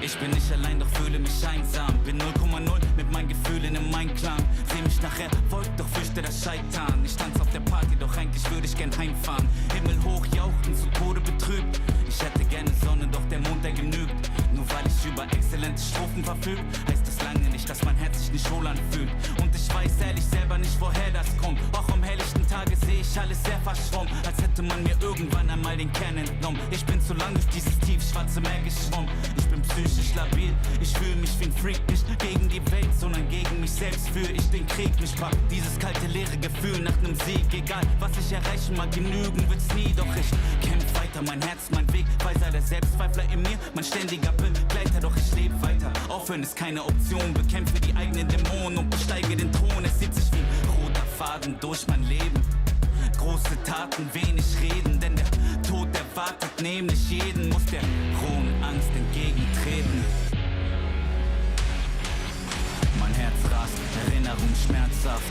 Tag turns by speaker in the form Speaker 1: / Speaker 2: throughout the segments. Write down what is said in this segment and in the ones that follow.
Speaker 1: Ich bin nicht allein, doch fühle mich einsam. Bin 0,0 mit meinen Gefühlen im Einklang. Seh mich nachher, wollt doch fürchte das Scheitern. Ich tanze auf der Party, doch eigentlich würde ich gern heimfahren. Himmel hoch, jauchten, zu Tode betrübt. Ich hätte gerne Sonne, doch der Mond, der genügt. Nur weil ich über exzellente Strophen verfüge, heißt das lange nicht, dass mein Herz sich nicht wohl anfühlt. Und ich weiß ehrlich selber nicht, woher das kommt. Auch am helllichten Tage sehe ich alles sehr verschwommen, als hätte man mir irgendwann einmal den Kern entnommen. Ich bin zu lang durch dieses tiefschwarze Meer geschwommen. Ich bin psychisch labil, ich fühle mich wie ein Freak. Nicht gegen die Welt, sondern gegen mich selbst führe ich den Krieg. Mich packt dieses kalte, leere Gefühl nach nem Sieg. Egal, was ich erreichen mag, genügen wird's nie. Doch ich kämpf weiter, mein Herz, mein Weg. Weiser der Selbstzweifler in mir, mein ständiger Begleiter. Doch ich lebe weiter, aufhören ist keine Option. Bekämpfe die eigenen Dämonen und besteige den Thron. Es zieht sich wie ein roter Faden durch mein Leben. Große Taten, wenig reden, denn der Tod erwartet nämlich jeden. Muss der rohen Angst entgegentreten. Mein Herz rast, Erinnerung schmerzhaft.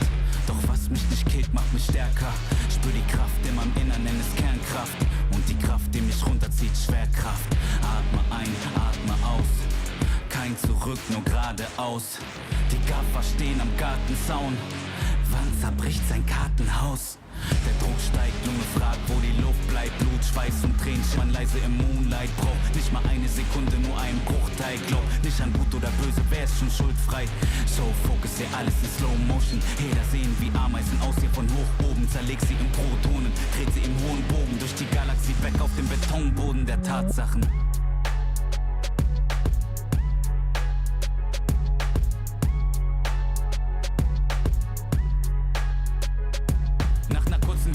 Speaker 1: Doch was mich nicht killt, macht mich stärker. Spür die Kraft in meinem Innern, nenn es Kernkraft. Und die Kraft, die mich runterzieht, Schwerkraft. Atme ein, atme aus. Kein Zurück, nur geradeaus. Die Gaffer stehen am Gartenzaun. Wann zerbricht sein Kartenhaus? Der Druck steigt, Lunge fragt, wo die Luft bleibt. Blut, Schweiß und Tränen schimmern leise im Moonlight. Braucht nicht mal eine Sekunde, nur einen Bruchteil. Glaub nicht an gut oder böse, wer ist schon schuldfrei? So, Fokus, ja alles in Slow Motion. Heder sehen wie Ameisen aus hier von hoch oben. Zerleg sie in Protonen, dreht sie im hohen Bogen durch die Galaxie weg auf dem Betonboden der Tatsachen.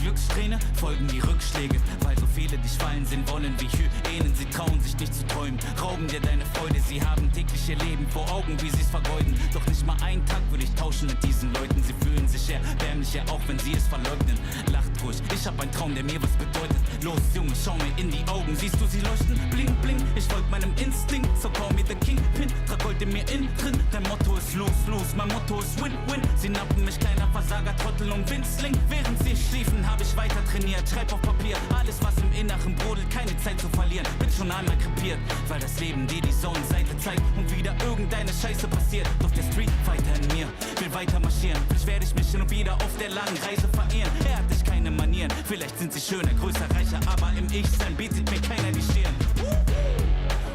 Speaker 1: Glückssträhne folgen die Rückschläge, weil so viele dich fallen sehen wollen wie Hyänen. Sie trauen sich nicht zu träumen, rauben dir deine Freude. Sie haben täglich ihr Leben vor Augen, wie sie's vergeuden. Doch nicht mal einen Tag würde ich tauschen mit diesen Leuten. Sie fühlen sich erbärmlicher, auch wenn sie es verleugnen. Lacht ruhig, ich hab einen Traum, der mir was bedeutet. Los Junge, schau mir in die Augen, siehst du sie leuchten? Bling, bling, ich folg meinem Instinkt, so call me the Kingpin. Trag Gold in mir innen drin, dein Motto ist lose, lose, mein Motto ist win, win. Sie nappen mich, kleiner Versager, Trottel und Winzling. Während sie schliefen, hab ich weiter trainiert, schreib auf Papier alles, was im Inneren brodelt, keine Zeit zu verlieren. Bin schon einmal krepiert, weil das Leben dir die Sonnenseite zeigt und wieder irgendeine Scheiße passiert. Doch der Street Fighter in mir will weiter marschieren. Vielleicht werde ich mich hin und wieder auf der langen Reise verehren. Er hat dich keine Manieren, vielleicht sind sie schöner, größer, reicher, aber im Ich-Sein bietet mir keiner die Stirn.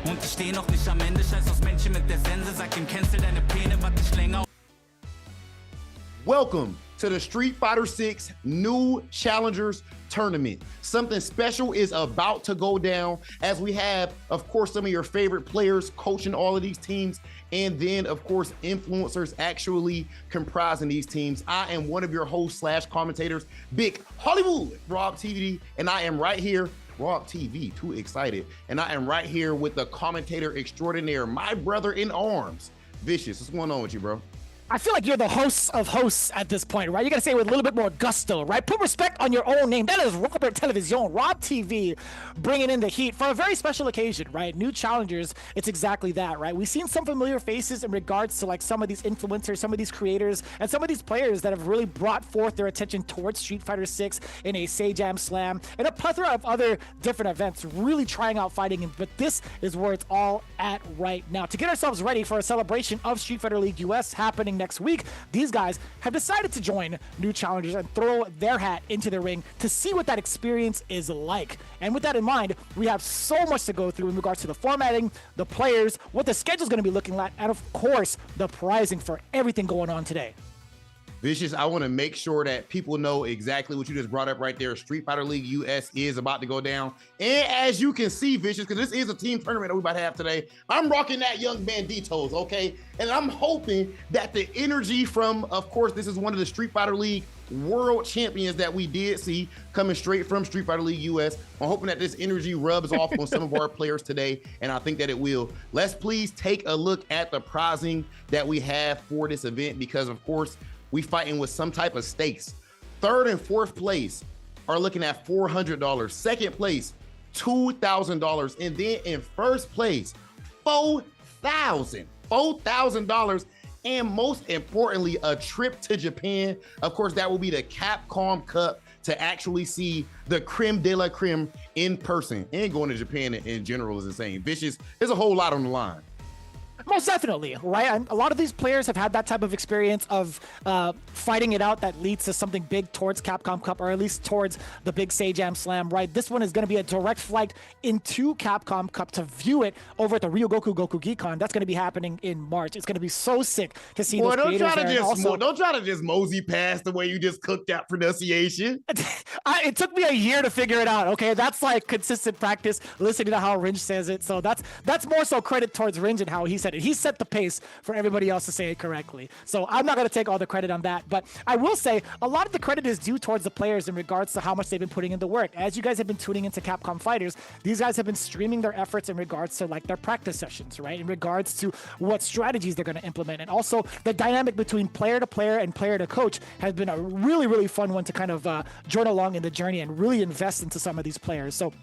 Speaker 1: Und ich steh noch nicht am Ende, scheiß aus Männchen mit der Sense, sag ihm cancel deine Pläne, wart nicht länger.
Speaker 2: Welcome to the Street Fighter 6 New Challengers Tournament. Something special is about to go down as we have, of course, some of your favorite players coaching all of these teams, and then, of course, influencers actually comprising these teams. I am one of your hosts / commentators, Big Hollywood, Rob TV, and I am right here, Rob TV, too excited, and I am right here with the commentator extraordinaire, my brother in arms, Vicious. What's going on with you, bro?
Speaker 3: I feel like you're the hosts of hosts at this point, right? You gotta say it with a little bit more gusto, right? Put respect on your own name. That is Robert Television, Rob TV, bringing in the heat for a very special occasion, right? New challengers, it's exactly that, right? We've seen some familiar faces in regards to like some of these influencers, some of these creators, and some of these players that have really brought forth their attention towards Street Fighter 6 in a Say Jam Slam and a plethora of other different events, really trying out fighting. But this is where it's all at right now. To get ourselves ready for a celebration of Street Fighter League US happening next week, these guys have decided to join New Challengers and throw their hat into the ring to see what that experience is like. And with that in mind, we have so much to go through in regards to the formatting, the players, what the schedule is going to be looking like, and of course, the prizing for everything going on today.
Speaker 2: Vicious, I want to make sure that people know exactly what you just brought up right there. Street Fighter League US is about to go down. And as you can see, Vicious, because this is a team tournament that we about to have today, I'm rocking that Young Banditos, okay? And I'm hoping that the energy from, of course, this is one of the Street Fighter League world champions that we did see coming straight from Street Fighter League US. I'm hoping that this energy rubs off on some of our players today, and I think that it will. Let's please take a look at the prizing that we have for this event, because of course, we fighting with some type of stakes. Third and fourth place are looking at $400. Second place, $2,000. And then in first place, $4,000. And most importantly, a trip to Japan. Of course, that will be the Capcom Cup to actually see the creme de la creme in person. And going to Japan in general is insane. Vicious, there's a whole lot on the line.
Speaker 3: Most definitely, right? And a lot of these players have had that type of experience of fighting it out that leads to something big towards Capcom Cup, or at least towards the big Sejam Slam, right? This one is going to be a direct flight into Capcom Cup to view it over at the Ryogoku Goku Geekon. That's going to be happening in March. It's going to be so sick to see those creators there.
Speaker 2: Don't try to just mosey past the way you just cooked that pronunciation.
Speaker 3: It took me a year to figure it out, okay? That's like consistent practice, listening to how Ringe says it. So that's more so credit towards Ringe and how he said it. He set the pace for everybody else to say it correctly. So I'm not going to take all the credit on that. But I will say a lot of the credit is due towards the players in regards to how much they've been putting in the work. As you guys have been tuning into Capcom Fighters, these guys have been streaming their efforts in regards to like their practice sessions, right? In regards to what strategies they're going to implement. And also the dynamic between player to player and player to coach has been a really, really fun one to kind of join along in the journey and really invest into some of these players. So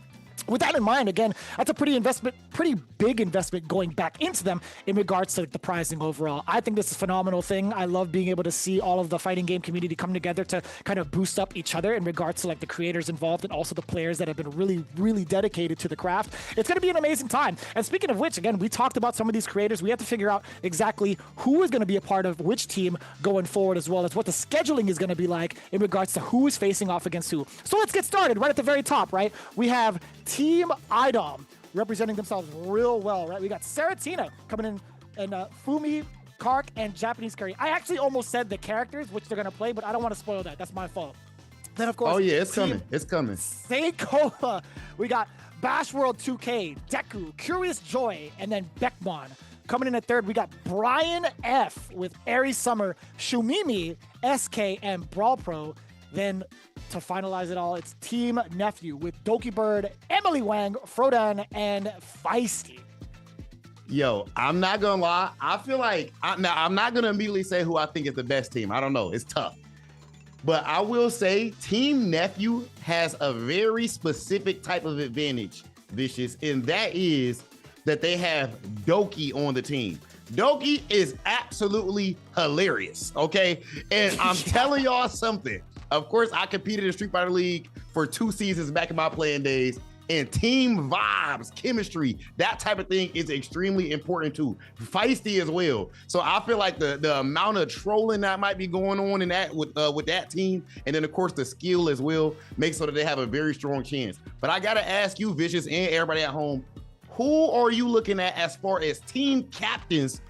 Speaker 3: with that in mind, again, that's a pretty big investment going back into them in regards to the pricing overall. I think this is a phenomenal thing. I love being able to see all of the fighting game community come together to kind of boost up each other in regards to like the creators involved and also the players that have been really, really dedicated to the craft. It's going to be an amazing time. And speaking of which, again, we talked about some of these creators. We have to figure out exactly who is going to be a part of which team going forward, as well as what the scheduling is going to be like in regards to who is facing off against who. So let's get started right at the very top, right? We have Team iDom representing themselves real well, right? We got Serotina coming in, and Fumi, KarQ, and JapaneseCurry. I actually almost said the characters which they're gonna play, but I don't want to spoil that. That's my fault. Then of course,
Speaker 2: it's coming. It's coming.
Speaker 3: Seikola. We got Bash World 2K, Deku, Curiousjoi, and then Beckmon. Coming in at third, we got Brian F with Aries Summer, Shoomimi, Eskay, and BrawlPro. Then to finalize it all, it's Team Nephew with Dokibird, Emilyywang, Frodan, and Feisty.
Speaker 2: Yo, I'm not gonna lie. I feel like I'm not gonna immediately say who I think is the best team. I don't know. It's tough. But I will say Team Nephew has a very specific type of advantage, Vicious, and that is that they have Doki on the team. Doki is absolutely hilarious, okay? And I'm telling y'all something. Of course, I competed in Street Fighter League for 2 seasons back in my playing days, and team vibes, chemistry, that type of thing is extremely important too. Feisty as well. So I feel like the amount of trolling that might be going on in that with that team, and then of course the skill as well, makes so that they have a very strong chance. But I gotta ask you, Vicious, and everybody at home, who are you looking at as far as team captains?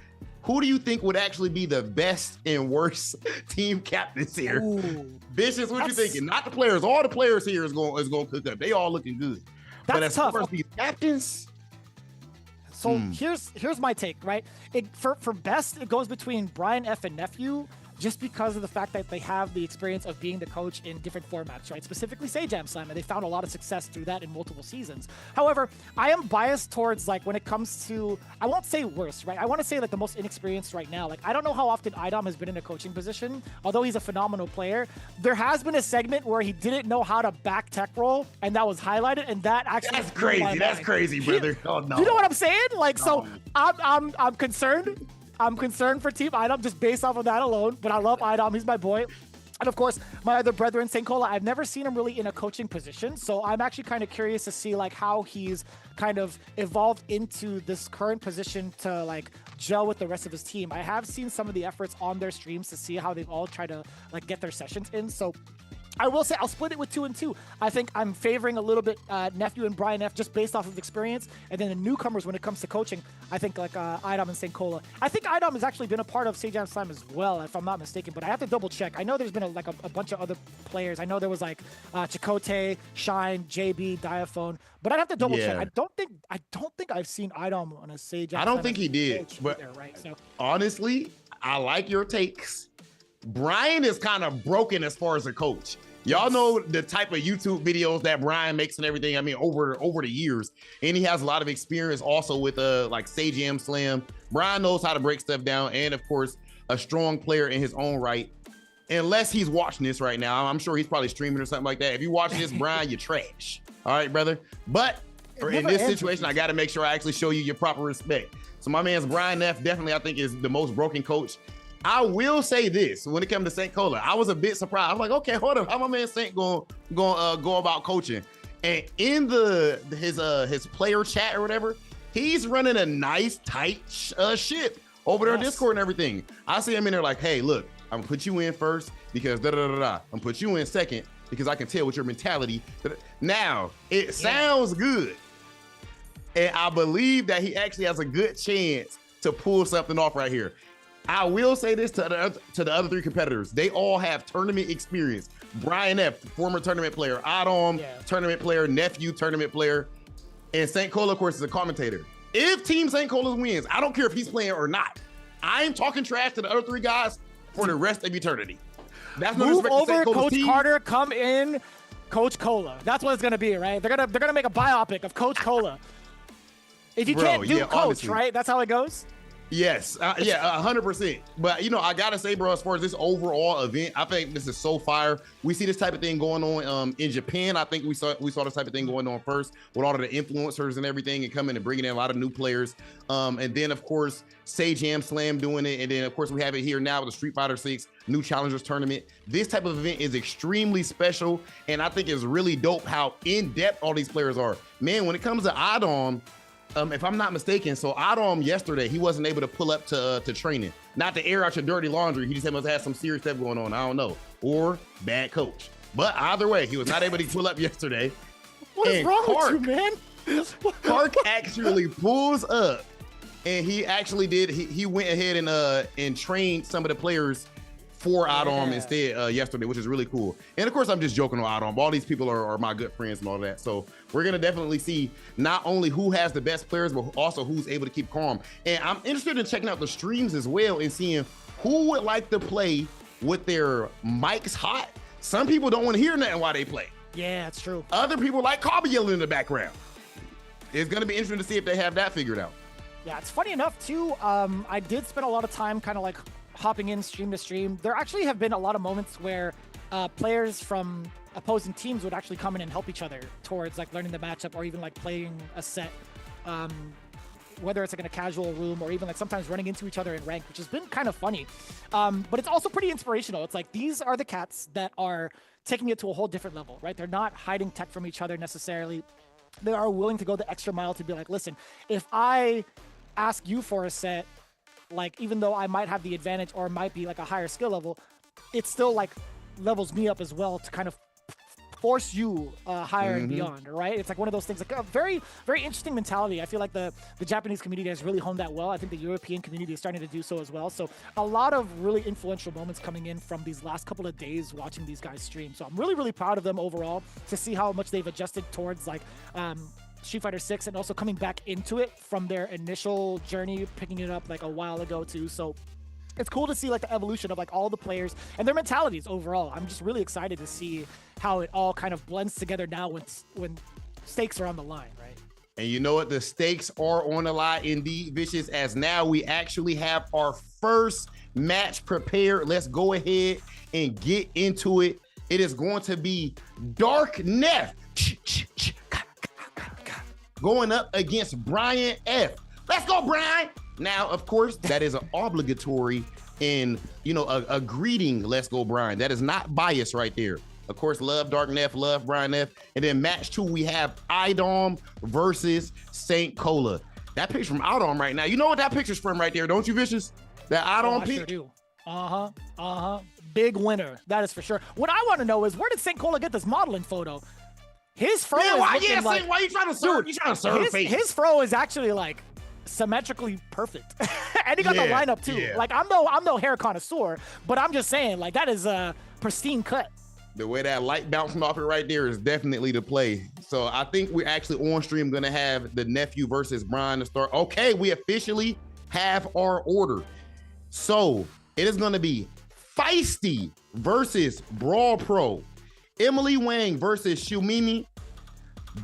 Speaker 2: Who do you think would actually be the best and worst team captains here?
Speaker 3: Ooh,
Speaker 2: Vicious, what you thinking? Not the players. All the players here is going to cook up. They all looking good. But as
Speaker 3: tough.
Speaker 2: far as these captains,
Speaker 3: so here's my take, right? For best, it goes between Brian F and Nephew, just because of the fact that they have the experience of being the coach in different formats, right? Specifically Sejam Slam, and they found a lot of success through that in multiple seasons. However, I am biased towards like when it comes to, I won't say worse, right? I want to say like the most inexperienced right now. Like I don't know how often iDom has been in a coaching position, although he's a phenomenal player. There has been a segment where he didn't know how to back tech roll, and that was highlighted, and that actually
Speaker 2: that's crazy. That's crazy, brother. Oh no.
Speaker 3: You know what I'm saying? Like so, I'm concerned. I'm concerned for Team iDom just based off of that alone, but I love iDom. He's my boy. And of course, my other brethren, Seikola, I've never seen him really in a coaching position. So I'm actually kind of curious to see like how he's kind of evolved into this current position to like gel with the rest of his team. I have seen some of the efforts on their streams to see how they've all tried to like get their sessions in. So I will say I'll split it with 2 and 2. I think I'm favoring a little bit Nephew and Brian F just based off of experience, and then the newcomers when it comes to coaching, I think like iDom and Seikola. I think iDom has actually been a part of Sejam Slam as well, if I'm not mistaken, but I have to double check. I know there's been a bunch of other players. I know there was like Chakotay, Shine, JB, Diaphone, but I'd have to double check. I don't think I've seen iDom on a Sejam Slam.
Speaker 2: I don't think he did, but
Speaker 3: either, right? So honestly,
Speaker 2: I like your takes. Brian is kind of broken as far as a coach. Y'all know the type of YouTube videos that Brian makes and everything. I mean, over the years, and he has a lot of experience also with like Sejam Slam. Brian knows how to break stuff down, and of course, a strong player in his own right. Unless he's watching this right now, I'm sure he's probably streaming or something like that. If you're watching this, Brian, you're trash. All right, brother. But in this situation, I got to make sure I actually show you your proper respect. So my man's Brian F. definitely, I think, is the most broken coach. I will say this, when it comes to Seikola, I was a bit surprised. I'm like, okay, hold up, how my man Saint go about coaching? And in his player chat or whatever, He's running a nice, tight ship over there on Discord and everything. I see him in there like, hey, look, I'm gonna put you in first because da-da-da-da. I'm gonna put you in second because I can tell what your mentality. Now, it sounds good. And I believe that he actually has a good chance to pull something off right here. I will say this to the other three competitors. They all have tournament experience. Brian F., former tournament player. iDom, tournament player. Nephew, tournament player. And St. Cola, of course, is a commentator. If Team St. Cola wins, I don't care if he's playing or not. I'm talking trash to the other three guys for the rest of eternity. That's no
Speaker 3: Move
Speaker 2: disrespect to
Speaker 3: over,
Speaker 2: St. Cola's
Speaker 3: Coach
Speaker 2: team.
Speaker 3: Carter, come in, Coach Cola. That's what it's gonna be, right? They're gonna make a biopic of Coach Cola. If you can't do Coach,
Speaker 2: honestly.
Speaker 3: right? That's how it goes.
Speaker 2: Yes, 100%. But you know, I gotta say, bro, as far as this overall event, I think this is so fire. We see this type of thing going on in Japan. I think we saw this type of thing going on first with all of the influencers and everything, and coming and bringing in a lot of new players. And then of course Sage Jam Slam doing it, and then of course we have it here now with the Street Fighter 6 New Challengers Tournament. This type of event is extremely special, and I think it's really dope how in depth all these players are. Man, when it comes to iDom. If I'm not mistaken, so iDom yesterday, he wasn't able to pull up to training. Not to air out your dirty laundry. He just must have some serious stuff going on. I don't know. Or bad coach. But either way, he was not able to pull up yesterday.
Speaker 3: What is wrong with you, man?
Speaker 2: KarQ actually pulls up, and he actually did. He went ahead and trained some of the players for iDom instead yesterday, which is really cool. And of course, I'm just joking on iDom. All these people are my good friends and all that. So we're gonna definitely see not only who has the best players, but also who's able to keep calm. And I'm interested in checking out the streams as well and seeing who would like to play with their mics hot. Some people don't want to hear nothing while they play.
Speaker 3: Yeah, it's true.
Speaker 2: Other people like Cobb yelling in the background. It's gonna be interesting to see if they have that figured out.
Speaker 3: Yeah, it's funny enough too. I did spend a lot of time kind of like hopping in stream to stream. There actually have been a lot of moments where players from opposing teams would actually come in and help each other towards like learning the matchup or even like playing a set, whether it's like in a casual room or even like sometimes running into each other in rank, which has been kind of funny. But it's also pretty inspirational. It's like these are the cats that are taking it to a whole different level, right? They're not hiding tech from each other necessarily. They are willing to go the extra mile to be like, listen, if I ask you for a set, like, even though I might have the advantage or might be like a higher skill level, it still like levels me up as well to kind of force you higher and beyond, right? It's like one of those things, like a very, very interesting mentality. I feel like the Japanese community has really honed that well. I think the European community is starting to do so as well. So a lot of really influential moments coming in from these last couple of days watching these guys stream. So I'm really, really proud of them overall to see how much they've adjusted towards like Street Fighter 6 and also coming back into it from their initial journey, picking it up like a while ago too. So it's cool to see like the evolution of like all the players and their mentalities overall. I'm just really excited to see how it all kind of blends together now when stakes are on the line, right?
Speaker 2: And you know what? The stakes are on the line indeed, Vicious, as now we actually have our first match prepared. Let's go ahead and get into it. It is going to be Dark Neff going up against Brian F. Let's go, Brian. Now, of course, that is an obligatory and, you know, a greeting. Let's go, Brian. That is not biased right there. Of course, love Dark Neff, love Brian F. And then match 2, we have iDom versus St. Cola. That picture from iDom right now. You know what that picture's from right there, don't you, Vicious? That iDom pic.
Speaker 3: Sure do. Big winner. That is for sure. What I want to know is, where did St. Cola get this modeling photo? His fro is looking like,
Speaker 2: why you trying to serve? You trying to serve face?
Speaker 3: His fro is actually like symmetrically perfect. And he got the lineup too.
Speaker 2: Yeah.
Speaker 3: Like I'm no hair connoisseur, but I'm just saying, like, that is a pristine cut.
Speaker 2: The way that light bouncing off it right there is definitely the play. So I think we're actually on stream gonna have the Nephew versus Brian to start. Okay, we officially have our order. So it is gonna be Feisty versus BrawlPro, Emilyywang versus Shumimi,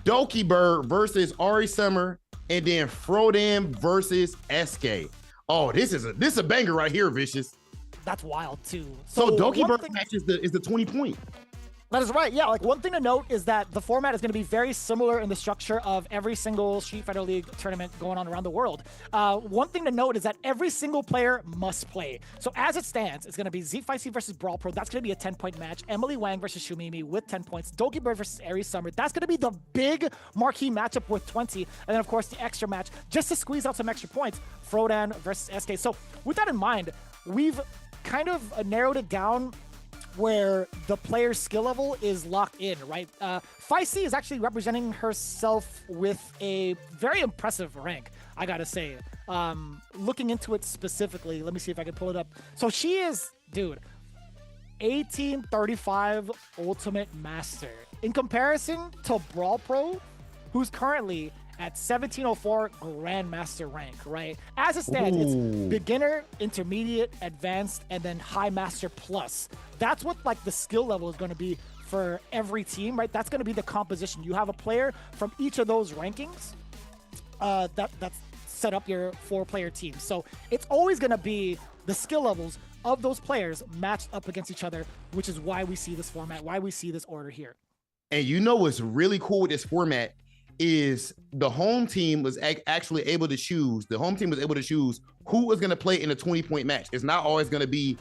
Speaker 2: Dokibird versus airiesummer, and then Frodan versus Eskay. Oh, this is a banger right here, Vicious.
Speaker 3: That's wild too.
Speaker 2: So Dokibird match is the 20 point.
Speaker 3: That is right. Yeah, like one thing to note is that the format is going to be very similar in the structure of every single Street Fighter League tournament going on around the world. One thing to note is that every single player must play. So as it stands, it's going to be zFiesty versus BrawlPro. That's going to be a 10-point match. Emilyywang versus Shoomimi with 10 points. Dokibird versus airiesummer. That's going to be the big marquee matchup with 20. And then, of course, the extra match just to squeeze out some extra points. Frodan versus Eskay. So with that in mind, we've kind of narrowed it down where the player's skill level is locked in, right? Feisty is actually representing herself with a very impressive rank, I gotta say. Looking into it specifically, let me see if I can pull it up. So she is, dude, 1835 Ultimate Master. In comparison to BrawlPro, who's currently at 1704 Grandmaster rank, right? As it stands, it's beginner, intermediate, advanced, and then high master plus. That's what like the skill level is going to be for every team, right? That's going to be the composition. You have a player from each of those rankings that's set up your 4-player team. So it's always going to be the skill levels of those players matched up against each other, which is why we see this format, why we see this order here.
Speaker 2: And you know what's really cool with this format is the home team was actually able to choose. The home team was able to choose who was going to play in a 20-point match. It's not always going to be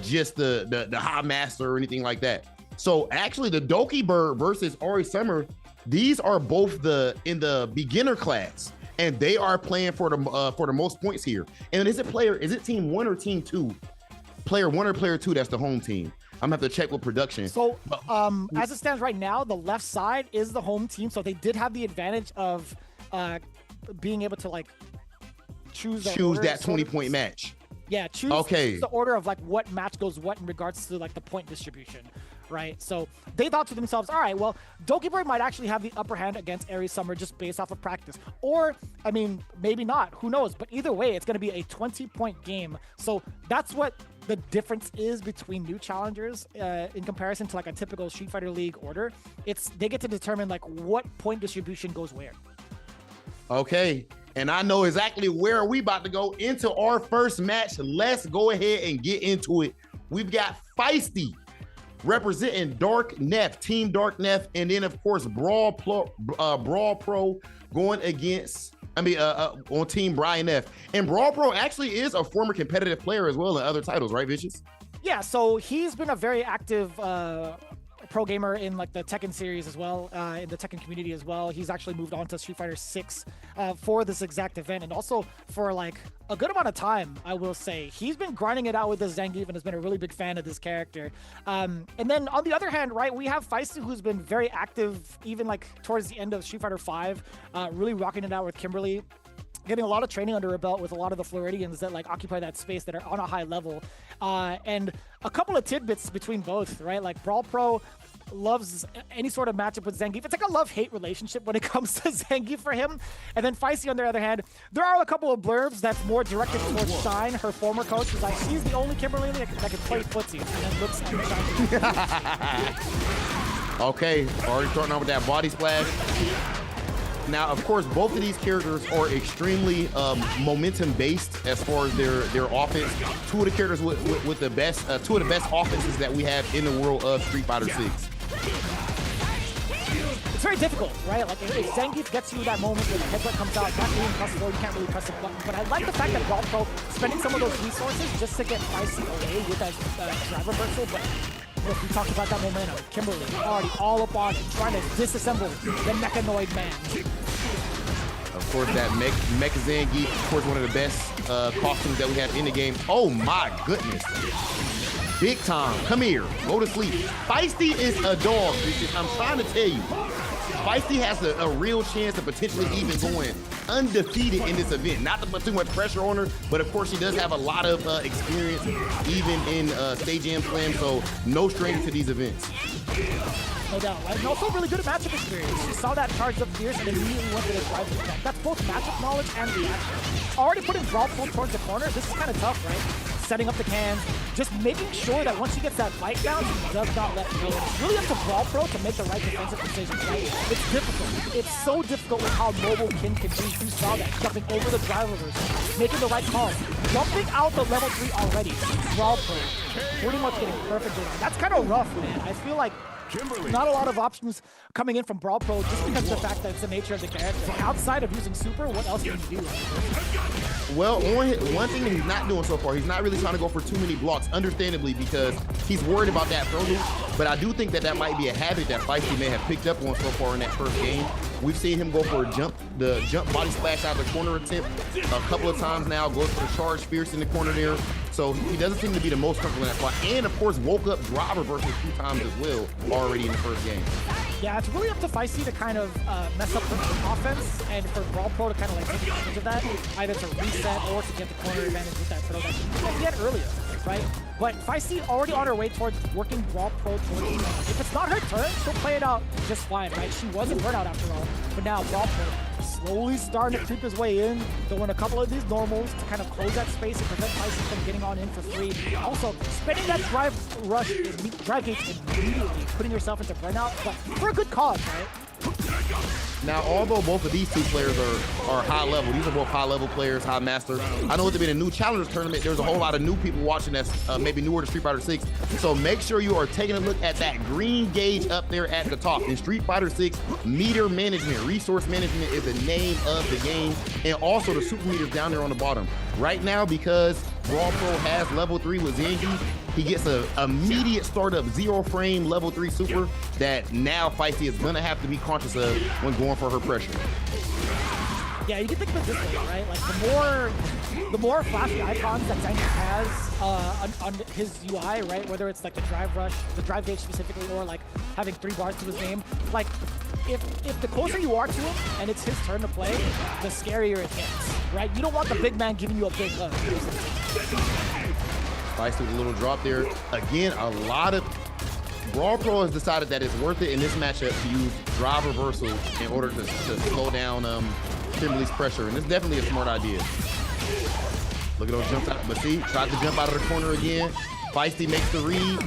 Speaker 2: just the high master or anything like that. So actually, the Dokibird versus airiesummer, these are both in the beginner class, and they are playing for the most points here. And is it team 1 or team 2? Player 1 or player 2? That's the home team. I'm gonna have to check with production.
Speaker 3: So as it stands right now, the left side is the home team. So they did have the advantage of being able to like choose that
Speaker 2: 20-point match.
Speaker 3: Yeah, choose the order of like what match goes what in regards to like the point distribution, right? So they thought to themselves, all right, well, Dokibird might actually have the upper hand against airiesummer just based off of practice. Or, I mean, maybe not, who knows? But either way, it's gonna be a 20-point game. So that's what the difference is between new challengers in comparison to like a typical Street Fighter League order. They get to determine like what point distribution goes where.
Speaker 2: Okay, and I know exactly where we about to go into our first match. Let's go ahead and get into it. We've got Feisty representing Team Dark Neph, and then of course BrawlPro going against on Team Brian F. And BrawlPro actually is a former competitive player as well in other titles, right, Vicious?
Speaker 3: Yeah, so he's been a very active pro gamer in like the Tekken series as well, in the Tekken community as well. He's actually moved on to Street Fighter 6 for this exact event, and also for like a good amount of time, I will say. He's been grinding it out with the Zangief and has been a really big fan of this character. And then on the other hand, right, we have Feisty, who's been very active even like towards the end of Street Fighter 5, really rocking it out with Kimberly, getting a lot of training under her belt with a lot of the Floridians that like occupy that space that are on a high level. And a couple of tidbits between both, right? Like BrawlPro loves any sort of matchup with Zangief. It's like a love-hate relationship when it comes to Zangief for him. And then Feisty, on the other hand, there are a couple of blurbs that's more directed towards Shine, her former coach, who's like, she's the only Kimberly that can play footsie, and then looks at Shine.
Speaker 2: Okay, already starting off with that body splash. Now, of course, both of these characters are extremely momentum-based as far as their offense. Two of the characters with the best, two of the best offenses that we have in the world of Street Fighter 6.
Speaker 3: It's very difficult, right? Like if Zangief gets you that moment where the headbutt comes out, not really impossible, you can't really press the button. But I like the fact that BrawlPro spending some of those resources just to get Feisty away with that drive reversal. But look, we talked about that momentum. Kimberly already all up on it, trying to disassemble the Mechanoid man.
Speaker 2: Of course, that Mecha Zangief, of course, one of the best costumes that we have in the game. Oh my goodness. Big time. Come here. Go to sleep. Feisty is a dog. I'm trying to tell you. Feisty has a real chance of potentially even going undefeated in this event. Not to put too much pressure on her, but of course she does have a lot of experience even in Stage M Slam, so no stranger to these events.
Speaker 3: No doubt, right? And also really good at matchup experience. She saw that charge up fierce and immediately went to the drive attack. That's both matchup knowledge and reaction. Already putting BrawlPro towards the corner, this is kind of tough, right? Setting up the cans, just making sure that once she gets that fight down, she does not let go. It's really up to BrawlPro to make the right defensive decisions, right? It's difficult. It's so difficult with how mobile Kin can be. You saw that, jumping over the drive reversal, making the right call, jumping out the level 3 already. BrawlPro pretty much getting perfect. That's kind of rough, man. I feel like Not a lot of options coming in from BrawlPro just because of the fact that it's the nature of the character. Outside of using super, what else can you do?
Speaker 2: Well, one thing that he's not doing so far, he's not really trying to go for too many blocks, understandably, because he's worried about that throw loop. But I do think that that might be a habit that Feisty may have picked up on so far in that first game. We've seen him go for the jump body splash out of the corner attempt a couple of times now, goes for the charge fierce in the corner there. So he doesn't seem to be the most comfortable in that spot. And of course, woke up driver versus 2 times as well already in the first game.
Speaker 3: Yeah, it's really up to Feisty to kind of mess up the offense and for BrawlPro to kind of like take advantage of that, either to reset or to get the corner advantage with that throw that he had earlier, right? But Feisty already on her way towards working BrawlPro towards the end. If it's not her turn, she'll play it out just fine, right? She wasn't burnt out after all, but now BrawlPro slowly starting to creep his way in, throwing a couple of these normals to kind of close that space and prevent Feisty from getting on in for free. Also, spending that drive gates immediately, putting yourself into burnout, but for a good cause, right?
Speaker 2: Now, although both of these two players are high level, these are both high level players, high master. I know with it being a new challengers tournament, there's a whole lot of new people watching that's maybe newer to Street Fighter 6. So make sure you are taking a look at that green gauge up there at the top. In Street Fighter 6, meter management, resource management is the name of the game. And also the super meters down there on the bottom. Right now, because BrawlPro has level 3 with Zangief, he gets an immediate startup 0 frame level 3 super that now Feisty is gonna have to be conscious of when going for her pressure.
Speaker 3: Yeah, you can think of it this way, right? Like the more flashy icons that Zangief has on his UI, right? Whether it's like the drive rush, the drive gauge specifically, or like having 3 bars to his name, like if the closer you are to him and it's his turn to play, the scarier it gets, right? You don't want the big man giving you a big hug.
Speaker 2: Feisty with a little drop there. Again, a lot of BrawlPro has decided that it's worth it in this matchup to use drive reversal in order to slow down Kimberly's pressure, and it's definitely a smart idea. Look at those jumps out, but see, tried to jump out of the corner again. Feisty makes the read,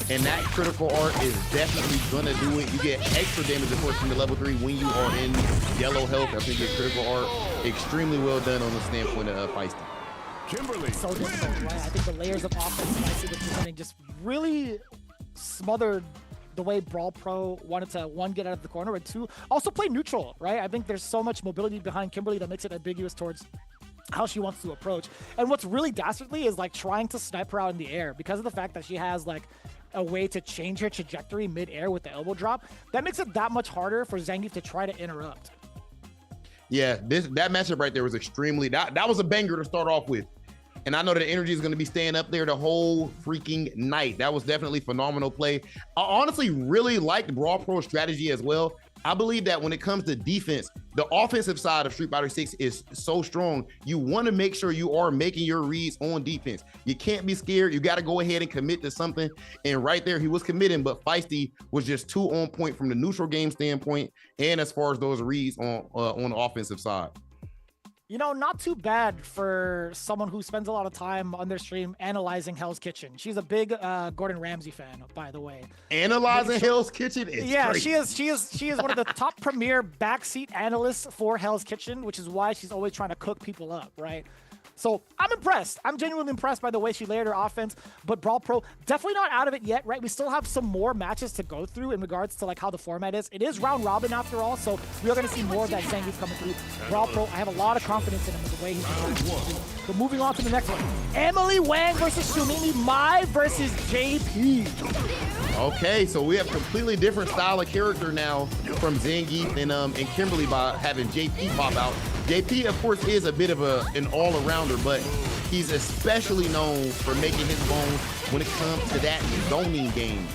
Speaker 2: and that critical art is definitely gonna do it. You get extra damage, of course, from the level 3 when you are in yellow health. I think you get critical art. Extremely well done on the standpoint of Feisty.
Speaker 3: So difficult, right? I think the layers of offense Feisty was presenting just really smothered the way BrawlPro wanted to, 1, get out of the corner, and 2, also play neutral, right? I think there's so much mobility behind Kimberly that makes it ambiguous towards how she wants to approach. And what's really dastardly is like trying to snipe her out in the air because of the fact that she has like a way to change her trajectory mid-air with the elbow drop. That makes it that much harder for Zangief to try to interrupt.
Speaker 2: Yeah, that matchup right there was extremely, that was a banger to start off with. And I know that the energy is going to be staying up there the whole freaking night. That was definitely phenomenal play. I honestly really liked BrawlPro's strategy as well. I believe that when it comes to defense, the offensive side of Street Fighter 6 is so strong. You want to make sure you are making your reads on defense. You can't be scared. You got to go ahead and commit to something. And right there, he was committing, but Feisty was just too on point from the neutral game standpoint and as far as those reads on the offensive side.
Speaker 3: You know, not too bad for someone who spends a lot of time on their stream analyzing Hell's Kitchen. She's a big Gordon Ramsay fan, by the way.
Speaker 2: Analyzing Hell's Kitchen is great.
Speaker 3: She is one of the top premier backseat analysts for Hell's Kitchen, which is why she's always trying to cook people up, right? So I'm impressed. I'm genuinely impressed by the way she layered her offense, but BrawlPro definitely not out of it yet, right? We still have some more matches to go through in regards to like how the format is. It is round robin after all, so we are going to see more of that Zangief coming through. BrawlPro, I have a lot of confidence in him with the way he's going. But moving on to the next one. Emilyywang versus Shoomimi, Mai versus JP.
Speaker 2: Okay, so we have completely different style of character now from Zangief and Kimberly by having JP pop out. JP, of course, is a bit of an all-arounder, but he's especially known for making his bones when it comes to that zoning game,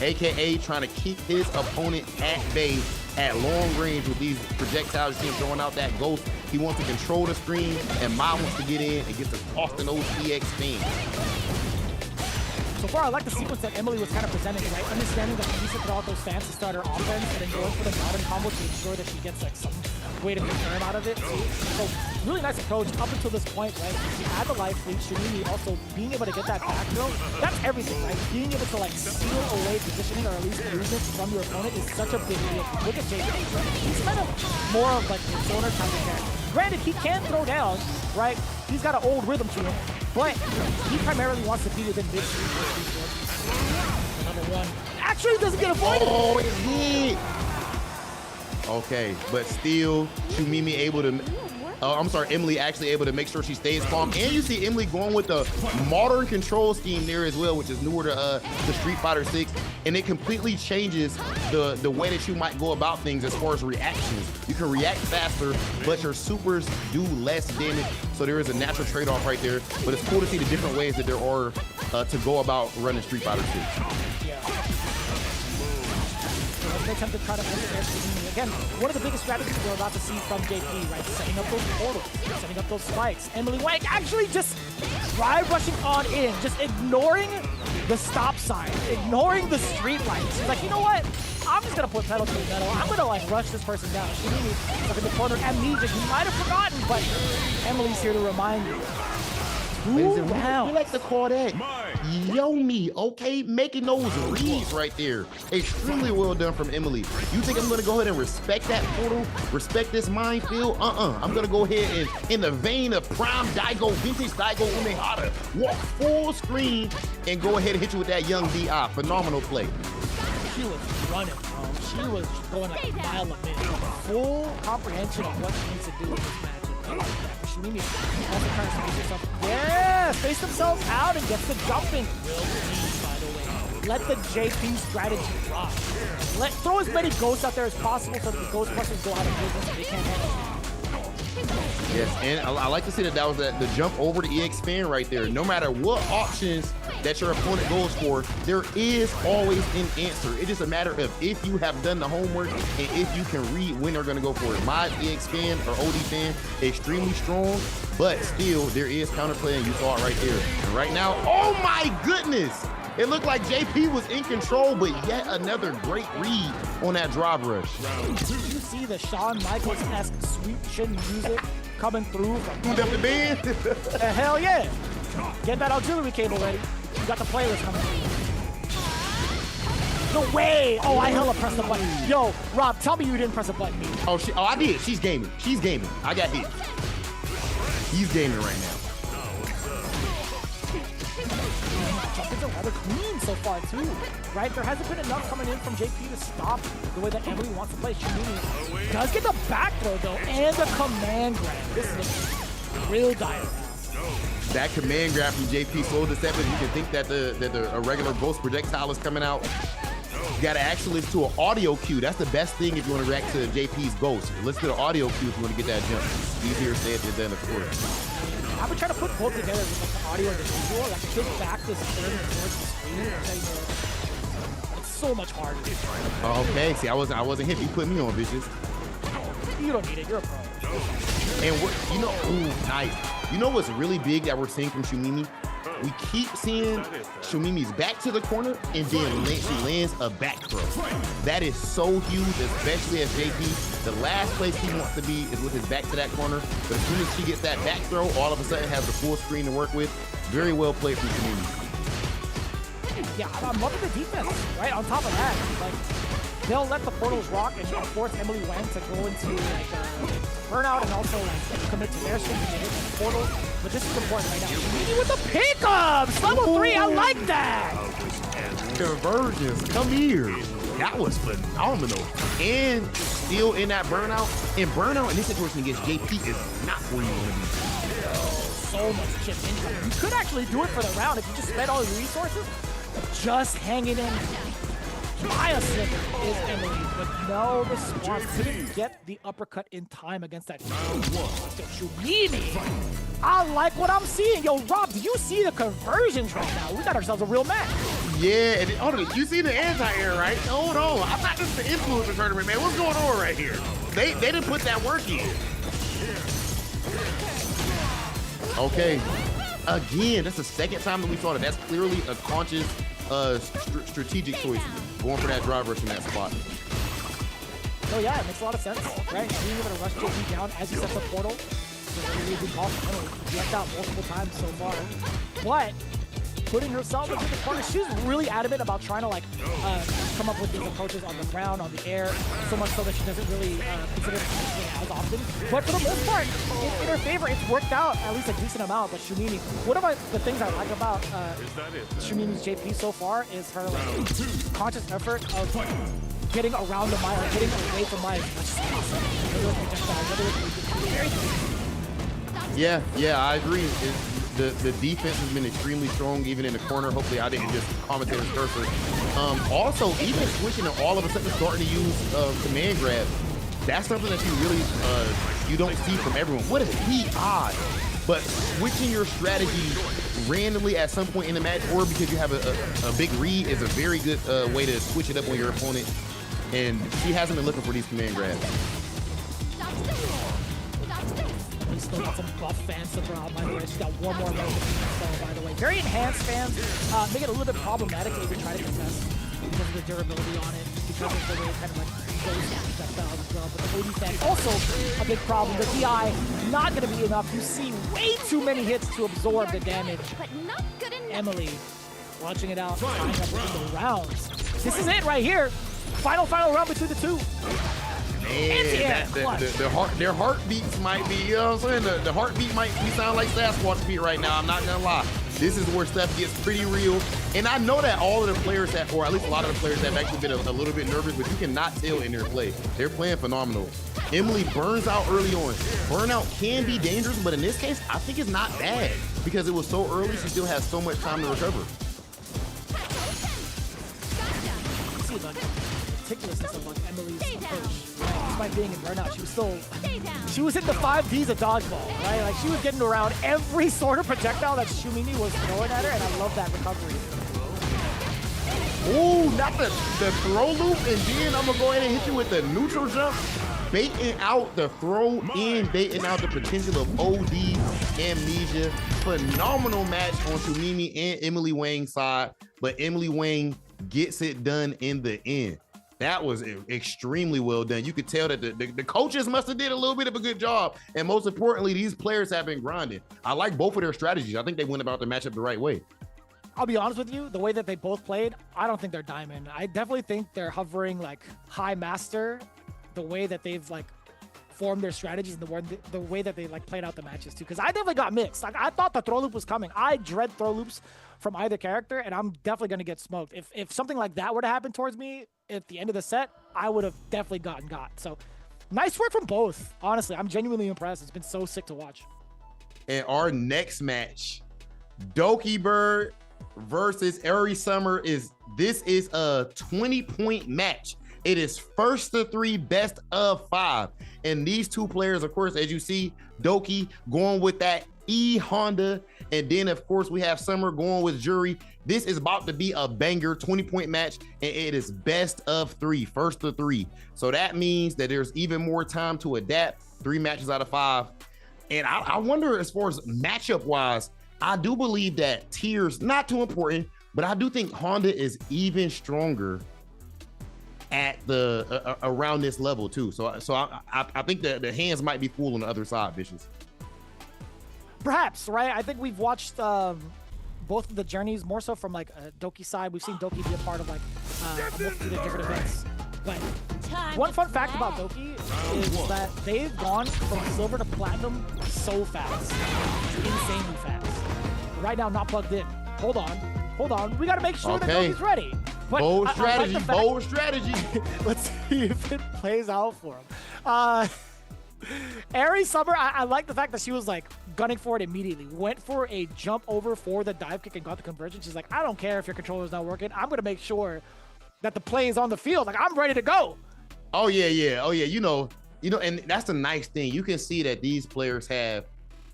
Speaker 2: aka trying to keep his opponent at bay at long range with these projectiles. You see him throwing out that ghost. He wants to control the screen, and Mai wants to get in and get to tossing those EX things.
Speaker 3: So far, I like the sequence that Emily was kind of presenting, right? Understanding that she needs to throw out those fans to start her offense and then going for the modern combo to ensure that she gets like some way to return out of it. So really nice approach up until this point, right? She had the life lead, Shumimi also being able to get that back throw. That's everything, right? Being able to like steal away positioning or at least movement from your opponent is such a big deal. Look at JP. He's kind of more of like the zoner kind of character. Granted, he can throw down, right? He's got an old rhythm to him, but he primarily wants to be within mid-stream. Another level 1. Actually doesn't get avoided.
Speaker 2: Oh, it hit. Okay, but still, Shumimi able to, I'm sorry, Emily actually able to make sure she stays calm. And you see Emily going with the modern control scheme there as well, which is newer to Street Fighter 6. And it completely changes the way that you might go about things as far as reactions. You can react faster, but your supers do less damage. So there is a natural trade-off right there. But it's cool to see the different ways that there are to go about running Street Fighter 6.
Speaker 3: Let's attempt to try to enter their Shumimi. Again, one of the biggest strategies we're about to see from JP, right? Setting up those portals, setting up those spikes. Emilyywang actually just drive rushing on in, just ignoring the stop sign, ignoring the street lights. She's like, you know what? I'm just gonna put pedal to the metal. I'm gonna like rush this person down. Shumimi up in the corner, amnesia. You might have forgotten, but Emily's here to remind you.
Speaker 2: We like to call that Yomi, okay? Making those reads right there. Extremely well done from Emily. You think I'm gonna go ahead and respect that portal, respect this minefield? I'm gonna go ahead and, in the vein of prime Daigo, vintage Daigo Umehara, walk full screen and go ahead and hit you with that young DI. Phenomenal play.
Speaker 3: She was running, bro. She was going like a mile a minute. Full comprehension of what she needs to do in this match. Shumimi also trying to space herself. Yeah, space themselves out and gets the jumping. Real clean, by the way. Let the JP strategy rock. Throw as many ghosts out there as possible so that the Ghostbusters go out of business and they can't handle.
Speaker 2: Yes, and I like to see that was the jump over the EX fan right there. No matter what options that your opponent goes for, there is always an answer. It's just a matter of if you have done the homework and if you can read when they're going to go for it. My EX fan or OD fan, extremely strong, but still there is counterplay, and you saw it right there. And right now, oh my goodness! It looked like JP was in control, but yet another great read on that drive rush.
Speaker 3: Did you see the Shawn Michaels-esque sweep chin music coming through?
Speaker 2: Moved up the band?
Speaker 3: Hell yeah. Get that auxiliary cable ready. You got the playlist coming through. No way. Oh, I hella pressed the button. Yo, Rob, tell me you didn't press a button.
Speaker 2: Oh, I did. She's gaming. She's gaming. I got hit. He's gaming right now.
Speaker 3: Jump-ins are rather clean so far too, right? There hasn't been enough coming in from JP to stop the way that Emily wants to play. Shumimi does get the back throw though, and the command grab. This is real dire.
Speaker 2: That command grab from JP so deceptive. You can think that a regular ghost projectile is coming out. You gotta actually listen to an audio cue. That's the best thing if you want to react to JP's ghost. Listen to the audio cue if you want to get that jump. Easier said than done, of course.
Speaker 3: I would try to put both together with like the audio and the visual, like kick back this third and towards the screen. It's so much harder.
Speaker 2: Okay, see, I wasn't hip. You put me on, bitches.
Speaker 3: You don't need it. You're a pro.
Speaker 2: And you know, ooh, nice. You know what's really big that we're seeing from Shumimi? We keep seeing Shumimi's back to the corner, and then she lands a back throw. That is so huge, especially as JP, the last place he wants to be is with his back to that corner. But as soon as she gets that back throw, all of a sudden has the full screen to work with. Very well played from Shumimi.
Speaker 3: Yeah, I'm loving the defense, right? On top of that, like, they'll let the portals rock and force Emilyywang to go into like burnout and also like commit to their swing and hit the portals. But this is important right now. Shumimi with the pickups! Level 3, I like that!
Speaker 2: Conversions, come here. That was phenomenal. And still in that burnout. And burnout in this situation against JP is not where you want to be.
Speaker 3: So much chip income. You could actually do it for the round if you just spend all your resources. Just hanging in. By a sliver is Emily, but no response. Couldn't get the uppercut in time against that Shumimi. I like what I'm seeing. Yo, Rob, do you see the conversions right now? We got ourselves a real match.
Speaker 2: Yeah, and hold on, you see the anti-air, right? Hold on, I'm not just the influencer tournament, man. What's going on right here? They didn't put that work in. Okay, again, that's the second time that we saw that. That's clearly a conscious strategic choice, going for that drive rush in that spot.
Speaker 3: Oh yeah, it makes a lot of sense, right? Being able to rush JP down as he sets up portal. Really good call. He left out multiple times so far. But putting herself into the corner. She's really adamant about trying to like come up with these approaches on the ground, on the air, so much so that she doesn't really consider it as often. But for the most part, in her favor, it's worked out at least a decent amount. But Shumimi, one of the things I like about Shumimi's JP so far is her like conscious effort of getting around the mire, getting away from mire as much as possible.
Speaker 2: Yeah, I agree. The defense has been extremely strong, even in the corner. Hopefully, I didn't just commentate his cursor. Also, even switching and all of a sudden starting to use command grab, that's something that you really you don't see from everyone. What is PI? But switching your strategy randomly at some point in the match, or because you have a big read, is a very good way to switch it up on your opponent. And she hasn't been looking for these command grabs.
Speaker 3: He's still got some buff fans to throw out, by the way. She's got one more level by the way. Very enhanced fans. Make it a little bit problematic to even try to contest because of the durability on it, because of the way it kind of like goes projectiles as well. But the 80 fan, also a big problem. The DI, not going to be enough. You see way too many hits to absorb the damage.
Speaker 4: But not good enough.
Speaker 3: Emily, watching it out, tying up in the rounds. This is it right here. Final round between the two.
Speaker 2: Man, their heartbeats might be, you know what I'm saying? The heartbeat might be sound like Sasquatch beat right now. I'm not gonna lie. This is where stuff gets pretty real. And I know that all of the players have, or at least a lot of the players have actually been a little bit nervous, but you cannot tell in their play. They're playing phenomenal. Emily burns out early on. Burnout can be dangerous, but in this case, I think it's not bad because it was so early. She still has so much time to recover.
Speaker 3: Ridiculousness of like Emily's approach. Despite being in burnout, she was hitting the 5Ds of dodgeball, right? Like she was getting around every sort of projectile that Shoomimi was throwing at her, and I love that recovery.
Speaker 2: Ooh, not the throw loop, and then I'm gonna go ahead and hit you with the neutral jump, baiting out the throw in, baiting out the potential of OD amnesia. Phenomenal match on Shumimi and Emilyywang's side, but Emilyywang gets it done in the end. That was extremely well done. You could tell that the coaches must have did a little bit of a good job. And most importantly, these players have been grinding. I like both of their strategies. I think they went about the matchup the right way.
Speaker 3: I'll be honest with you, the way that they both played, I don't think they're diamond. I definitely think they're hovering like high master, the way that they've like formed their strategies and the way that they like played out the matches too. Because I definitely got mixed. Like I thought the throw loop was coming. I dread throw loops from either character, and I'm definitely going to get smoked. If something like that were to happen towards me at the end of the set, I would have definitely gotten got. So nice work from both. Honestly, I'm genuinely impressed. It's been so sick to watch.
Speaker 2: And our next match, Dokibird versus airiesummer, this is a 20-point match. It is first to 3, best of 5. And these two players, of course, as you see, Doki going with that Honda, and then of course we have Summer going with Jury. This is about to be a banger 20-point match, and it is best of 3, first to 3. So that means that there's even more time to adapt. 3 matches out of 5. And I wonder, as far as matchup wise, I do believe that tiers not too important, but I do think Honda is even stronger at the around this level too. So I think that the hands might be full on the other side, Vicious.
Speaker 3: Perhaps, right? I think we've watched both of the journeys, more so from like Doki's side. We've seen Doki be a part of like a multitude of different events. But one fun fact about Doki is that they've gone from silver to platinum so fast. It's insanely fast. Right now, not plugged in. Hold on. We got to make sure that Doki's ready. But
Speaker 2: bold strategy.
Speaker 3: Let's see if it plays out for him. airiesummer, I like the fact that she was like gunning for it immediately. Went for a jump over for the dive kick and got the conversion. She's like, I don't care if your controller's not working. I'm going to make sure that the play is on the field. Like, I'm ready to go.
Speaker 2: Oh, yeah. You know, and that's the nice thing. You can see that these players have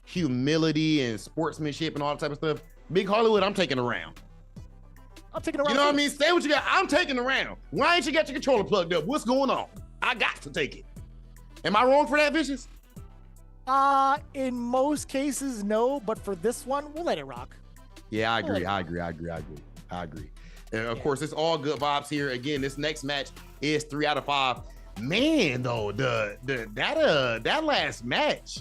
Speaker 2: humility and sportsmanship and all that type of stuff. Big Hollywood, I'm taking a round.
Speaker 3: I'm taking a round.
Speaker 2: You know what I mean? Say what you got. I'm taking a round. Why ain't you got your controller plugged up? What's going on? I got to take it. Am I wrong for that, Vicious?
Speaker 3: In most cases, no. But for this one, we'll let it rock.
Speaker 2: Yeah, I agree. And of course, it's all good vibes here. Again, this next match is 3 out of 5. Man, though, that last match,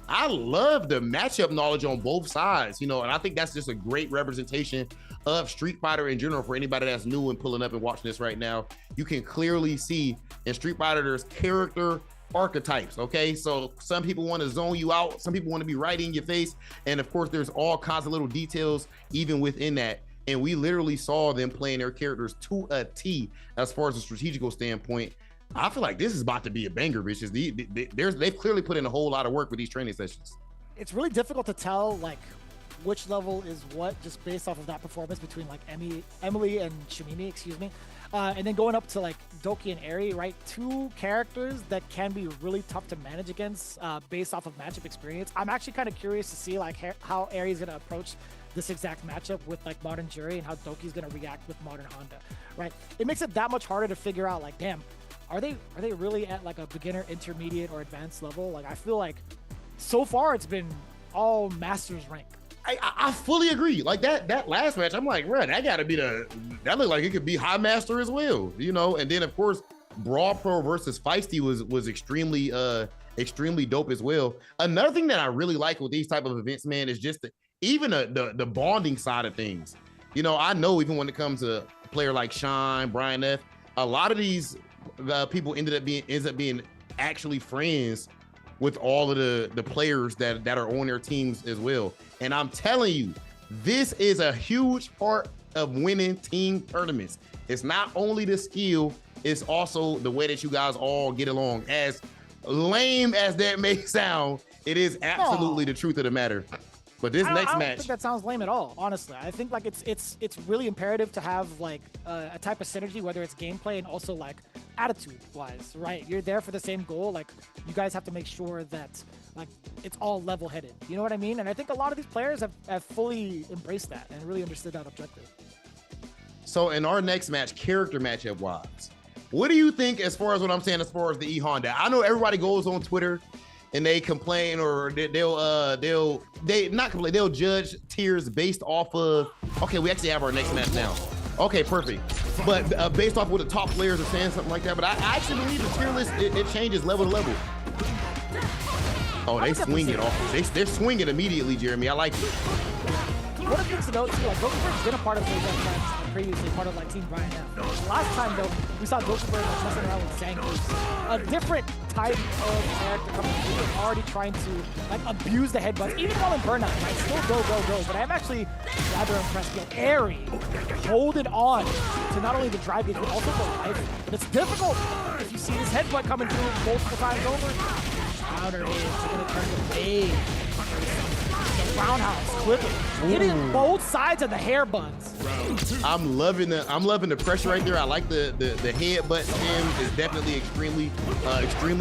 Speaker 2: I love the matchup knowledge on both sides, you know, and I think that's just a great representation of Street Fighter in general for anybody that's new and pulling up and watching this right now. You can clearly see in Street Fighter there's character archetypes, okay? So some people want to zone you out, some people want to be right in your face, and of course there's all kinds of little details even within that. And we literally saw them playing their characters to a T as far as a strategical standpoint. I feel like this is about to be a banger, bitches. They've clearly put in a whole lot of work with these training sessions.
Speaker 3: It's really difficult to tell like which level is what just based off of that performance between like Emily and Shoomimi, excuse me. And then going up to like Doki and Aries, right? Two characters that can be really tough to manage against based off of matchup experience. I'm actually kind of curious to see like how Aries is going to approach this exact matchup with like Modern Jury and how Doki's going to react with Modern Honda, right? It makes it that much harder to figure out like, damn, are they really at like a beginner, intermediate, or advanced level? Like I feel like so far it's been all Masters rank.
Speaker 2: I fully agree. Like that last match, I'm like, bro, that gotta be that looked like it could be High Master as well, you know? And then of course, BrawlPro versus Feisty was extremely dope as well. Another thing that I really like with these type of events, man, is just even the bonding side of things. You know, I know even when it comes to a player like Shine, Brian F, a lot of these people ends up being actually friends with all of the players that are on their teams as well. And I'm telling you, this is a huge part of winning team tournaments. It's not only the skill, it's also the way that you guys all get along. As lame as that may sound, it is absolutely the truth of the matter. But this next match,
Speaker 3: I don't think that sounds lame at all. Honestly, I think like it's really imperative to have like a type of synergy, whether it's gameplay and also like attitude-wise, right? You're there for the same goal. Like you guys have to make sure that like it's all level-headed. You know what I mean? And I think a lot of these players have fully embraced that and really understood that objective.
Speaker 2: So in our next match, character matchup-wise, what do you think as far as what I'm saying as far as the E-Honda? I know everybody goes on Twitter and they complain, or they'll judge tiers based off of, okay, we actually have our next match now. Okay, perfect. But based off what the top players are saying, something like that. But I actually believe the tier list, it changes level to level. Oh, they swing it off. They're swinging immediately, Jeremy. I like it.
Speaker 3: One of the things to note too, like Dokibird's been a part of those events previously, part of like Team Brian F. Last time though, we saw Dokibird like messing around with Zangoose, a different type of character coming through and already trying to like abuse the headbutts, even while in burnout, right? Still go. But I'm actually rather impressed. Yo, Aries holding on to not only the drive gauge but also the life. And it's difficult if you see this headbutt coming through multiple times over. Counter is gonna turn the fade. Roundhouse quickly hitting both sides of the hair buns.
Speaker 2: I'm loving the pressure right there. I like the headbutt spin is definitely extremely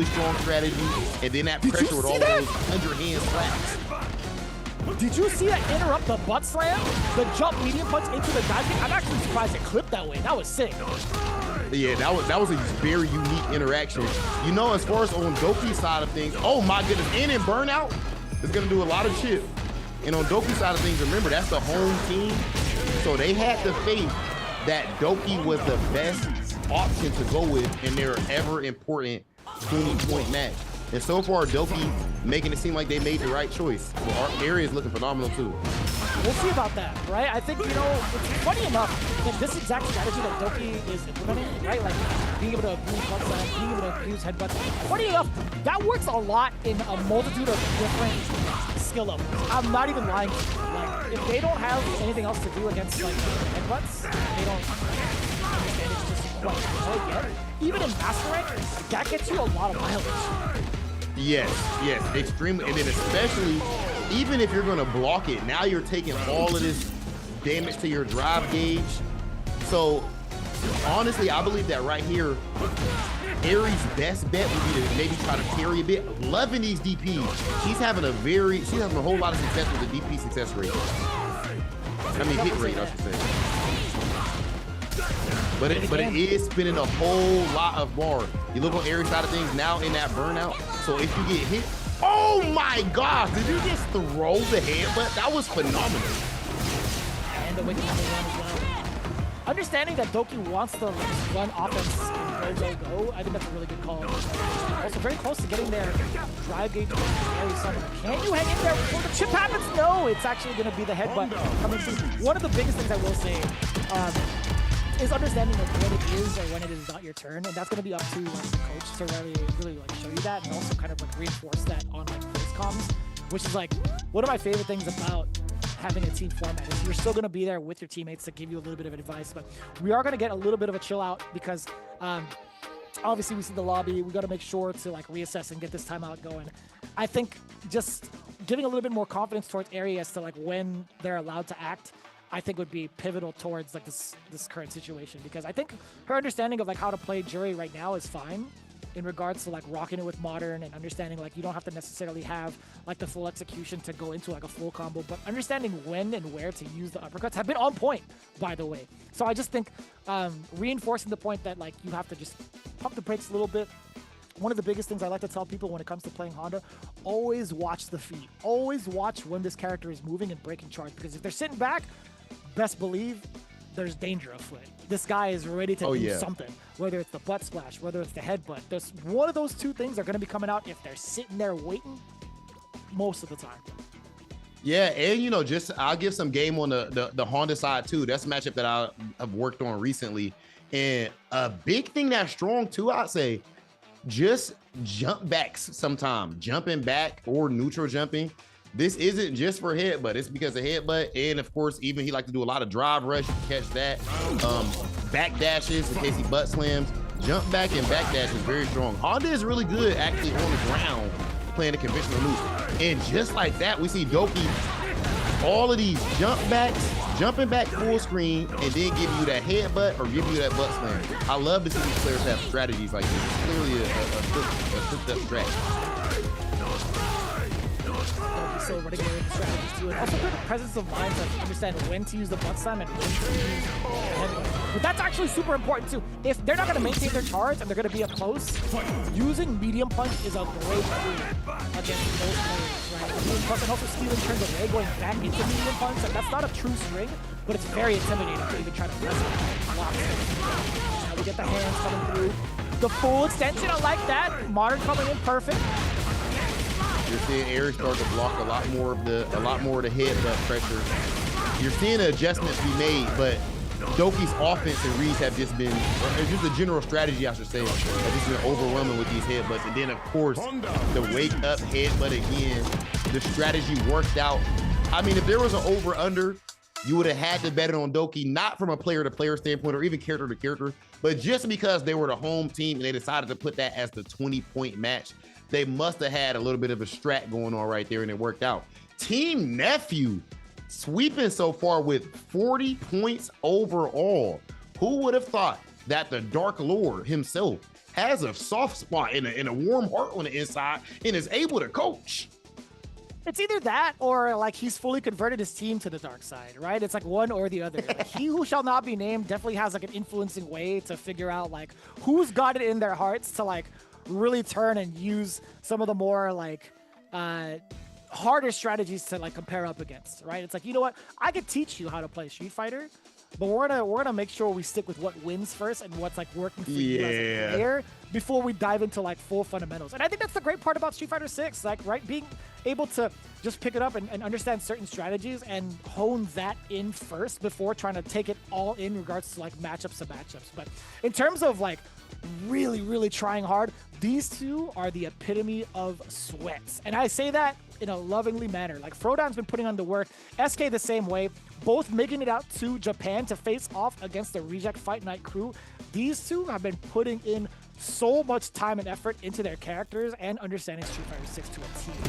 Speaker 2: strong strategy. And then that pressure with all those underhand slaps.
Speaker 3: Did you see that interrupt the butt slam? The jump medium punch into the dive kick? I'm actually surprised it clipped that way. That was sick.
Speaker 2: Yeah, that was a very unique interaction. You know, as far as on Doki's side of things, oh my goodness, in burnout is gonna do a lot of shit. And on Doki's side of things, remember, that's the home team. So they had the faith that Doki was the best option to go with in their ever important 20-point match. And so far, Doki making it seem like they made the right choice. So our area is looking phenomenal too.
Speaker 3: We'll see about that, right? I think, you know, it's funny enough that this exact strategy that Doki is implementing, right? Like being able to abuse butt slam, being able to abuse headbutts. Funny enough, that works a lot in a multitude of different skill levels. I'm not even lying to you. Like, if they don't have anything else to do against like headbutts, they don't understand it's just quite hard yet. Even in Master Rank, that gets you a lot of mileage.
Speaker 2: Yes, extremely. And then especially, even if you're gonna block it, now you're taking all of this damage to your drive gauge. So honestly, I believe that right here, Aries' best bet would be to maybe try to carry a bit. Loving these DPs. She's having a whole lot of success with the DP success rate. I mean, hit rate, I should say. But it is spinning a whole lot of bar. You look on Aries' side of things now in that burnout. So if you get hit, oh my gosh, did you just throw the headbutt? That was phenomenal.
Speaker 3: And the wicked number one as well. understanding that Doki wants to run offense and go, I think that's a really good call. Also very close to getting their drive gauge airiesummer. Can you hang in there before the chip happens? No, it's actually going to be the headbutt coming through. One of the biggest things I will say is understanding like when it is or when it is not your turn, and that's going to be up to like the coach to really like show you that, and also kind of like reinforce that on like voice comms, which is like one of my favorite things about having a team format is you're still going to be there with your teammates to give you a little bit of advice, but we are going to get a little bit of a chill out because obviously we see the lobby. We got to make sure to like reassess and get this timeout going. I think just giving a little bit more confidence towards Aries as to like when they're allowed to act, I think would be pivotal towards like this current situation, because I think her understanding of like how to play jury right now is fine in regards to like rocking it with modern and understanding like you don't have to necessarily have like the full execution to go into like a full combo, but understanding when and where to use the uppercuts have been on point, by the way. So I just think reinforcing the point that like you have to just pump the brakes a little bit. One of the biggest things I like to tell people when it comes to playing Honda, always watch the feet. Always watch when this character is moving and breaking charge, because if they're sitting back, best believe there's danger afoot. This guy is ready to do something, whether it's the butt splash, whether it's the headbutt. There's one of those two things are going to be coming out if they're sitting there waiting most of the time.
Speaker 2: Yeah, and you know, just I'll give some game on the Honda side too. That's a matchup that I've worked on recently, and a big thing that's strong too, I'd say, just jump backs sometime, jumping back or neutral jumping. This isn't just for headbutt, it's because of headbutt, and of course, even he like to do a lot of drive rush, catch that. Back dashes in case he butt slams. Jump back and back dash is very strong. Honda is really good actually on the ground playing the conventional moves. And just like that, we see Doki, all of these jump backs, jumping back full screen, and then give you that headbutt or give you that butt slam. I love to see these players have strategies like this. It's clearly a cooked up strategy.
Speaker 3: So running away with the strategies too, and also put the presence of mind to understand when to use the butt slam and when to use the headbutt. But that's actually super important too. If they're not going to maintain their charge and they're going to be up close, using medium punch is a great tool against most players, right? Medium punch and also stealing turns away, going back into medium punch. Like, that's not a true string, but it's very intimidating to even try to press it. Now we get the hands coming through. The full extension, I like that. Modern coming in perfect.
Speaker 2: You're seeing Aries start to block a lot more of the headbutt pressure. You're seeing adjustments be made, but Doki's offense and reads have just been, just a general strategy, I should say, have just been overwhelming with these headbutts. And then, of course, the wake up headbutt again. The strategy worked out. I mean, if there was an over-under, you would have had to bet it on Doki, not from a player-to-player standpoint or even character-to-character, but just because they were the home team and they decided to put that as the 20-point match. They must have had a little bit of a strat going on right there, and it worked out. Team Nephew sweeping so far with 40 points overall. Who would have thought that the Dark Lord himself has a soft spot and a warm heart on the inside and is able to coach?
Speaker 3: It's either that or like he's fully converted his team to the dark side, right? It's like one or the other. Like, he who shall not be named definitely has like an influencing way to figure out like who's got it in their hearts to like really turn and use some of the more like harder strategies to like compare up against, right? It's like, you know what, I could teach you how to play Street Fighter, but we're gonna make sure we stick with what wins first and what's like working for you as a player before we dive into like full fundamentals. And I think that's the great part about Street Fighter 6, like, right, being able to just pick it up and understand certain strategies and hone that in first before trying to take it all in regards to like matchups to matchups. But in terms of like really trying hard, these two are the epitome of sweats, and I say that in a lovingly manner. Like, Frodan's been putting on the work, Eskay the same way, both making it out to Japan to face off against the Reject Fight Night crew. These two have been putting in so much time and effort into their characters and understanding Street Fighter 6 to a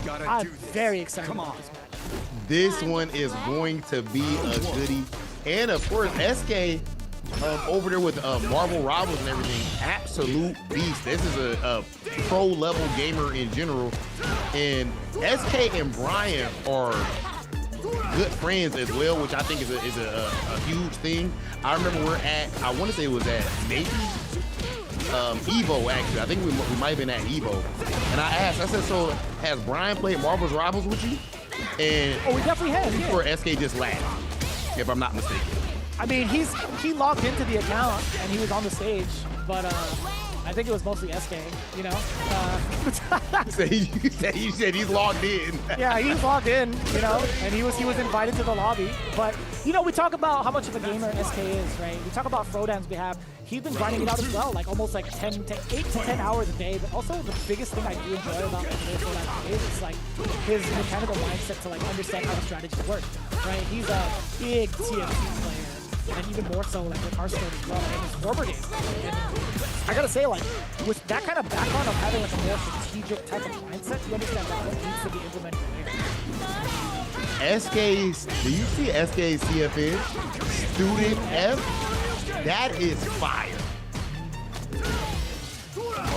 Speaker 3: T. I'm very excited about this match.
Speaker 2: This one is going to be a goodie. And of course, Eskay over there with Marvel Rivals and everything, absolute beast. This is a pro level gamer in general. And Eskay and Brian are good friends as well, which I think is a huge thing. I remember I want to say it was at maybe Evo, actually. I think we might have been at Evo. And I said, so has Brian played Marvel's Rivals with you? And
Speaker 3: we definitely have,
Speaker 2: Or Eskay just laughed, if I'm not mistaken.
Speaker 3: I mean, he logged into the account and he was on the stage, but I think it was mostly Eskay, you know.
Speaker 2: You said he's logged in.
Speaker 3: Yeah, he's logged in, you know, and he was invited to the lobby. But you know, we talk about how much of a gamer Eskay is, right? We talk about Frodan's behalf. He's been grinding it out as well, like almost like 8 to 10 hours a day. But also the biggest thing I do enjoy about Frodan is like his mechanical mindset to like understand how the strategies work, right? He's a big TFT player, and even more so like with Hearthstone as well in his former days. And I gotta say, like with that kind of background of having like a more strategic type of mindset, you understand like what needs to be implemented here.
Speaker 2: Eskay's, do you see Eskay's CFN? Student F? That is fire.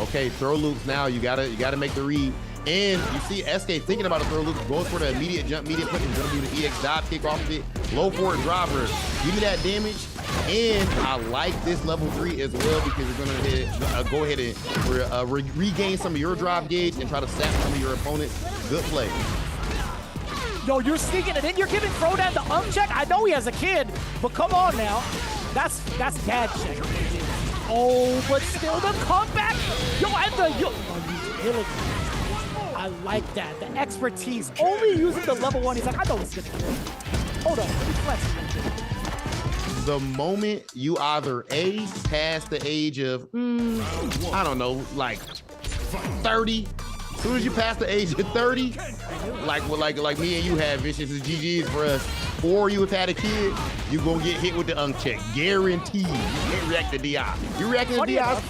Speaker 2: Okay, throw loops now. You gotta make the read. And you see Eskay thinking about a throw loop, goes for the immediate jump, immediate push, and gonna do the EX dive, kick off of it, low forward driver. Give me that damage. And I like this level 3 as well because you're gonna go ahead and regain some of your drive gauge and try to sap some of your opponents. Good play.
Speaker 3: Yo, you're sneaking it in. You're giving Frodan the check. I know he has a kid, but come on now. That's dad check. Oh, but still the comeback. Yo, and the utility. I like that. The expertise. Only using the level 1. He's like, I know what's gonna kill. Hold on. Let me flex a little bit.
Speaker 2: The moment you either A, past the age of, I don't know, like 30. As soon as you pass the age of 30, like me and you have, Vicious is GG's for us, or you have had a kid, you gonna get hit with the check. Guaranteed. You can't react to DI. You reacting to DI?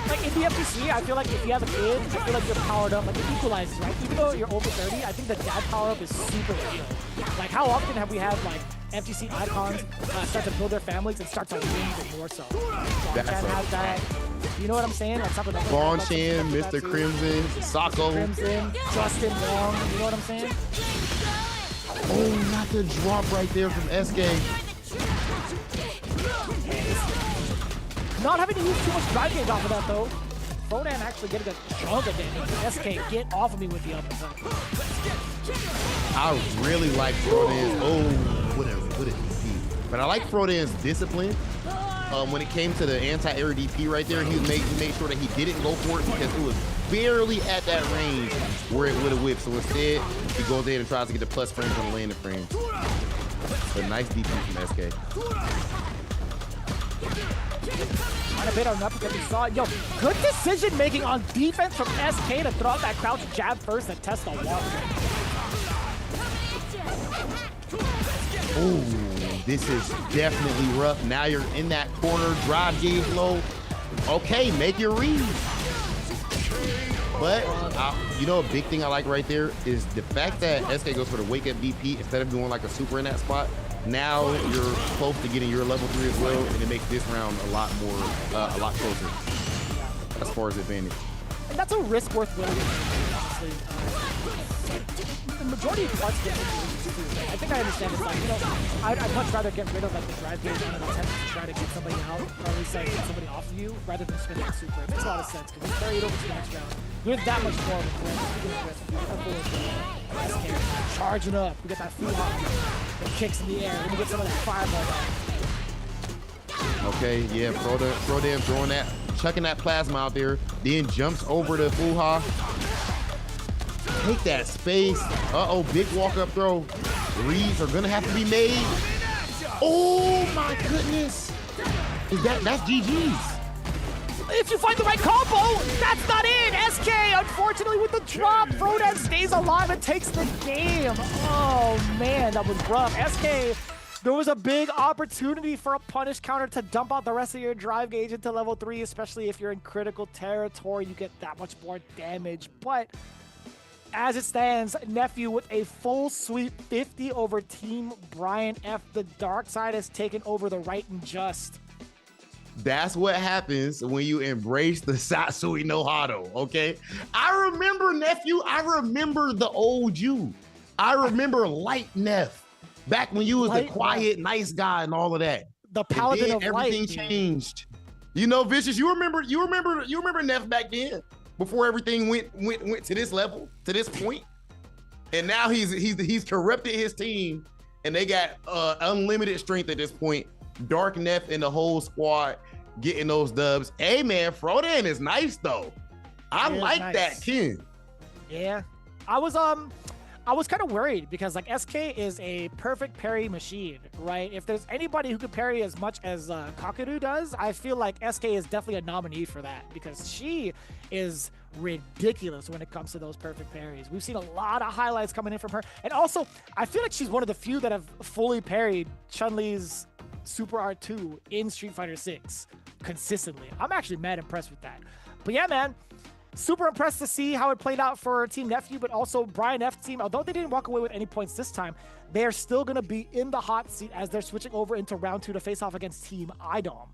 Speaker 3: Like in the FTC, I feel like if you have a kid, I feel like you're powered up. Like it equalizes, right? Even though you're over 30, I think the dad power up is super real. Like how often have we had like FTC icons start to build their families and start to win even more so? Chan has that. You know what I'm saying? Like something like
Speaker 2: Vaughn Chan, Mr. Crimson, Sako.
Speaker 3: Crimson, Justin Wang. You know what I'm saying?
Speaker 2: Oh, not the drop right there from Eskay.
Speaker 3: Not having to use too much drive gauge off of that though. Frodan actually getting a chunk of damage. Eskay, get off of me with the uppercut.
Speaker 2: I really like Frodan's, what a DP. But I like Frodan's discipline. When it came to the anti-air DP right there, he made sure that he didn't go for it because it was barely at that range where it would have whipped. So instead, he goes in and tries to get the plus frames on the landing frames. But nice DP from Eskay.
Speaker 3: Trying to bait on up because he saw it. Yo, good decision making on defense from Eskay to throw out that crouch jab first and test the wall.
Speaker 2: Ooh, this is definitely rough. Now you're in that corner, drive gauge low. Okay, make your read. But, you know, a big thing I like right there is the fact that Eskay goes for the wake up DP instead of doing like a super in that spot. Now you're close to getting your level 3 as well, and it makes this round a lot closer as far as advantage.
Speaker 3: And that's a risk worth winning, honestly. The majority of parts get too. I think I understand this. Like, you know, I'd much rather get rid of like the drive gauge on an attempt to try to get somebody out, or at least like get somebody off of you, rather than spinning a super. It makes a lot of sense because you carry it over to the next round. You're that much more of a threat. Charging up. We get that Fumi, the kicks in the air. Let me get some of that fireball back.
Speaker 2: Okay, yeah, Frodan throwing that, chucking that plasma out there, then jumps over to Fuha. Take that space. Uh-oh, big walk-up throw. Reads are gonna have to be made. Oh my goodness. That's GG's.
Speaker 3: If you find the right combo, that's not it. Eskay, unfortunately, with the drop, Frodan stays alive and takes the game. Oh man, that was rough. Eskay, there was a big opportunity for a punish counter to dump out the rest of your drive gauge into level 3, especially if you're in critical territory, you get that much more damage. But as it stands, Nephew with a full sweep 50 over Team Brian F. The dark side has taken over the right and just.
Speaker 2: That's what happens when you embrace the Satsui no Hado, okay? I remember, Nephew, I remember the old you. I remember Light Neff, back when you was the quiet, nice guy and all of that.
Speaker 3: The paladin of light.
Speaker 2: Everything changed. You know, Vicious, you remember Neff back then, before everything went to this level, to this point. And now he's corrupted his team, and they got unlimited strength at this point. Dark Neff and the whole squad getting those dubs. Hey man, Frodan is nice though. I like that Ken.
Speaker 3: Yeah. I was kind of worried because like Eskay is a perfect parry machine, right? If there's anybody who could parry as much as KarQ does, I feel like Eskay is definitely a nominee for that because she is ridiculous when it comes to those perfect parries. We've seen a lot of highlights coming in from her. And also, I feel like she's one of the few that have fully parried Chun-Li's Super R2 in Street Fighter 6 consistently. I'm actually mad impressed with that. But yeah, man, super impressed to see how it played out for Team Nephew, but also Brian F's team. Although they didn't walk away with any points this time, they are still going to be in the hot seat as they're switching over into round 2 to face off against Team iDom.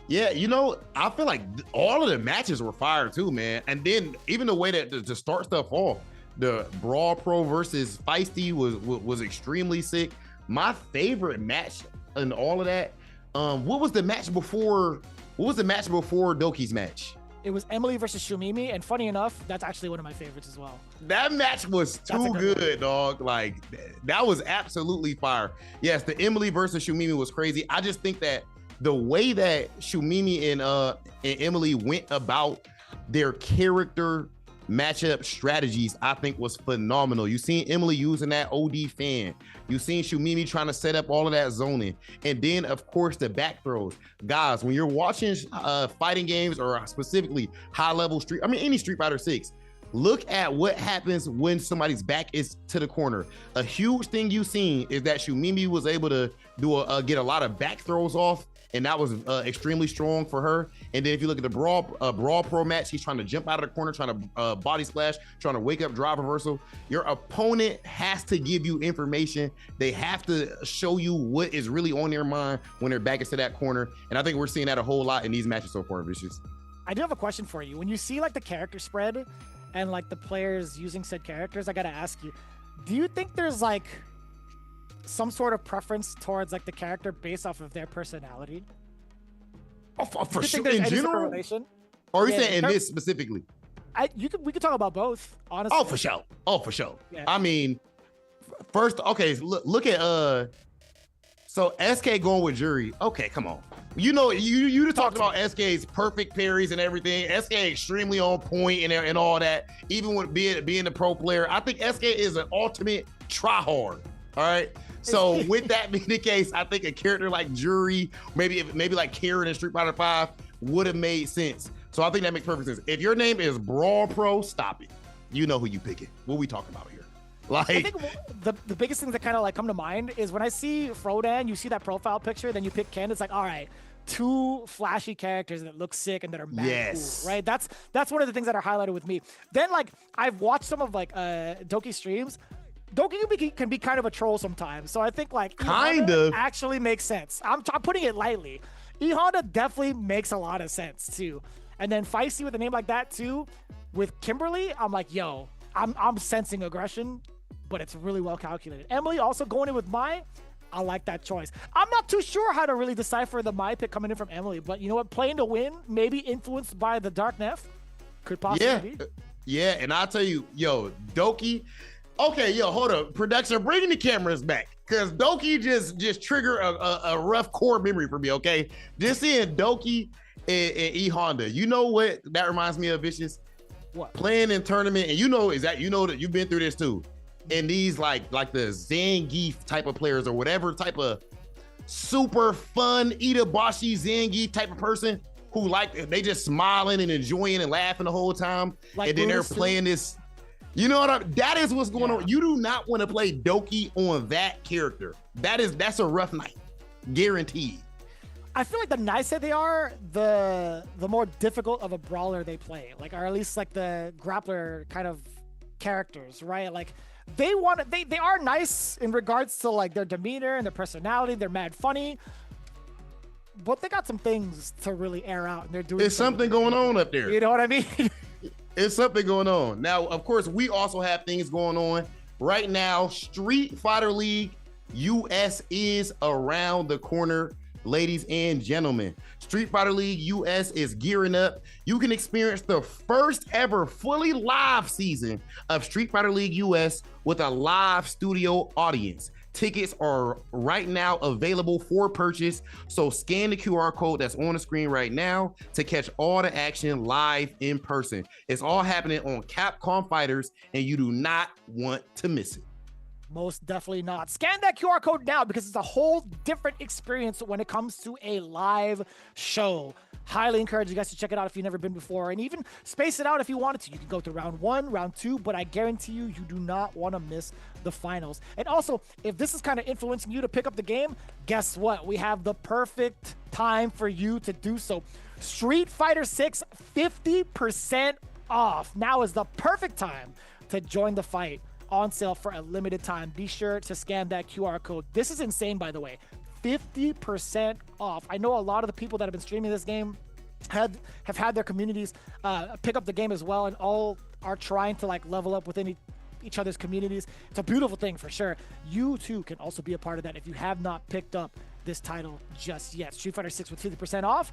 Speaker 2: Yeah, you know, I feel like all of the matches were fire too, man. And then even the way that to start stuff off, the BrawlPro versus Feisty was extremely sick. My favorite match in all of that, what was the match before Doki's match?
Speaker 3: It was Emily versus Shumimi, and funny enough, that's actually one of my favorites as well.
Speaker 2: That match was too good, dog. Like, that was absolutely fire. Yes, the Emily versus Shumimi was crazy. I just think that the way that Shumimi and Emily went about their character matchup strategies, I think was phenomenal. You seen Emily using that OD fan. You seen Shumimi trying to set up all of that zoning. And then, of course, the back throws. Guys, when you're watching fighting games or specifically high-level any Street Fighter 6, look at what happens when somebody's back is to the corner. A huge thing you've seen is that Shumimi was able to get a lot of back throws off, and that was extremely strong for her. And then if you look at the Brawl Pro match, he's trying to jump out of the corner, trying to body splash, trying to wake up drive reversal. Your opponent has to give you information. They have to show you what is really on their mind when their back is to that corner. And I think we're seeing that a whole lot in these matches so far, Vicious.
Speaker 3: I do have a question for you. When you see like the character spread and like the players using said characters, I gotta ask you, do you think there's like some sort of preference towards like the character based off of their personality?
Speaker 2: Oh, for sure, in general? Or are you saying in this specifically?
Speaker 3: We could talk about both, honestly.
Speaker 2: Oh, for sure.
Speaker 3: Yeah.
Speaker 2: I mean, first, okay, look at so Eskay going with Jury. Okay, come on. You know, you just talked about Eskay's perfect parries and everything. Eskay extremely on point and all that. Even with being the pro player, I think Eskay is an ultimate tryhard. All right. So with that being the case, I think a character like Jury, maybe like Karen in Street Fighter 5 would have made sense. So I think that makes perfect sense. If your name is BrawlPro, stop it. You know who you picking. What we talking about here? Like,
Speaker 3: I think the biggest things that kind of like come to mind is when I see Frodan, you see that profile picture, then you pick Ken. It's like, all right, two flashy characters that look sick and that are mad cool, right? That's one of the things that are highlighted with me. Then like I've watched some of like Doki streams. Doki can be kind of a troll sometimes, so I think like
Speaker 2: kind of
Speaker 3: actually makes sense. I'm putting it lightly. E-Honda definitely makes a lot of sense too. And then Feisty with a name like that too, with Kimberly, I'm like, yo, I'm sensing aggression, but it's really well calculated. Emily also going in with Mai, I like that choice. I'm not too sure how to really decipher the Mai pick coming in from Emily, but you know what? Playing to win, maybe influenced by the Dark Neff, could possibly be.
Speaker 2: Yeah, and I'll tell you, yo, Doki. Okay, yo, hold up. Production, bring the cameras back. Because Doki just triggered a rough core memory for me, okay? Just seeing Doki and E-Honda. You know what that reminds me of, Vicious?
Speaker 3: What?
Speaker 2: Playing in tournament, and you know that you've been through this too. And these like the Zangief type of players or whatever type of super fun Itabashi Zangief type of person who like they just smiling and enjoying and laughing the whole time. Like, and then they're playing this. You know what that is what's going on. You do not want to play Doki on that character. That's a rough night. Guaranteed.
Speaker 3: I feel like the nicer they are, the more difficult of a brawler they play. Like, or at least like the grappler kind of characters, right? Like they are nice in regards to like their demeanor and their personality. They're mad funny. But they got some things to really air out, and they're doing.
Speaker 2: There's something going on up there.
Speaker 3: You know what I mean?
Speaker 2: It's something going on. Now, of course, we also have things going on right now. Street Fighter League US is around the corner, ladies and gentlemen. Street Fighter League US is gearing up. You can experience the first ever fully live season of Street Fighter League US with a live studio audience. Tickets are right now available for purchase. So scan the QR code that's on the screen right now to catch all the action live in person. It's all happening on Capcom Fighters, and you do not want to miss it.
Speaker 3: Most definitely not. Scan that QR code now because it's a whole different experience when it comes to a live show. Highly encourage you guys to check it out if you've never been before, and even space it out if you wanted to. You can go to round 1, round 2, but I guarantee you, you do not want to miss the finals. And also, if this is kind of influencing you to pick up the game, guess what? We have the perfect time for you to do so. Street Fighter 6, 50% off. Now is the perfect time to join the fight. On sale for a limited time. Be sure to scan that QR code. This is insane, by the way. 50% off. I know a lot of the people that have been streaming this game have had their communities pick up the game as well, and all are trying to like level up within each other's communities. It's a beautiful thing for sure. You too can also be a part of that if you have not picked up this title just yet. Street Fighter 6 with 50% off,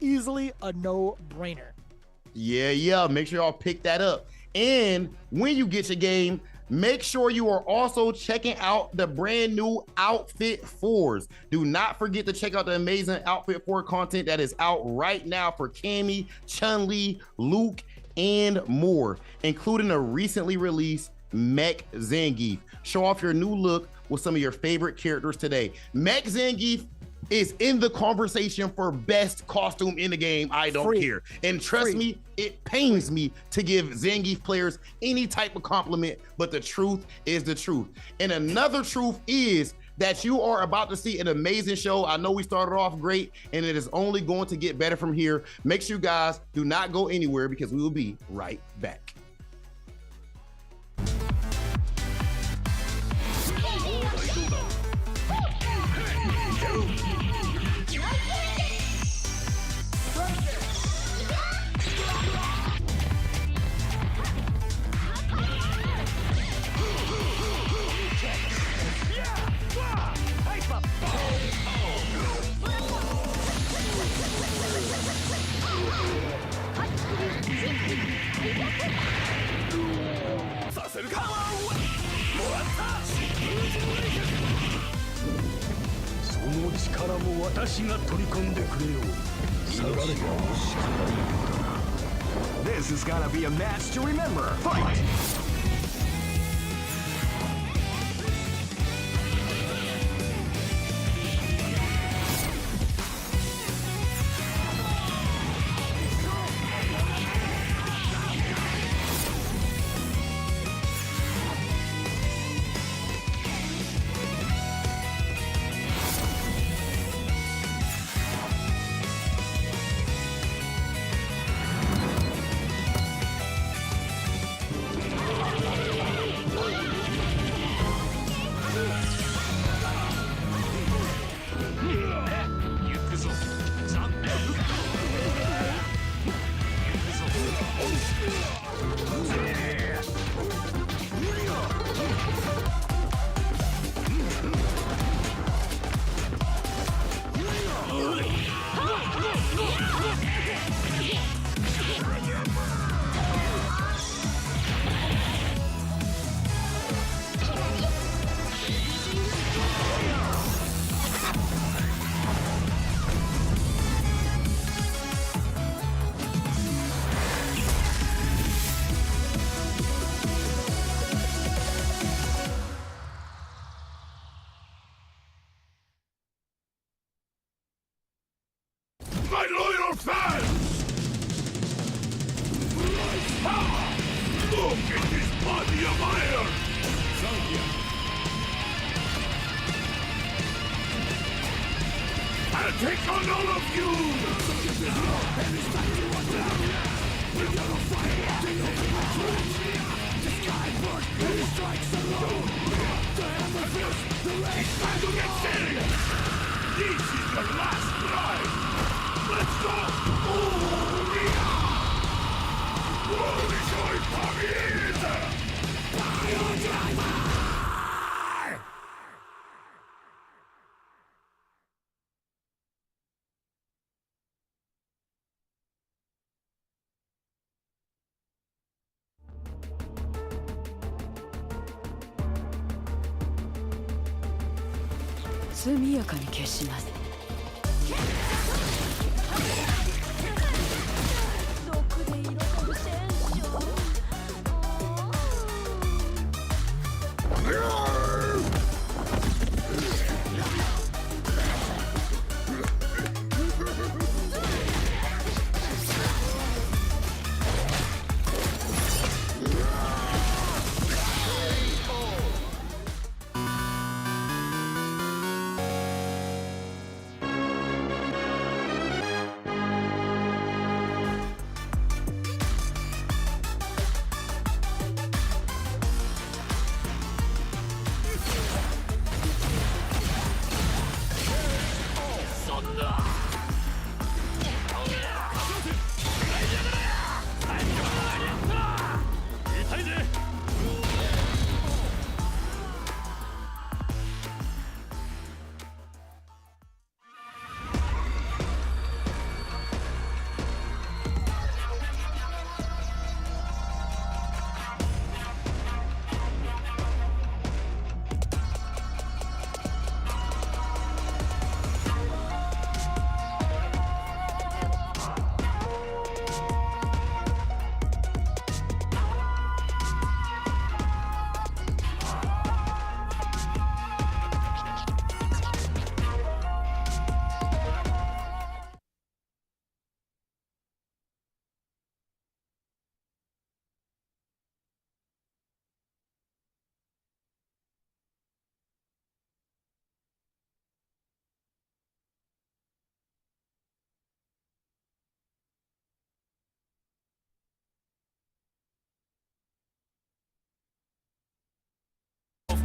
Speaker 3: easily a no-brainer.
Speaker 2: Yeah. Make sure y'all pick that up. And when you get your game, make sure you are also checking out the brand new Outfit 4s. Do not forget to check out the amazing Outfit 4 content that is out right now for Cammy, Chun-Li, Luke, and more, including a recently released Mech Zangief. Show off your new look with some of your favorite characters today. Mech Zangief is in the conversation for best costume in the game. I don't care. And trust me, it pains me to give Zangief players any type of compliment, but the truth is the truth. And another truth is that you are about to see an amazing show. I know we started off great, and it is only going to get better from here. Make sure you guys do not go anywhere because we will be right back.
Speaker 4: This is gonna be a match to remember. Fight!
Speaker 5: My loyal fans! Look at this body of iron! I'll take on all of you! It's time to get serious! This is the last ride! Let's go! Curiousjoi Paris! Fire driver!
Speaker 6: 速やかに消します。毒で彩る戦場。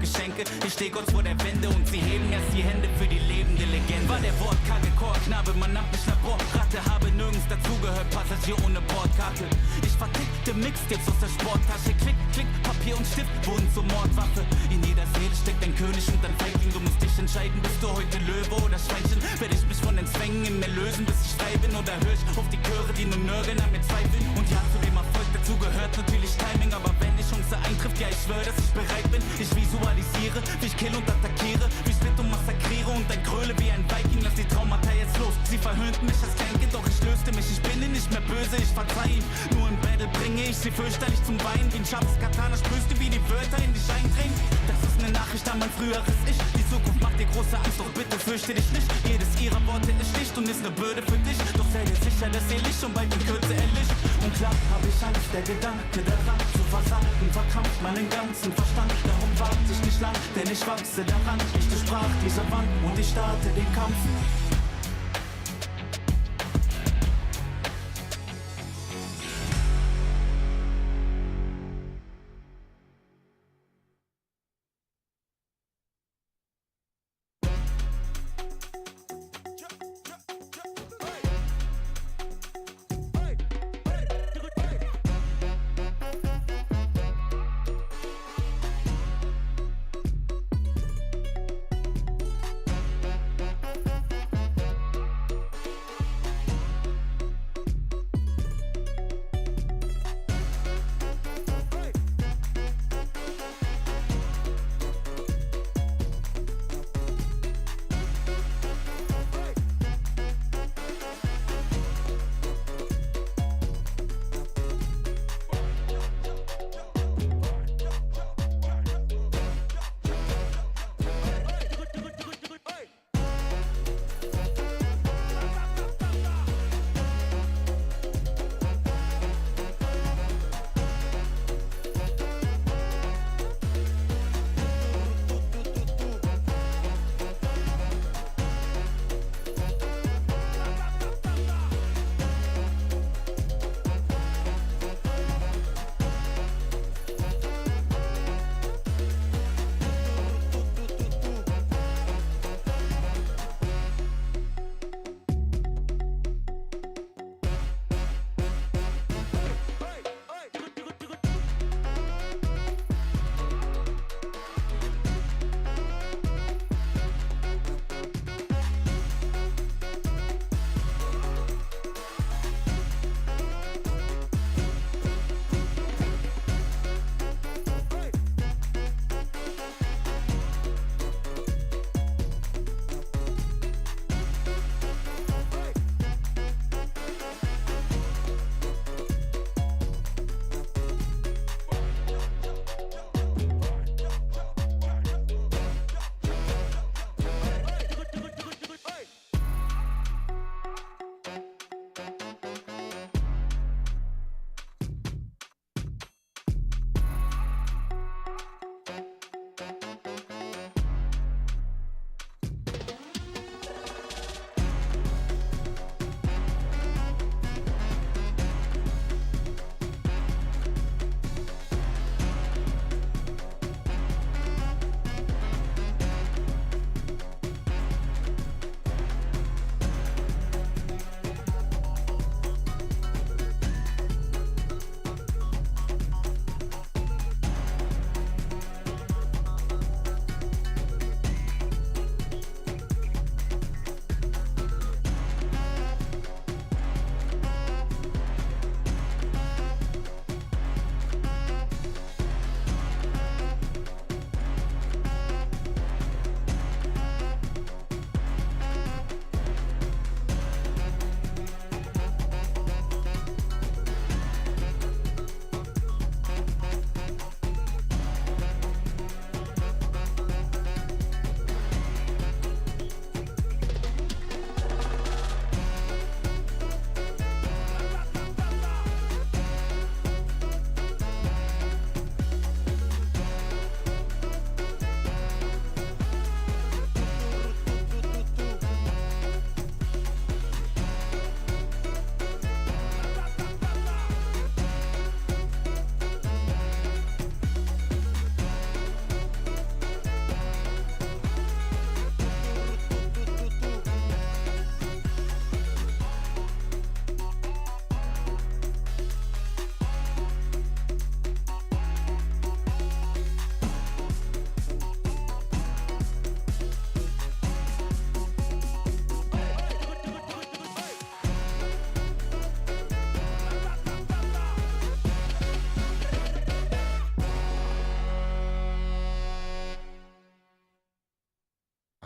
Speaker 1: Geschenke. Ich steh kurz vor der Wende und sie heben erst die Hände für die lebende Legende. War der wortkarge Chorknabe, man nannte mich Laborratte, habe nirgends dazugehört, Passagier ohne Bordkarte. Ich vertickte Mixtapes aus der Sporttasche, Klick, Klick, Papier und Stift wurden zur Mordwaffe. In jeder Seele steckt ein König und ein Feigling, du musst dich entscheiden, bist du heute Löwe oder Schweinchen? Werde ich mich von den Zwängen in mir lösen, bis ich frei bin, oder hör ich auf die Chöre, die nur nörgeln an mir zweifeln? Und ja, zu dem Erfolg dazu gehört natürlich Timing, aber wenn die Chance eintrifft, ja, ich schwöre, dass ich bereit bin. Ich visualisiere, wie ich kill und attackiere, wie ich split und massakriere und ein Gröle wie ein Viking. Lass die Traumata jetzt los. Sie verhöhnten mich als Kleinkind, doch ich löste mich. Ich bin ihnen nicht mehr böse, ich verzeih ihm. Nur im Battle bringe ich sie fürchterlich zum Weinen. Wie ein scharfes Katana spürst du, wie die Wörter in dich eindringen. Das ist eine Nachricht an mein früheres Ich. Die Zukunft macht dir große Angst, doch bitte fürchte dich nicht. Jedes ihrer Worte ist schlicht und ist eine Bürde für dich. Doch sei dir sicher, dass ihr Licht schon bald in Kürze erlischt. Und klar hab ich Angst, der Gedanke daran zu versagen, verkrampft meinen ganzen Verstand. Darum warte ich nicht lang, denn ich wachse daran. Ich durchbrach diese Wand und ich starte den Kampf.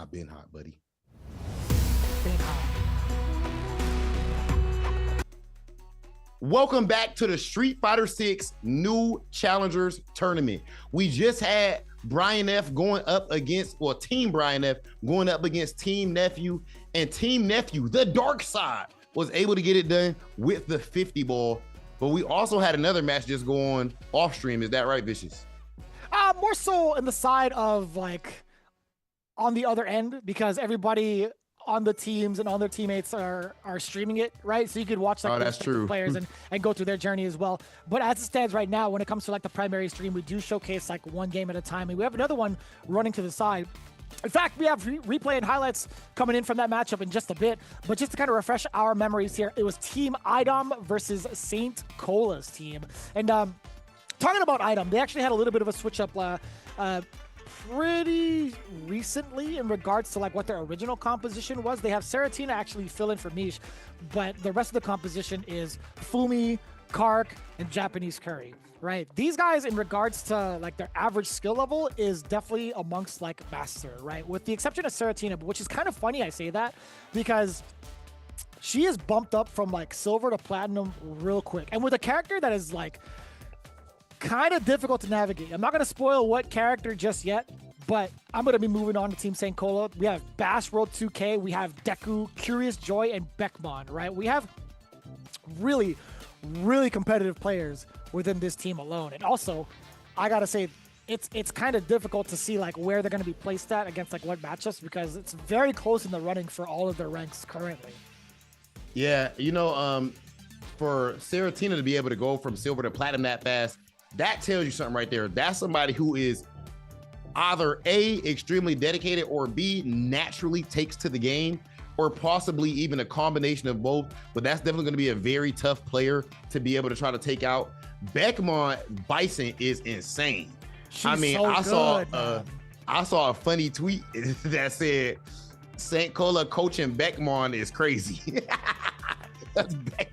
Speaker 2: I've been hot, buddy.
Speaker 3: Been hot.
Speaker 2: Welcome back to the Street Fighter 6 New Challengers Tournament. We just had Brian F going up against, or Team Brian F going up against Team Nephew, and Team Nephew, the dark side, was able to get it done with the 50 ball. But we also had another match just go on off stream. Is that right, Vicious?
Speaker 3: More so in the side of like on the other end, because everybody on the teams and all their teammates are streaming it, right? So you could watch like
Speaker 2: that's true.
Speaker 3: players and go through their journey as well. But as it stands right now, when it comes to like the primary stream, we do showcase like one game at a time, and we have another one running to the side. In fact, we have replay and highlights coming in from that matchup in just a bit. But just to kind of refresh our memories here, it was Team iDom versus Saint Cola's team. And talking about iDom, they actually had a little bit of a switch up pretty recently in regards to like what their original composition was. They have Serotina actually fill in for Mish, but the rest of the composition is Fumi, KarQ, and JapaneseCurry, right? These guys, in regards to like their average skill level, is definitely amongst like master, right? With the exception of Serotina, which is kind of funny I say that, because she is bumped up from like silver to platinum real quick. And with a character that is like kind of difficult to navigate. I'm not going to spoil what character just yet, but I'm going to be moving on to Team St. Cola. We have Bash World 2K, we have Deku, Curiousjoi, and Beckmon, right? We have really, really competitive players within this team alone. And also, I got to say, it's kind of difficult to see like where they're going to be placed at against like what matchups, because it's very close in the running for all of their ranks currently.
Speaker 2: Yeah, you know, for Serotina to be able to go from silver to platinum that fast, that tells you something right there. That's somebody who is either A, extremely dedicated, or B, naturally takes to the game, or possibly even a combination of both. But that's definitely going to be a very tough player to be able to try to take out. Beckmon Bison is insane. I mean, so I saw a funny tweet that said St. Cola coaching Beckmon is crazy. That's Beckmon.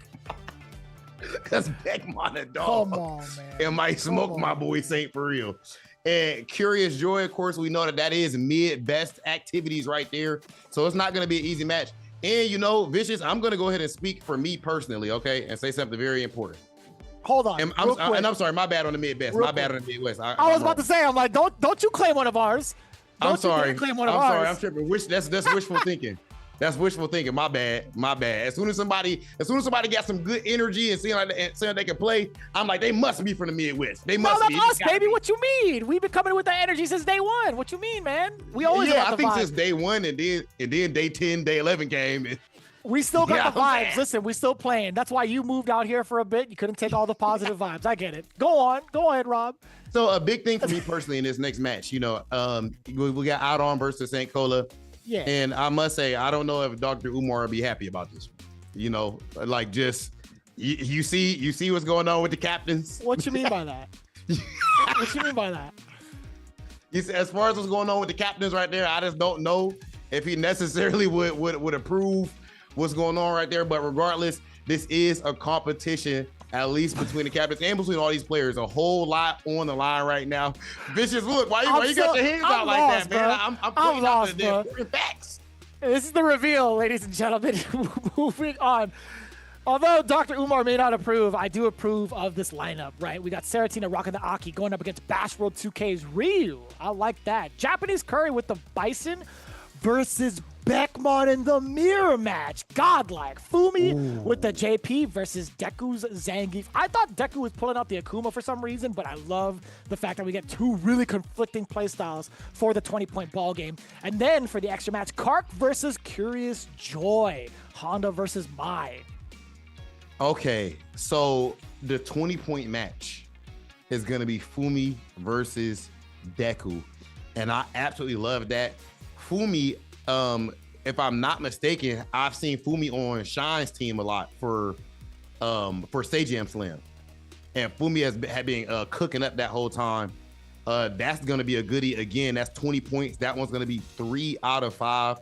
Speaker 2: Because Beckmon a dog.
Speaker 3: Come on, man.
Speaker 2: It might smoke my boy Saint for real. And Curiousjoi, of course, we know that is mid-best activities right there. So it's not going to be an easy match. And, you know, Vicious, I'm going to go ahead and speak for me personally, okay? And say something very important.
Speaker 3: Hold on.
Speaker 2: And I'm sorry, my bad on the mid-best. My bad on the Midwest.
Speaker 3: I was about to say, I'm like, don't you claim one of ours.
Speaker 2: I'm sorry.
Speaker 3: Claim one of ours.
Speaker 2: Sorry, I'm tripping. That's wishful thinking. That's wishful thinking. My bad. As soon as somebody got some good energy and saying they can play, I'm like, they must be from the Midwest. They must be.
Speaker 3: No, that's us, baby. What you mean? We've been coming with that energy since day one. What you mean, man? We always
Speaker 2: I think since day one, and then day 10, day 11 came.
Speaker 3: We still got the vibes. Listen, we still playing. That's why you moved out here for a bit. You couldn't take all the positive vibes. I get it. Go ahead, Rob.
Speaker 2: So a big thing for me personally in this next match, you know, we got iDom versus St. Cola.
Speaker 3: Yeah.
Speaker 2: And I must say, I don't know if Dr. Umar will be happy about this. You know, like just you see what's going on with the captains.
Speaker 3: What you mean by that? What you mean by that?
Speaker 2: As far as what's going on with the captains right there, I just don't know if he necessarily would approve what's going on right there. But regardless, this is a competition, at least between the captains and between all these players. A whole lot on the line right now. Vicious, look, why you got your hands out like that, man? I'm putting out the facts.
Speaker 3: This is the reveal, ladies and gentlemen. Moving on. Although Dr. Umar may not approve, I do approve of this lineup, right? We got Serotina rocking the Aki going up against Bash World 2K's Ryu. I like that. JapaneseCurry with the Bison versus Beckmon in the mirror match. Godlike. Fumi with the JP versus Deku's Zangief. I thought Deku was pulling out the Akuma for some reason, but I love the fact that we get two really conflicting playstyles for the 20-point ball game. And then for the extra match, KarQ versus Curiousjoi. Honda versus Mai.
Speaker 2: Okay, so the 20-point match is going to be Fumi versus Deku. And I absolutely love that. Fumi, if I'm not mistaken, I've seen Fumi on Shine's team a lot for Stage Jam Slam. And Fumi has been cooking up that whole time. That's going to be a goodie. Again, that's 20 points. That one's going to be 3 out of 5.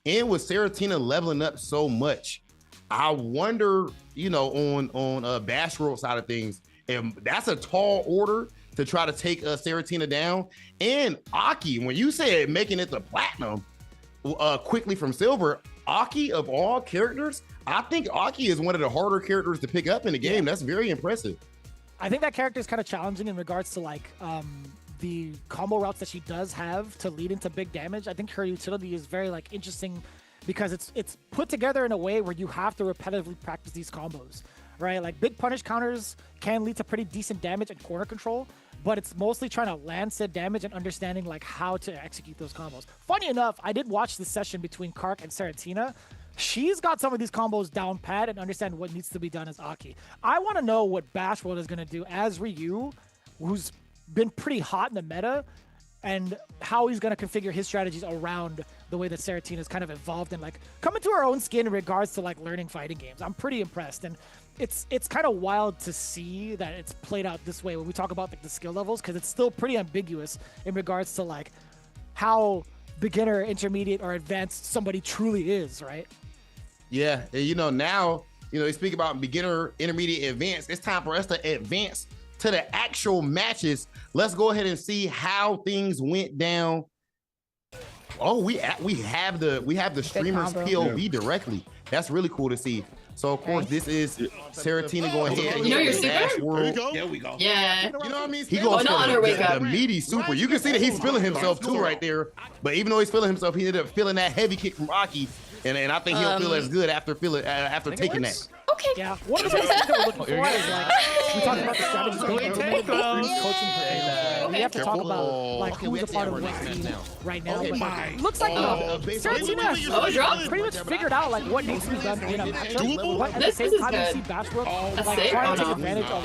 Speaker 2: And with Serotina leveling up so much, I wonder, you know, on Bash World side of things, and that's a tall order to try to take Serotina down. And Aki, when you said making it to platinum, quickly from Silver, Aki of all characters, I think Aki is one of the harder characters to pick up in the game. That's very impressive.
Speaker 3: I think that character is kind of challenging in regards to like the combo routes that she does have to lead into big damage. I think her utility is very like interesting because it's put together in a way where you have to repetitively practice these combos, right? Like big punish counters can lead to pretty decent damage and corner control, but it's mostly trying to land said damage and understanding like how to execute those combos. Funny enough, I did watch this session between KarQ and Serotina. She's got some of these combos down pat and understand what needs to be done as Aki. I want to know what Bashworld is going to do as Ryu, who's been pretty hot in the meta, and how he's going to configure his strategies around the way that Serotina's kind of evolved and like come into her own skin in regards to like learning fighting games. I'm pretty impressed, and it's kind of wild to see that it's played out this way when we talk about like the skill levels, because it's still pretty ambiguous in regards to like how beginner, intermediate, or advanced somebody truly is, right?
Speaker 2: Yeah, you know, now, you know, they speak about beginner, intermediate, advanced. It's time for us to advance to the actual matches. Let's go ahead and see how things went down. Oh, we have the streamer's POV directly. That's really cool to see. So of course, this is Serotina going ahead and
Speaker 7: you're
Speaker 2: Dash World.
Speaker 5: There we go.
Speaker 7: Yeah.
Speaker 2: You know what I mean? He goes
Speaker 7: no, on her wake up.
Speaker 2: the meaty super. You can see that he's feeling himself too right there. But even though he's feeling himself, he ended up feeling that heavy kick from Aki. And I think he'll feel as good after taking that.
Speaker 7: Okay.
Speaker 3: Yeah, one of the things that we're looking for is like we talked about the strategies being implemented, coaching for we have to talk about like who's a part of what team right now. But looks like Serotina pretty much figured out like what needs to be done in a matchup. But at the same time, you see Bashworld like trying to take advantage of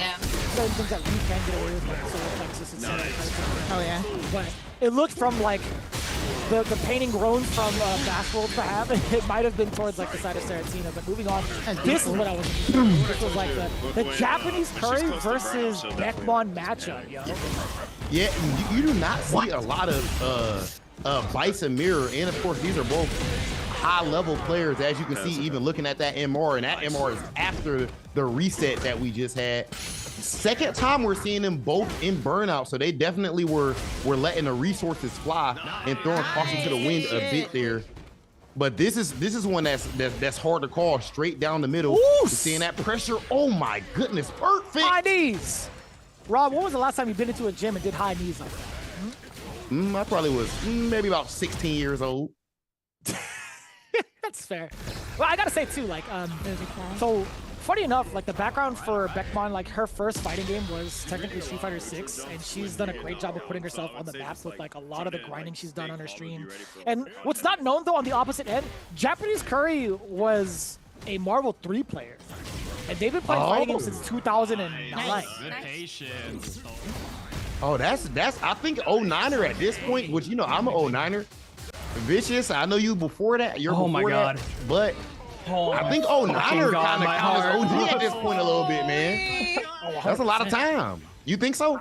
Speaker 3: certain things that we can get away with, like Solar Plexus and stuff. Oh yeah. But it looked from like the painting groans from Bashworld perhaps. It might have been towards like the side of Serotina, but moving on. This is what I was looking for. This was like the JapaneseCurry versus Beckmon matchup, yo.
Speaker 2: Yeah, you do not see a lot of Vice and Mirror, and of course these are both high-level players, as you can see, even looking at that MR, and that MR is after the reset that we just had. Second time we're seeing them both in burnout, so they definitely were letting the resources fly and throwing caution to the wind a bit there. But this is one that's hard to call, straight down the middle. Seeing that pressure, oh my goodness, perfect.
Speaker 3: High knees. Rob, when was the last time you've been into a gym and did high knees like that?
Speaker 2: I probably was maybe about 16 years old.
Speaker 3: That's fair. Well, I gotta say too, like, so funny enough, like the background for Beckmon, like her first fighting game was technically Street Fighter 6, and she's done a great job of putting herself on the map with like a lot of the grinding she's done on her stream. And what's not known though on the opposite end, JapaneseCurry was a Marvel 3 player, and they've been playing fighting games since 2009.
Speaker 2: Oh, that's I think 09er at this point, which you know I'm an 09er. Vicious, I know you before that. You're before
Speaker 8: my God.
Speaker 2: that, but I think 09er kind of counts as OG at this point a little bit, man. That's a lot of time. You think so?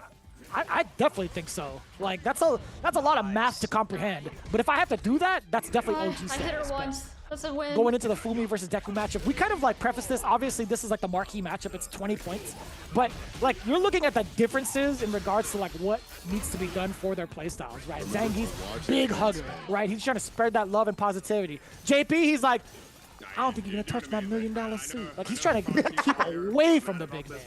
Speaker 3: I definitely think so. Like that's a lot of math to comprehend. But if I have to do that, that's definitely OG
Speaker 6: I hit her
Speaker 3: status.
Speaker 6: once. That's a win.
Speaker 3: Going into the Fumi versus Deku matchup, we kind of like preface this. Obviously, this is like the marquee matchup. It's 20 points. But like you're looking at the differences in regards to like what needs to be done for their playstyles, right? Zangief's big hugger, right? He's trying to spread that love and positivity. JP, he's like, I don't think you're gonna touch my $1 million suit. Like he's trying to keep away from the big man.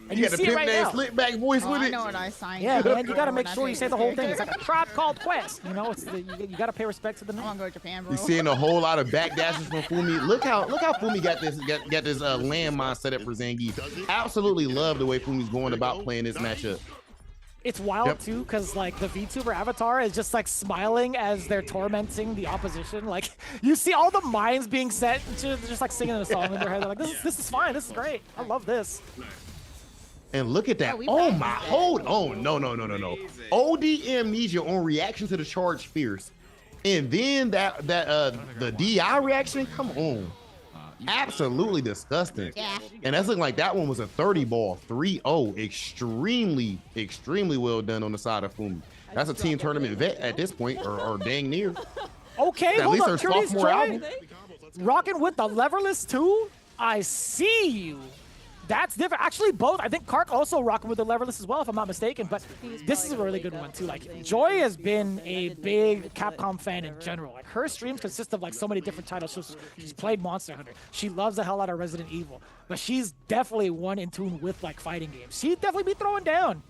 Speaker 3: And you
Speaker 2: got
Speaker 3: see
Speaker 2: the
Speaker 3: it right now.
Speaker 2: slick back voice with
Speaker 9: I
Speaker 2: it.
Speaker 9: know what I signed.
Speaker 3: Yeah, man, you gotta make sure you say the whole thing. It's like a Tribe Called Quest. You know, it's you gotta pay respect to the
Speaker 9: I
Speaker 3: name.
Speaker 9: want to go to Japan, bro.
Speaker 2: You're seeing a whole lot of backdashes from Fumi. Look how Fumi got this landmine set up for Zangief. Absolutely love the way Fumi's going about playing this matchup.
Speaker 3: It's wild too, because like the VTuber avatar is just like smiling as they're tormenting the opposition. Like you see all the minds being set, just like singing a song in their head. They're like, this is fine, this is great. I love this.
Speaker 2: And look at that. Oh my, hold on. No. OD Amnesia on reaction to the charge fierce. And then the DI reaction, come on. Absolutely disgusting.
Speaker 9: Yeah.
Speaker 2: And that's looking like that one was a 30 ball, 3-0. Extremely well done on the side of Fumi. That's a team tournament vet at this point, or dang near.
Speaker 3: Okay,
Speaker 2: At
Speaker 3: hold
Speaker 2: least
Speaker 3: up,
Speaker 2: her sophomore
Speaker 3: Curiousjoi.
Speaker 2: album.
Speaker 3: Rocking with the leverless too? I see you. That's different. Actually, both. I think KarQ also rocking with the leverless as well, if I'm not mistaken. But this is a really good one too. Like, Joy has been a big Capcom fan in general. Like, her streams consist of like so many different titles. She's played Monster Hunter. She loves the hell out of Resident Evil. But she's definitely one in tune with like fighting games. She'd definitely be throwing down.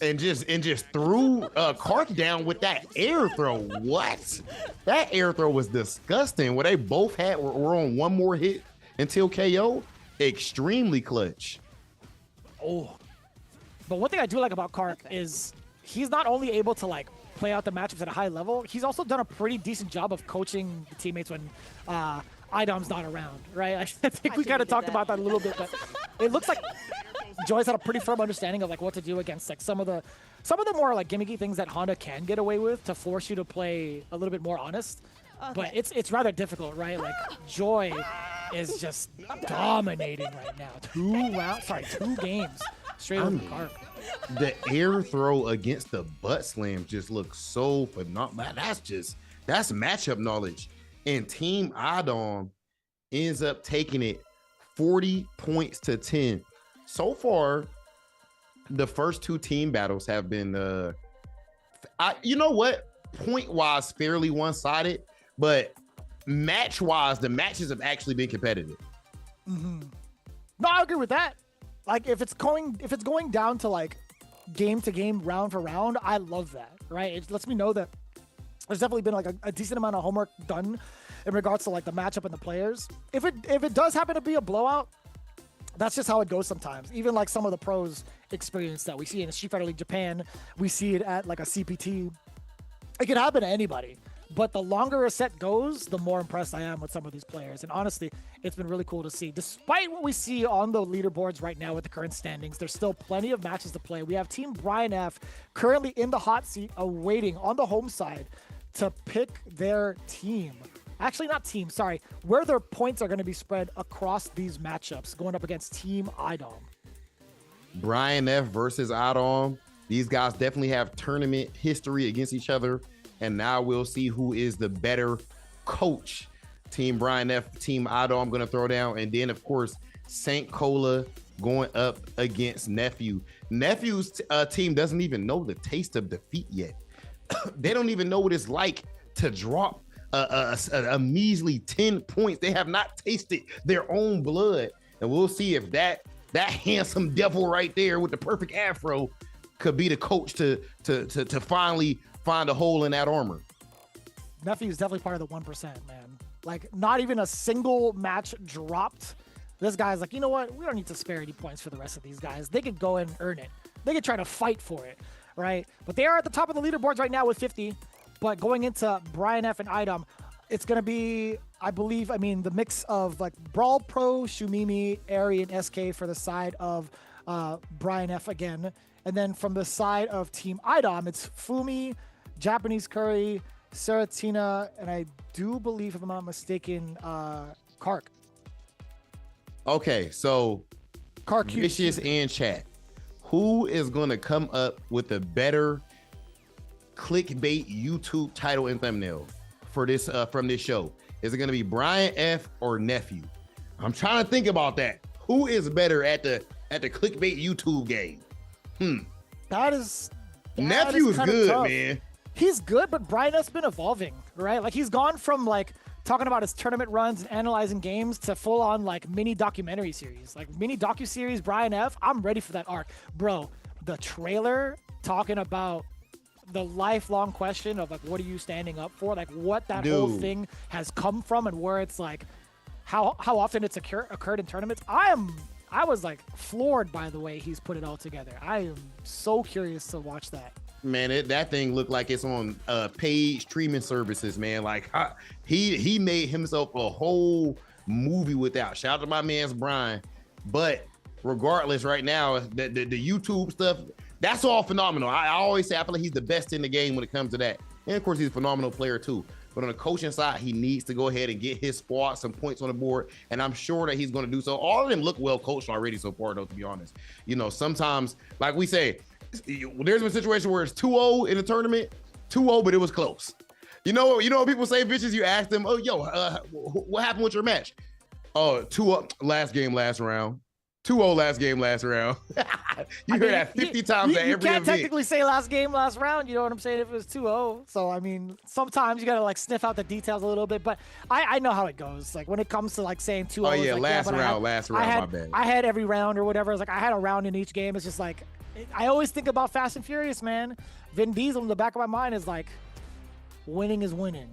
Speaker 2: And just threw KarQ down with that air throw. What? That air throw was disgusting. Where they both were on one more hit until KO. Extremely clutch.
Speaker 3: Oh, but one thing I do like about KarQ is he's not only able to like play out the matchups at a high level, he's also done a pretty decent job of coaching the teammates when iDom's not around, right? I think we kind of talked about that a little bit, but it looks like Joy's had a pretty firm understanding of like what to do against like some of the more like gimmicky things that Honda can get away with to force you to play a little bit more honest. But it's rather difficult, right? Like, Joy is just dominating right now. 2 games straight over KarQ.
Speaker 2: The air throw against the butt slam just looks so phenomenal. That's matchup knowledge. And Team iDom ends up taking it 40 points to 10. So far, the first 2 team battles have been, you know what? Point-wise, fairly one-sided. But match-wise, the matches have actually been competitive.
Speaker 3: No, I agree with that. Like, if it's going down to like game to game, round for round, I love that. Right? It lets me know that there's definitely been like a decent amount of homework done in regards to like the matchup and the players. If it does happen to be a blowout, that's just how it goes sometimes. Even like some of the pros experience that we see in Street Fighter League Japan, we see it at like a CPT. It can happen to anybody. But the longer a set goes, the more impressed I am with some of these players. And honestly, it's been really cool to see. Despite what we see on the leaderboards right now with the current standings, there's still plenty of matches to play. We have Team Brian F currently in the hot seat, awaiting on the home side to pick their team. Actually, not team, sorry. Where their points are going to be spread across these matchups, going up against Team iDom.
Speaker 2: Brian F versus iDom. These guys definitely have tournament history against each other. And now we'll see who is the better coach. Team Brian F, Team iDom going to throw down. And then, of course, St. Cola going up against Nephew. Nephew's team doesn't even know the taste of defeat yet. They don't even know what it's like to drop a measly 10 points. They have not tasted their own blood. And we'll see if that handsome devil right there with the perfect afro could be the coach to finally find a hole in that armor.
Speaker 3: Nephew is definitely part of the 1%, man. Like, not even a single match dropped. This guy's like, you know what? We don't need to spare any points for the rest of these guys. They could go and earn it. They could try to fight for it, right? But they are at the top of the leaderboards right now with 50. But going into Brian F and iDom, it's going to be, I believe, the mix of like BrawlPro, Shoomimi, Aries, and Eskay for the side of Brian F again. And then from the side of Team iDom, it's Fumi, JapaneseCurry, Serotina, and I do believe, if I'm not mistaken, KarQ.
Speaker 2: Okay, so
Speaker 3: KarQ.
Speaker 2: Vicious and chat. Who is going to come up with a better clickbait YouTube title and thumbnail for this from this show? Is it going to be Brian F or Nephew? I'm trying to think about that. Who is better at the clickbait YouTube game? Nephew is good, tough. Man.
Speaker 3: He's good, but Brian has been evolving, right? Like, he's gone from like talking about his tournament runs and analyzing games to full on like mini documentary series, like mini docu-series. Brian F, I'm ready for that arc, bro. The trailer talking about the lifelong question of like, what are you standing up for? Like, what that whole thing has come from, and where it's like how often it's occurred in tournaments. I was like floored by the way he's put it all together. I am so curious to watch that.
Speaker 2: Man, that thing looked like it's on paid streaming services, man. Like, he made himself a whole movie without. Shout out to my man's Brian. But regardless, right now, the YouTube stuff, that's all phenomenal. I always say I feel like he's the best in the game when it comes to that. And of course, he's a phenomenal player too. But on the coaching side, he needs to go ahead and get his squad some points on the board. And I'm sure that he's going to do so. All of them look well coached already so far, though, to be honest. You know, sometimes, like we say, there's been a situation where it's 2-0 in the tournament, 2-0, but it was close. You know what people say, bitches? You ask them, oh, yo, what happened with your match? Oh, 2-up, last game, last round. 2-0 last game, last round. You hear that 50 times at every event.
Speaker 3: You can't technically say last game, last round. You know what I'm saying? If it was 2-0. So, I mean, sometimes you got to like sniff out the details a little bit. But I know how it goes. Like when it comes to like saying 2-0.
Speaker 2: Oh, yeah,
Speaker 3: like,
Speaker 2: last round, my bad.
Speaker 3: I had every round or whatever. It's like I had a round in each game. It's just like, I always think about Fast and Furious, man. Vin Diesel in the back of my mind is like, winning is winning,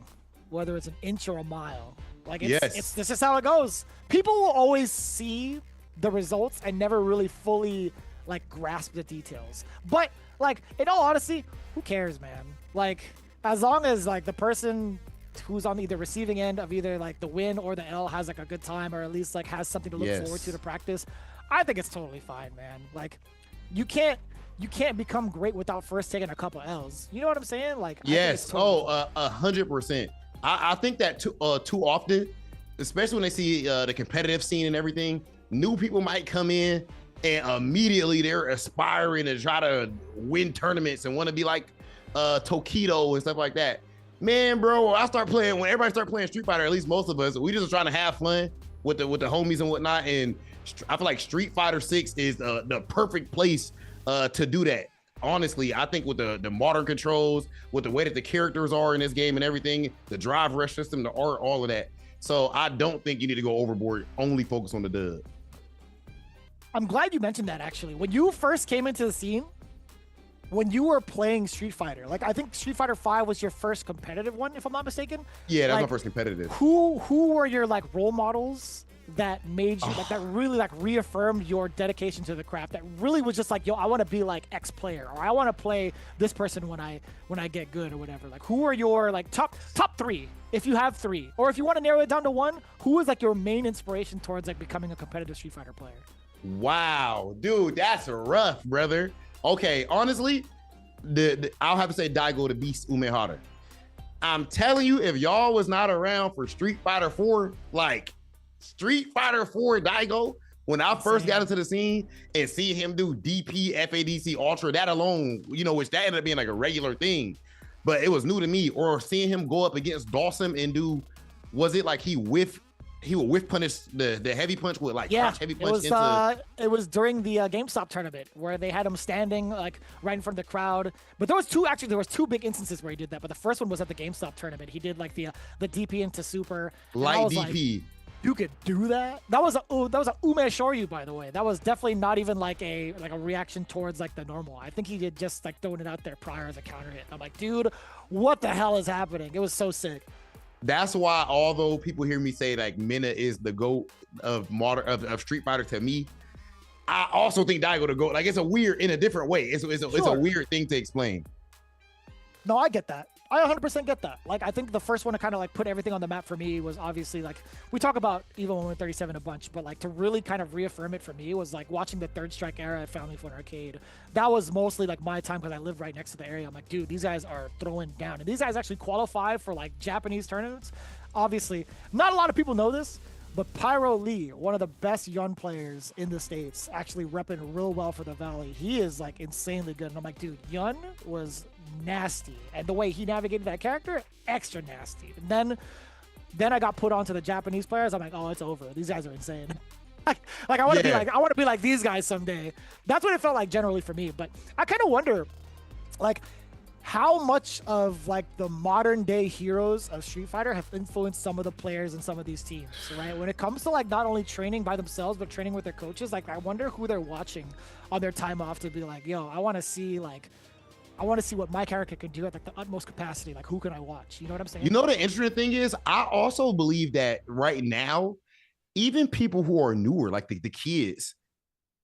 Speaker 3: whether it's an inch or a mile. Like, this is how it goes. People will always see the results and never really fully like grasp the details. But like, in all honesty, who cares, man? Like, as long as like the person who's on either receiving end of either like the win or the L has like a good time, or at least like has something to look forward to practice, I think it's totally fine, man. Like, you can't become great without first taking a couple L's. You know what I'm saying? Like,
Speaker 2: yes. Totally 100%. I think that too often, especially when they see the competitive scene and everything, new people might come in and immediately they're aspiring to try to win tournaments and want to be like Tokido and stuff like that. Man, bro, when everybody start playing Street Fighter, at least most of us, we just trying to have fun with the homies and whatnot. And I feel like Street Fighter 6 is the perfect place to do that. Honestly, I think with the modern controls, with the way that the characters are in this game and everything, the drive rush system, the art, all of that. So I don't think you need to go overboard. Only focus on the dub.
Speaker 3: I'm glad you mentioned that, actually. When you first came into the scene, when you were playing Street Fighter, like I think Street Fighter 5 was your first competitive one, if I'm not mistaken.
Speaker 2: Yeah, that's
Speaker 3: like,
Speaker 2: my first competitive.
Speaker 3: Who were your like role models that made you like that really like reaffirmed your dedication to the craft, that really was just like, yo, I want to be like X player, or I want to play this person when I get good or whatever? Like, who are your like top three, if you have three, or if you want to narrow it down to one, who is like your main inspiration towards like becoming a competitive Street Fighter player?
Speaker 2: Wow, dude, that's rough, brother. Okay, honestly, I'll have to say Daigo the Beast Umehara. I'm telling you, if y'all was not around for Street Fighter 4, like Street Fighter 4 Daigo, when I first got into the scene and see him do DP, FADC, Ultra, that alone, you know, which that ended up being like a regular thing, but it was new to me. Or seeing him go up against Dawson and do, was it like he would whiff punish the heavy punch with like crouch heavy punch
Speaker 3: it was during the GameStop tournament where they had him standing like right in front of the crowd. But there was two big instances where he did that. But the first one was at the GameStop tournament. He did like the DP into super
Speaker 2: light DP.
Speaker 3: Like, you could do that? That was a Ume Shoryu, by the way. That was definitely not even like a reaction towards like the normal. I think he did just like throwing it out there prior as a counter hit. I'm like, dude, what the hell is happening? It was so sick.
Speaker 2: That's why, although people hear me say like Mina is the GOAT of Street Fighter, to me, I also think Daigo the GOAT. Like, it's a weird, in a different way. It's a weird thing to explain.
Speaker 3: No, I get that. I 100% get that. Like, I think the first one to kind of like put everything on the map for me was obviously like, we talk about Evo 137 a bunch, but like to really kind of reaffirm it for me was like watching the Third Strike era at Family Fun Arcade. That was mostly like my time because I lived right next to the area. I'm like, dude, these guys are throwing down. And these guys actually qualify for like Japanese tournaments. Obviously, not a lot of people know this, but Pyro Lee, one of the best Yun players in the States, actually repping real well for the Valley. He is like insanely good. And I'm like, dude, Yun was nasty. And the way he navigated that character, extra nasty. And then I got put onto the Japanese players. I'm like, oh, it's over. These guys are insane. like I want to be like these guys someday. That's what it felt like generally for me. But I kind of wonder, like, how much of like the modern day heroes of Street Fighter have influenced some of the players in some of these teams, right? When it comes to like not only training by themselves, but training with their coaches, like I wonder who they're watching on their time off to be like, yo, I want to see what my character can do at like the utmost capacity. Like, who can I watch? You know what I'm saying?
Speaker 2: You know, the interesting thing is, I also believe that right now, even people who are newer, like the kids,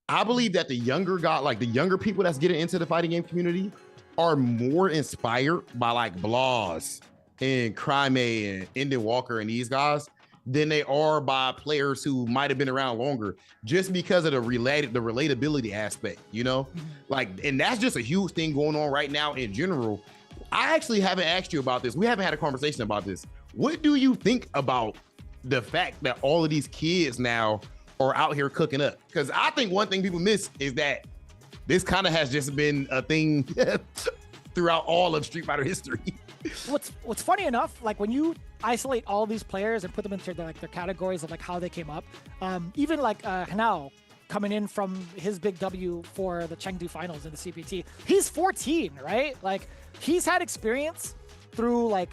Speaker 2: I believe that the younger people that's getting into the fighting game community are more inspired by like Blas and Crime and Endin Walker and these guys than they are by players who might have been around longer, just because of the relatability aspect, you know? Like, and that's just a huge thing going on right now in general. I actually haven't asked you about this. We haven't had a conversation about this. What do you think about the fact that all of these kids now are out here cooking up? Because I think one thing people miss is that this kind of has just been a thing throughout all of Street Fighter history.
Speaker 3: What's funny enough, like when you isolate all these players and put them into their categories of like how they came up, even like Hanao, coming in from his big W for the Chengdu finals in the CPT. He's 14, right? Like, he's had experience through like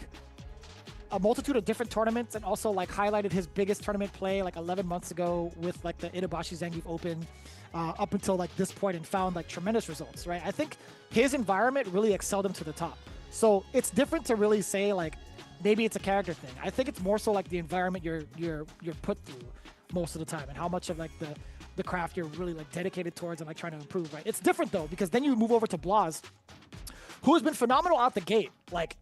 Speaker 3: a multitude of different tournaments, and also like highlighted his biggest tournament play like 11 months ago with like the Itabashi Zangief Open up until like this point, and found like tremendous results, right? I think his environment really excelled him to the top. So it's different to really say like maybe it's a character thing. I think it's more so like the environment you're put through most of the time, and how much of like the craft you're really like dedicated towards and like trying to improve, right? It's different though, because then you move over to Blaz, who has been phenomenal out the gate. Like,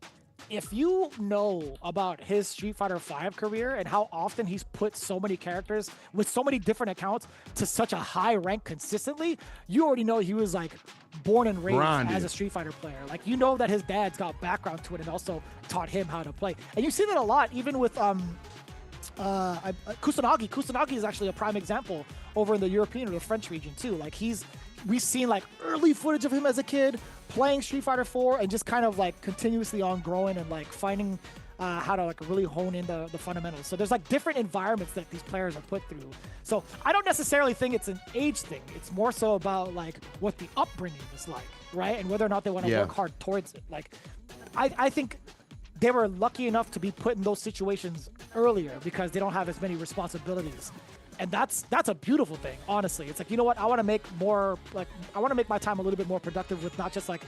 Speaker 3: if you know about his Street Fighter V career and how often he's put so many characters with so many different accounts to such a high rank consistently, you already know he was like born and raised as a Street Fighter player. Like, you know that his dad's got background to it and also taught him how to play. And you see that a lot even with Kusanagi. Kusanagi is actually a prime example over in the European or the French region too. Like, we've seen like early footage of him as a kid playing Street Fighter 4 and just kind of like continuously on growing and like finding how to like really hone in the fundamentals. So there's like different environments that these players are put through. So I don't necessarily think it's an age thing. It's more so about like what the upbringing is like, right? And whether or not they want to work hard towards it. Like, I think they were lucky enough to be put in those situations earlier because they don't have as many responsibilities. And that's a beautiful thing, honestly. It's like, you know what? I want to make more, like, I want to make my time a little bit more productive with not just like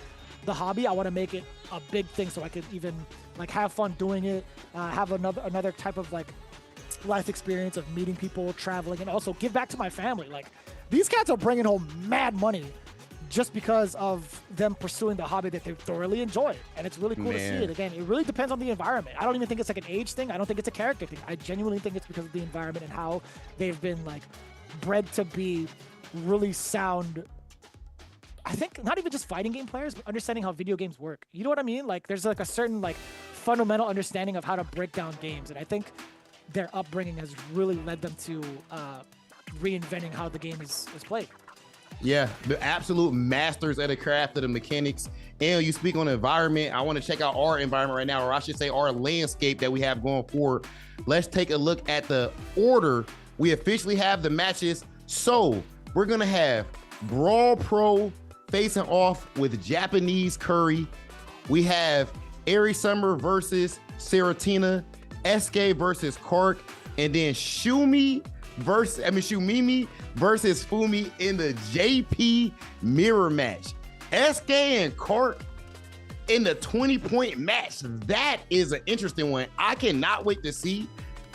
Speaker 3: the hobby. I want to make it a big thing so I could even like have fun doing it, have another type of like life experience of meeting people, traveling, and also give back to my family. Like, these cats are bringing home mad money just because of them pursuing the hobby that they thoroughly enjoy. And it's really cool to see it. Again, it really depends on the environment. I don't even think it's like an age thing. I don't think it's a character thing. I genuinely think it's because of the environment and how they've been like bred to be really sound. I think not even just fighting game players, but understanding how video games work. You know what I mean? Like, there's like a certain like fundamental understanding of how to break down games. And I think their upbringing has really led them to reinventing how the game is played.
Speaker 2: Yeah, the absolute masters at the craft of the mechanics. And you speak on the environment. I want to check out our environment right now, or I should say our landscape that we have going forward. Let's take a look at the order. We officially have the matches. So we're going to have BrawlPro facing off with JapaneseCurry. We have airiesummer versus Serotina, Eskay versus KarQ, and then Shumimi versus Fumi in the JP mirror match. Eskay and KarQ in the 20-point match. That is an interesting one. I cannot wait to see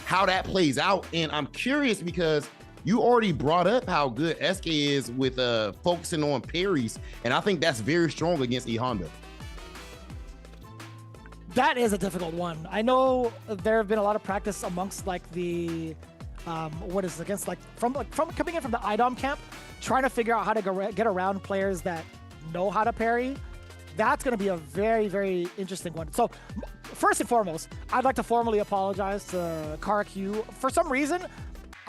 Speaker 2: how that plays out. And I'm curious because you already brought up how good Eskay is with focusing on parries. And I think that's very strong against E Honda.
Speaker 3: That is a difficult one. I know there have been a lot of practice amongst like the what is it, against like from coming in from the iDom camp, trying to figure out how to get around players that know how to parry. That's going to be a very, very interesting one. So first and foremost, I'd like to formally apologize to KarQ. For some reason,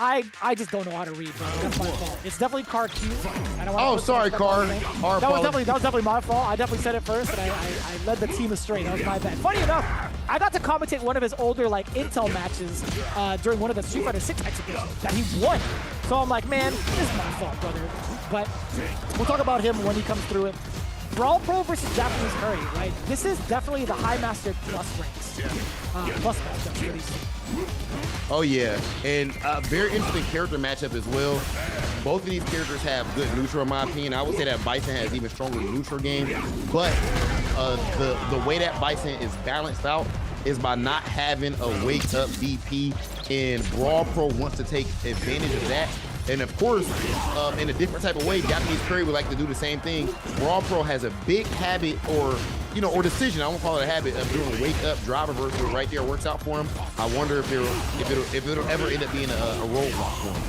Speaker 3: I just don't know how to read, bro. That's my fault. It's definitely KarQ.
Speaker 2: Sorry, Kar.
Speaker 3: That was definitely my fault. I definitely said it first, and I led the team astray. That was my bad. Funny enough, I got to commentate one of his older like Intel matches during one of the Street Fighter 6 exhibitions that he won. So I'm like, man, this is my fault, brother. But we'll talk about him when he comes through it. BrawlPro versus JapaneseCurry, right? This is definitely the High Master plus ranks. Plus matchup for these two.
Speaker 2: Oh yeah, and a very interesting character matchup as well. Both of these characters have good neutral in my opinion. I would say that Bison has even stronger neutral game, but the way that Bison is balanced out is by not having a wake up BP, and BrawlPro wants to take advantage of that. And of course, in a different type of way, JapaneseCurry would like to do the same thing. BrawlPro has a big habit or decision, I won't call it a habit, of doing wake up drive reversal right there. Works out for him. I wonder if it'll ever end up being a roadblock for him.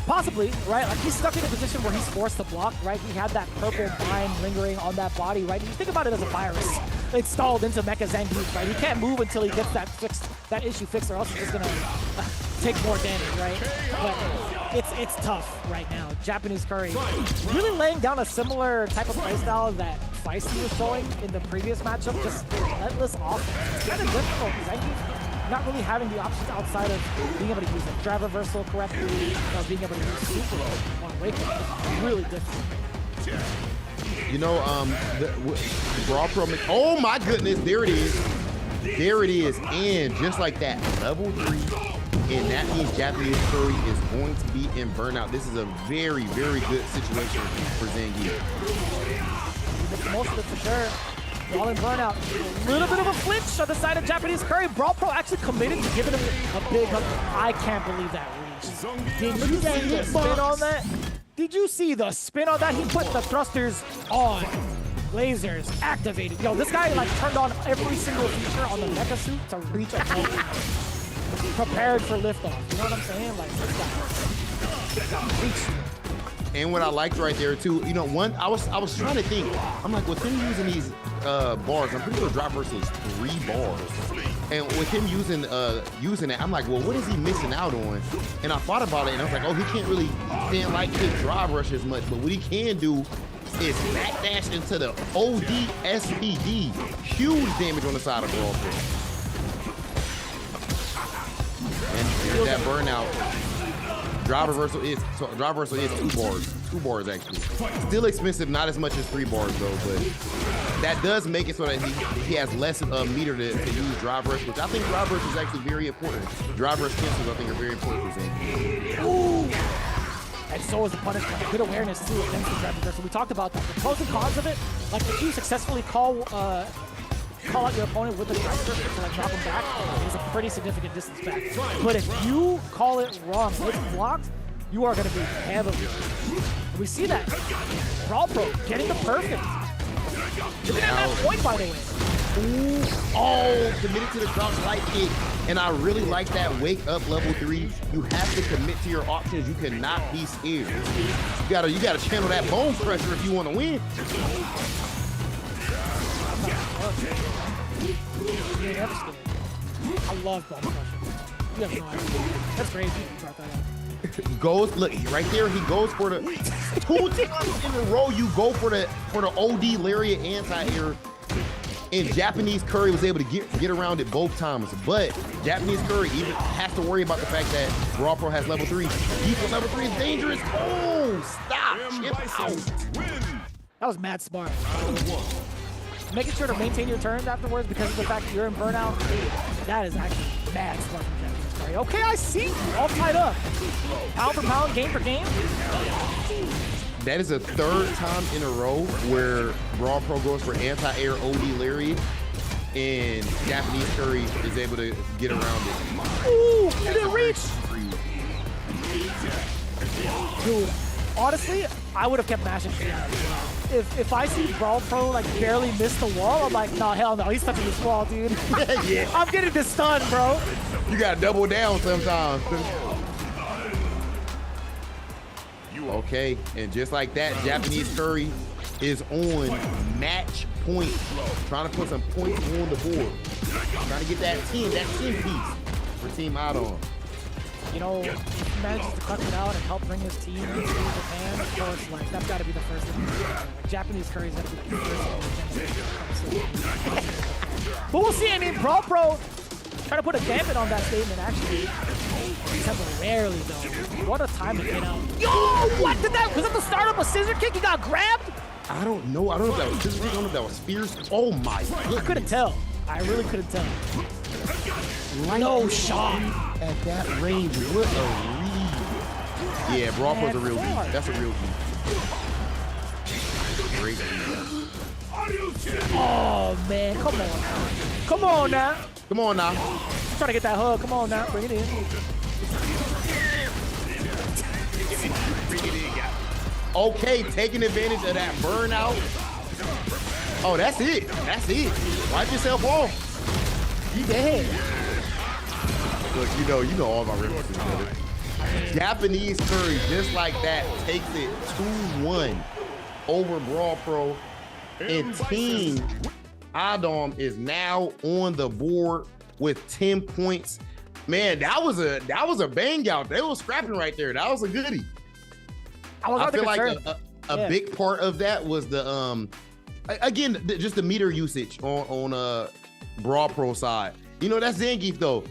Speaker 3: Possibly, right? Like, he's stuck in a position where he's forced to block, right? He had that purple bind lingering on that body, right? You think about it as a virus installed into Mecha Zangief, right? He can't move until he gets that issue fixed, or else he's just gonna take more damage, right? But it's tough right now. JapaneseCurry really laying down a similar type of playstyle that Feisty was showing in the previous matchup, just relentless offense. It's kind of difficult. not really having the options outside of being able to use a drive reversal correctly, being able to use super on wake up. It's really different.
Speaker 2: You know, BrawlPro, oh my goodness, there it is. There it is, and just like that, level 3, and that means JapaneseCurry is going to be in burnout. This is a very, very good situation for Zangief.
Speaker 3: He makes the most of it for sure. Brawl in burnout. A little bit of a flinch on the side of JapaneseCurry. BrawlPro actually committed to giving him a big hug. I can't believe that reach. Did you see the spin on that? Did you see the spin on that? He put the thrusters on. Lasers activated. Yo, this guy like turned on every single feature on the mecha suit to reach a point. Prepared for liftoff. You know what I'm saying? Like this guy reached.
Speaker 2: And what I liked right there too, you know, I was trying to think. I'm like, with him using these bars, I'm pretty sure drop versus 3 bars. And with him using it, I'm like, well, what is he missing out on? And I thought about it, and I was like, oh, he can't like hit drive rush as much, but what he can do is backdash into the OD SPD. Huge damage on the side of BrawlPro. And there's that burnout. Drive reversal is 2 bars. 2 bars actually. Still expensive, not as much as 3 bars though, but that does make it so that he has less meter to use drive rush, which I think drive rush is actually very important. Drive rush cancels I think are very important for Zangief.
Speaker 3: Ooh. And so is the punishment. Good awareness too against the drive reversal. We talked about that. The pros and cons of it, like if you successfully call out your opponent with the drive reversal to like drop him back, is a pretty significant distance back. But if you call it wrong, it's blocked, you are going to be heavily. We see that. BrawlPro getting the perfect. Look at that point, by the way.
Speaker 2: Ooh, oh, committed to the crouch light kick. And I really like that wake up level 3. You have to commit to your options. You cannot be scared. You gotta channel that bone pressure if you want to win.
Speaker 3: I love bone pressure. You have no idea. That's crazy. You brought that up.
Speaker 2: Goes, look right there. He goes for the 2 times in a row. You go for the OD Lariat anti-air. And JapaneseCurry was able to get around it both times. But JapaneseCurry even has to worry about the fact that BrawlPro has level 3. Default level 3 is dangerous. Oh, stop. Chip out.
Speaker 3: That was mad smart. Making sure to maintain your turns afterwards because of the fact that you're in burnout. That is actually mad smart from JapaneseCurry. Okay, I see. All tied up. Pound for pound, game for game.
Speaker 2: That is a 3rd time in a row where BrawlPro goes for anti-air OD Lariat and JapaneseCurry is able to get around it.
Speaker 3: Ooh, it didn't reach. Dude, honestly, I would have kept mashing. If I see BrawlPro like barely miss the wall, I'm like, no, hell no, he's touching this wall, dude.
Speaker 2: Yeah.
Speaker 3: I'm getting this stun, bro.
Speaker 2: You gotta double down sometimes. Okay, and just like that, JapaneseCurry is on match point, trying to put some points on the board, trying to get that 10 piece for Team iDom.
Speaker 3: You know, if he manages to clutch it out and help bring his team to Japan, of course, like that's got to be the first thing. Like JapaneseCurry's got to be the first thing. But we'll see. I mean, BrawlPro trying to put a dampen on that statement, actually. Temporarily, though. What a time to get out. Yo, what did that? Was that the start of a scissor kick? He got grabbed?
Speaker 2: I don't know. I don't know if that was scissor kick. I don't know if that was spears. Oh my goodness.
Speaker 3: I couldn't tell. I really couldn't tell. No shot.
Speaker 2: At that range, what a read. Yeah, BrawlPro's a real beat. That's a real beat. Great beat.
Speaker 3: Oh, man. Come on. Come on now.
Speaker 2: Come on now.
Speaker 3: Trying to get that hug. Come on now. Bring it in.
Speaker 2: Okay, taking advantage of that burnout. Oh, that's it. That's it. Wipe yourself off.
Speaker 3: You dead.
Speaker 2: Look, you know all my references, brother. JapaneseCurry, just like that, takes it 2-1 over BrawlPro. And Team iDom is now on the board with 10 points. Man, that was a bang out. They were scrapping right there. That was a goodie. I feel like a big part of that was the again just the meter usage on BrawlPro side. You know, that's Zangief though.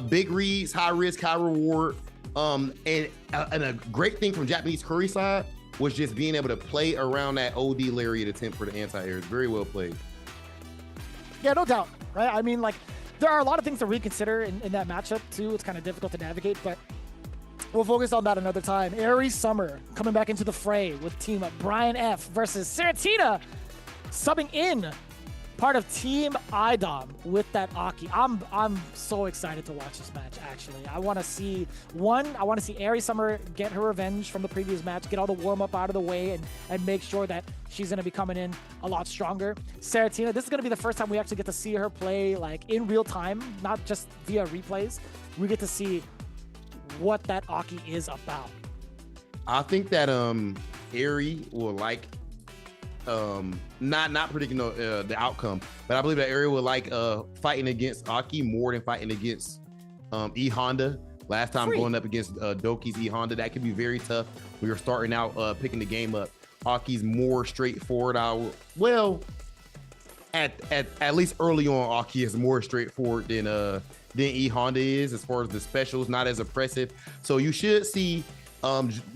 Speaker 2: Big reads, high risk, high reward. And a great thing from JapaneseCurry side was just being able to play around that OD lariat attempt for the anti-air. It's very well played.
Speaker 3: Yeah, no doubt, right? I mean, like, there are a lot of things to reconsider in that matchup too. It's kind of difficult to navigate, but we'll focus on that another time. iReSummer coming back into the fray with team Brian F versus Serotina subbing in, part of Team iDom with that Aki. I'm so excited to watch this match, actually. I want to see iReSummer get her revenge from the previous match, get all the warm-up out of the way, and make sure that she's going to be coming in a lot stronger. Serotina, this is going to be the first time we actually get to see her play like in real time, not just via replays. We get to see what that Aki is about.
Speaker 2: I think that Aries will like not predicting the outcome, but I believe that Aries will like fighting against Aki more than fighting against E Honda. Last time going up against Doki's E Honda, that could be very tough. We were starting out picking the game up. Aki's more straightforward. At least early on, Aki is more straightforward than E Honda is as far as the specials, not as oppressive. So you should see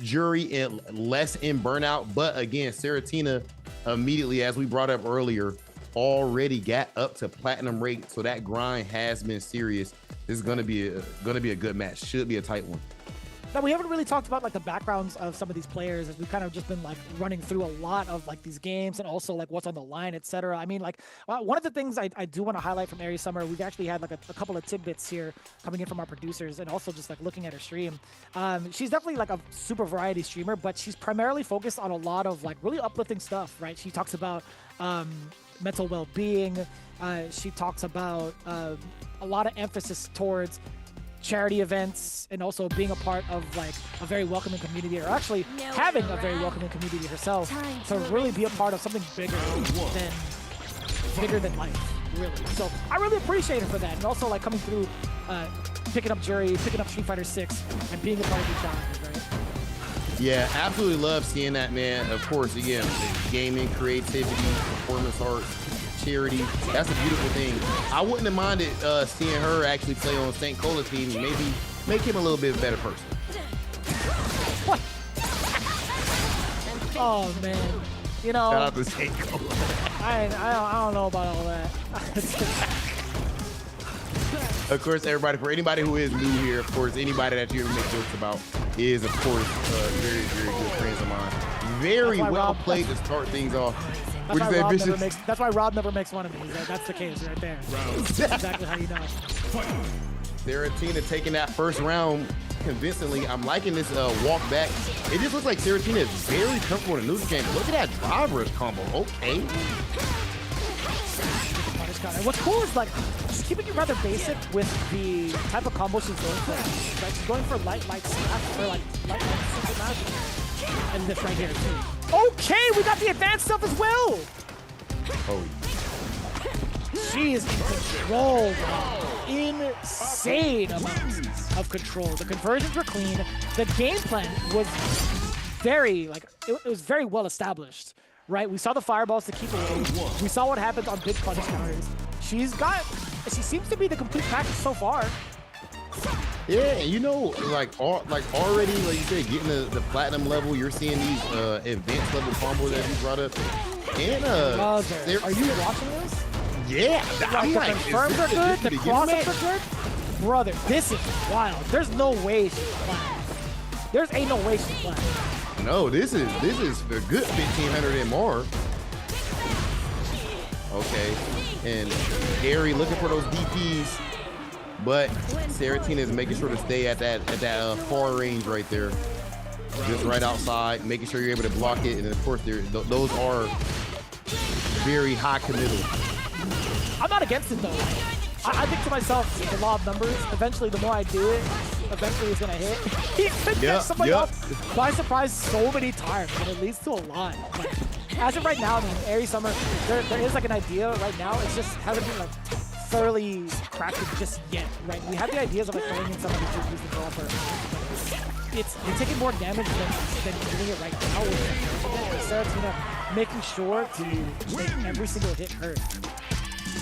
Speaker 2: Jury less in burnout, but again, Serotina immediately, as we brought up earlier, already got up to platinum rate, so that grind has been serious. This is gonna be a good match. Should be a tight one.
Speaker 3: Now, we haven't really talked about like the backgrounds of some of these players, as we've kind of just been like running through a lot of like these games and also like what's on the line, etc. I mean, like one of the things I do want to highlight from iReSummer, we've actually had like a couple of tidbits here coming in from our producers, and also just like looking at her stream. She's definitely like a super variety streamer, but she's primarily focused on a lot of like really uplifting stuff, right? She talks about mental well-being. She talks about a lot of emphasis towards charity events, and also being a part of like a very welcoming community, or actually having a very welcoming community herself, to really be a part of something bigger than life, really. So I really appreciate her for that, and also like coming through, picking up Jury, picking up Street Fighter 6, and being a part of these challenges, right?
Speaker 2: Yeah, absolutely love seeing that, man. Of course, again, gaming, creativity, performance art, charity. That's a beautiful thing. I wouldn't have minded seeing her actually play on St. Cola's team and maybe make him a little bit better person.
Speaker 3: What? Oh man, you know.
Speaker 2: Shout out to St. Cola.
Speaker 3: I don't know about all that.
Speaker 2: Of course, everybody, for anybody who is new here, of course, anybody that you ever make jokes about is, of course, very, very good friends of mine. Very well played to start things off.
Speaker 3: That's why Rob never makes fun of me. That's the case right there. That's exactly how you know.
Speaker 2: Serotina taking that first round convincingly. I'm liking this walk back. It just looks like Serotina is very comfortable in the neutral game. Look at that driver's combo. Okay.
Speaker 3: And what's cool is like she's keeping it rather basic with the type of combo she's going for. Like she's going for light smash, or like light super smash, and this right here too. Okay, we got the advanced stuff as well.
Speaker 2: Oh,
Speaker 3: she is in control, insane amounts of control. The conversions were clean. The game plan was very it was very well established. Right, we saw the fireballs to keep away. We saw what happens on big punish counters. She seems to be the complete package so far.
Speaker 2: Yeah, you know, already, like you said, getting the platinum level, you're seeing these advanced level combos that you brought up. And
Speaker 3: are you watching this?
Speaker 2: Yeah, I'm
Speaker 3: the confirms are good, the crossups are good. Brother, this is wild. There's no way she's playing. There's ain't no way she's playing.
Speaker 2: No, this is a good 1,500 and more. Okay, and Aries looking for those DPs, but Serotina is making sure to stay at that far range right there, just right outside, making sure you're able to block it. And then of course, those are very high committal.
Speaker 3: I'm not against it though. I think to myself, the law of numbers. Eventually, the more I do it, eventually it's gonna hit. He could get somebody up by surprise so many times, and it leads to a lot. But as of right now, I mean, iReSummer, there is like an idea right now. It just hasn't been like thoroughly crafted just yet, right? We have the ideas of like throwing in some of the GPs to developer. You're taking more damage than doing it right now with Serotina making sure to make every single hit hurt.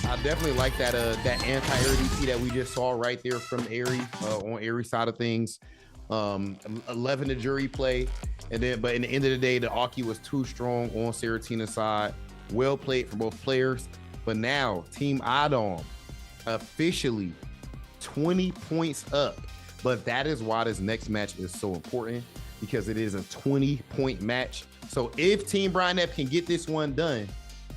Speaker 2: I definitely like that that anti-air DT that we just saw right there from Aries on Aries side of things. 11 to jury play, and then but in the end of the day, the Aki was too strong on Serotina's side. Well played for both players, but now Team iDom officially 20 points up. But that is why this next match is so important, because it is a 20-point match. So if Team Brian F can get this one done,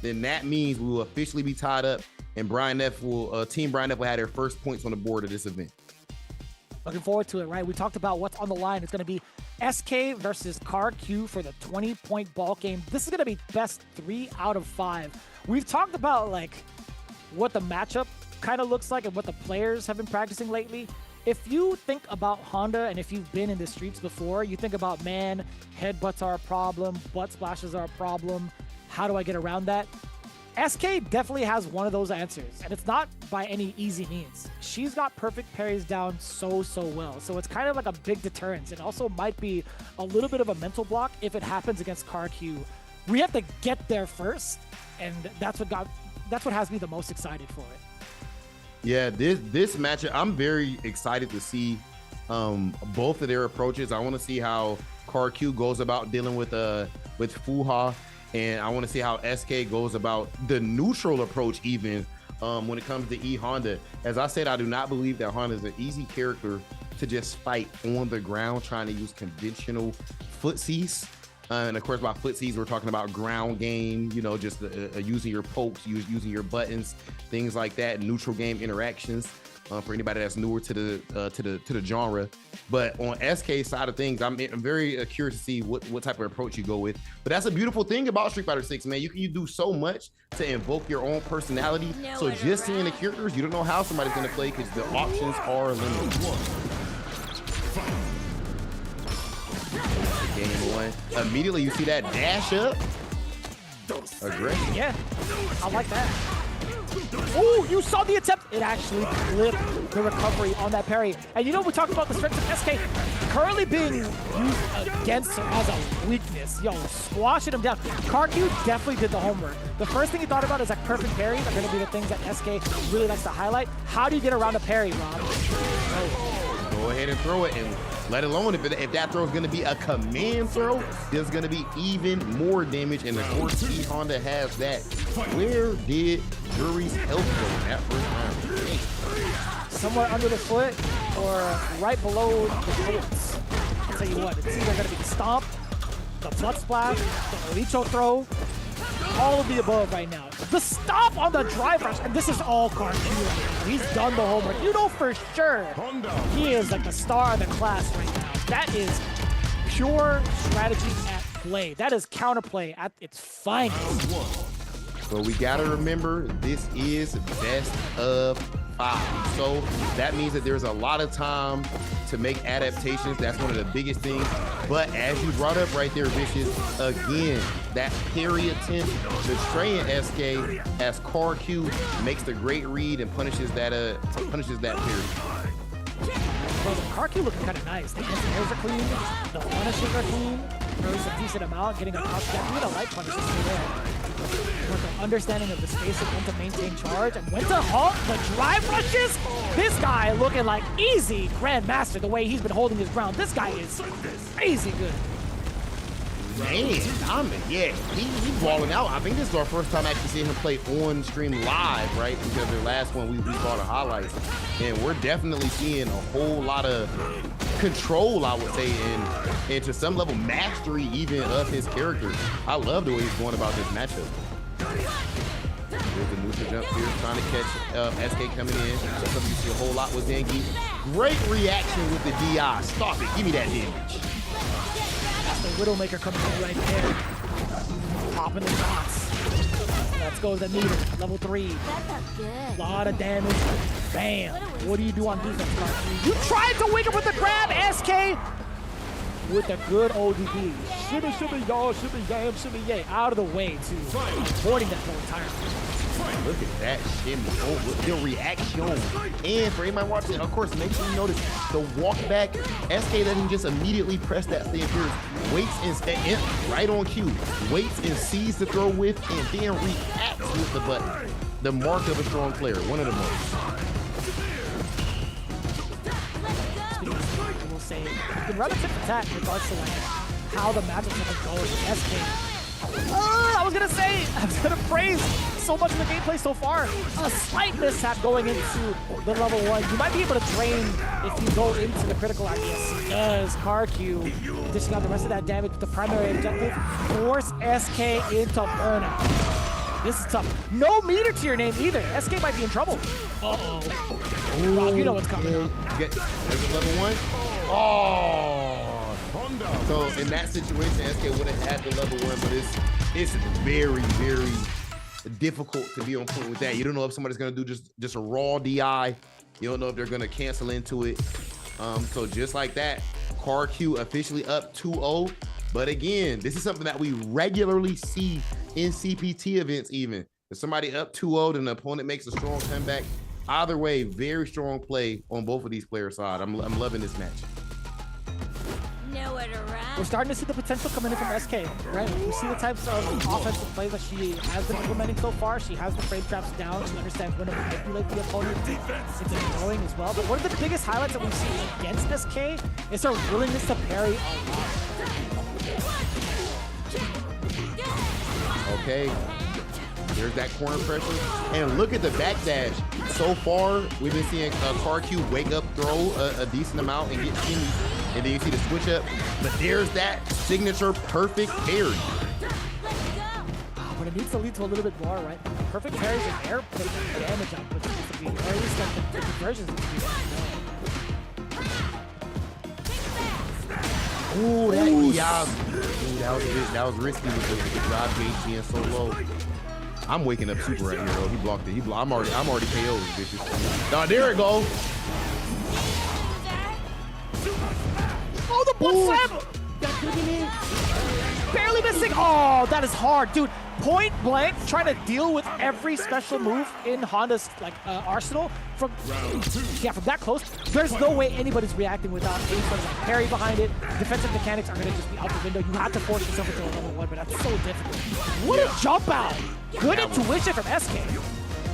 Speaker 2: then that means we will officially be tied up, and Team Brian F will have their first points on the board of this event.
Speaker 3: Looking forward to it, right? We talked about what's on the line. It's going to be Eskay versus KarQ for the 20-point ball game. This is going to be best 3 out of 5. We've talked about like what the matchup kind of looks like and what the players have been practicing lately. If you think about Honda, and if you've been in the streets before, you think about, man, headbutts are a problem, butt splashes are a problem. How do I get around that? Eskay definitely has one of those answers, and it's not by any easy means. She's got perfect parries down so well, so it's kind of like a big deterrence. It also might be a little bit of a mental block if it happens against KarQ. We have to get there first, and that's what has me the most excited for it.
Speaker 2: Yeah, this matchup, I'm very excited to see both of their approaches. I want to see how KarQ goes about dealing with Fuha, and I want to see how Eskay goes about the neutral approach even when it comes to Honda. As I said, I do not believe that Honda is an easy character to just fight on the ground trying to use conventional footsies. And of course, by footsies, we're talking about ground game, you know, just using your pokes, using your buttons, things like that, neutral game interactions. For anybody that's newer to the genre. But on Eskay's side of things, I'm very curious to see what type of approach you go with. But that's a beautiful thing about Street Fighter 6, man. You can do so much to invoke your own personality. So just seeing the characters, you don't know how somebody's gonna play because the options are limited. Game one. Immediately you see that dash up. Aggression.
Speaker 3: Yeah, I like that. Oh, you saw the attempt. It actually flipped the recovery on that parry. And you know, we talked about the strength of Eskay currently being used against her as a weakness. Yo, squashing him down. KarQ definitely did the homework. The first thing he thought about is like perfect parries are going to be the things that Eskay really likes to highlight. How do you get around a parry, Rob?
Speaker 2: Go ahead and throw it, and let alone if that throw is going to be a command throw, there's going to be even more damage. And of course, Honda has that. Where did Yuri's health go in that first round?
Speaker 3: Somewhere under the foot or right below the shorts. I'll tell you what, it's either going to be the stomp, the butt splash, the Oricho throw, all of the above right now. The stomp on the drive rush, and this is all KarQ. He's done the homework. You know for sure he is like the star of the class right now. That is pure strategy at play. That is counterplay at its finest.
Speaker 2: But we gotta remember, this is best of 5. So that means that there's a lot of time to make adaptations. That's one of the biggest things. But as you brought up right there, Vicious, again, that parry attempt betraying Eskay as KarQ makes the great read and punishes that parry.
Speaker 3: Well, the KarQ looking kind of nice. The anti-airs are clean, the punishes are clean, throws a decent amount, getting a crouch down, even a light punish is still there. With the understanding of the space and when to maintain charge and when to halt the drive rushes. This guy looking like easy Grandmaster the way he's been holding his ground. This guy is crazy good.
Speaker 2: Man, he's balling out. I think this is our first time actually seeing him play on stream live, right? Because the last one we saw the highlights, and we're definitely seeing a whole lot of control, I would say, and to some level mastery even of his character. I love the way he's going about this matchup. There's a neutral jump here, trying to catch Eskay coming in. That's something you see a whole lot with Zangief. Great reaction with the DI. Stop it, give me that damage.
Speaker 3: The Widowmaker coming in right there. Popping the shots. Let's go to the meter. Level 3. A lot of damage. Bam. What do you do on defense, KarQ? You tried to wing it with the grab, Eskay! With the good ODB. Shimmy, shimmy, y'all, shimmy, yam, shimmy, yay. Out of the way, too. Avoiding that whole entirely.
Speaker 2: Look at that shimmy. Oh, the reaction. And for anybody watching, of course, make sure you notice the walk back. Eskay doesn't just immediately press that thing first. Waits and stay right on cue. Waits and sees the throw with and then reacts with the button. the mark of a strong player. One of the marks.
Speaker 3: I will say, it's been rather tip for tat in regards to like how the matchups have been going with Eskay. I was gonna praise so much of the gameplay so far. A slight mishap going into the level 1. You might be able to drain if you go into the critical ideas. Does KarQ dishing out the rest of that damage with the primary objective, force Eskay into burnout. This is tough. No meter to your name either. Eskay might be in trouble. Uh-oh. Rob, you know what's coming up.
Speaker 2: There's a level 1. Oh. So in that situation, Eskay would have had the level 1, but it's very, very difficult to be on point with that. You don't know if somebody's gonna do just a raw DI. You don't know if they're gonna cancel into it. So just like that, KarQ officially up 2-0. But again, this is something that we regularly see in CPT events even. If somebody up 2-0 and the opponent makes a strong comeback, either way, very strong play on both of these players' side. I'm loving this match.
Speaker 6: Nowhere to run.
Speaker 3: We're starting to see the potential coming in from Eskay, right? We see the types of offensive plays that she has been implementing so far. She has the frame traps down. She understands when to manipulate the opponent into throwing as well. But one of the biggest highlights that we've seen against Eskay is her willingness to parry a lot.
Speaker 2: Okay, there's that corner pressure. And look at the backdash. So far, we've been seeing KarQ wake up, throw a decent amount and get teams. And then you see the switch up. But there's that signature perfect parry.
Speaker 3: But it needs to lead to a little bit more, right? Perfect parries and air damage output needs to be, or at least like the conversions need to be.
Speaker 2: Ooh, that was risky with the drive gauge being so low. I'm waking up super right here, though. He blocked it. I'm already KO'd, bitches. Now there it goes.
Speaker 3: Oh, the butt slam! Barely missing. Oh, that is hard, dude. Point blank, trying to deal with every special move in Honda's arsenal from that close. There's no way anybody's reacting without any sort of like parry behind it. Defensive mechanics are gonna just be out the window. You have to force yourself into a level 1, but that's so difficult. What a jump out! Good intuition from Eskay.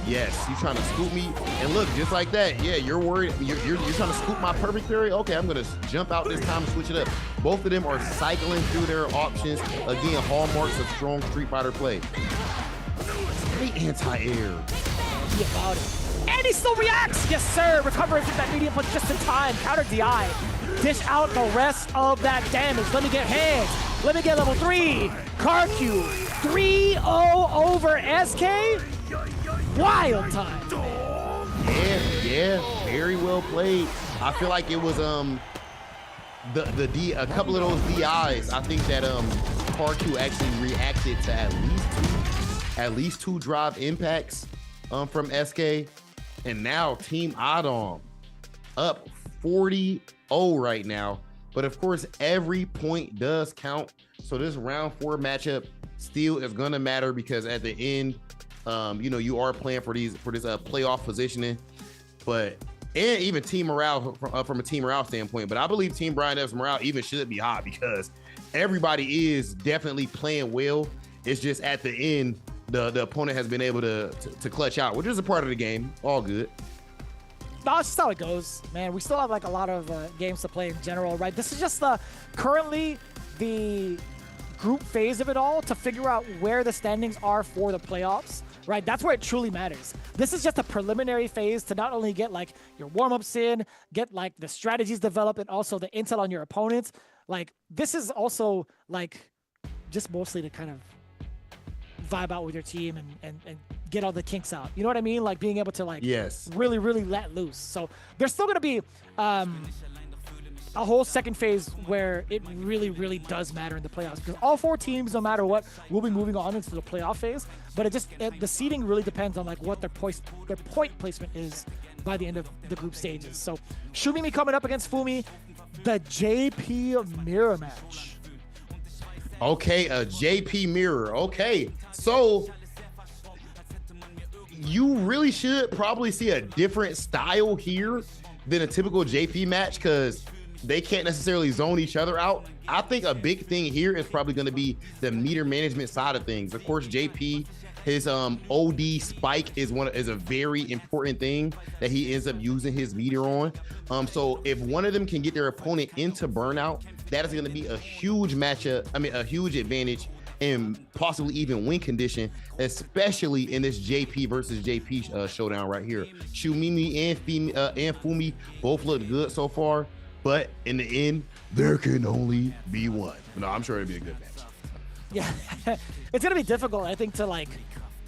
Speaker 2: Yes, you trying to scoop me, and look, just like that. Yeah, you're worried. You're trying to scoop my perfect parry. Okay, I'm gonna jump out this time and switch it up. Both of them are cycling through their options. Again, hallmarks of strong Street Fighter play. Great anti-air.
Speaker 3: Be about it. And he still reacts. Yes, sir. Recovering from that medium punch just in time. Counter DI. Dish out the rest of that damage. Let me get hands. Let me get level 3. KarQ 3-0 over Eskay. Wild time.
Speaker 2: Yeah, very well played. I feel like it was a couple of those DIs. I think that KarQ actually reacted to at least two drive impacts from Eskay, and now Team iDom up 40-0 right now. But of course, every point does count. So this round 4 matchup still is gonna matter because at the end, you are playing for this playoff positioning, and even team morale from a team morale standpoint. But I believe Team Brian F's morale even should be high because everybody is definitely playing well. It's just at the end, the opponent has been able to clutch out, which is a part of the game. All good.
Speaker 3: No, it's just how it goes, man. We still have like a lot of games to play in general, right? This is just currently the group phase of it all to figure out where the standings are for the playoffs, right? That's where it truly matters. This is just a preliminary phase to not only get like your warm-ups in, get like the strategies developed, and also the intel on your opponents. Like this is also like just mostly to kind of vibe out with your team and get all the kinks out. You know what I mean? Like being able to like really, really let loose. So there's still going to be a whole second phase where it really, really does matter in the playoffs because all 4 teams, no matter what, will be moving on into the playoff phase. But the seeding really depends on like what their point placement is by the end of the group stages. So Shumimi coming up against Fumi, the JP mirror match.
Speaker 2: Okay, a JP mirror. Okay, so you really should probably see a different style here than a typical JP match because they can't necessarily zone each other out. I think a big thing here is probably going to be the meter management side of things. Of course, JP His OD spike is a very important thing that he ends up using his meter on. So if one of them can get their opponent into burnout, that is going to be a huge matchup. I mean, a huge advantage and possibly even win condition, especially in this JP versus JP showdown right here. Shumimi and Fumi both look good so far, but in the end, there can only be one. No, I'm sure it'll be a good match.
Speaker 3: Yeah, it's gonna be difficult, I think, to like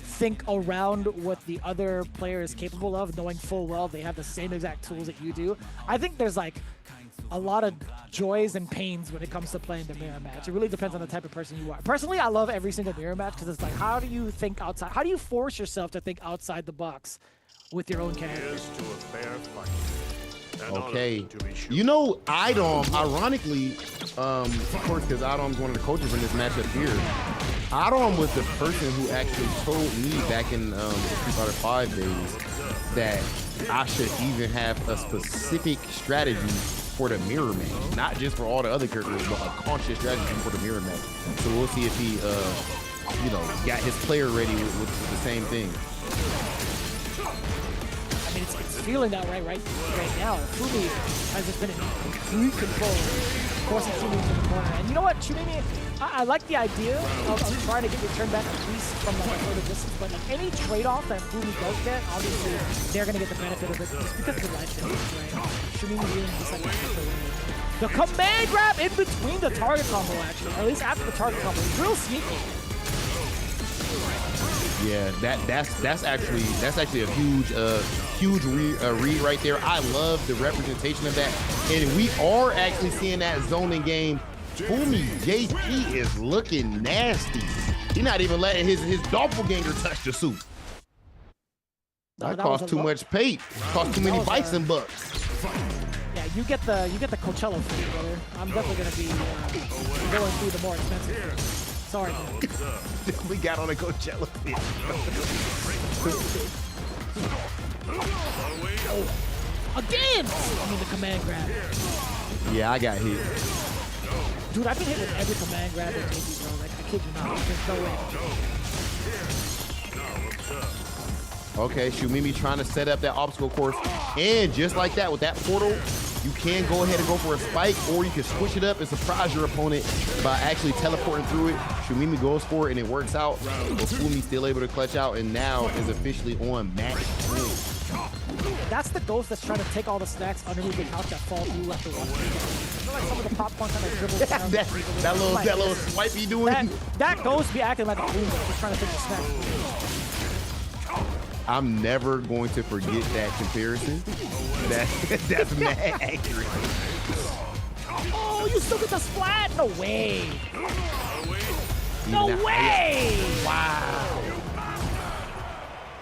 Speaker 3: think around what the other player is capable of, knowing full well they have the same exact tools that you do. I think there's like a lot of joys and pains when it comes to playing the mirror match. It really depends on the type of person you are. Personally, I love every single mirror match because it's like, how do you think outside? How do you force yourself to think outside the box with your own character?
Speaker 5: Here's to a fair fight.
Speaker 2: Okay, you know, iDom, ironically, of course, because iDom's one of the coaches in this matchup here, iDom was the person who actually told me back in the Street Fighter 5 days that I should even have a specific strategy for the mirror match, not just for all the other characters, but a conscious strategy for the mirror match. So we'll see if he, you know, got his player ready with the same thing.
Speaker 3: I mean, it's feeling that right now. Fumi has just been in complete control, forcing Shumimi to the corner. And you know what, Shumimi, I like the idea of trying to get your turn back at least from like a further distance, but like any trade-off that Fumi does get, obviously they're gonna get the benefit of it just because of the life change, right? Shumimi really just like the command grab in between the target combo, actually, or at least after the target combo, is real sneaky.
Speaker 2: Yeah, that's actually a huge read right there. I love the representation of that, and we are actually seeing that zoning game. Fumi JP is looking nasty. He's not even letting his doppelganger touch the suit. That cost too much paint. Cost too many bison bucks.
Speaker 3: Yeah, you get the Coachella food, brother. I'm definitely gonna be going through the more expensive. Sorry.
Speaker 2: We got on a Coachella field.
Speaker 3: Again! I mean, the command grab.
Speaker 2: Yeah, I got hit.
Speaker 3: Dude, I've been hit with every command grab in JP, bro. Like, I kid you not. There's no way.
Speaker 2: Okay, Shumimi trying to set up that obstacle course. And just like that, with that portal, you can go ahead and go for a spike, or you can switch it up and surprise your opponent by actually teleporting through it. Shumimi goes for it, and it works out. But Fumi's still able to clutch out, and now is officially on match point.
Speaker 3: That's the ghost that's trying to take all the snacks underneath the couch that fall through after one. I feel like some of the popcorn kind of dribbles down.
Speaker 2: that little swipe he doing.
Speaker 3: That ghost be acting like a fool, just trying to take the snacks.
Speaker 2: I'm never going to forget that comparison. That's mad accurate.
Speaker 3: Oh, you still get the splat? No way. No way. Wow.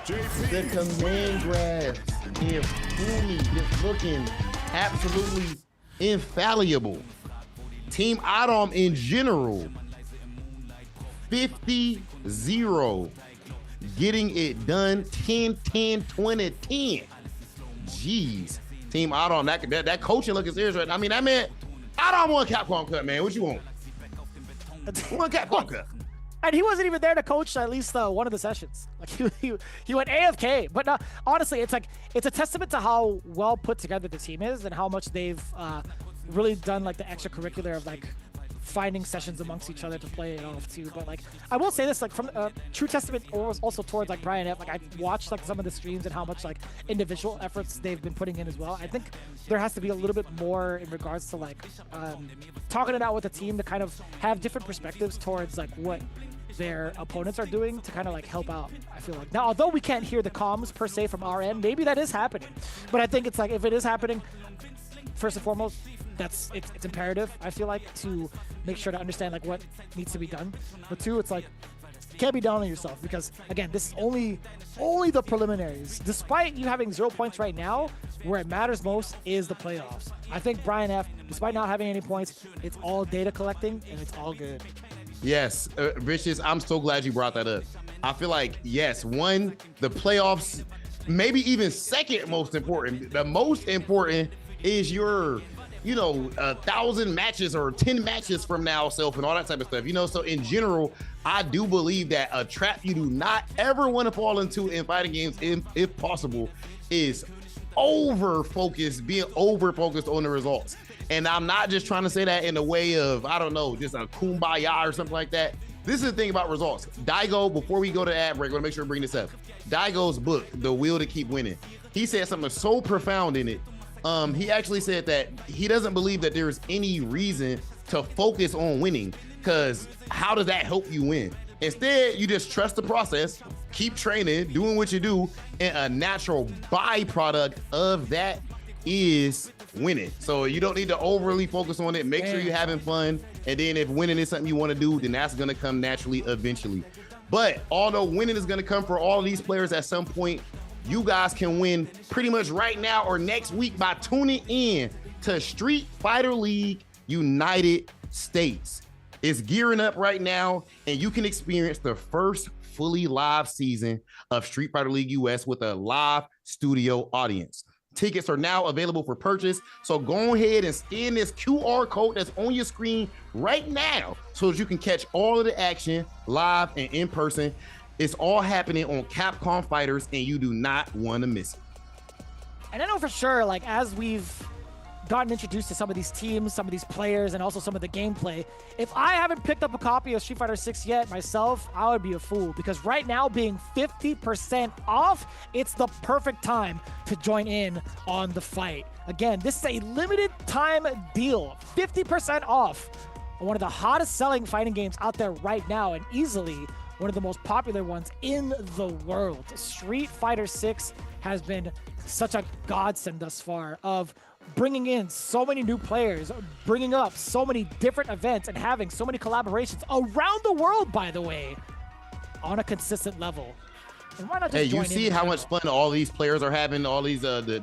Speaker 2: The command grab and Fumi is looking absolutely infallible. Team iDom in general, 50-0. Getting it done, 10-10-20-10. Jeez. Team iDom, that coaching looking serious right now. I mean, that man, iDom won Capcom Cup, man. What you want? Won Capcom Cup.
Speaker 3: And he wasn't even there to coach at least one of the sessions. Like he went AFK. But no, honestly, it's a testament to how well put together the team is and how much they've really done like the extracurricular of like finding sessions amongst each other to play it off too. But like I will say this, like from true testament also towards like Brian F. Like I watched like some of the streams and how much like individual efforts they've been putting in as well. I think there has to be a little bit more in regards to like talking it out with the team to kind of have different perspectives towards like what their opponents are doing to kind of like help out. I feel like now, although we can't hear the comms per se from our end, maybe that is happening. But I think it's like if it is happening, first and foremost, it's imperative, I feel like, to make sure to understand like what needs to be done. But two, it's like you can't be down on yourself because again, this is only the preliminaries. Despite you having 0 points right now, where it matters most is the playoffs. I think Brian F., despite not having any points, it's all data collecting and it's all good.
Speaker 2: Yes, Vicious, I'm so glad you brought that up. I feel like, yes, one, the playoffs, maybe even second most important. The most important is your you know, 1,000 matches or 10 matches from now, self, and all that type of stuff, you know. So in general, I do believe that a trap you do not ever want to fall into in fighting games, if possible, is being over focused on the results. And I'm not just trying to say that in a way of, I don't know, just a kumbaya or something like that. This is the thing about results. Daigo, before we go to the ad break, I want to make sure we bring this up. Daigo's book, The Will to Keep Winning, he said something so profound in it. He actually said that he doesn't believe that there's any reason to focus on winning, because how does that help you win? Instead, you just trust the process, keep training, doing what you do, and a natural byproduct of that is winning. So you don't need to overly focus on it. Make sure you're having fun. And then if winning is something you want to do, then that's going to come naturally eventually. But although winning is going to come for all of these players at some point, you guys can win pretty much right now or next week by tuning in to Street Fighter League United States. It's gearing up right now, and you can experience the first fully live season of Street Fighter League US with a live studio audience. Tickets are now available for purchase, so go ahead and scan this QR code that's on your screen right now so that you can catch all of the action live and in person. It's all happening on Capcom Fighters, and you do not want to miss it.
Speaker 3: And I know for sure, like, as we've gotten introduced to some of these teams, some of these players, and also some of the gameplay, if I haven't picked up a copy of Street Fighter 6 yet myself, I would be a fool, because right now, being 50% off, it's the perfect time to join in on the fight. Again, this is a limited time deal, 50% off on one of the hottest selling fighting games out there right now, and easily one of the most popular ones in the world. Street Fighter 6 has been such a godsend thus far of bringing in so many new players, bringing up so many different events, and having so many collaborations around the world, by the way, on a consistent level. And why not just
Speaker 2: you see how much fun all these players are having, all these the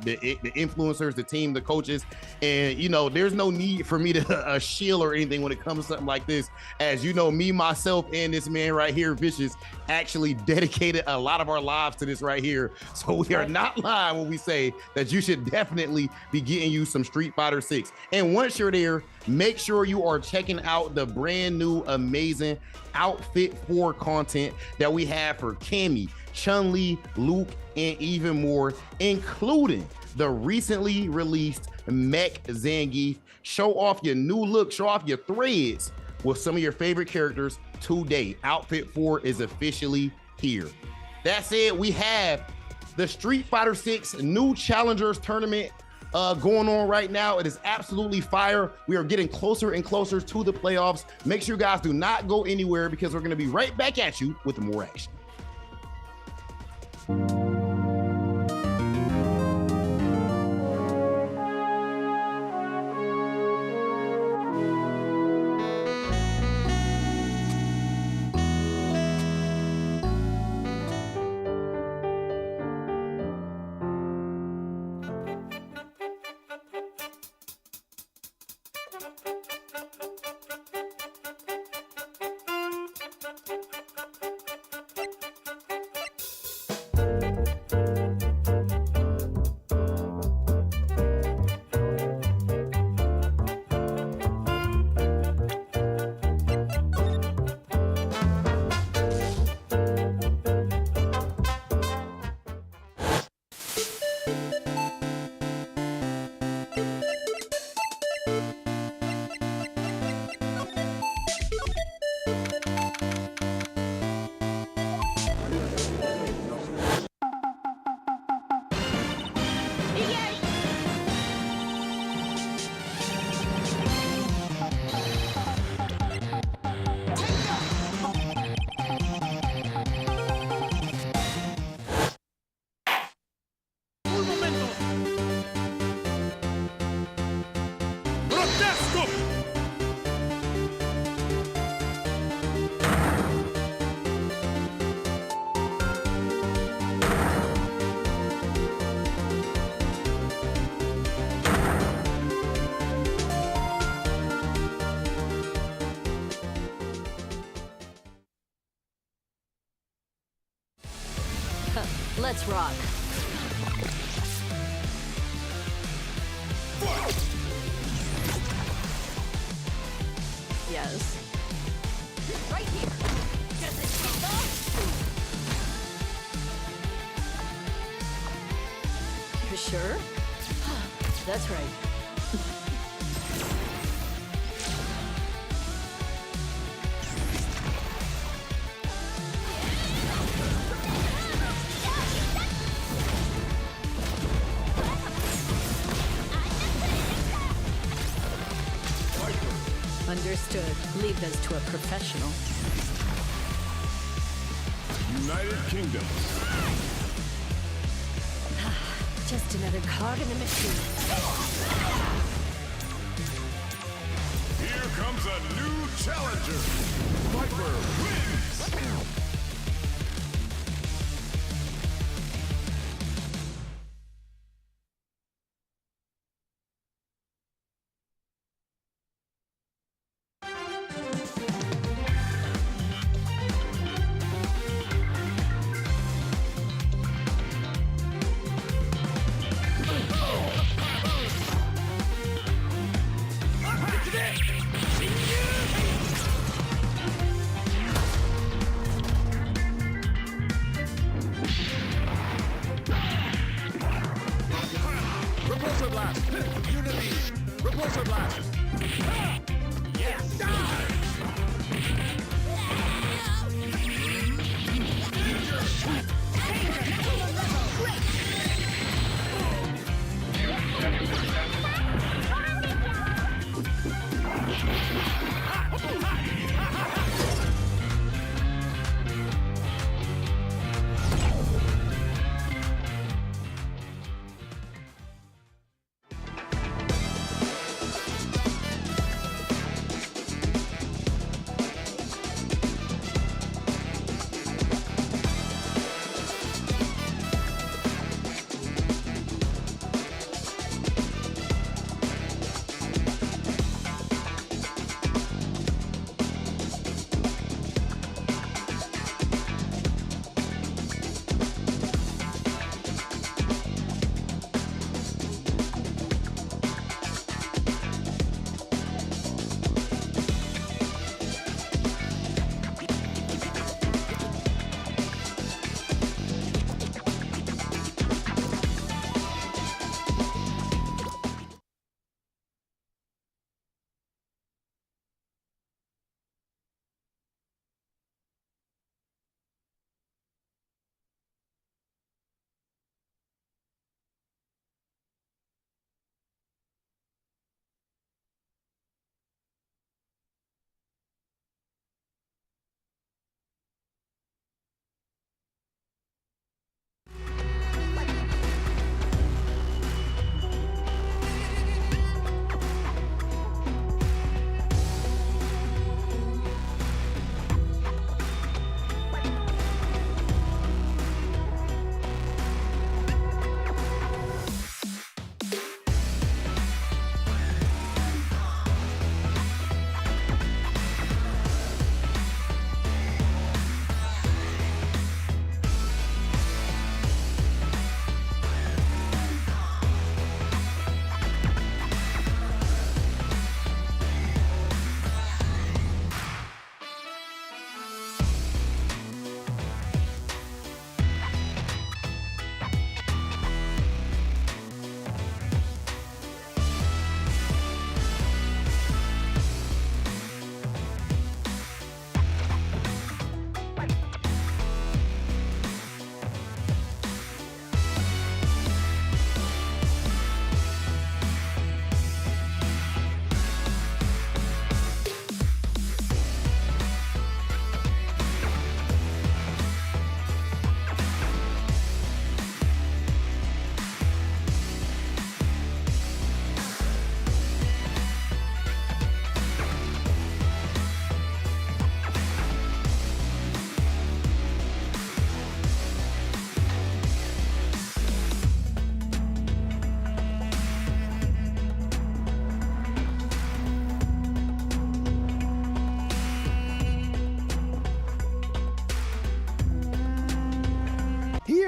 Speaker 2: influencers, the team, the coaches, and you know, there's no need for me to shield or anything when it comes to something like this. As you know, me, myself, and this man right here, Vicious, actually dedicated a lot of our lives to this right here. So we are not lying when we say that you should definitely be getting you some Street Fighter 6. And once you're there, make sure you are checking out the brand new amazing Outfit 4 content that we have for Cammy, Chun-Li, Luke, and even more, including the recently released Mech Zangief. Show off your new look, show off your threads with some of your favorite characters today. Outfit 4 is officially here. That said, we have the Street Fighter 6 New Challengers Tournament going on right now. It is absolutely fire. We are getting closer and closer to the playoffs. Make sure you guys do not go anywhere, because we're going to be right back at you with more action.
Speaker 6: Let's rock. guess. Right here. Does it take off? You sure? That's right. Understood. Leave this to a professional.
Speaker 5: United Kingdom.
Speaker 6: Just another cog in the machine.
Speaker 5: Here comes a new challenger. Viper wins. Repulsor blast! Unity! Repulsor blast! Yes!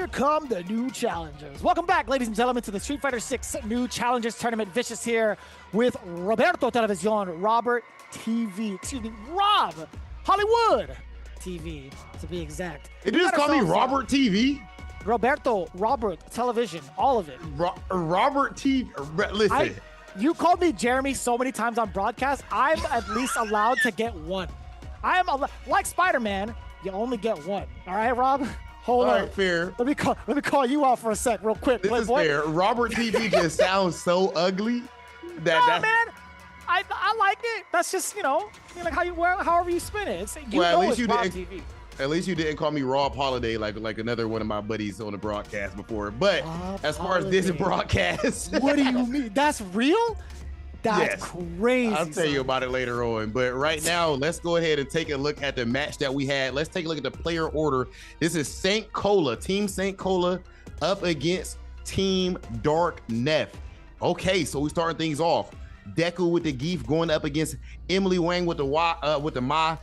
Speaker 3: here come the new challengers. Welcome back, ladies and gentlemen, to the Street Fighter 6 New Challengers Tournament. Vicious here with Roberto Television, Robert TV, excuse me, Rob Hollywood TV, to be exact.
Speaker 2: Did you just call me Robert TV?
Speaker 3: Roberto, Robert Television, all of it.
Speaker 2: Robert TV, listen.
Speaker 3: You called me Jeremy so many times on broadcast, I'm at least allowed to get one. I am, like Spider-Man, you only get one. All right, Rob? Hold on.
Speaker 2: All right, fair.
Speaker 3: Let me call you out for a sec, real quick.
Speaker 2: This is fair. Robert TV just sounds so ugly.
Speaker 3: Man, I like it. That's just, you know, like however you spin it. It's,
Speaker 2: well, at least
Speaker 3: it's Rob TV.
Speaker 2: At least you didn't call me Rob Holiday like another one of my buddies on the broadcast before. But as far as this broadcast,
Speaker 3: what do you mean? That's real? That's crazy.
Speaker 2: I'll tell you about it later on. But right now, let's go ahead and take a look at the match that we had. Let's take a look at the player order. This is St. Cola, Team St. Cola up against Team Dark Neff. Okay, so we starting things off. Deku with the Geef going up against Emilyywang with the Ma.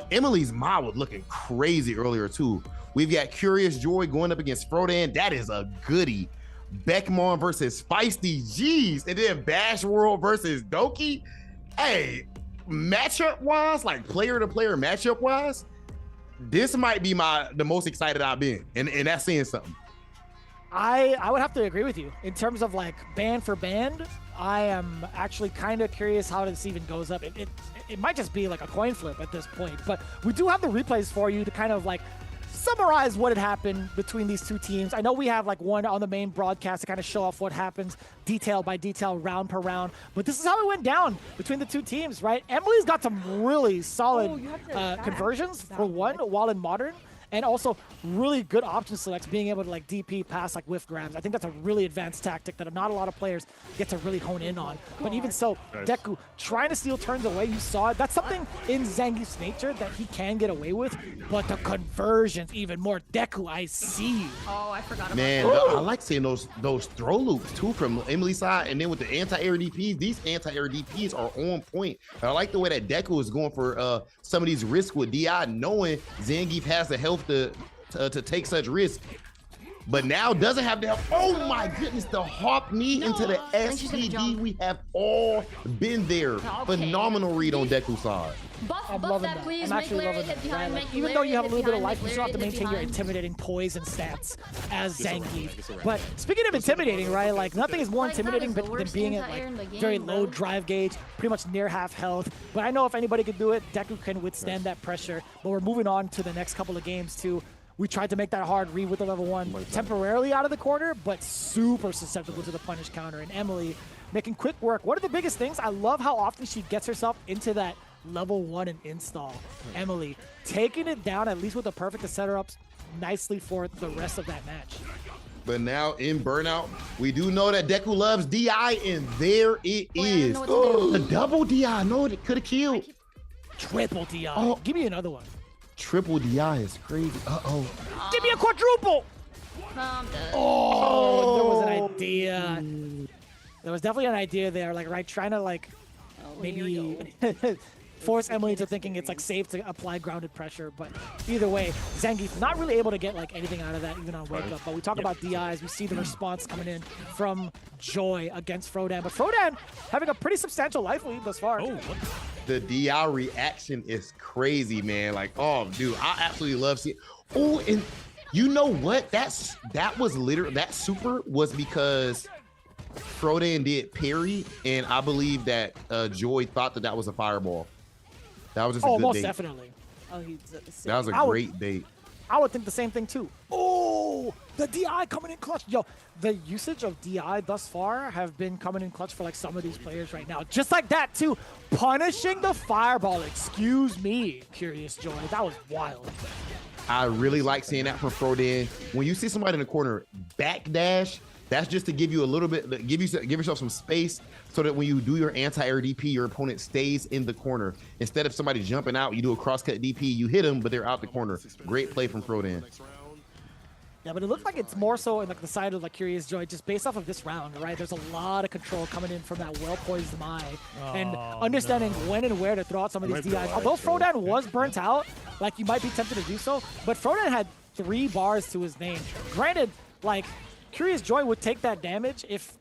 Speaker 2: Emily's Ma was looking crazy earlier too. We've got Curiousjoi going up against Frodan. That is a goodie. Beckmon versus Feisty. Jeez. And then Bash World versus Doki. Hey, matchup wise, like player to player matchup wise, this might be the most excited I've been. And that's saying something.
Speaker 3: I would have to agree with you. In terms of like band for band, I am actually kind of curious how this even goes up. It might just be like a coin flip at this point, but we do have the replays for you to kind of like summarize what had happened between these two teams. I know we have like one on the main broadcast to kind of show off what happens detail by detail, round per round, but this is how it went down between the two teams, right? Emily's got some really solid conversions for one while in modern, and also really good option selects, being able to like DP past like whiff grabs. I think that's a really advanced tactic that not a lot of players get to really hone in on. But even so, Deku trying to steal turns away, you saw it. That's something in Zangief's nature that he can get away with, but the conversions even more. Deku, I see you.
Speaker 6: Oh, I forgot about
Speaker 2: Man,
Speaker 6: that.
Speaker 2: I like seeing those throw loops too from Emily's side, and then with the anti-air DPs, these anti-air DPs are on point. And I like the way that Deku is going for some of these risks with DI, knowing Zangief has the health to take such risk, but now doesn't have the help. Oh my goodness, the hop knee into the SPD. We have all been there.
Speaker 6: Okay.
Speaker 2: Phenomenal read on Deku's side.
Speaker 3: I'm loving that. I'm actually loving that. Right? Like, even though you have a little bit of life, you still have to maintain your intimidating poise and stats as Zangief. But speaking of intimidating, right? Like nothing is more intimidating than being at like very low drive gauge, pretty much near half health. But I know if anybody could do it, Deku can withstand that pressure. But we're moving on to the next couple of games too. We tried to make that hard read with the level 1 temporarily out of the corner, but super susceptible to the punish counter. And Emily making quick work. One of the biggest things, I love how often she gets herself into that level 1 and install. Emily taking it down, at least with the perfect, to set her up nicely for the rest of that match.
Speaker 2: But now in Burnout, we do know that Deku loves DI, and there it is. The double DI. No, it could have killed.
Speaker 3: Triple DI.
Speaker 2: Oh.
Speaker 3: Give me another one.
Speaker 2: Triple DI is crazy. Uh-oh.
Speaker 3: Give me a quadruple. Oh, there was an idea. There was definitely an idea there, like right, trying to like maybe force Emily into thinking it's like safe to apply grounded pressure. But either way, Zangief not really able to get like anything out of that even on wake up. But we talk about DIs, we see the response coming in from Joy against Frodan. But Frodan having a pretty substantial life lead thus far.
Speaker 2: The DI reaction is crazy, man. Like, oh, dude, I absolutely love seeing. Oh, and you know what? That was literally, that super was because Frodan did parry, and I believe that Joy thought that was a fireball. That was just a good
Speaker 3: most
Speaker 2: bait.
Speaker 3: Definitely.
Speaker 2: That was a great bait.
Speaker 3: I would think the same thing too. Oh, the DI coming in clutch. Yo, the usage of DI thus far have been coming in clutch for like some of these players right now. Just like that too. Punishing the fireball. Excuse me, Curiousjoi. That was wild.
Speaker 2: I really like seeing that from Frodan. When you see somebody in the corner backdash, that's just to give you a little bit, give yourself some space so that when you do your anti-air DP, your opponent stays in the corner. Instead of somebody jumping out, you do a cross-cut DP, you hit them, but they're out the corner. Great play from Frodan.
Speaker 3: Yeah, but it looks like it's more so in like the side of like Curiousjoi, just based off of this round, right? There's a lot of control coming in from that well-poised Mai, and understanding when and where to throw out some of these DIs. Although Frodan was burnt out, like you might be tempted to do so, but Frodan had 3 bars to his name. Granted, like, Curiousjoi would take that damage if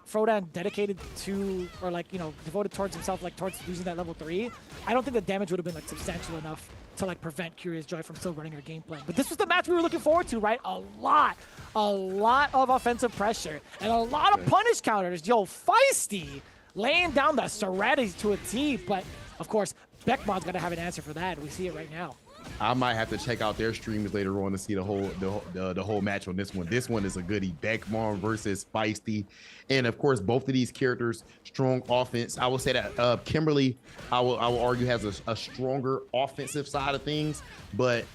Speaker 3: Frodan dedicated to, or like, you know, devoted towards himself, like towards using that level 3. I don't think the damage would have been like substantial enough to like prevent Curiousjoi from still running her game plan. But this was the match we were looking forward to, right? A lot of offensive pressure and a lot of punish counters. Yo, Feisty laying down the Serotina to a T, but of course, Beckmon's got to have an answer for that. We see it right now.
Speaker 2: I might have to check out their streams later on to see the whole match on this one. This one is a goodie. Beckmon versus Feisty. And of course, both of these characters, strong offense. I will say that Kimberly, I will argue, has a stronger offensive side of things, but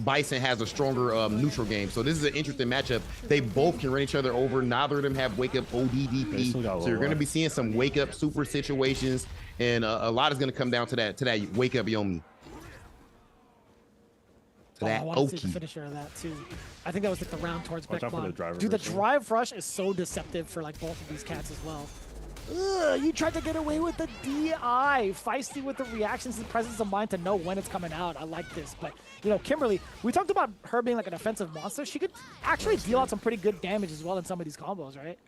Speaker 2: Bison has a stronger neutral game. So this is an interesting matchup. They both can run each other over. Neither of them have wake up ODDP. So you're going to be seeing some wake up super situations. And a lot is going to come down to that wake up Yomi.
Speaker 3: I want to see the finisher of that too. I think that was like the round towards Beckmon. Dude, the drive rush is so deceptive for like both of these cats as well. Ugh, you tried to get away with the DI. Feisty with the reactions and presence of mind to know when it's coming out. I like this. But, you know, Kimberly, we talked about her being like an offensive monster. She could actually deal out some pretty good damage as well in some of these combos, right?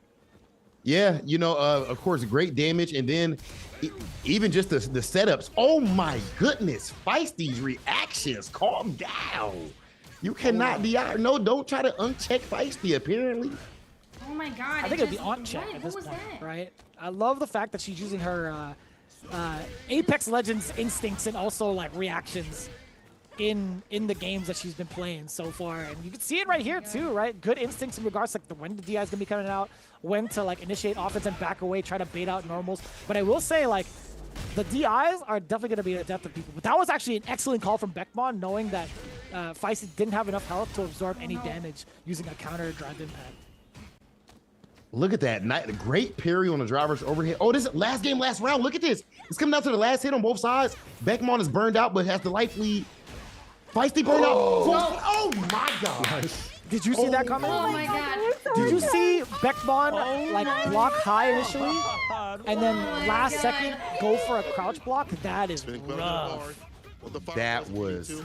Speaker 2: Yeah, you know, of course, great damage. And then even just the setups. Oh, my goodness. Feisty's reactions. Calm down. You cannot DI. No, don't try to uncheck Feisty, apparently.
Speaker 6: Oh my god.
Speaker 3: I think it'd be on check at this point, right? I love the fact that she's using her Apex Legends instincts and also like reactions in the games that she's been playing so far. And you can see it right here too, right? Good instincts in regards to like when the DI is gonna be coming out, when to like initiate offense and back away, try to bait out normals. But I will say, like, the DIs are definitely gonna be the death of people. But that was actually an excellent call from Beckmon, knowing that Feisty didn't have enough health to absorb any damage using a counter drive impact.
Speaker 2: Look at that. Great parry on the driver's overhead. Oh, this is last game, last round. Look at this. It's coming down to the last hit on both sides. Beckmon is burned out, but has the life lead. Feisty burned out. Oh my God.
Speaker 3: Did you see that coming?
Speaker 6: Oh my god.
Speaker 3: Did you see Beckmon like block high initially and then last second go for a crouch block? That is rough.
Speaker 2: That was,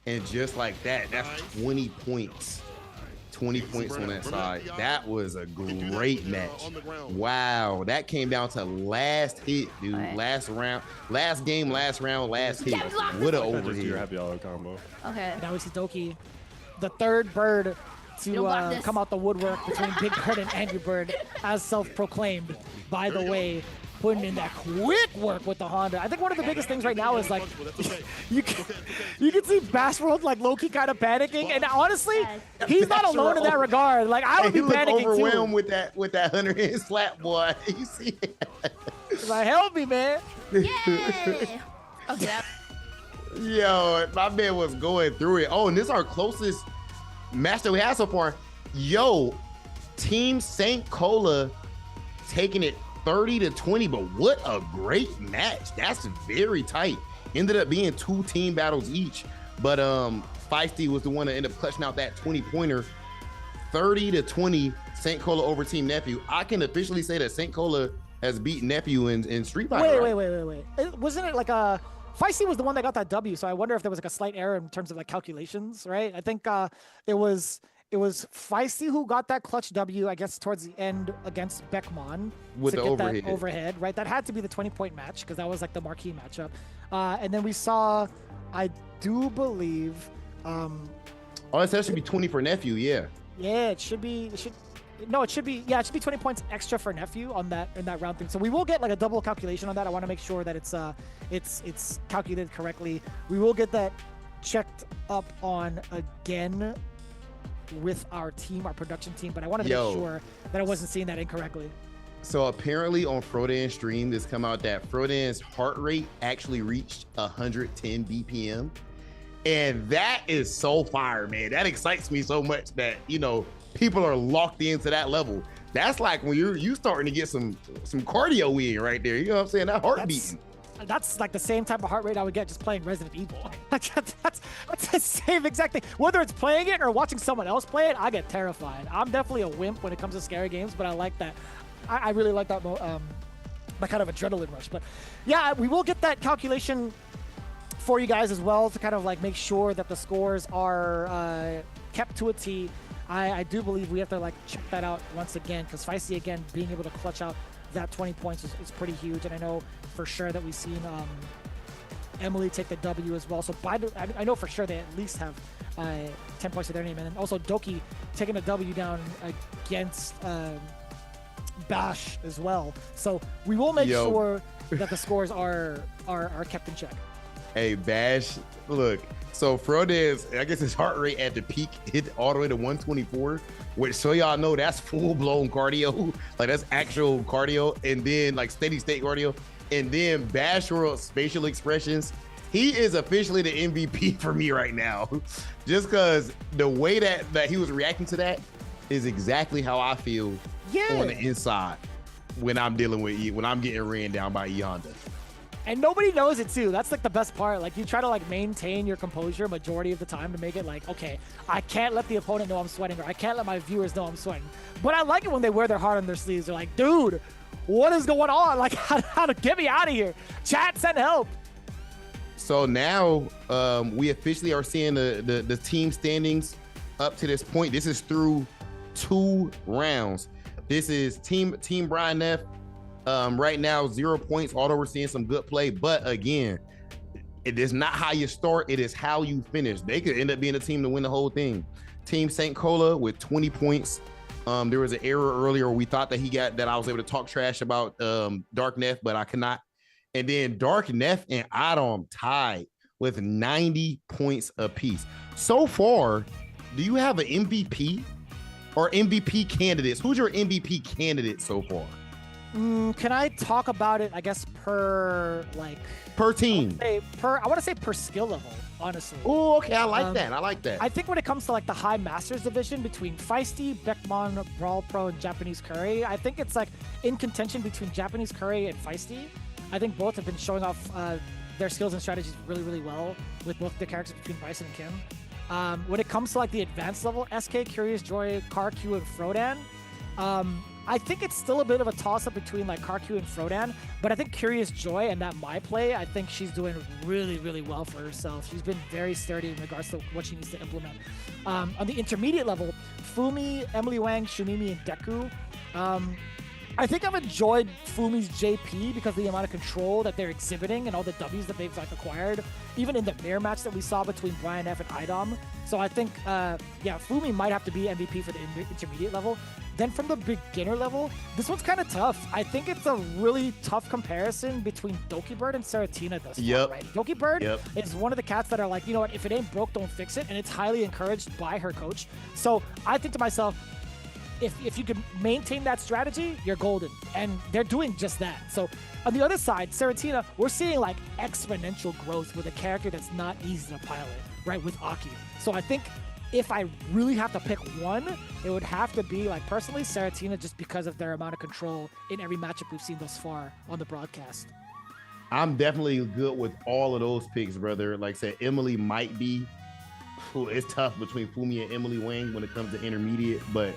Speaker 2: and just like that, that's 20 points. 20 points on that side. That was a great match. Wow, that came down to last hit, dude. Last round, last game, last round, last hit. What a overhead.
Speaker 7: Happy hour combo.
Speaker 6: Okay.
Speaker 3: Now we see Doki, the third bird to come out the woodwork between Big Bird and Angry Bird, as self-proclaimed. By the way, putting in that quick work with the Honda. I think one of the biggest things right now is like you can see Bassworld like low-key kind of panicking, and honestly, he's not alone in that regard. Like I would be panicking
Speaker 2: overwhelmed
Speaker 3: too.
Speaker 2: with that 100-hit slap, boy. You see it?
Speaker 3: Like help me, man.
Speaker 6: Yay! Okay.
Speaker 2: Yo, my man was going through it. Oh, and this is our closest match that we had so far. Yo, Team St. Cola taking it 30-20, but what a great match. That's very tight. Ended up being 2 team battles each, but Feisty was the one that ended up clutching out that 20-pointer. 30-20, St. Cola over Team Nephew. I can officially say that St. Cola has beaten Nephew in Street Fighter.
Speaker 3: Wait. Wasn't it like a Feisty was the one that got that W, so I wonder if there was like a slight error in terms of like calculations, right? I think it was Feisty who got that clutch W, I guess, towards the end against Beckmon
Speaker 2: with
Speaker 3: to
Speaker 2: the
Speaker 3: get that overhead, right? That had to be the 20-point match because that was like the marquee matchup. And then we saw, I do believe.
Speaker 2: Oh, that should be 20 for Nephew, yeah.
Speaker 3: Yeah, it should be 20 points extra for Nephew on that in that round thing. So we will get like a double calculation on that. I want to make sure that it's calculated correctly. We will get that checked up on again with our team, our production team, but I wanted to make sure that I wasn't seeing that incorrectly.
Speaker 2: So apparently on Frodan's stream, this come out that Frodan's heart rate actually reached 110 BPM. And that is so fire, man. That excites me so much that, you know, people are locked into that level. That's like when you starting to get some cardio in right there. You know what I'm saying? That heart beating.
Speaker 3: That's like the same type of heart rate I would get just playing Resident Evil. that's the same exact thing. Whether it's playing it or watching someone else play it, I get terrified. I'm definitely a wimp when it comes to scary games, but I like that. I really like that kind of adrenaline rush. But yeah, we will get that calculation for you guys as well to kind of like make sure that the scores are kept to a T. I do believe we have to like check that out once again, because Feisty again being able to clutch out that 20 points is pretty huge. And I know for sure that we've seen Emily take the W as well. So I know for sure they at least have 10 points to their name. And then also Doki taking a W down against Bash as well. So we will make sure that the scores are kept in check.
Speaker 2: Hey, Bash, look. So Frodan's, I guess his heart rate at the peak hit all the way to 124, which so y'all know that's full-blown cardio. Like that's actual cardio, and then like steady state cardio. And then Bash World's facial expressions, he is officially the MVP for me right now. Just because the way that he was reacting to that is exactly how I feel on the inside when I'm dealing with when I'm getting ran down by E Honda.
Speaker 3: And nobody knows it too. That's like the best part. Like you try to like maintain your composure majority of the time to make it like, okay, I can't let the opponent know I'm sweating, or I can't let my viewers know I'm sweating. But I like it when they wear their heart on their sleeves. They're like, dude, what is going on? Like, how to get me out of here? Chat, send help.
Speaker 2: So now we officially are seeing the team standings up to this point. This is through 2 rounds. This is team Brian Neff. Right now, 0 points, although we're seeing some good play. But again, it is not how you start, it is how you finish. They could end up being a team to win the whole thing. Team St. Cola with 20 points. There was an error earlier where we thought that I was able to talk trash about Dark Neff, but I cannot. And then Dark Neff and iDom tied with 90 points apiece. So far, do you have an MVP or MVP candidates? Who's your MVP candidate so far?
Speaker 3: Can I talk about it, I guess, per
Speaker 2: team?
Speaker 3: I want to say per skill level, honestly.
Speaker 2: Oh, okay. I like that.
Speaker 3: I think when it comes to like the high masters division between Feisty, Beckmon, BrawlPro, and JapaneseCurry, I think it's like in contention between JapaneseCurry and Feisty. I think both have been showing off their skills and strategies really, really well with both the characters between Bison and Kim. When it comes to like the advanced level, Eskay, Curiousjoi, KarQ, and Frodan, I think it's still a bit of a toss-up between like KarQ and Frodan, but I think Curiously and that my play, I think she's doing really, really well for herself. She's been very sturdy in regards to what she needs to implement. On the intermediate level, Fumi, Emilyywang, Shumimi, and Deku. I think I've enjoyed Fumi's JP because of the amount of control that they're exhibiting and all the W's that they've like acquired, even in the mirror match that we saw between Brian F and iDom. So I think, Fumi might have to be MVP for the intermediate level. Then from the beginner level, this one's kind of tough. I think it's a really tough comparison between Dokibird and Serotina thus far, right? Dokibird is one of the cats that are like, you know what, if it ain't broke, don't fix it. And it's highly encouraged by her coach. So I think to myself, if you can maintain that strategy, you're golden. And they're doing just that. So on the other side, Serotina, we're seeing like exponential growth with a character that's not easy to pilot, right, with Aki. So I think if I really have to pick one, it would have to be, like, personally, Serotina, just because of their amount of control in every matchup we've seen thus far on the broadcast.
Speaker 2: I'm definitely good with all of those picks, brother. Like I said, Emily might be, it's tough between Fumi and Emilyywang when it comes to intermediate, but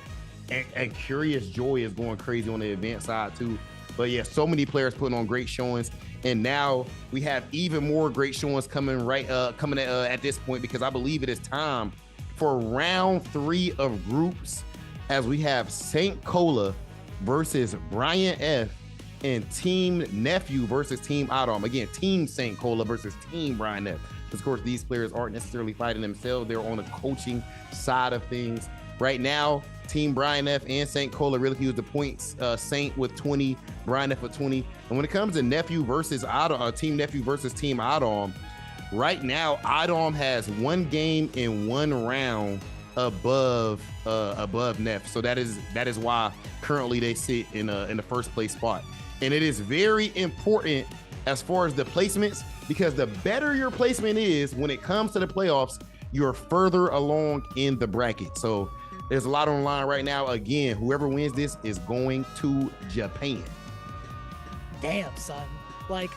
Speaker 2: and Curiousjoi is going crazy on the advanced side too. But yeah, so many players putting on great showings, and now we have even more great showings coming at this point, because I believe it is time for round 3 of groups, as we have St. Cola versus Brian F and Team Nephew versus Team iDom. Again, Team St. Cola versus Team Brian F. Of course, these players aren't necessarily fighting themselves. They're on the coaching side of things. Right now, Team Brian F and St. Cola really use the points. Saint with 20, Brian F with 20. And when it comes to Nephew versus iDom, Team Nephew versus Team iDom, right now, iDom has 1 game in 1 round above Neff. So that is why currently they sit in the first place spot. And it is very important as far as the placements, because the better your placement is when it comes to the playoffs, you're further along in the bracket. So there's a lot on the line right now. Again, whoever wins this is going to Japan.
Speaker 3: Damn, son. Like,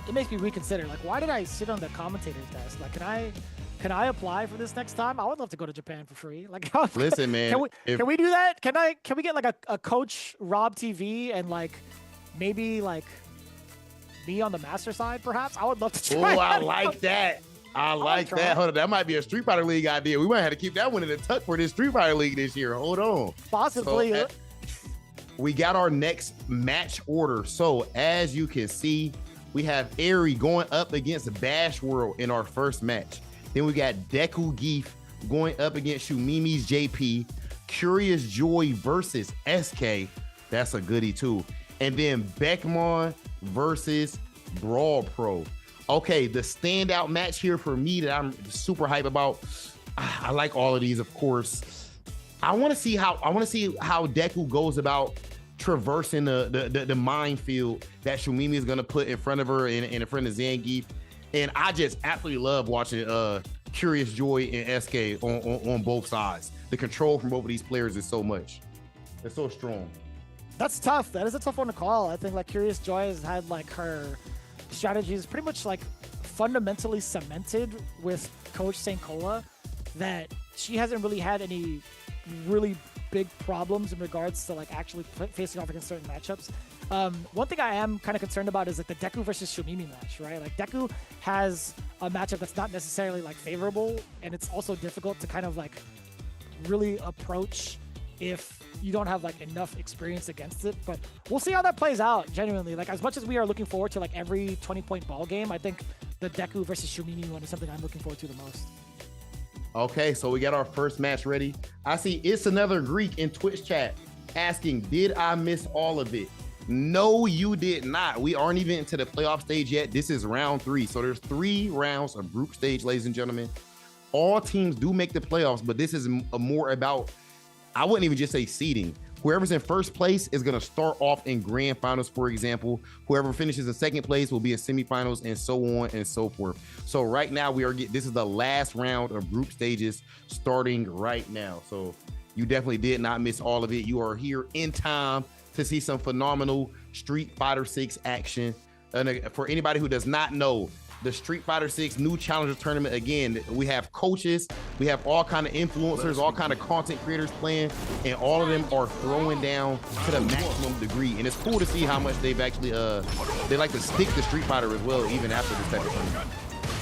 Speaker 3: it makes me reconsider. Like, why did I sit on the commentator's desk? Like, can I apply for this next time? I would love to go to Japan for free. Like,
Speaker 2: listen, man.
Speaker 3: Can we do that? Can we get like a coach Rob TV and like maybe like me on the master side, perhaps. I would love to
Speaker 2: Oh,
Speaker 3: try.
Speaker 2: I like that. I like
Speaker 3: try
Speaker 2: that.
Speaker 3: it.
Speaker 2: Hold on, that might be a Street Fighter League idea. We might have to keep that one in the tuck for this Street Fighter League this year. Hold on.
Speaker 3: Possibly.
Speaker 2: So, we got our next match order. So as you can see, we have Aries going up against Bash World in our first match. Then we got Deku Geef going up against Shumimi's JP. Curiousjoi versus Eskay. That's a goodie too. And then Beckmon versus BrawlPro. Okay, the standout match here for me that I'm super hype about. I like all of these, of course. I want to see how Deku goes about traversing the minefield that Shumimi is gonna put in front of her and in front of Zangief. And I just absolutely love watching Curiousjoi and Eskay on both sides. The control from both of these players is so much. It's so strong.
Speaker 3: That's tough. That is a tough one to call. I think like Curiousjoi has had like her strategies pretty much like fundamentally cemented with Coach St. Cola, that she hasn't really had any really big problems in regards to like actually facing off against certain matchups. One thing I am kind of concerned about is like the Deku versus Shumimi match, right? Like Deku has a matchup that's not necessarily like favorable, and it's also difficult to kind of like really approach if you don't have like enough experience against it. But we'll see how that plays out. Genuinely, like as much as we are looking forward to like every 20-point ball game, I think the Deku versus Shumimi one is something I'm looking forward to the most.
Speaker 2: Okay, so we got our first match ready. I see It's Another Greek in Twitch chat asking, did I miss all of it? No, you did not. We aren't even into the playoff stage yet. This is round 3. So there's 3 rounds of group stage, ladies and gentlemen. All teams do make the playoffs, but this is more about, I wouldn't even just say seeding. Whoever's in first place is going to start off in grand finals, for example. Whoever finishes in second place will be in semifinals, and so on and so forth. So right now this is the last round of group stages starting right now. So you definitely did not miss all of it. You are here in time to see some phenomenal Street Fighter 6 action. And for anybody who does not know, the Street Fighter 6 new challenger tournament, again, we have coaches, we have all kind of influencers, all kind of content creators playing, and all of them are throwing down to the maximum degree. And it's cool to see how much they've actually they like to stick to Street Fighter as well, even after this type of tournament.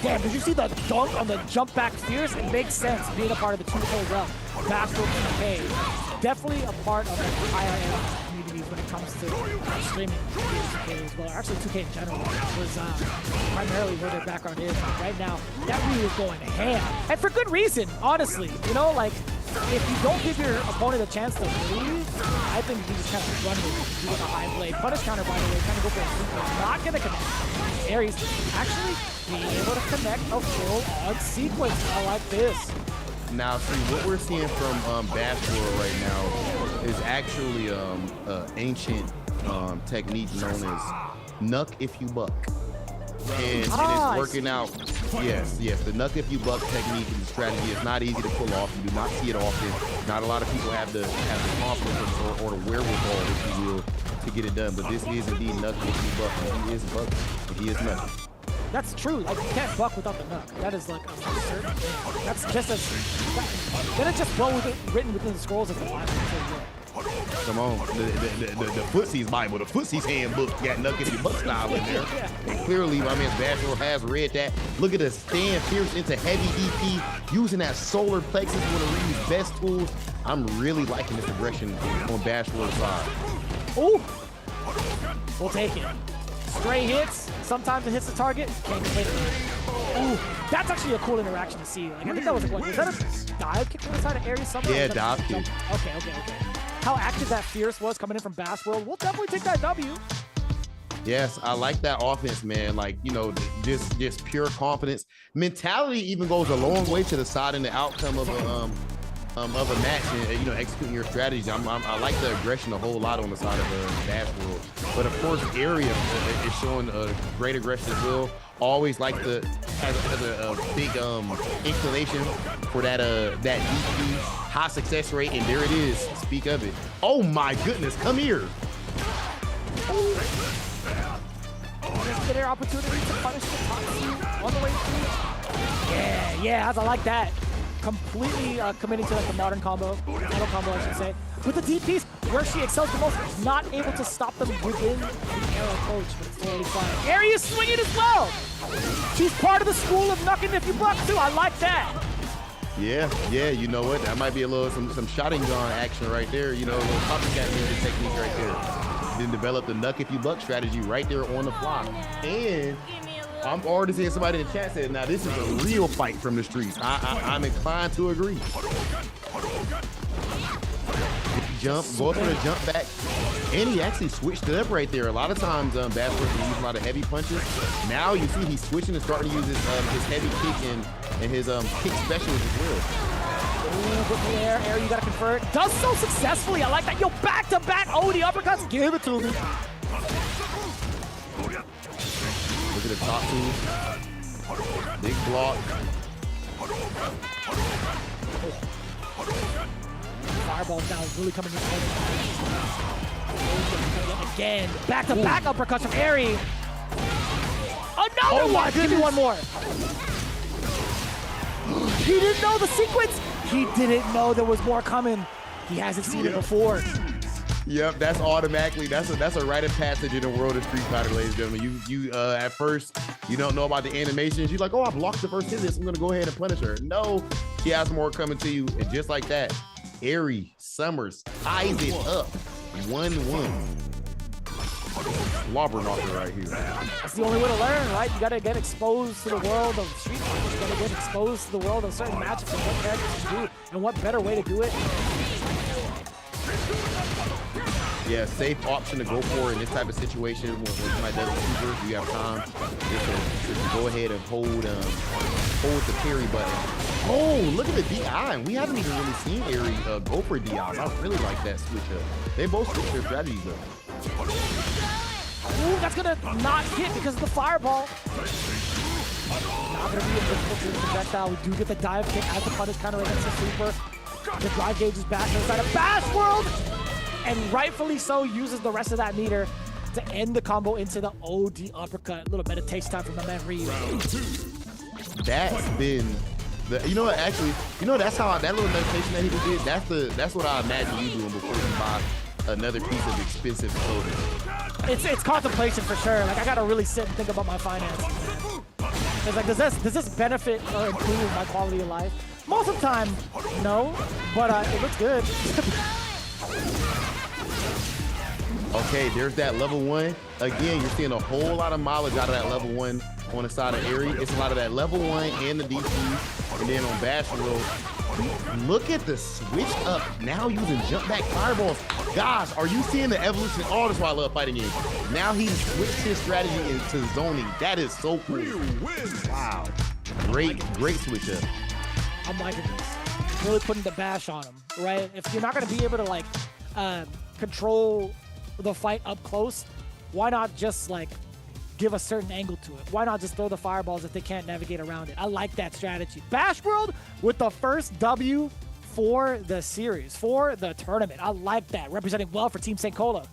Speaker 3: Damn, did you see the dunk on the jump back fierce? It makes sense being a part of the 2K realm. Basketball 2K, definitely a part of the higher community when it comes to streaming 2K as well. Actually, 2K in general was primarily where their background is. But right now, that really is going ham. And for good reason, honestly. You know, like, if you don't give your opponent a chance to breathe, I think you just kind of run with a high blade. Punish counter, by the way, kind of go for a super. Not going to connect. Aries actually being able to connect a full-on sequence. I like this.
Speaker 2: Now, see, what we're seeing from Bash World right now is actually ancient technique known as Nuck If You Buck. And it's working out. Yes, the Nuck If You Buck technique and strategy is not easy to pull off. You do not see it often. Not a lot of people have the confidence or the wherewithal, if you will, to get it done. But this is indeed Nuck If You Buck. He is Buck, and he is Nuck.
Speaker 3: That's true. Like, you can't buck without the Nuck. That is like a certain thing. That's just as that is just well written within the scrolls as the last one.
Speaker 2: Come on, the Footsie's Bible, the Footsie's handbook got Nuck If You Buck style in there. And clearly, my man Bashful has read that. Look at the stand fierce into heavy DP, using that solar plexus, one of Ryu's best tools. I'm really liking this aggression on Bashful's side.
Speaker 3: Ooh, we'll take it. Stray hits, sometimes it hits the target, can't hit it. Ooh, that's actually a cool interaction to see. Like, I think that was like, was that a dive kick from the side of airiesummer?
Speaker 2: Yeah, dive kick.
Speaker 3: Okay. How active that fierce was coming in from Bass World. We'll definitely take that W.
Speaker 2: Yes, I like that offense, man. Like, you know, just pure confidence. Mentality even goes a long way to deciding the outcome of a match and, you know, executing your strategies. I like the aggression a whole lot on the side of Bash World. But of course, Aries is showing a great aggression as well. Always like to has a big inclination for that DP, high success rate, and there it is. Speak of it. Oh my goodness, come here.
Speaker 3: Just get their opportunity to punish the top on the way through. Yeah, I like that. Completely committing to like the modern combo, auto combo, I should say. with the DPs, where she excels the most, not able to stop them within the arrow approach, but it's totally fine. Aries swinging as well. She's part of the school of knocking if you buck too. I like that.
Speaker 2: Yeah, you know what? That might be a little some shotting gun action right there. You know, a little copycat ninja technique right there. Then develop the knuck if you buck strategy right there on the fly. And I'm already seeing somebody in the chat said, now this is a real fight from the streets. I'm inclined to agree. Jump, go for the jump back. And he actually switched it up right there. A lot of times, Bad Boy can use a lot of heavy punches. Now you see he's switching and starting to use his heavy kick and his kick specials as well.
Speaker 3: Ooh, good in the air, you gotta convert. Does so successfully, I like that. Yo, back to back, oh, the uppercuts, give it to me.
Speaker 2: Look at the top two. Big block.
Speaker 3: Fireballs now really coming in. Again, back to back uppercuts from Aries. Another one, give me one more. He didn't know the sequence. He didn't know there was more coming. He hasn't seen it before.
Speaker 2: Yep, that's automatically, that's a rite of passage in the world of Street Fighter, ladies and gentlemen. You at first, you don't know about the animations. You're like, oh, I blocked the first hit of this. I'm gonna go ahead and punish her. No, she has more coming to you. And just like that, airiesummer ties it up 1-1. Slobber knocker right here.
Speaker 3: That's the only way to learn, right? You gotta get exposed to the world of Street Fighter. You gotta get exposed to the world of certain matchups and what characters can do, and what better way to do it.
Speaker 2: Yeah, safe option to go for in this type of situation when somebody does a super. You have time just to go ahead and hold the parry button. Oh, look at the DI. We haven't even really seen Aries go for DI. I really like that switch up. They both switch their strategies up.
Speaker 3: Ooh, that's gonna not hit because of the fireball. Not gonna be a difficult to the projectile. We do get the dive kick as the punish counter against the super. The drive gauge is back inside of Bash World, and rightfully so uses the rest of that meter to end the combo into the OD uppercut. A little meditation time from my man Ryu.
Speaker 2: That's been the, you know what, actually, you know, that's how that little meditation that he did, that's what I imagine you doing before you buy another piece of expensive clothing.
Speaker 3: It's contemplation for sure. Like, I gotta really sit and think about my finances. It's like, does this benefit or improve my quality of life? Most of the time, no, but it looks good.
Speaker 2: Okay, there's that level 1. Again, you're seeing a whole lot of mileage out of that level 1 on the side of Aries. It's a lot of that level 1 and the DP. And then on Bash World, look at the switch up now using jump back fireballs. Gosh, are you seeing the evolution? Oh, that's why I love fighting games. Now he's switched his strategy into zoning. That is so cool. Wow. Great switch up.
Speaker 3: I'm liking this. Really putting the bash on him, right? If you're not going to be able to, like, control the fight up close, why not just, like, give a certain angle to it? Why not just throw the fireballs if they can't navigate around it? I like that strategy. Bash World with the first W for the series, for the tournament. I like that. Representing well for Team St. Cola.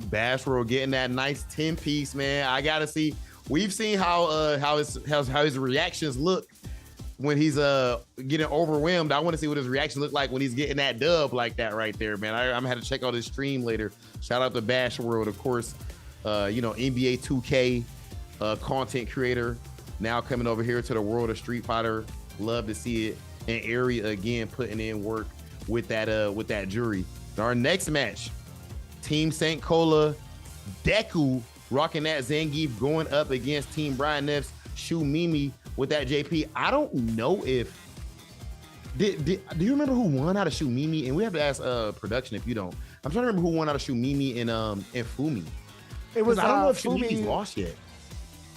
Speaker 2: Bash World getting that nice 10-piece, man. I got to see. We've seen how his reactions look when he's getting overwhelmed. I want to see what his reaction look like when he's getting that dub like that right there, man. I'm gonna have to check out his stream later. Shout out to Bash World, of course. You know, NBA 2K content creator, now coming over here to the world of Street Fighter. Love to see it. And Aries again putting in work with that jury. Our next match, Team St. Cola, Deku rocking that Zangief going up against Team Brian Neff's Shoomimi with that JP. I don't know if do you remember who won out of Shoomimi? And we have to ask production if you don't. I'm trying to remember who won out of Shoomimi and Fumi.
Speaker 3: It was
Speaker 2: I don't know if
Speaker 3: Fumi.
Speaker 2: Shumimi's lost yet.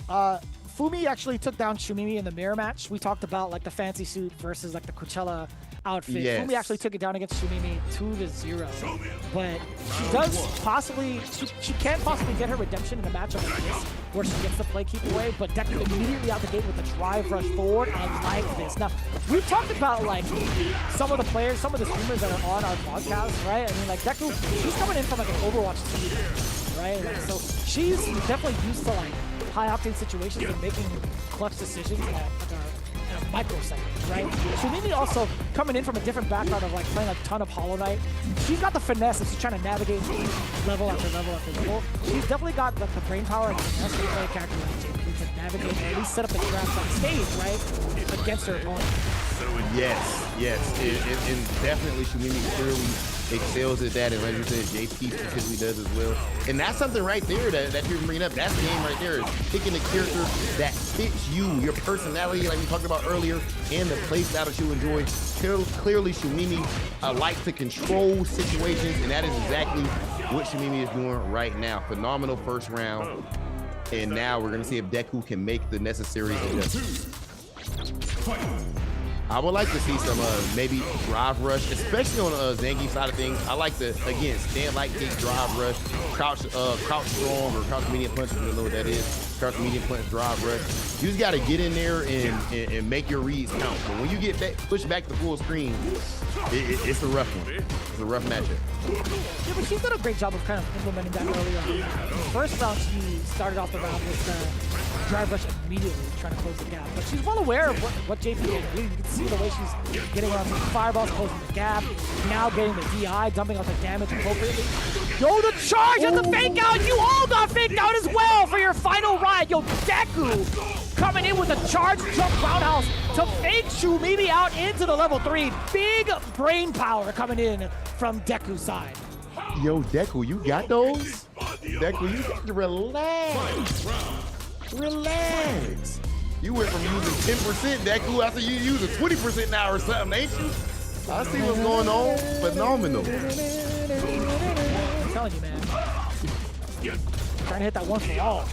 Speaker 3: Fumi actually took down Shumimi in the mirror match. We talked about like the fancy suit versus like the Coachella outfit.
Speaker 2: Yes.
Speaker 3: Fumi actually took it down against Shumimi 2-0. But she does possibly, she can't possibly get her redemption in a matchup like this where she gets the play keep away, but Deku immediately out the gate with a drive rush forward. I like this. Now, we've talked about like some of the players, some of the streamers that are on our podcast, right? I mean, like Deku, she's coming in from like an Overwatch team, right? Like, so she's definitely used to like high octane situations and making clutch decisions in a microseconds, right? Shumimi also coming in from a different background of like playing a ton of Hollow Knight. She's got the finesse if she's trying to navigate level after level after level. She's definitely got the brain power and the finesse to play a character like JP to navigate and at least set up the traps on stage, right? Against her opponent.
Speaker 2: Yes. And definitely Shumimi clearly excels at that, and as you said, JP specifically does as well. And that's something right there that you're bringing up. That's the game right there, is picking a character that fits you, your personality, like we talked about earlier, and the playstyle that you enjoy. Clearly, Shumimi likes to control situations, and that is exactly what Shumimi is doing right now. Phenomenal first round, and now we're gonna see if Deku can make the necessary adjustments. I would like to see some maybe drive rush, especially on the Zangief side of things. I like to, again, stand light kick, drive rush, crouch strong or crouch medium punch, if you don't know what that is. Crouch medium punch, drive rush. You just got to get in there and make your reads count. But when you get pushed back to full screen, it's a rough one. It's a rough matchup.
Speaker 3: Yeah, but she's done a great job of kind of implementing that earlier on. First round, she started off the round with drive rush immediately, trying to close the gap. But she's well aware of what JP can do. You can see the way she's getting around some fireballs, closing the gap, now getting the DI, dumping out the damage appropriately. Yo, the charge and the fake out! You all got faked out as well for your final ride. Yo, Deku coming in with a charge jump roundhouse to fake Shumimi out into the level 3. Big brain power coming in from Deku's side.
Speaker 2: Yo, Deku, you got those? Deku, you got to relax. Relax. You went from using 10%, Deku, after you using 20% now or something, ain't you? I see what's going on. Phenomenal.
Speaker 3: I'm telling you, man. Trying to hit that one for all.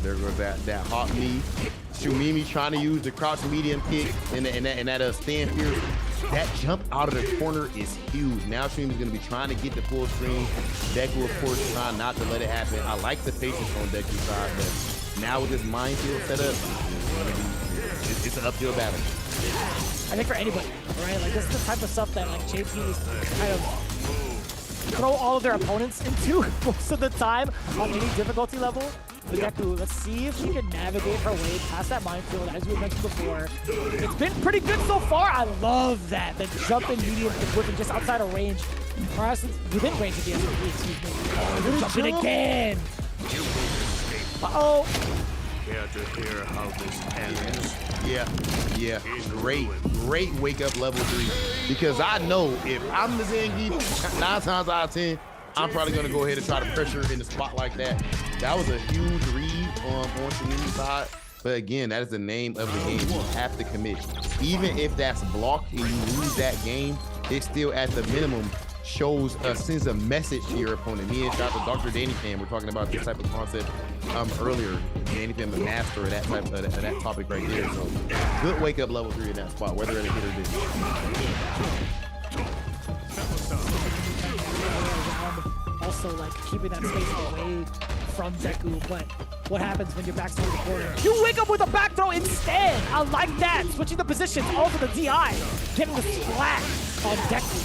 Speaker 2: There goes that hot knee. Shumimi trying to use the crouch medium kick and that stand fierce. That jump out of the corner is huge. Now Shumimi's going to be trying to get the full screen. Deku, of course, trying not to let it happen. I like the patience on Deku's side, but now with this minefield set up, it's an uphill battle.
Speaker 3: I think for anybody, right? Like, this is the type of stuff that like JP is kind of throw all of their opponents into most of the time on any difficulty level. But Deku, let's see if she can navigate her way past that minefield, as we mentioned before. It's been pretty good so far. I love that. The jump in medium, the whipping just outside of range. Or within range of the SMG, excuse me. Oh, jumping again. Uh-oh.
Speaker 4: Care to hear how this ends?
Speaker 2: Yeah. Great wake up level 3. Because I know if I'm the Zangief, 9 times out of 10, I'm probably going to go ahead and try to pressure in the spot like that. That was a huge read on Shumimi's side. But again, that is the name of the game. You have to commit. Even if that's blocked and you lose that game, it still at the minimum sends a message to your opponent. Me and shout out to Dr. Danny Fan, we're talking about this type of concept earlier. Danny Fan, the master of that type of that topic right there. So good wake up level 3 in that spot, whether it's a hit or didn't.
Speaker 3: Also, like, keeping that space away from Deku, but what happens when you're back to the corner? You wake up with a back throw instead! I like that! Switching the positions, also the DI, getting the splat on Deku.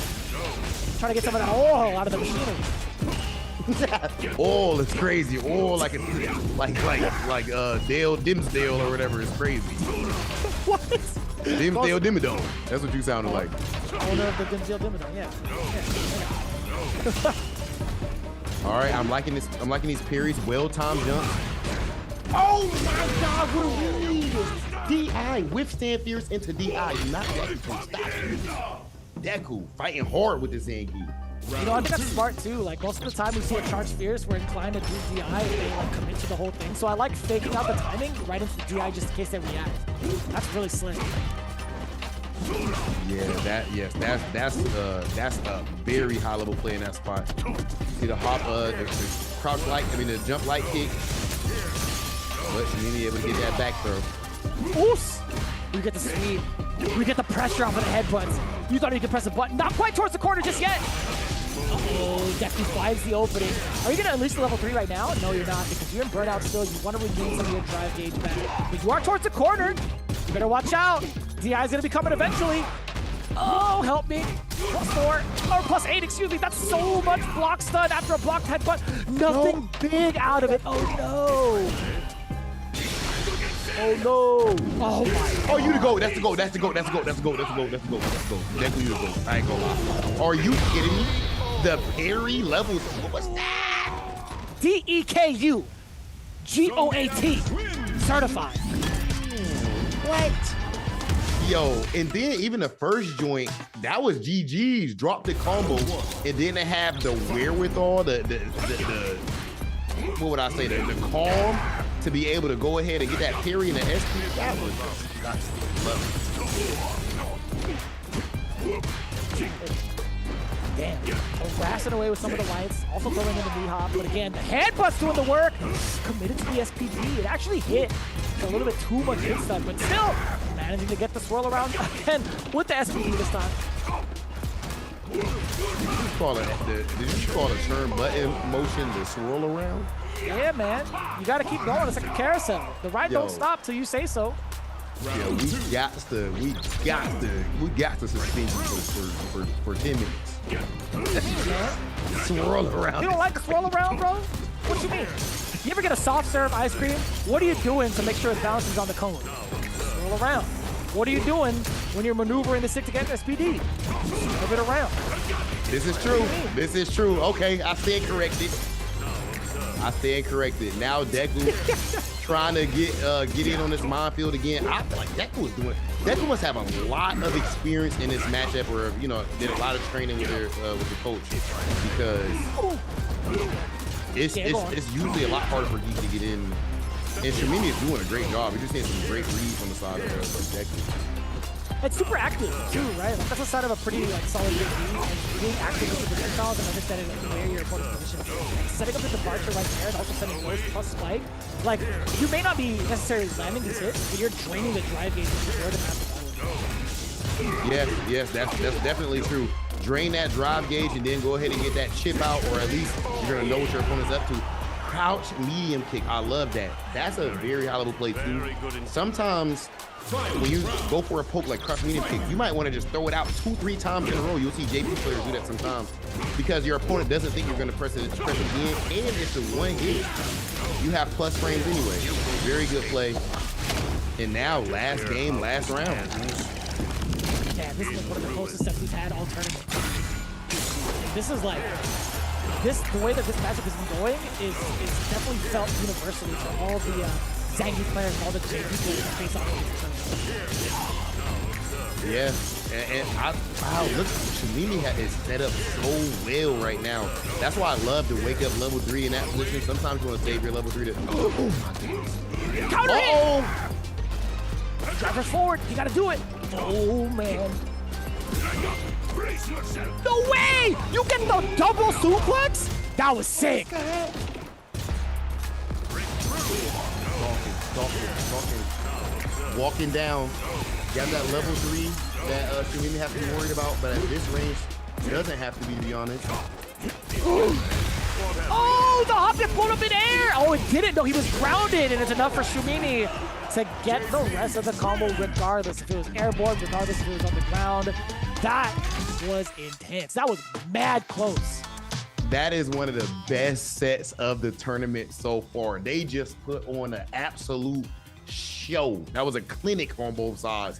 Speaker 3: Trying to get some of that oil out of the machinery.
Speaker 2: Oil is crazy. Oil like Dale Dimsdale or whatever is crazy.
Speaker 3: What?
Speaker 2: Dimsdale Dimmadome. That's what you sounded like.
Speaker 3: Owner of the Dimsdale Dimmadome, yeah.
Speaker 2: All right, I'm liking this. I'm liking these parries. Well-timed jumps. Oh my God! What a read! DI withstand fierce into DI. Not Deku can stop you. Deku fighting hard with this Zangief.
Speaker 3: You know, I think that's smart too. Like, most of the time we see a charge fierce, we're inclined to do DI if they like commit to the whole thing. So I like faking out the timing right into the DI just in case they react. That's really slick.
Speaker 2: Yeah, that's a very high level play in that spot. See the hop, the crouch light, the jump light kick. But Shumimi able to get that back throw.
Speaker 3: Oos! We get the sweep. We get the pressure off of the headbutts. You thought you could press a button. Not quite towards the corner just yet. Uh-oh, Deku finds the opening. Are you gonna unleash the level 3 right now? No, you're not, because you're in burnout still. You want to regain some of your drive gauge back. But you are towards the corner. You better watch out. DI is gonna be coming eventually. Oh, help me. +4, or +8, excuse me. That's so much block stun after a blocked headbutt. Nothing big out of it. Oh no. Oh no! Oh my!
Speaker 2: Oh, you the GOAT. That's the GOAT. That's the GOAT. That's the GOAT. That's the GOAT. That's the GOAT. That's the GOAT. That's the GOAT. Deku, you the GOAT. I ain't gonna lie. Are you kidding me? The parry levels. What's that?
Speaker 3: DEKU GOAT certified. What?
Speaker 2: Yo, and then even the first joint, that was GG's. Dropped the combo, and then they have the wherewithal, the what would I say, the calm to be able to go ahead and get that parry in the SP. That was
Speaker 3: damn. Harassing away with some of the lights, also throwing in the knee hop, but again, the headbutt's doing the work. Committed to the SPD. It actually hit. It's a little bit too much hit stun, but still managing to get the swirl around again with the SPD this time.
Speaker 2: Did you call it the turn button motion the swirl around?
Speaker 3: Yeah, man. You got to keep going. It's like a carousel. The ride don't stop till you say so.
Speaker 2: Yeah, we got to suspend you for 10 minutes. Swirl around.
Speaker 3: You don't like the swirl around, bro? What you mean? You ever get a soft serve ice cream? What are you doing to make sure it bounces on the cone? Swirl around. What are you doing when you're maneuvering the stick to get SPD? Move it around.
Speaker 2: This is true. This is true. Okay, I stand corrected. Now Deku trying to get in on this minefield again. I feel like Deku must have a lot of experience in this matchup, or did a lot of training with the coach, because it's usually a lot harder for Geek to get in. And Shumimi is doing a great job. We're just seeing some great reads on the side of Deku.
Speaker 3: It's super active too, right? Like, that's the side of a pretty solid big lead, and being active with the projectiles and understanding where your opponent's position is. Like, setting up the departure right there and also sending noise plus spike. Like, you may not be necessarily landing these hits, but you're draining the drive gauge before the match.
Speaker 2: Yes, that's definitely true. Drain that drive gauge and then go ahead and get that chip out, or at least you're gonna know what your opponent's up to. Crouch medium kick, I love that. That's a very high level play too. Sometimes when you go for a poke like crouch medium kick, you might want to just throw it out 2-3 times in a row. You'll see JP players do that sometimes because your opponent doesn't think you're going to press it again, and it's a one hit. You have plus frames anyway. Very good play. And now last game, last round.
Speaker 3: Yeah, this is one of the closest that we've had all tournament. This is like, the way that this matchup has been going is definitely felt universally for all the Zangy players, all the JP players that face off.
Speaker 2: Yeah, and wow, look, Shumimi is set up so well right now. That's why I love to wake up level 3 in that position. Sometimes you want to save your level 3 to. Oh my goodness.
Speaker 3: Counter it! Drivers forward, you gotta do it. Oh man. No way! You get the double suplex? That was sick.
Speaker 2: Walking down. Got that level 3 that Shumimi has to be worried about, but at this range, doesn't have to be honest.
Speaker 3: Oh, the hop that pulled up in air! Oh, it didn't. No, he was grounded, and it's enough for Shumimi to get the rest of the combo regardless if it was airborne, regardless if it was on the ground. That was intense. That was mad close.
Speaker 2: That is one of the best sets of the tournament so far. They just put on an absolute show. That was a clinic on both sides.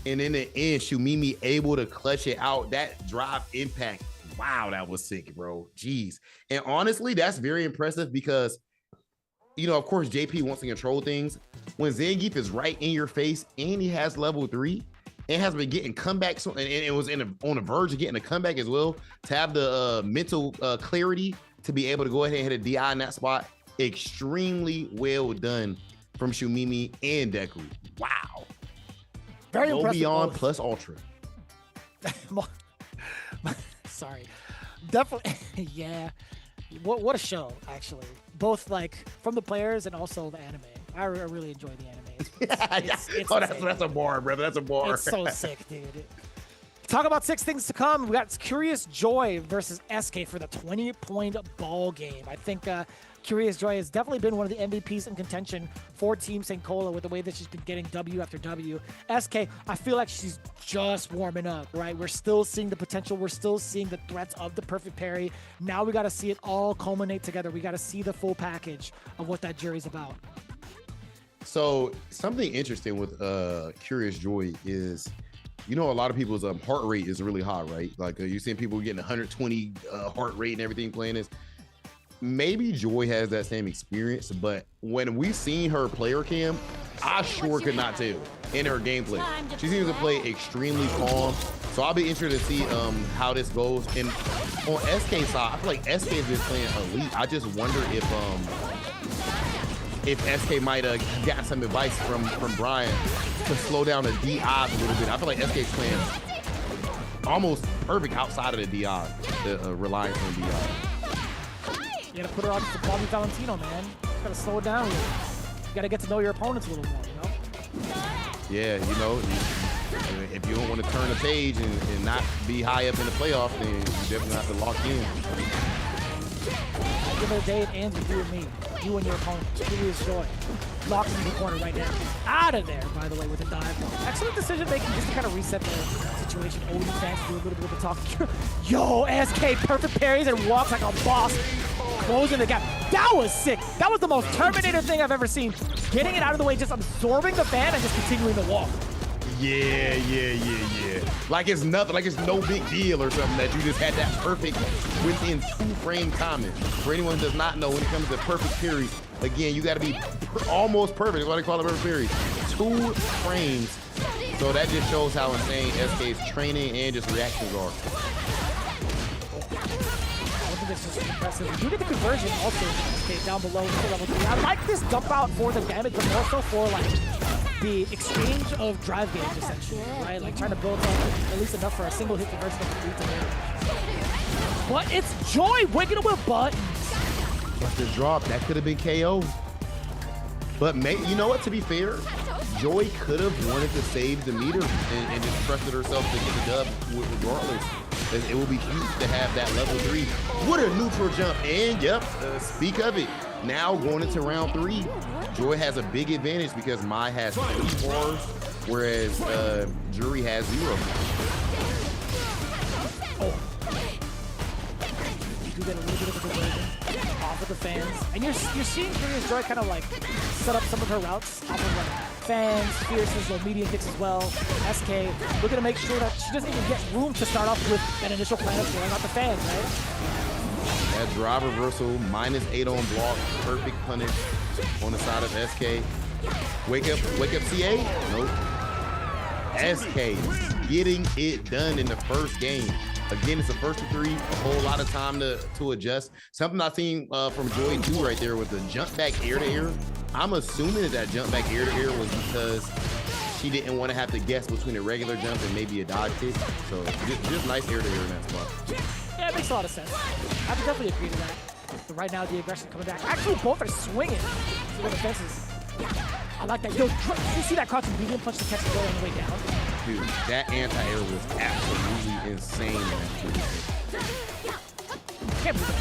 Speaker 2: And in the end, Shumimi able to clutch it out. That drive impact. Wow, that was sick, bro. Jeez. And honestly, that's very impressive because, of course, JP wants to control things. When Zangief is right in your face and he has level 3 and has been getting comebacks, and it was on the verge of getting a comeback as well, to have the mental clarity to be able to go ahead and hit a DI in that spot. Extremely well done from Shumimi and Deku. Wow.
Speaker 3: Very
Speaker 2: Go
Speaker 3: impressive.
Speaker 2: beyond
Speaker 3: both.
Speaker 2: plus ultra.
Speaker 3: Sorry. Definitely. Yeah. What a show, actually. Both like from the players and also the anime. I really enjoy the anime.
Speaker 2: That's a bar, brother. That's a bar.
Speaker 3: It's so sick, dude. Talk about 6 things to come. We got Curiousjoi versus Eskay for the 20-point ball game. I think Curiousjoi has definitely been one of the MVPs in contention for Team St. Cola with the way that she's been getting W after W. Eskay, I feel like she's just warming up, right? We're still seeing the potential. We're still seeing the threats of the perfect parry. Now we got to see it all culminate together. We got to see the full package of what that jury's about.
Speaker 2: So something interesting with Curiousjoi is, you know, a lot of people's heart rate is really high, right? Like you're seeing people getting 120 heart rate and everything playing this. Maybe Joy has that same experience, but when we seen her player cam, I sure could not tell in her gameplay. She seems to play extremely calm. So I'll be interested to see how this goes. And on Eskay side, I feel like Eskay has been playing elite. I just wonder if Eskay might have got some advice from Brian to slow down the DI a little bit. I feel like Eskay's playing almost perfect outside of the DI, the reliance on DI.
Speaker 3: You gotta put her on to Bobby Valentino, man. You gotta slow it down. You gotta get to know your opponents a little more, you know?
Speaker 2: Yeah, you know, if you don't want to turn the page and not be high up in the playoffs, then you definitely have to lock in.
Speaker 3: At the end of the day, it ends with you and me. You and your opponent. Curiousjoi. Locked in the corner right now. Out of there, by the way, with a dive. Excellent decision making just to kind of reset the situation. Odin fans do a little bit of the talking. Yo, Eskay perfect parries and walks like a boss. Closing the gap. That was sick. That was the most Terminator thing I've ever seen. Getting it out of the way, just absorbing the fan and just continuing to walk.
Speaker 2: Yeah. Like it's nothing, like it's no big deal or something that you just had that perfect within 2-frame comment. For anyone who does not know, when it comes to perfect parries, again, you got to be almost perfect. That's why they call it perfect parries. 2 frames. So that just shows how insane Eskay's training and just reactions are.
Speaker 3: I think it's just impressive. You get the conversion also down below to level 3. I like this dump out for the damage, but also for like the exchange of drive games, essentially, right? Like trying to build up at least enough for a single hit conversion of the 3 to damage. But it's Joy waking up with buttons.
Speaker 2: But the drop, that could have been KO. But you know what, to be fair, Joy could have wanted to save the meter and just trusted herself to get the dub regardless. It will be huge to have that level 3. What a neutral jump. And yep, speak of it. Now going into round 3, Joy has a big advantage because Mai has 3 bars, whereas Jury has 0.
Speaker 3: Oh. You do get a little bit of a conversion off of the fans. And you're seeing Curiousjoi kind of like set up some of her routes off of like fans, fierces, low medium kicks as well. Eskay looking to make sure that she doesn't even get room to start off with an initial plan of throwing out the fans, right?
Speaker 2: That drive reversal, -8 on block, perfect punish on the side of Eskay. Wake up CA? Nope. Eskay getting it done in the first game. Again, it's the first to 3, a whole lot of time to adjust. Something I've seen from Joy too right there with the jump back air to air. I'm assuming that jump back air to air was because she didn't want to have to guess between a regular jump and maybe a dodge kick. So just nice air to air in that spot.
Speaker 3: Yeah, it makes a lot of sense. I would definitely agree to that. But right now, the aggression coming back. Actually, both are swinging to the defenses. I like that. Yo, you see that crouching medium punch to catch the goal on the way down?
Speaker 2: Dude, that anti-air was absolutely insane in that
Speaker 3: Can't believe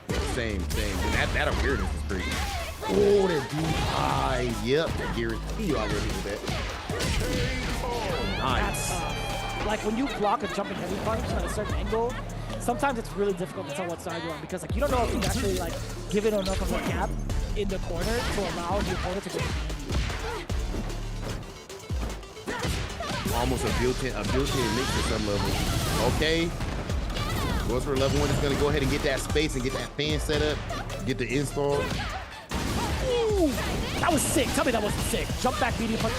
Speaker 3: that.
Speaker 2: Same. And that awareness is crazy. Oh, that DI. Yep, I guarantee you already did that. Nice.
Speaker 3: That's like when you block a jumping heavy punch at a certain angle, sometimes it's really difficult to tell what side you're on because like you don't know if you can actually like give it enough of a gap in the corner to allow the opponent to go.
Speaker 2: Almost a built-in mix at some level. Okay. Goes for level 1. It's gonna go ahead and get that space and get that fan set up, get the install.
Speaker 3: Ooh, that was sick. Tell me that wasn't sick. Jump back medium punch.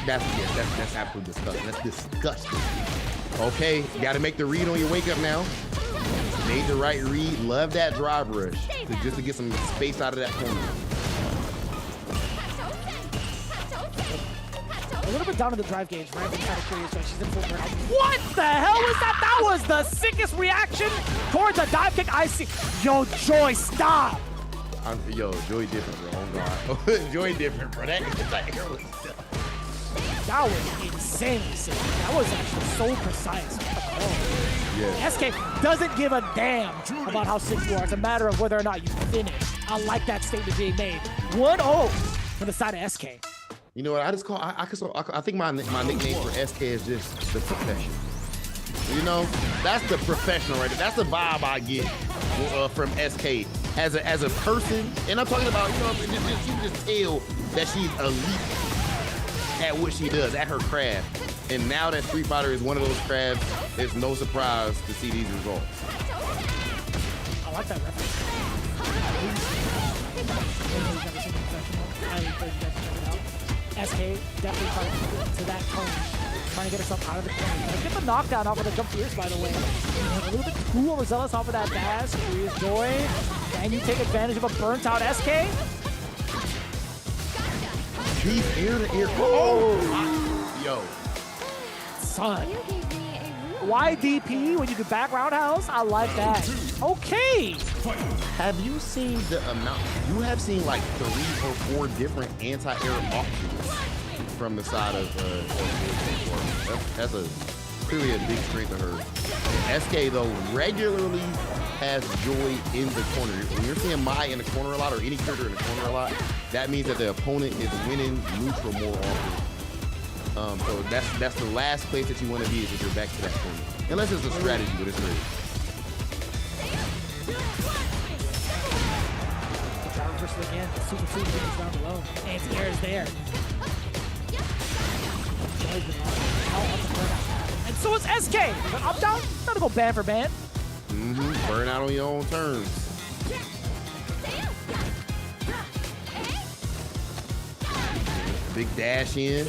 Speaker 2: That's absolutely disgusting. That's disgusting. Okay, you gotta make the read on your wake up now. Made the right read. Love that drive rush just to get some space out of that corner.
Speaker 3: A little bit down to the drive gauge, right? Inside of Curiousjoi. She's in full burnout. What the hell was that? That was the sickest reaction towards a dive kick I see. Yo, Joy, stop.
Speaker 2: Yo, Joy different, bro. Oh, God. Joy different, bro. That air was
Speaker 3: That was insanely sick. That was actually so precise.
Speaker 2: Yeah.
Speaker 3: Eskay doesn't give a damn about how sick you are. It's a matter of whether or not you finish. I like that statement being made. 1-0 for the side of Eskay.
Speaker 2: You know what? I think my nickname for Eskay is just the professional. You know, that's the professional right there. That's the vibe I get from Eskay. as a person, and I'm talking about, you know, you can just tell that she's elite at what she does, at her craft. And now that Street Fighter is one of those crafts, it's no surprise to see these results.
Speaker 3: I like that reference. Eskay definitely trying to keep it to that tone, trying to get herself out of the corner. Get the knockdown off of the jump fierce, by the way. A little bit too overzealous off of that dash. Curiousjoi, can you take advantage of a burnt out Eskay?
Speaker 2: These air to air. Oh, yo.
Speaker 3: Son. YDP when you do back roundhouse? I like that. Okay.
Speaker 2: Have you seen the amount? You have seen like 3 or 4 different anti-air options from the side of that's clearly a big strength of her. Eskay though regularly has Joy in the corner. When you're seeing Mai in the corner a lot, or any character in the corner a lot, that means that the opponent is winning neutral more often. So that's the last place that you want to be, is if you're back to that corner. Unless it's a strategy, but it's really.
Speaker 3: Versus again, super is down below. Anti-air is there. And so is Eskay. But up down, gotta go band for band.
Speaker 2: Burn out on your own terms. Big dash in.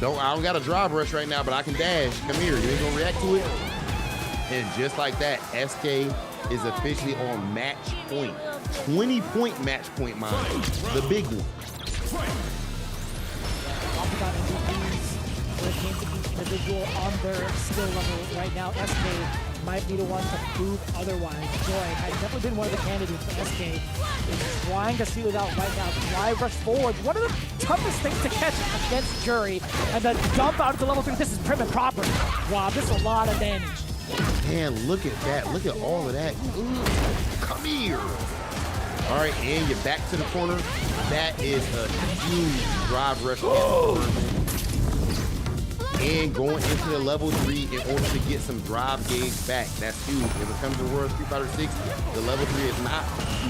Speaker 2: I don't got a drive rush right now, but I can dash. Come here, you ain't gonna react to it. And just like that, Eskay is officially on match point. 20-point match point, mind. The big one.
Speaker 3: When it came to each individual on their skill level right now, Eskay might be the one to prove otherwise. Joy has definitely been one of the candidates, but Eskay is trying to seal it out right now. Drive rush forward, one of the toughest things to catch against Jury, and then dump out into level 3. This is prim and proper. Rob, this is a lot of damage.
Speaker 2: Man, look at that. Look at all of that. Ooh, come here. All right, and you're back to the corner. That is a huge drive rush. And going into the level 3 in order to get some drive gauge back. That's huge. If it comes to World Street Fighter 6, the level 3 is not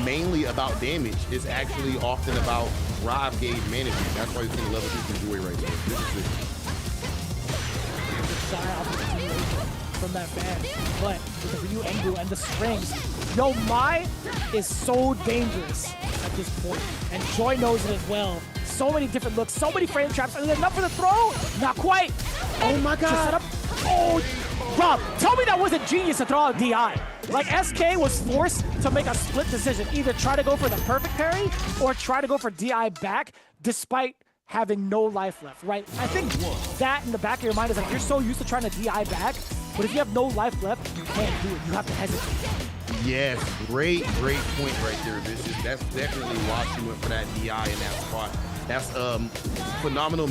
Speaker 2: mainly about damage. It's actually often about drive gauge management. That's why you're seeing level 3 from Joy right there. This is
Speaker 3: from that band, but with the Ryu Engu and the strings, yo, Mai is so dangerous at this point, and Joy knows it as well. So many different looks, so many frame traps. Is it enough for the throw? Not quite.
Speaker 2: Oh my God.
Speaker 3: Oh, Rob, tell me that wasn't genius to throw out DI. Like, Eskay was forced to make a split decision, either try to go for the perfect parry or try to go for DI back, despite having no life left, right? I think that in the back of your mind is like, you're so used to trying to DI back, but if you have no life left, you can't do it. You have to hesitate.
Speaker 2: Yes, great point right there. That's definitely why she went for that DI in that spot. That's phenomenal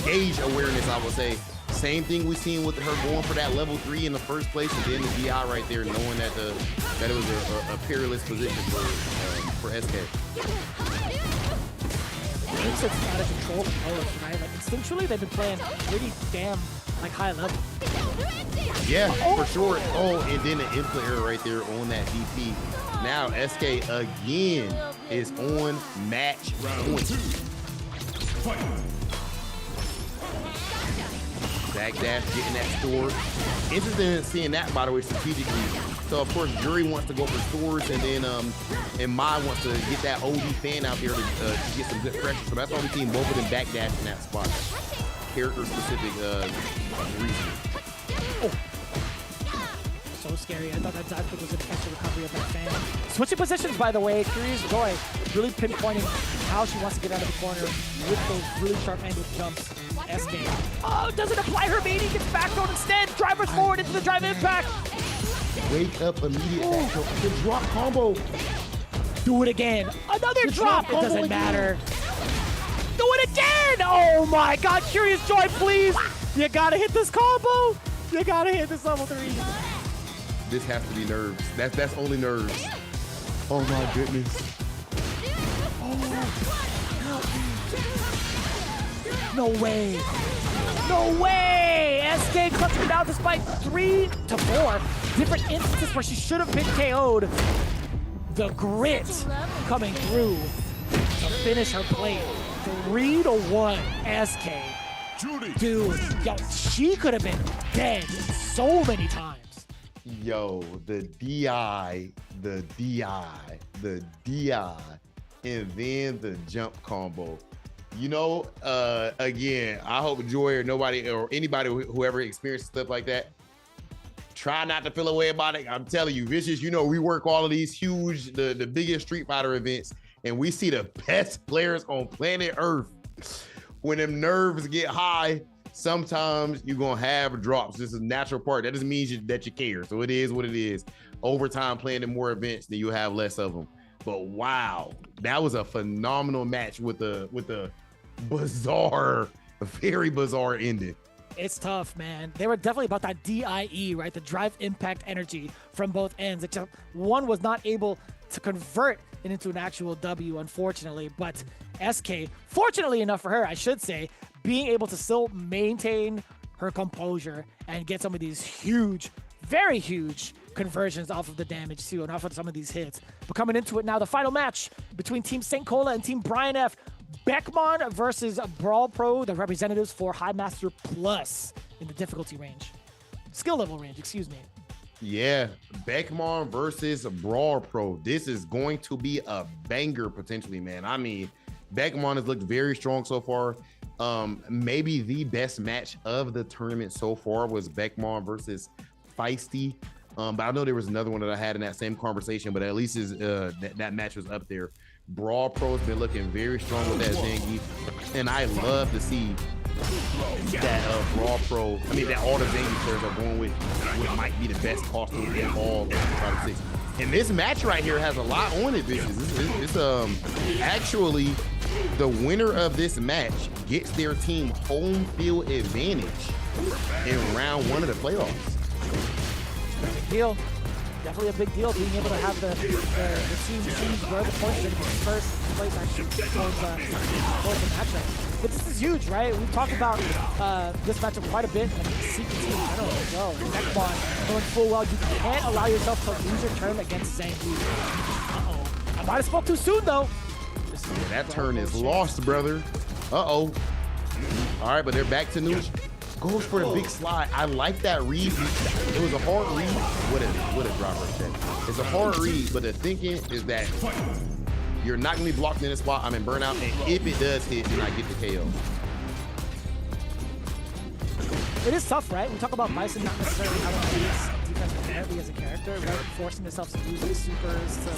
Speaker 2: gauge awareness, I would say. Same thing we seen with her going for that level 3 in the first place, and then the DI right there, knowing that it was a perilous position for Eskay.
Speaker 3: It's out of control for Poets, right? Like, instinctually, they've been playing pretty damn high level.
Speaker 2: Yeah, for sure. Oh, and then the input error right there on that DP. Now Eskay again is on match point. Back dash, getting that store. Interested in seeing that, by the way, strategically. So of course Jury wants to go for stores, and then and Mai wants to get that OD fan out there to get some good pressure. So that's why we see both of them back dash in that spot. Character specific reason.
Speaker 3: Oh. So scary. I thought that dive kick was going to catch the recovery of that fan. Switching positions, by the way. Curiousjoi really pinpointing how she wants to get out of the corner with those really sharp angled jumps. Eskay. Oh, doesn't apply her baiting. Gets back thrown instead. Drivers forward into the drive impact.
Speaker 2: Wake up immediate back throw. The drop combo.
Speaker 3: Do it again. Another drop. It doesn't matter. Do it again. Oh my God. Curiousjoi, please. You gotta hit this combo. You gotta hit this level 3.
Speaker 2: This has to be nerves. That's only nerves. Oh my goodness.
Speaker 3: No way. No way! Eskay clutching it out despite 3 to 4 different instances where she should have been KO'd. The grit coming through to finish her play. 3 to 1, Eskay. Dude, yo, she could have been dead so many times.
Speaker 2: Yo, the DI, and then the jump combo. You know, again, I hope Joy or nobody or anybody whoever experienced stuff like that, try not to feel a way about it. I'm telling you, Vicious, you know, we work all of these huge, the biggest Street Fighter events, and we see the best players on planet Earth. When them nerves get high, sometimes you're gonna have drops. This is a natural part. That doesn't mean that you care. So it is what it is. Over time, playing in more events, then you have less of them. But wow, that was a phenomenal match with a bizarre, very bizarre ending.
Speaker 3: It's tough, man. They were definitely about that DIE, right? The drive impact energy from both ends. Except one was not able to convert it into an actual W, unfortunately. But Eskay, fortunately enough for her, I should say, being able to still maintain her composure and get some of these huge, very huge conversions off of the damage too, and off of some of these hits. But coming into it now, the final match between Team St. Cola and Team Brian F. Beckmon versus BrawlPro, the representatives for High Master Plus in the difficulty range. Skill level range, excuse me.
Speaker 2: Yeah, Beckmon versus BrawlPro. This is going to be a banger potentially, man. I mean, Beckmon has looked very strong so far. Maybe the best match of the tournament so far was Beckmon versus Feisty. But I know there was another one that I had in that same conversation, but at least that match was up there. BrawlPro has been looking very strong with that Zangief, and I love to see that BrawlPro, I mean that all the Zangief players are going with what might be the best costume in all of 5-6. And this match right here has a lot on it, bitches. It's actually the winner of this match gets their team home field advantage in round 1 of the playoffs.
Speaker 3: Big deal. Definitely a big deal being able to have the teams where the points are going to be first place actually towards the matchup. But this is huge, right? We've talked about this matchup quite a bit, and the secret team in general as well. Beckmon going full well. You can't allow yourself to lose your turn against Zangief. Uh-oh. I might have spoke too soon, though.
Speaker 2: Yeah, that turn is lost, brother. Uh-oh. All right, but they're back to neutral. Goes for the big slide. I like that read. It was a hard read. What a drop right there. It's a hard read, but the thinking is that you're not gonna be blocked in this spot. I'm in burnout, and if it does hit, then I get the KO.
Speaker 3: It is tough, right? We talk about Bison not necessarily having to defense inherently as a character, right? Forcing himself to use his supers to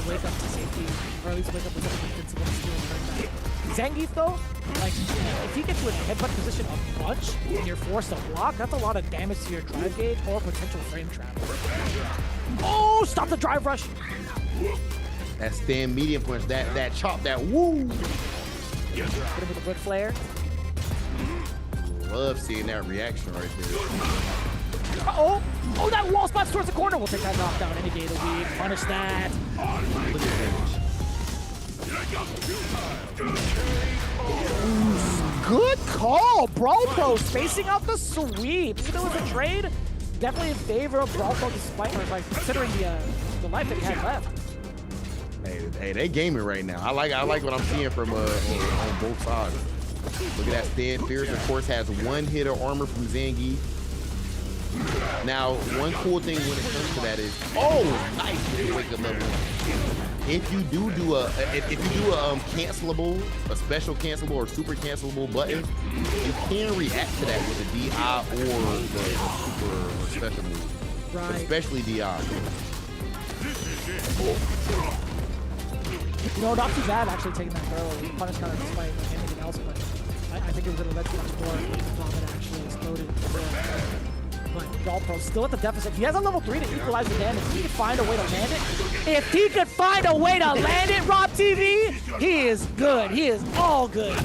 Speaker 3: wake up to safety, or at least wake up with something invincible to steal and turn back. Zangief though, like if he gets to a headbutt position a bunch and you're forced to block, that's a lot of damage to your drive gauge or potential frame trap. Oh, stop the drive rush.
Speaker 2: That stand medium punch, that chop, that woo.
Speaker 3: Hit him with a good flare.
Speaker 2: Love seeing that reaction right there.
Speaker 3: Uh-oh. Oh, that wall spots towards the corner. We'll take that knockdown and negate a weed. Punish that.
Speaker 2: Look at that.
Speaker 3: Good call. BrawlPro spacing out the sweep. Even though it's a trade, definitely in favor of BrawlPro despite, or like considering the life that he had left.
Speaker 2: Hey, they gaming right now. I like what I'm seeing from on both sides. Look at that stand. Fierce, of course, has one hit of armor from Zangief. Now, one cool thing when it comes to that is, oh, nice wake up level. If you do a cancelable, a special cancelable or super cancelable button, you can react to that with a DI or the super or special move. Right. Especially DI.
Speaker 3: You know, not too bad actually taking that throw. Punish counter despite like anything else, but I think it was going to let too much more if Vomit actually exploded. But BrawlPro still at the deficit. He has a level 3 to equalize the damage. If he can find a way to land it, if he could find a way to land it, Rob TV, he is good. He is all good.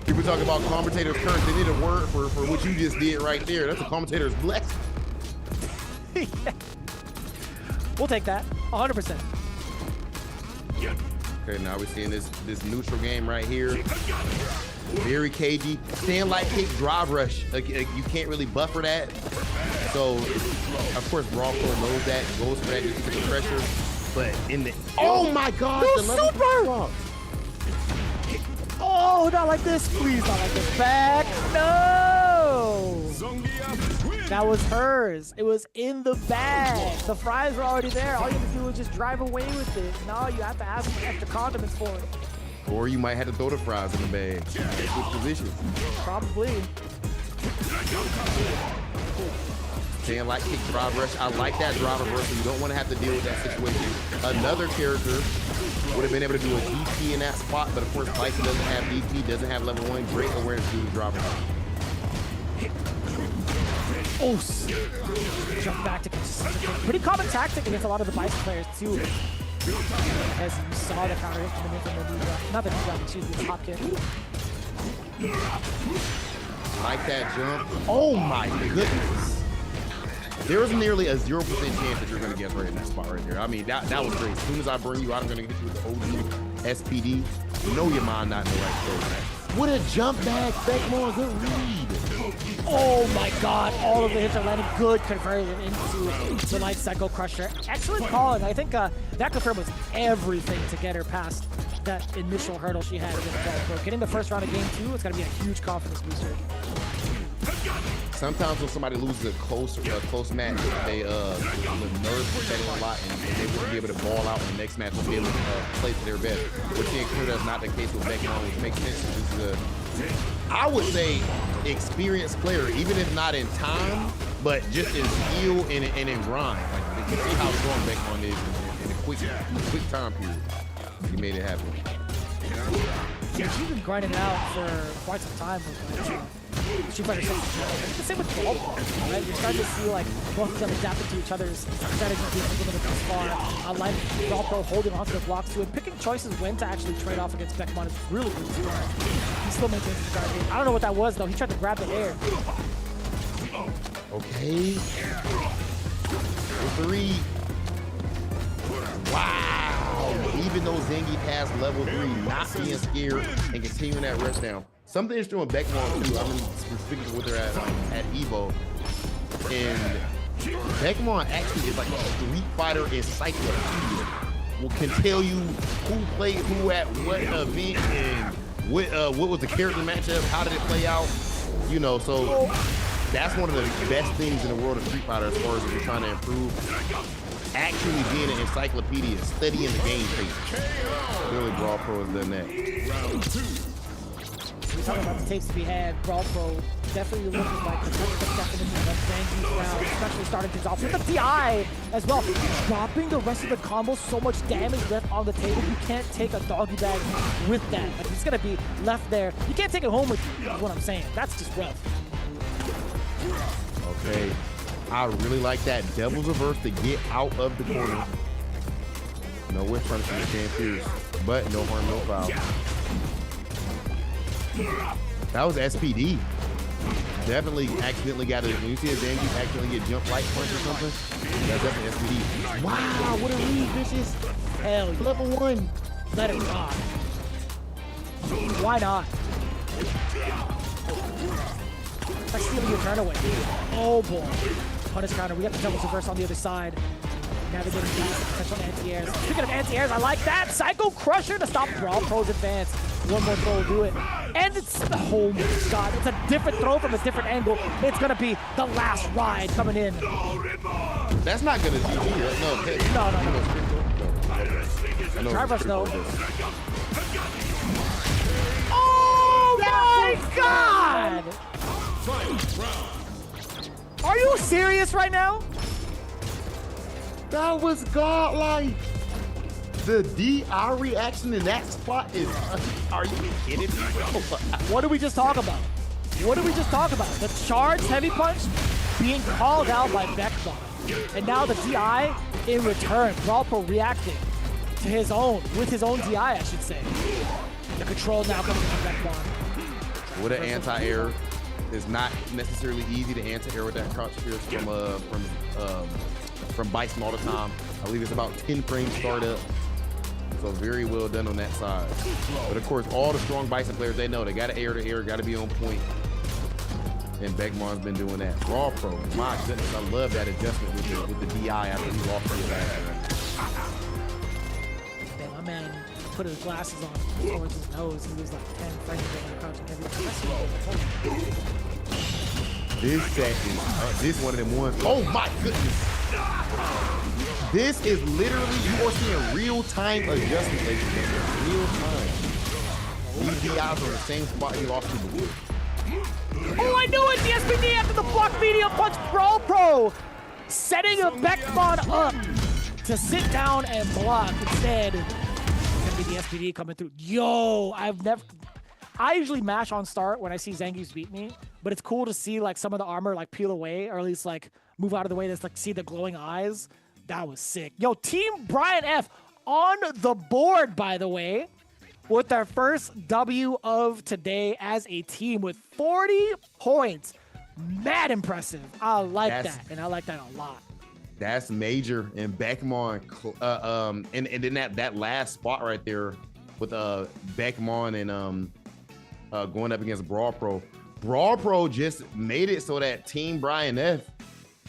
Speaker 2: People talk about commentators' curse. They need a word for what you just did right there. That's a commentator's blessing.
Speaker 3: Yeah. We'll take that, 100%.
Speaker 2: Okay, now we're seeing this neutral game right here. Very cagey. Stand light kick, drive rush. You can't really buffer that. So, of course, BrawlPro knows that, goes for that just because of pressure. But in the oh my God,
Speaker 3: no
Speaker 2: the
Speaker 3: super! Oh, not like this, please, not like this. Back, no! That was hers. It was in the bag. The fries were already there. All you have to do is just drive away with it. Now you have to ask for extra condiments for it.
Speaker 2: Or you might have to throw the fries in the bag. Switch position.
Speaker 3: Probably.
Speaker 2: Stand light kick, drive rush. I like that drive reversal. You don't want to have to deal with that situation. Another character would have been able to do a DP in that spot, but of course, Feisty doesn't have DP, doesn't have level 1. Great awareness to do the drive reversal.
Speaker 3: Oh, jump back to pretty common tactic against a lot of the Bison players too. As you saw the counter hit coming in from the knee drop, not the knee drop, excuse me, the hop kick.
Speaker 2: Like that jump. Oh my goodness. There was nearly a 0% chance that you're going to get right in that spot right there. I mean, that was great. As soon as I bring you out, I'm going to hit you with the OG SPD. You know your mind not in the right place. What a jump back, Beckmon, good read.
Speaker 3: Oh my God, all of the hits are landing. Good conversion into the light cycle crusher. Excellent calling. I think that confirm was everything to get her past that initial hurdle she had against BrawlPro. Getting the first round of game 2, it's going to be a huge confidence booster.
Speaker 2: Sometimes when somebody loses a close match, they the nerves are setting a lot, and they wouldn't be able to ball out in the next match and be able to play to their best. Which that's not the case with Beckmon, which makes sense. This is I would say experienced player, even if not in time, but just in skill and in grind. Like you see how strong Beckmon is in a quick time period. He made it happen.
Speaker 3: Yeah, she's been grinding it out for quite some time with Street Fighter 6. It's the same with BrawlPro, right? You're starting to see like both of them adapting to each other's strategies being implemented thus far. I like BrawlPro holding onto the blocks too, and picking choices when to actually trade off against Beckmon is really, really smart. He still maintains his guard game. I don't know what that was though. He tried to grab the air.
Speaker 2: Okay. 3. Wow. Even though Zangy passed level 3, not being scared and continuing that rush down. Something interesting with Beckmon too. I mean, speaking with her at Evo, and Beckmon actually is like a Street Fighter encyclopedia. Can tell you who played who at what event and what was the character matchup, how did it play out, you know. So that's one of the best things in the world of Street Fighter as far as if you're trying to improve. Actually being an encyclopedia, studying the game pace. Really, BrawlPro has done that.
Speaker 3: We're talking about the tapes to be had. BrawlPro definitely looking like the definition of Zangy's round, especially starting things off with the DI as well. Dropping the rest of the combo, so much damage left on the table. You can't take a doggy bag with that. Like, it's gonna be left there. You can't take it home with you, is what I'm saying. That's just rough.
Speaker 2: Okay. I really like that devil's reverse to get out of the corner. No whiff punishment, can't pierce, but no harm, no foul. That was SPD. Definitely accidentally got it. When you see a Zangy accidentally get jump light punch or something, that's definitely SPD. Wow, what a read, bitches.
Speaker 3: Hell yeah.
Speaker 2: Level 1.
Speaker 3: Let it rock. Why not? That's stealing your turn away. Oh boy. Punish counter. We got the double reverse on the other side. Navigating past the potential anti-airs. Speaking of anti-airs, I like that. Psycho Crusher to stop BrawlPro's advance. One more throw will do it. And it's, oh my God, it's a different throw from a different angle. It's gonna be the last ride coming in.
Speaker 2: That's not gonna GG, right? No.
Speaker 3: Drive rush though. Oh my God! Are you serious right now?
Speaker 2: That was godlike. The DI reaction in that spot is, are you kidding me, bro?
Speaker 3: What did we just talk about? What did we just talk about? The charged heavy punch being called out by Beckmon. And now the DI in return. BrawlPro reacting to his own, with his own DI, I should say. The control now coming from Beckmon.
Speaker 2: With an anti-air, it's not necessarily easy to anti-air with that crouch pierce from Bison all the time. I believe it's about 10 frames startup. So very well done on that side. But of course, all the strong Bison players, they know they got to air to air, got to be on point. And Beckmon's been doing that. BrawlPro, my goodness, I love that adjustment with the DI after he lost the last round.
Speaker 3: Man, my man put his glasses on towards his nose. He was like 10 frames away crouching every time.
Speaker 2: This set is this one of them ones. Oh my goodness. This is literally, you are seeing real-time adjustment, ladies and gentlemen. Real time. These DIs are in the same spot he lost to before.
Speaker 3: Oh, I knew it! The SPD after the block medium punch. BrawlPro setting a Beckmon up to sit down and block. Instead, it's gonna be the SPD coming through. Yo, I usually mash on start when I see Zangief beat me, but it's cool to see like some of the armor like peel away, or at least like move out of the way. That's like see the glowing eyes. That was sick. Yo, Team Brian F on the board, by the way, with their first W of today as a team with 40 points. Mad impressive. I like that, and I like that a lot.
Speaker 2: That's major. And Beckmon, and then that last spot right there with Beckmon and going up against BrawlPro. BrawlPro just made it so that Team Brian F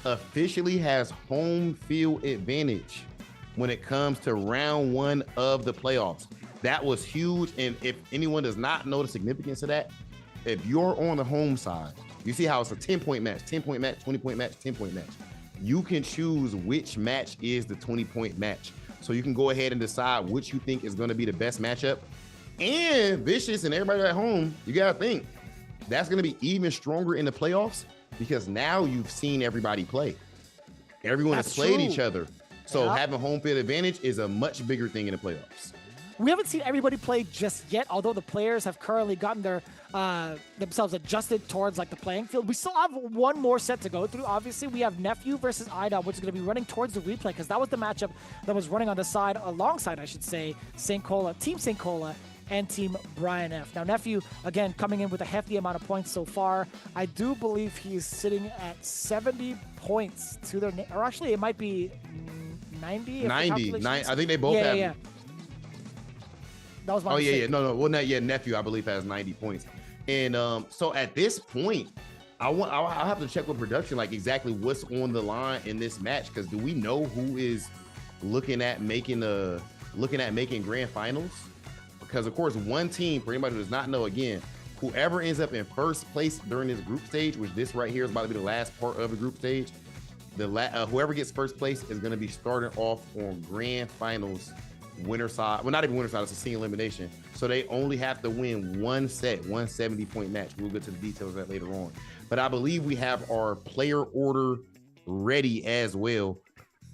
Speaker 2: officially has home field advantage when it comes to round 1 of the playoffs. That was huge. And if anyone does not know the significance of that, if you're on the home side, you see how it's a 10-point match, 10-point match, 20-point match, 10-point match. You can choose which match is the 20-point match. So you can go ahead and decide which you think is going to be the best matchup. And Vicious and everybody at home, you got to think that's going to be even stronger in the playoffs, because now you've seen everybody play. Everyone has played each other. So having home field advantage is a much bigger thing in the playoffs.
Speaker 3: We haven't seen everybody play just yet, although the players have currently gotten their themselves adjusted towards like the playing field. We still have one more set to go through. Obviously, we have Nephew versus iDom, which is going to be running towards the replay, because that was the matchup that was running on the side, alongside, I should say, Team St. Cola and Team Brian F. Now, Nephew, again, coming in with a hefty amount of points so far. I do believe he's sitting at 70 points to their name. Or actually, it might be 90.
Speaker 2: 90. I think they both have.
Speaker 3: Yeah. That was my mistake.
Speaker 2: No. Well, not yet. Nephew, I believe, has 90 points. And so at this point, I'll have to check with production, like exactly what's on the line in this match. Because do we know who is looking at making grand finals? Because of course, one team, for anybody who does not know, again, whoever ends up in first place during this group stage, which this right here is about to be the last part of the group stage, whoever gets first place is going to be starting off on grand finals winner side. Well, not even winner side, it's a single elimination. So they only have to win one set, 170-point match. We'll get to the details of that later on. But I believe we have our player order ready as well.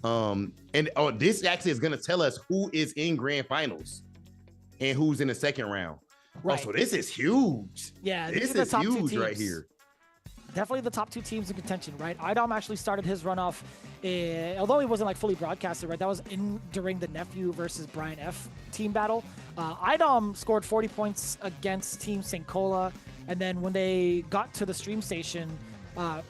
Speaker 2: This actually is going to tell us who is in grand finals and who's in the second round.
Speaker 3: Right.
Speaker 2: Oh, so this is huge.
Speaker 3: Yeah,
Speaker 2: this is huge right here.
Speaker 3: Definitely the top two teams in contention, right? iDom actually started his runoff, although he wasn't like fully broadcasted, right? That was during the Nephew versus Brian F team battle. iDom scored 40 points against Team St. Cola, and then when they got to the stream station,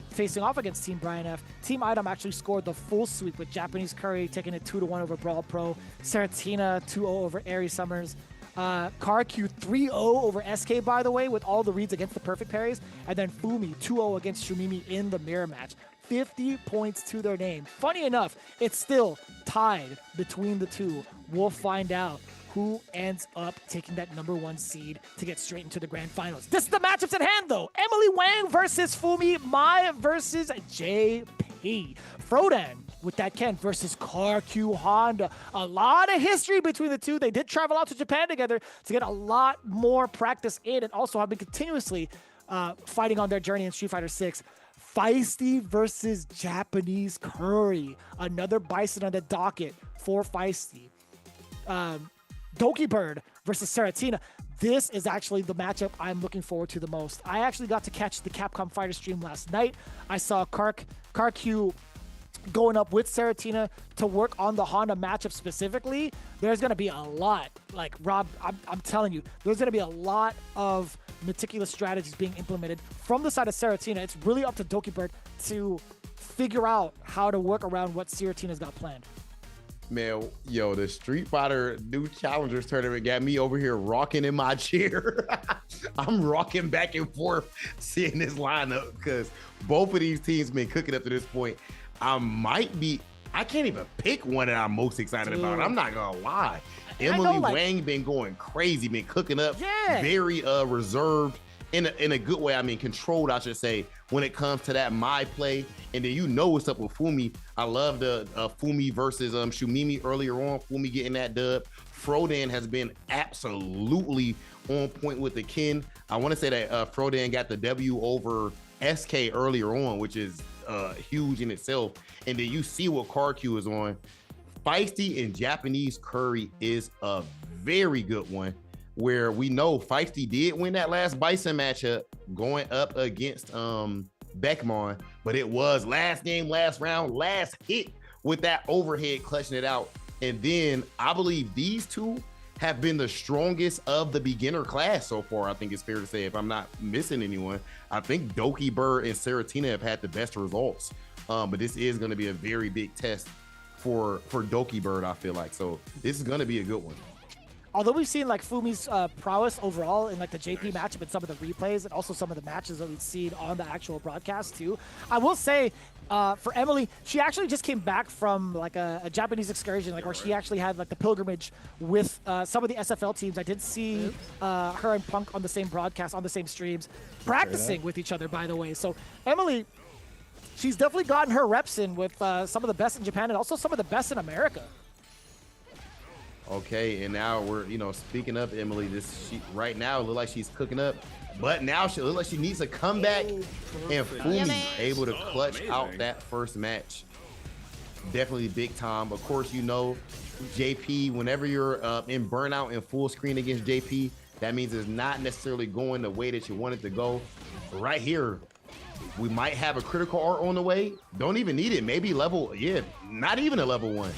Speaker 3: facing off against Team Brian F, Team iDom actually scored the full sweep with JapaneseCurry taking it 2-1 over BrawlPro, Serotina 2-0 over airiesummer, KarQ 3-0 over Eskay, by the way, with all the reads against the perfect parries, and then Fumi 2-0 against Shumimi in the mirror match. 50 points to their name. Funny enough, it's still tied between the two. We'll find out who ends up taking that #1 seed to get straight into the grand finals. This is the matchups at hand, though. Emilyywang versus Fumi, Mai versus JP. Frodan with that Ken versus KarQ Honda. A lot of history between the two. They did travel out to Japan together to get a lot more practice in, and also have been continuously fighting on their journey in Street Fighter 6. Feisty versus JapaneseCurry. Another Bison on the docket for Feisty. Dokibird versus Serotina. This is actually the matchup I'm looking forward to the most. I actually got to catch the Capcom Fighter stream last night. I saw KarQ going up with Serotina to work on the Honda matchup specifically. There's going to be a lot, like Rob, I'm telling you, there's going to be a lot of meticulous strategies being implemented from the side of Serotina. It's really up to Dokibird to figure out how to work around what Serotina's got planned.
Speaker 2: Man, yo, the Street Fighter New Challengers tournament got me over here rocking in my chair. I'm rocking back and forth seeing this lineup because both of these teams been cooking up to this point. I can't even pick one that I'm most excited about. I'm not gonna lie. Emilyywang been going crazy, been cooking up, very reserved in a good way. I mean, controlled, I should say, when it comes to that my play. And then you know what's up with Fumi. I love the Fumi versus Shoomimi earlier on. Fumi getting that dub. Frodan has been absolutely on point with the kin. I want to say that Frodan got the W over Eskay earlier on, which is huge in itself. And then you see what KarQ is on. Feisty and JapaneseCurry is a very good one, where we know Feisty did win that last Bison matchup going up against Beckmon, but it was last game, last round, last hit with that overhead clutching it out. And then I believe these two have been the strongest of the beginner class so far. I think it's fair to say, if I'm not missing anyone, I think Dokibird and Serotina have had the best results. But this is going to be a very big test for Dokibird, I feel like. So this is going to be a good one.
Speaker 3: Although we've seen like Fumi's prowess overall in like the JP matchup and some of the replays and also some of the matches that we've seen on the actual broadcast too, I will say for Emily, she actually just came back from like a Japanese excursion, like where she actually had like the pilgrimage with some of the SFL teams. I did see her and Punk on the same broadcast, on the same streams, practicing with each other, by the way. So Emily, she's definitely gotten her reps in with some of the best in Japan and also some of the best in America.
Speaker 2: Okay, and now we're, speaking of Emily, right now it looks like she's cooking up, but now she looks like she needs a comeback, and Fumi able to clutch out that first match. Definitely big time. Of course, JP, whenever you're in burnout and full screen against JP, that means it's not necessarily going the way that you want it to go. Right here, we might have a critical art on the way. Don't even need it. Maybe not even a level 1.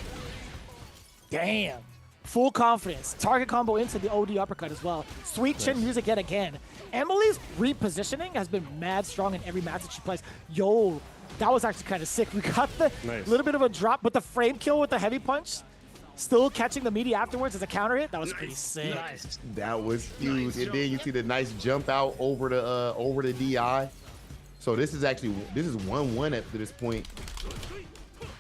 Speaker 3: Damn. Full confidence. Target combo into the OD uppercut as well. Sweet chin music yet again. Emily's repositioning has been mad strong in every match that she plays. Yo, that was actually kind of sick. We got the little bit of a drop, but the frame kill with the heavy punch, still catching the meaty afterwards as a counter hit. That was pretty sick.
Speaker 2: That was huge. And then you see the nice jump out over the DI. So this is 1-1 at this point.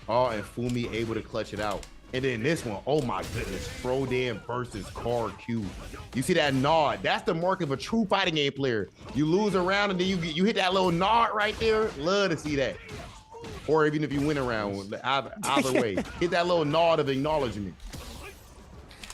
Speaker 2: Oh, and Fumi able to clutch it out. And then this one, oh my goodness, Frodan versus KarQ. You see that nod? That's the mark of a true fighting game player. You lose a round and then you hit that little nod right there. Love to see that. Or even if you win a round, either way, hit that little nod of acknowledgement.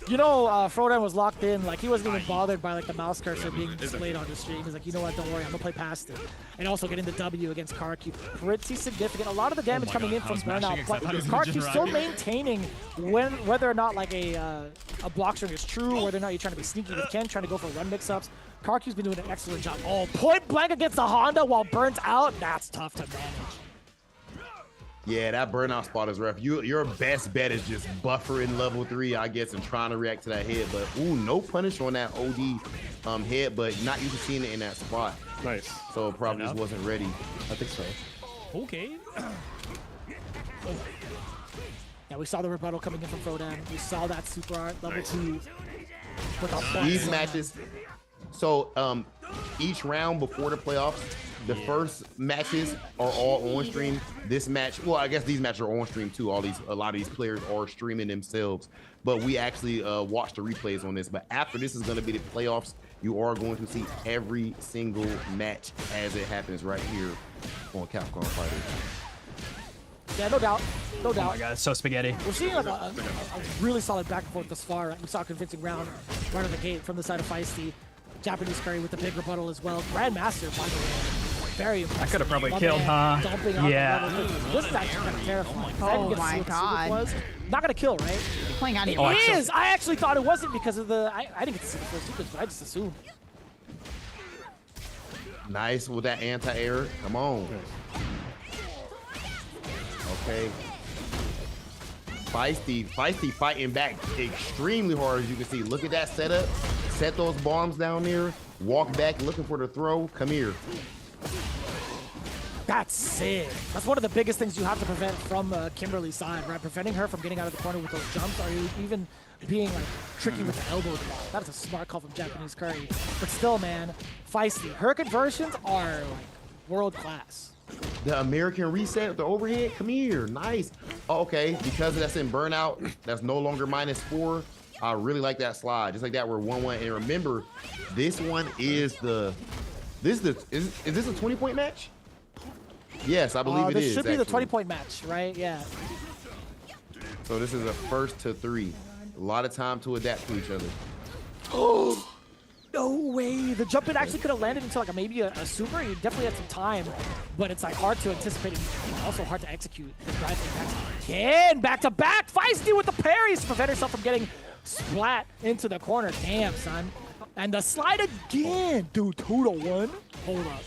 Speaker 3: Frodan was locked in. Like, he wasn't even bothered by like the mouse cursor being displayed on the stream. He's like, you know what, don't worry, I'm gonna play past it. And also getting the W against KarQ. Pretty significant. A lot of the damage coming in from burnout, but KarQ still maintaining whether or not like a block string is true, whether or not you're trying to be sneaky with Ken, trying to go for run mix-ups. KarQ's been doing an excellent job. Oh, point blank against the Honda while burnt out. That's tough to manage.
Speaker 2: Yeah, that burnout spot is rough. Your best bet is just buffering level 3, I guess, and trying to react to that hit. But no punish on that OD hit, but not used to seeing it in that spot.
Speaker 7: Nice.
Speaker 2: So it probably just wasn't ready.
Speaker 7: I think so.
Speaker 3: Okay. Yeah, we saw the rebuttal coming in from Frodan. We saw that super art level 2.
Speaker 2: These matches. So each round before the playoffs, the first matches are all on stream. This match, well, I guess these matches are on stream too. A lot of these players are streaming themselves, but we actually watch the replays on this. But after this is going to be the playoffs, you are going to see every single match as it happens right here on Capcom Fighter.
Speaker 3: Yeah, no doubt. No doubt.
Speaker 7: Oh my god, it's so spaghetti.
Speaker 3: We're seeing like a really solid back and forth thus far. Right? We saw a convincing round right out of the gate from the side of Feisty. JapaneseCurry with the big rebuttal as well. Grandmaster, by the way. Very impressive.
Speaker 7: I could have probably killed, huh? Yeah.
Speaker 3: This is actually kind of terrifying.
Speaker 8: Oh my god.
Speaker 3: Not gonna kill, right?
Speaker 8: Playing on
Speaker 3: it is! I actually thought it wasn't because of the... I didn't get to see the first sequence, but I just assumed.
Speaker 2: Nice with that anti-air. Come on. Okay. Feisty fighting back extremely hard, as you can see. Look at that setup. Set those bombs down there. Walk back looking for the throw. Come here.
Speaker 3: That's sick. That's one of the biggest things you have to prevent from Kimberly's side, right? Preventing her from getting out of the corner with those jumps, or even being like tricky with the elbow drop. That is a smart call from JapaneseCurry. But still, man, Feisty. Her conversions are like world class.
Speaker 2: The American reset, the overhead, come here, nice. Oh, okay, because that's in burnout, that's no longer -4. I really like that slide, just like that. We're 1-1, and remember, this one is is this a 20-point match? Yes, I believe it is.
Speaker 3: This should be the
Speaker 2: actually.
Speaker 3: 20-point match, right? Yeah.
Speaker 2: So this is a 1st to 3. A lot of time to adapt to each other.
Speaker 3: Oh, no way. The jump in actually could have landed into like maybe a super. You definitely had some time, but it's like hard to anticipate and also hard to execute. Again, back to back. Feisty with the parries to prevent herself from getting splat into the corner. Damn, son. And the slide again. Dude, 2-1. Hold up.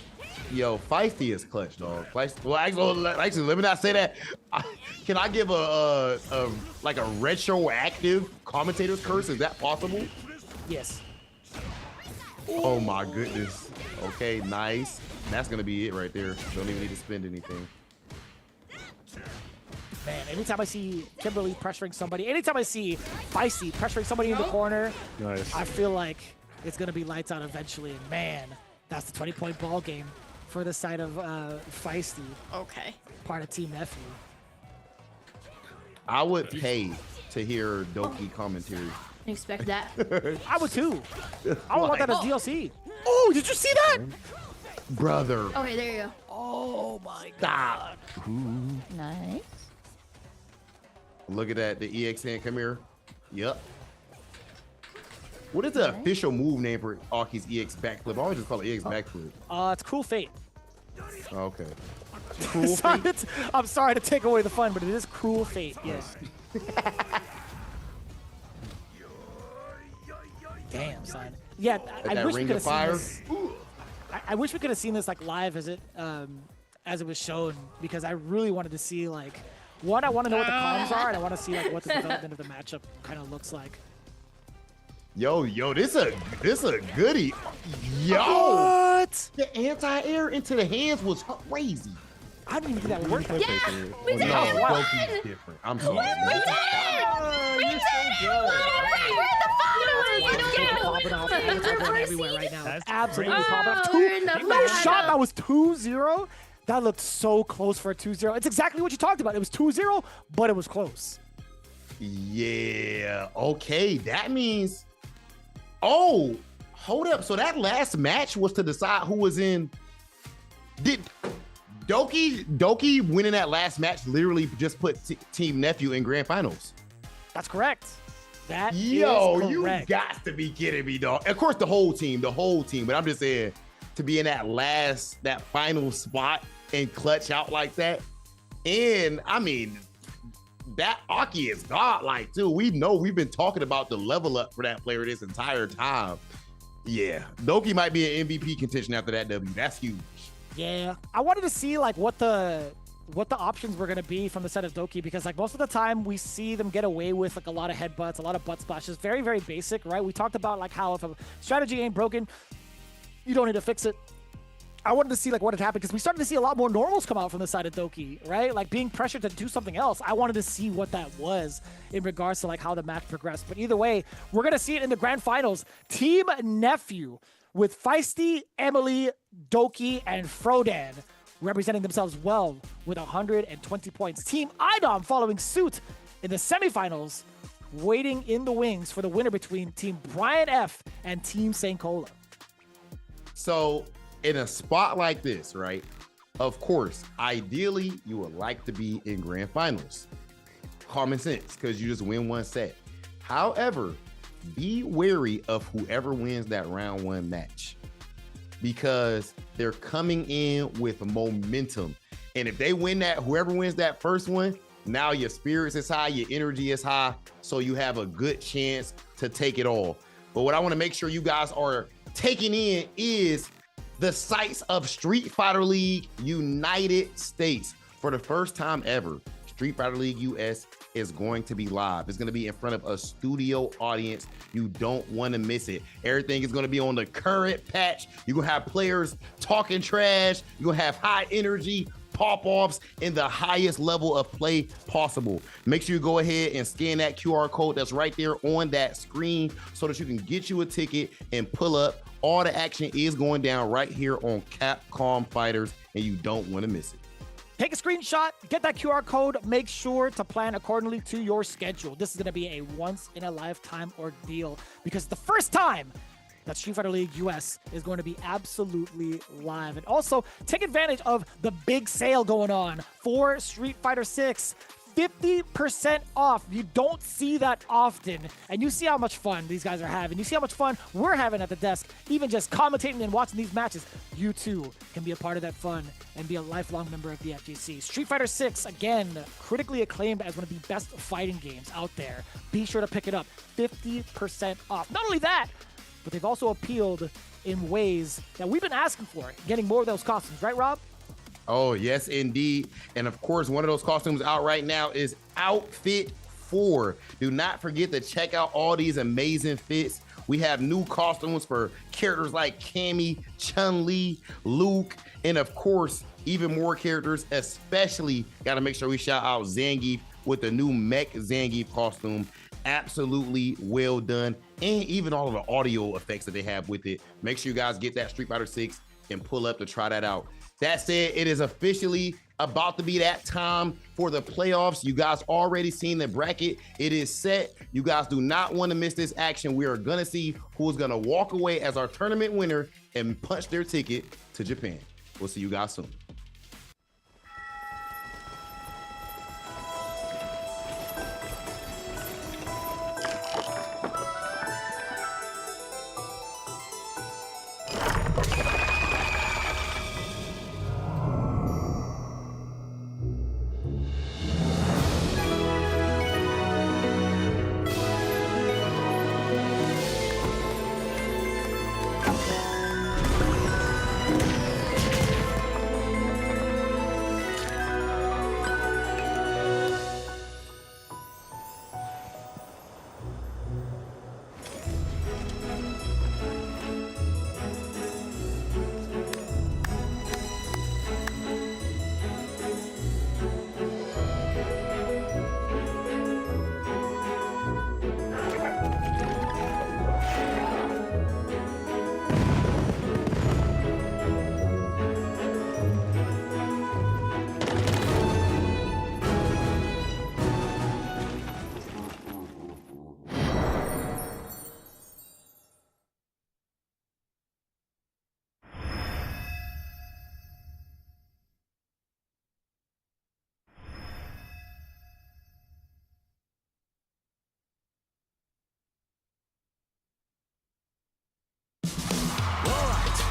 Speaker 2: Yo, Feisty is clutch, dog. Feisty, well, actually, let me not say that. Can I give a retroactive commentator's curse? Is that possible?
Speaker 3: Yes.
Speaker 2: Oh my goodness. Okay, nice. That's gonna be it right there. Don't even need to spend anything.
Speaker 3: Man, anytime I see Kimberly pressuring somebody, anytime I see Feisty pressuring somebody in the corner,
Speaker 2: Nice.
Speaker 3: I feel like it's gonna be lights out eventually. And man, that's the 20-point ball game for the side of Feisty,
Speaker 6: Okay.
Speaker 3: part of Team Nephew.
Speaker 2: I would pay to hear Doki commentary.
Speaker 6: Didn't expect that.
Speaker 3: I would too. I would want that as DLC. Oh, did you see that?
Speaker 2: Brother.
Speaker 6: Okay, there you go.
Speaker 3: Oh my God.
Speaker 6: Nice.
Speaker 2: Look at that. The EXN, come here. Yep. What is the official move name for Aki's EX backflip? I always just call it EX backflip.
Speaker 3: It's Cruel Fate.
Speaker 2: Okay.
Speaker 3: Sorry, I'm sorry to take away the fun, but it is Cruel Fate. Yes. Damn, son. Yeah, I wish we could have seen this. I wish we could have seen this like live as it was shown, because I really wanted to see like one. I want to know what the comms are, and I want to see like what the development of the matchup kind of looks like.
Speaker 2: Yo, this a goodie. Yo,
Speaker 3: What?
Speaker 2: the anti-air into the hands was crazy.
Speaker 3: I didn't even think that would work.
Speaker 6: We did
Speaker 2: No,
Speaker 6: it!
Speaker 2: Doki's different. I'm sorry.
Speaker 6: We did it! We did it! We're in the finals!
Speaker 3: Popping off. Anti-air everywhere right now.
Speaker 7: That's
Speaker 3: Absolutely
Speaker 7: crazy.
Speaker 3: popping off.
Speaker 6: We're in the
Speaker 3: No shot.
Speaker 6: finals.
Speaker 3: That was 2-0. That looked so close for a 2-0. It's exactly what you talked about. It was 2-0, but it was close.
Speaker 2: Yeah. Okay. That means. Oh, hold up. So that last match was to decide who was in. Did Doki winning that last match literally just put Team Nephew in grand finals?
Speaker 3: That's correct. That
Speaker 2: Yo,
Speaker 3: is
Speaker 2: you
Speaker 3: correct.
Speaker 2: got to be kidding me, dog. Of course, the whole team. But I'm just saying, to be in that final spot and clutch out like that. And I mean, that Aki is godlike too. We know we've been talking about the level up for that player this entire time. Yeah, Doki might be an MVP contention after that W. That's huge.
Speaker 3: Yeah, I wanted to see like what the options were going to be from the set of Doki, because like most of the time we see them get away with like a lot of headbutts, a lot of butt splashes, very, very basic, right? We talked about like how if a strategy ain't broken, you don't need to fix it. I wanted to see like what had happened, because we started to see a lot more normals come out from the side of Doki, right? Like being pressured to do something else. I wanted to see what that was in regards to like how the match progressed. But either way, we're going to see it in the grand finals. Team Nephew with Feisty, Emily, Doki, and Frodan representing themselves well with 120 points. Team iDom following suit in the semifinals, waiting in the wings for the winner between Team Brian F and Team St. Cola.
Speaker 2: So in a spot like this, right? Of course, ideally, you would like to be in grand finals. Common sense, because you just win one set. However, be wary of whoever wins that round one match, because they're coming in with momentum. And if they win that, whoever wins that first one, now your spirits is high, your energy is high, so you have a good chance to take it all. But what I want to make sure you guys are taking in is the sights of Street Fighter League United States. For the first time ever, Street Fighter League US is going to be live. It's going to be in front of a studio audience. You don't want to miss it. Everything is going to be on the current patch. You're going to have players talking trash. You're going to have high energy pop-offs in the highest level of play possible. Make sure you go ahead and scan that QR code that's right there on that screen so that you can get you a ticket and pull up. All the action is going down right here on Capcom Fighters, and you don't want to miss it.
Speaker 3: Take a screenshot, get that QR code, make sure to plan accordingly to your schedule. This is going to be a once-in-a-lifetime ordeal because the first time that Street Fighter League US is going to be absolutely live. And also, take advantage of the big sale going on for Street Fighter 6. 50% off. You don't see that often. And you see how much fun these guys are having. You see how much fun we're having at the desk, even just commentating and watching these matches. You too can be a part of that fun and be a lifelong member of the FGC. Street Fighter 6, again, critically acclaimed as one of the best fighting games out there. Be sure to pick it up. 50% off. Not only that, but they've also appealed in ways that we've been asking for, getting more of those costumes. Right, Rob?
Speaker 2: Oh, yes, indeed. And of course, one of those costumes out right now is Outfit 4. Do not forget to check out all these amazing fits. We have new costumes for characters like Cammy, Chun-Li, Luke, and of course, even more characters, especially got to make sure we shout out Zangief with the new Mech Zangief costume. Absolutely well done. And even all of the audio effects that they have with it. Make sure you guys get that Street Fighter 6 and pull up to try that out. That said, it is officially about to be that time for the playoffs. You guys already seen the bracket. It is set. You guys do not want to miss this action. We are going to see who's going to walk away as our tournament winner and punch their ticket to Japan. We'll see you guys soon.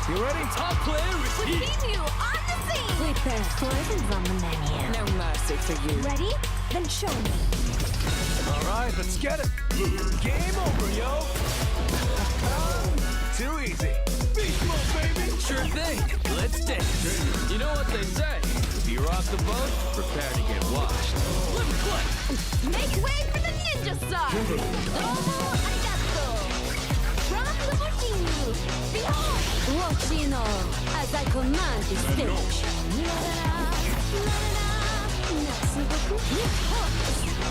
Speaker 5: You ready? Top player
Speaker 6: We
Speaker 5: repeat.
Speaker 6: see you on the scene! Wait, there's poisons on the menu.
Speaker 8: No mercy for you.
Speaker 6: Ready? Then show me.
Speaker 5: All right, let's get it. Game over, yo. Too easy. Beast mode, baby.
Speaker 1: Sure thing. Let's dance. You know what they say. If you rock the boat, prepare to get washed. Let me play.
Speaker 6: Make way for the ninja star! Domo arigato! From the Vortinu, behold! Watch you know, as I command this stage.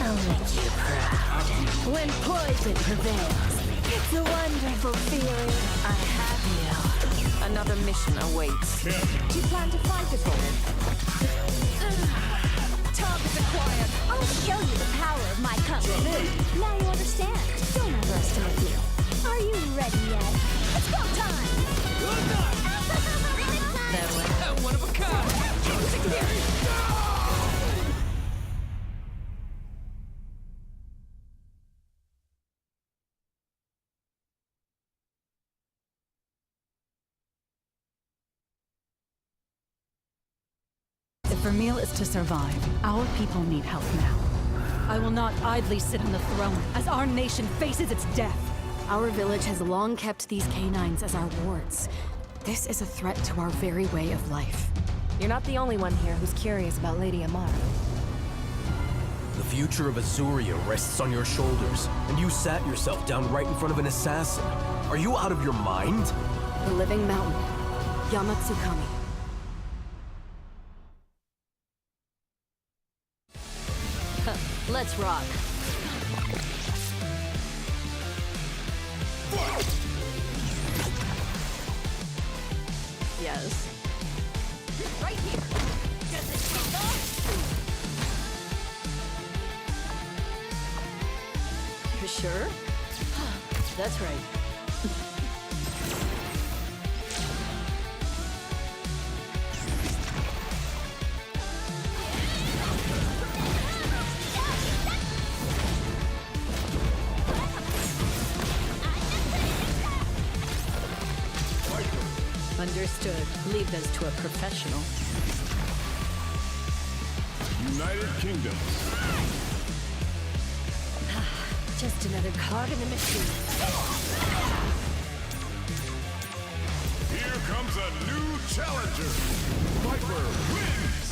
Speaker 6: I'll make you proud. When poison prevails, it's a wonderful feeling. I have you.
Speaker 8: Another mission awaits.
Speaker 6: Do you plan to fight us all? Target acquired. I'll show you the power of my kung fu. Now you understand. Don't underestimate me. Are you ready yet? It's go time!
Speaker 5: Good night.
Speaker 1: One of a kind.
Speaker 9: If Vermeil is to survive, our people need help now. I will not idly sit on the throne as our nation faces its death.
Speaker 10: Our village has long kept these canines as our wards. This is a threat to our very way of life.
Speaker 8: You're not the only one here who's curious about Lady Amara.
Speaker 11: The future of Azuria rests on your shoulders, and you sat yourself down right in front of an assassin. Are you out of your mind?
Speaker 10: The living mountain. Yamatsukami. Let's rock. Yes. Right here. Does it take off? You sure? That's right. Understood. Leave this to a professional.
Speaker 5: United Kingdom.
Speaker 10: Just another cog in the machine.
Speaker 5: Here comes a new challenger. Viper wins.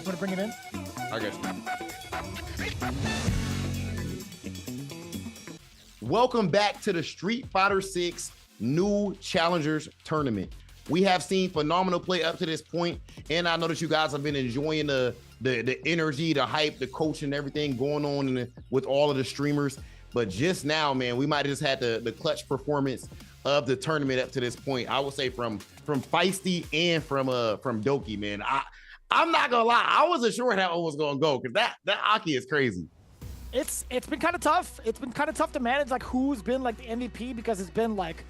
Speaker 3: Want to bring it in?
Speaker 2: I got you. Welcome back to the Street Fighter 6 New Challengers Tournament. We have seen phenomenal play up to this point, and I know that you guys have been enjoying the energy, the hype, the coaching, everything going on with all of the streamers. But just now, man, we might have just had the clutch performance of the tournament up to this point. I would say from Feisty and from Doki, man. I'm not gonna lie, I wasn't sure how it was gonna go because that Aki is crazy.
Speaker 3: It's been kind of tough. It's been kind of tough to manage like who's been like the MVP because it's been like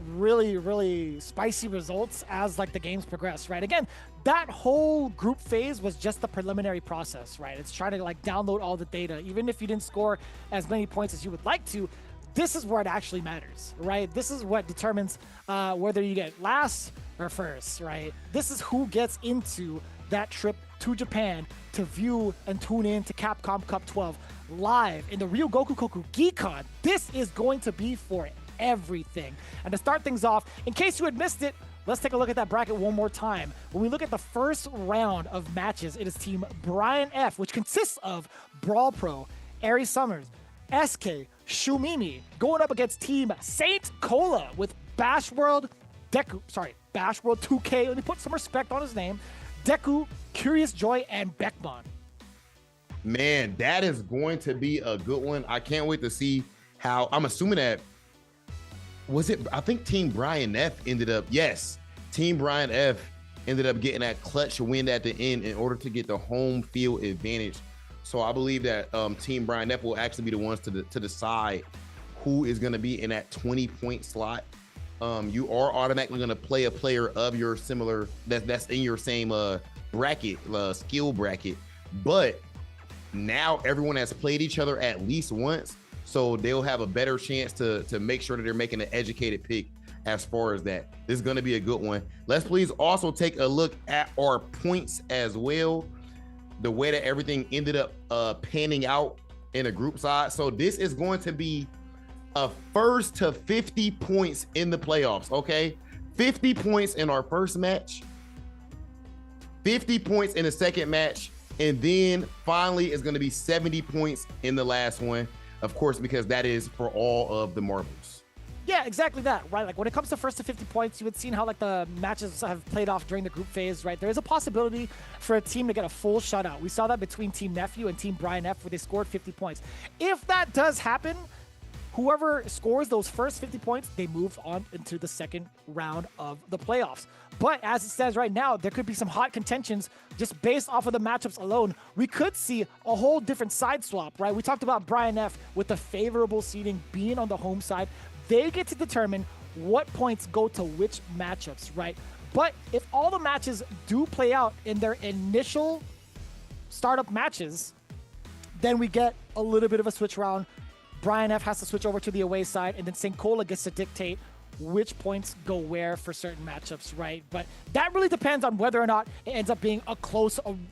Speaker 3: really spicy results as like the games progress, right? Again, that whole group phase was just the preliminary process, right? It's trying to like download all the data. Even if you didn't score as many points as you would like to, this is where it actually matters, right? This is what determines whether you get last or first, right? This is who gets into that trip to Japan to view and tune in to Capcom Cup 12 live in the Ryu Goku Koku Geekon. This is going to be for everything. And to start things off, in case you had missed it, let's take a look at that bracket one more time. When we look at the first round of matches, it is Team Brian F, which consists of BrawlPro, Aries Summers, Eskay, Shoomimi, going up against Team Saint Cola with Bashworld 2K, let me put some respect on his name, Deku, Curiousjoi, and Beckmon.
Speaker 2: Man, that is going to be a good one. I can't wait to see how, I'm assuming that, I think Team Brian F ended up, yes, Team Brian F ended up getting that clutch win at the end in order to get the home field advantage. So I believe that Team Brian F will actually be the ones to decide who is going to be in that 20-point slot. You are automatically going to play a player of your similar, that's in your same bracket, skill bracket. But now everyone has played each other at least once, so they'll have a better chance to make sure that they're making an educated pick as far as that. This is going to be a good one. Let's please also take a look at our points as well, the way that everything ended up panning out in a group side. So this is going to be a first to 50 points in the playoffs, okay? 50 points in our first match, 50 points in the second match, and then finally it's going to be 70 points in the last one, of course, because that is for all of the marbles.
Speaker 3: Yeah, exactly that, right? Like when it comes to first to 50 points, you had seen how like the matches have played off during the group phase, right? There is a possibility for a team to get a full shutout. We saw that between Team Nephew and Team Brian F, where they scored 50 points. If that does happen, whoever scores those first 50 points, they move on into the second round of the playoffs. But as it stands right now, there could be some hot contentions just based off of the matchups alone. We could see a whole different side swap, right? We talked about Brian F with the favorable seeding being on the home side. They get to determine what points go to which matchups, right? But if all the matches do play out in their initial startup matches, then we get a little bit of a switch round. Brian F has to switch over to the away side, and then St. Cola gets to dictate which points go where for certain matchups, right? But that really depends on whether or not it ends up being a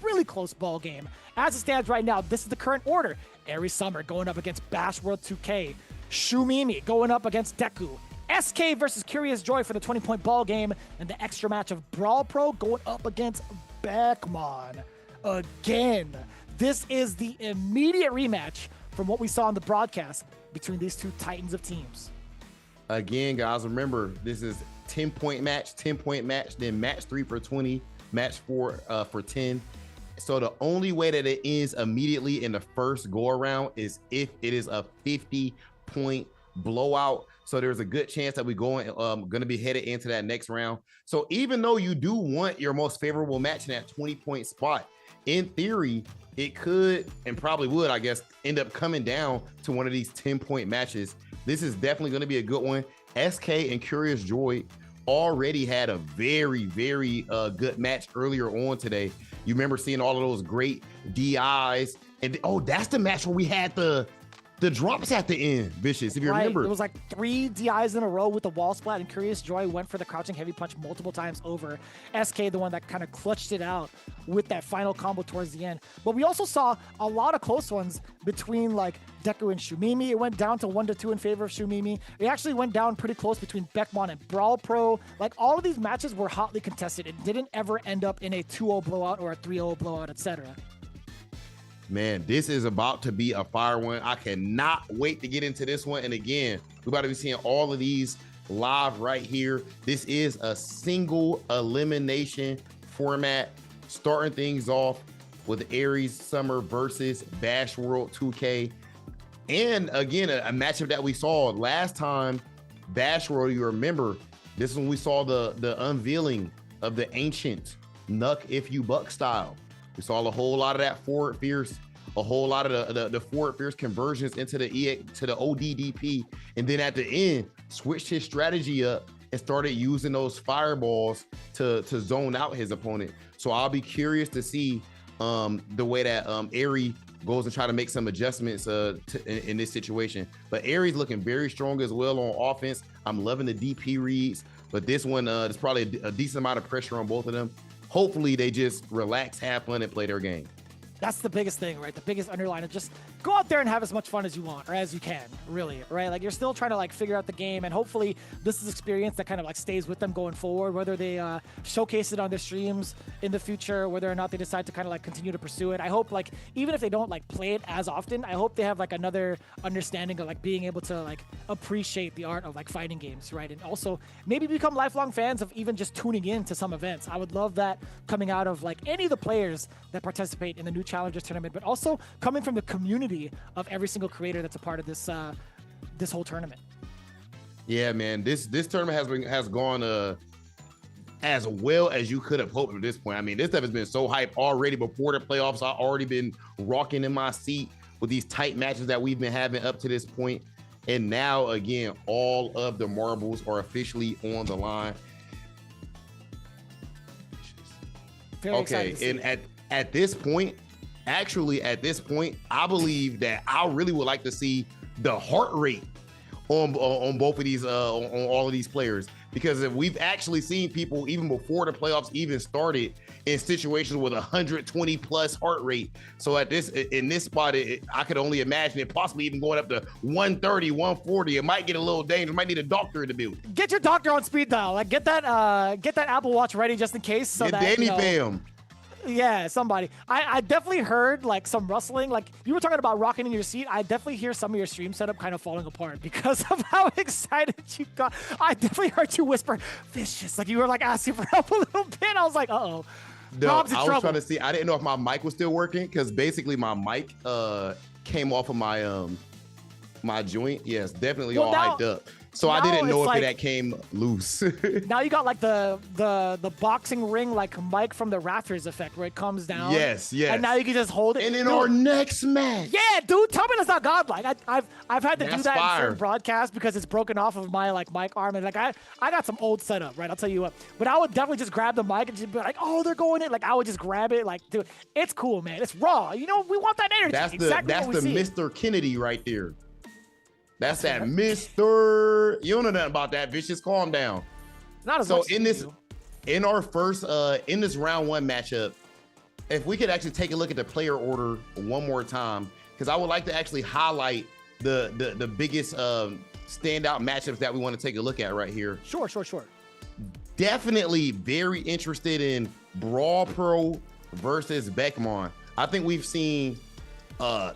Speaker 3: really close ball game. As it stands right now, this is the current order. Aries Summer going up against Bashworld 2K. Shumimi going up against Deku. Eskay versus Curiousjoi for the 20-point ball game, and the extra match of BrawlPro going up against Beckmon. Again, this is the immediate rematch from what we saw in the broadcast between these two titans of teams.
Speaker 2: Again, guys, remember, this is 10-point match, 10-point match, then match 3 for 20, match 4 for 10. So the only way that it ends immediately in the first go around is if it is a 50-point blowout. So there's a good chance that we're going to be headed into that next round. So even though you do want your most favorable match in that 20-point spot, in theory, it could and probably would, I guess, end up coming down to one of these 10-point matches. This is definitely going to be a good one. Eskay and Curiousjoi already had a very, very good match earlier on today. You remember seeing all of those great DIs. And that's the match where we had the drops at the end, Vicious, if you remember.
Speaker 3: It was like 3 DIs in a row with the wall splat, and Curiousjoi went for the crouching heavy punch multiple times over. Eskay, the one that kind of clutched it out with that final combo towards the end. But we also saw a lot of close ones between like Deku and Shumimi. It went down to 1-2 in favor of Shumimi. It actually went down pretty close between Beckmon and BrawlPro. Like all of these matches were hotly contested. It didn't ever end up in a 2-0 blowout or a 3-0 blowout, etc.
Speaker 2: Man, this is about to be a fire one. I cannot wait to get into this one. And again, we're about to be seeing all of these live right here. This is a single elimination format, starting things off with Aries Summer versus Bashworld 2K. And again, a matchup that we saw last time, Bashworld, you remember, this is when we saw the unveiling of the ancient Nuck If You Buck style. We saw a whole lot of that forward fierce, a whole lot of the forward fierce conversions into the ODDP. And then at the end, switched his strategy up and started using those fireballs to zone out his opponent. So I'll be curious to see the way that Aries goes and try to make some adjustments in this situation. But Aries looking very strong as well on offense. I'm loving the DP reads, but this one, there's probably a decent amount of pressure on both of them. Hopefully they just relax, have fun, and play their game.
Speaker 3: That's the biggest thing, right? The biggest underline is just go out there and have as much fun as you want or as you can, really, right? Like you're still trying to like figure out the game, and hopefully this is experience that kind of like stays with them going forward, whether they showcase it on their streams in the future, whether or not they decide to kind of like continue to pursue it. I hope like even if they don't like play it as often, I hope they have like another understanding of like being able to like appreciate the art of like fighting games, right? And also maybe become lifelong fans of even just tuning in to some events. I would love that coming out of like any of the players that participate in the new Challengers tournament, but also coming from the community of every single creator that's a part of this this whole tournament.
Speaker 2: Yeah, man, this tournament has gone as well as you could have hoped at this point. I mean, this stuff has been so hyped already before the playoffs. I've already been rocking in my seat with these tight matches that we've been having up to this point. And now, again, all of the marbles are officially on the line.
Speaker 3: Very
Speaker 2: okay, and at this point, I believe that I really would like to see the heart rate on both of these on all of these players, because if we've actually seen people even before the playoffs even started in situations with 120 plus heart rate. So in this spot, I could only imagine it possibly even going up to 130, 140. It might get a little dangerous. Might need a doctor in the building.
Speaker 3: Get your doctor on speed dial. Like get that Apple Watch ready just in case. So
Speaker 2: get
Speaker 3: that
Speaker 2: Danny Bam.
Speaker 3: Yeah, somebody. I definitely heard like some rustling. Like you were talking about rocking in your seat. I definitely hear some of your stream setup kind of falling apart because of how excited you got. I definitely heard you whisper "vicious," like you were like asking for help a little bit. I was like, uh-oh.
Speaker 2: No,
Speaker 3: Rob's in
Speaker 2: I was
Speaker 3: trouble.
Speaker 2: trying to see. I didn't know if my mic was still working because basically my mic came off of my my joint. Yes, definitely all hyped up. So I didn't know if like, that came loose.
Speaker 3: Now you got like the boxing ring like mic from the rafters effect where it comes down.
Speaker 2: Yes.
Speaker 3: And now you can just hold it.
Speaker 2: And in our next match.
Speaker 3: Yeah, dude, tell me that's not godlike. I've had to do that
Speaker 2: fire.
Speaker 3: in certain broadcasts because it's broken off of my like mic arm, and like I got some old setup, right? I'll tell you what. But I would definitely just grab the mic and just be like, oh, they're going in. Like I would just grab it, like, dude, it's cool, man. It's raw. You know, we want that energy.
Speaker 2: That's the Mr. Kennedy right there. That's that Mr. You don't know nothing about that. Vicious, calm down.
Speaker 3: Not as
Speaker 2: so
Speaker 3: much
Speaker 2: in
Speaker 3: as
Speaker 2: this, in our first, in this round one matchup, if we could actually take a look at the player order one more time, because I would like to actually highlight the biggest standout matchups that we want to take a look at right here.
Speaker 3: Sure.
Speaker 2: Definitely very interested in BrawlPro versus Beckmon. I think we've seen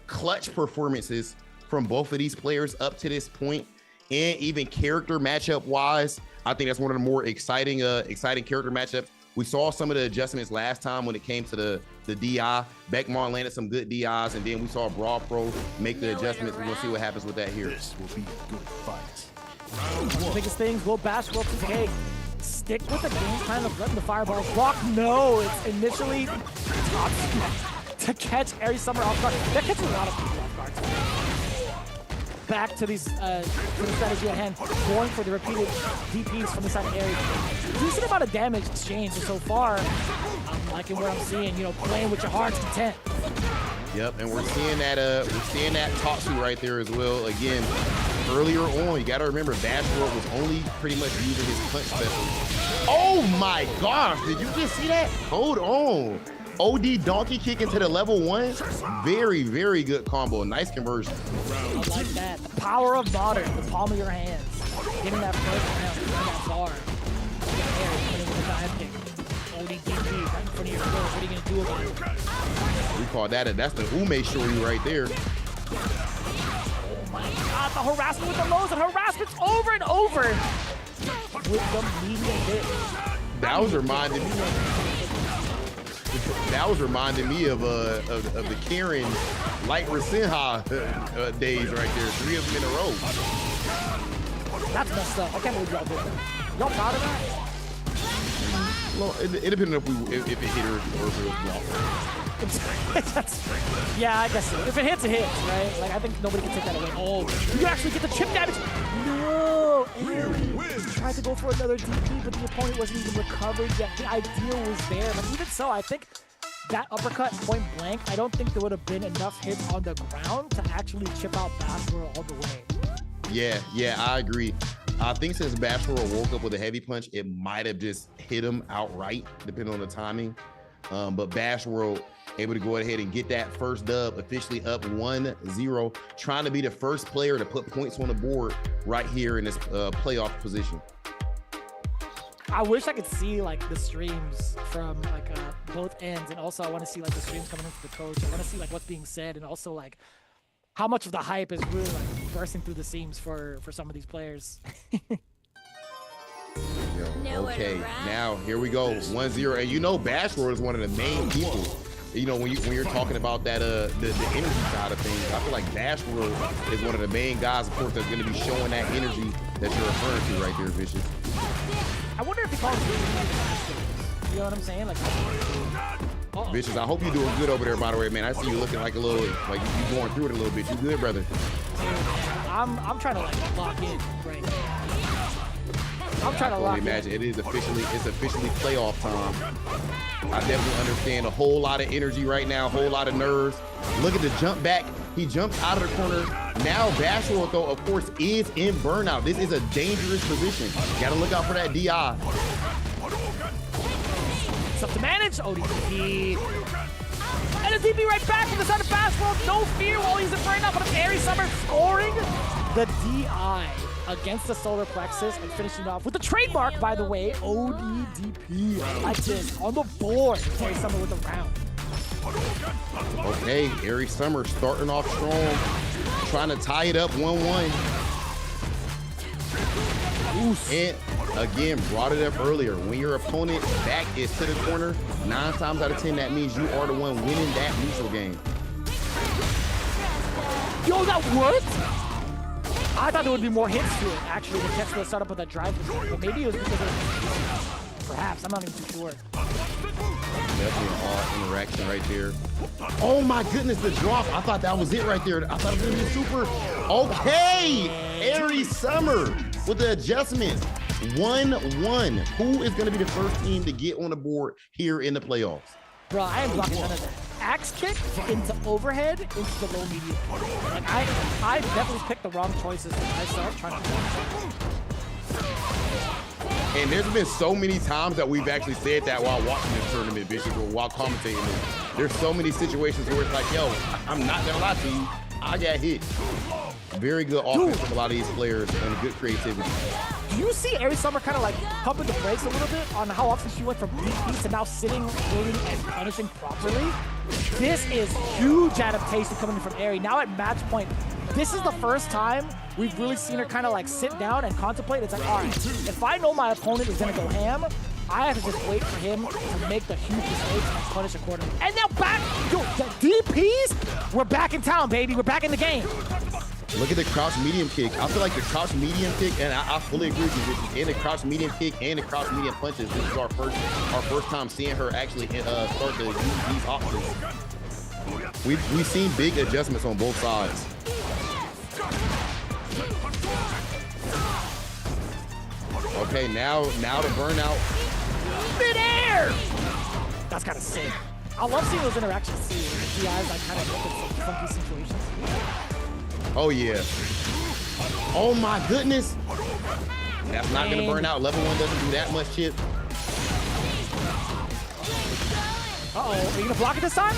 Speaker 2: clutch performances from both of these players up to this point, and even character matchup wise, I think that's one of the more exciting character matchups. We saw some of the adjustments last time when it came to the DI. Beckmon landed some good DIs, and then we saw BrawlPro make the adjustments. We're gonna see what happens with that here.
Speaker 5: This will be a good fight.
Speaker 3: The biggest things will bash will 2K. Stick with the game plan of letting the fireballs rock. No, it's initially to catch airiesummer off guard. That catches a lot of people off guard. Back to these to the strategy at hand, going for the repeated DPs from the side of Aries. Decent amount of damage exchange so far. I'm liking what I'm seeing, you know, playing with your heart's content.
Speaker 2: Yep, and we're seeing that Tatsu right there as well. Again, earlier on, you got to remember Bashworld was only pretty much using his punch special. Oh my gosh, did you just see that? Hold on. OD donkey kick into the level 1. Very, very good combo. Nice conversion.
Speaker 3: I like that. The power of modern, the palm of your hands. Getting that first round, getting that bar. Putting the dive kick. OD DP right in front of your door. What are you going to do about it?
Speaker 2: We call that that's the Ume Shuri right there.
Speaker 3: Oh my god, the harassment with the lows, and harassment's over and over with the medium hit.
Speaker 2: That was reminding me of the Karen Light Rasenha days right there. 3 of them in a row.
Speaker 3: That's messed up. I can't believe y'all did that. Y'all proud of that?
Speaker 2: Well, it depended if it hit or if it was blocked.
Speaker 3: Yeah, I guess so. If it hits, it hits, right? Like, I think nobody can take that away. Oh, you can actually get the chip damage. No, Aries tried to go for another DP, but the opponent wasn't even recovered yet. The idea was there, but even so, I think that uppercut point blank, I don't think there would have been enough hits on the ground to actually chip out Bashworld all the way.
Speaker 2: Yeah, I agree. I think since Bashworld woke up with a heavy punch, it might have just hit him outright, depending on the timing. but Bash World able to go ahead and get that first dub, officially up 1-0, trying to be the first player to put points on the board right here in this playoff position.
Speaker 3: I wish I could see like the streams from like both ends, and also I want to see like the streams coming in from the coach. I want to see like what's being said, and also like how much of the hype is really like bursting through the seams for some of these players.
Speaker 2: Okay, now here we go, 1-0, and you know Bash World is one of the main people. You know, when you're talking about that the energy side of things, I feel like Bash World is one of the main guys, of course, that's going to be showing that energy that you're referring to right there, Vicious.
Speaker 3: I wonder if he calls it, you know what I'm saying? Like,
Speaker 2: Vicious, I hope you're doing good over there, by the way, man. I see you looking like a little, like you're going through it a little bit. You good, brother?
Speaker 3: I'm trying to like lock in right now. I'm trying to lock in.
Speaker 2: Imagine it's officially playoff time. I definitely understand a whole lot of energy right now, a whole lot of nerves. Look at the jump back. He jumps out of the corner. Now Bash World, though, of course, is in burnout. This is a dangerous position. Got to look out for that DI.
Speaker 3: Stuff to manage. ODP. And a DP right back from the side of Bash World. No fear while he's in burnout, but airiesummer scoring the DI against the solar plexus and finishing off with the trademark, by the way, ODDP. I like this on the board. airiesummer with the round.
Speaker 2: Okay, airiesummer starting off strong, trying to tie it up 1-1. And again, brought it up earlier. When your opponent back is to the corner, 9 times out of 10, that means you are the one winning that neutral game.
Speaker 3: Yo, that worked? I thought there would be more hits to it, actually, to catch the setup of that drive. But maybe it was because of, perhaps, I'm not even too sure.
Speaker 2: Definitely an all interaction right there. Oh my goodness, the drop. I thought that was it right there. I thought it was gonna be super. Okay, airiesummer with the adjustments. 1-1. Who is gonna be the first team to get on the board here in the playoffs?
Speaker 3: Bro, I am blocking none of that. Axe kick into overhead into the low medium. Like I definitely picked the wrong choices for myself trying to.
Speaker 2: And there's been so many times that we've actually said that while watching this tournament, Bishop, or while commentating it. There's so many situations where it's like, yo, I'm not gonna lie to you, I got hit. Very good offense from a lot of these players and good creativity.
Speaker 3: Do you see airiesummer kind of like pumping the brakes a little bit on how often she went from DP to now sitting, waiting, and punishing properly? This is huge adaptation coming from Aries. Now at match point, this is the first time we've really seen her kind of like sit down and contemplate. It's like, all right, if I know my opponent is gonna go ham, I have to just wait for him to make the huge mistakes and punish accordingly. And now back, yo, the DPs, we're back in town, baby. We're back in the game.
Speaker 2: Look at the crouch medium kick. I feel like the crouch medium kick, and I fully agree with you, and the crouch medium kick and the crouch medium punches. This is our first time seeing her actually start to use these options. We've seen big adjustments on both sides. Okay, now the burnout.
Speaker 3: Midair! That's kind of sick. I love seeing those interactions too. The GIs like kind of look at some funky situations.
Speaker 2: Oh yeah. Oh my goodness. That's not gonna burn out. Level 1 doesn't do that much chip.
Speaker 3: Uh-oh, are you gonna block it this time?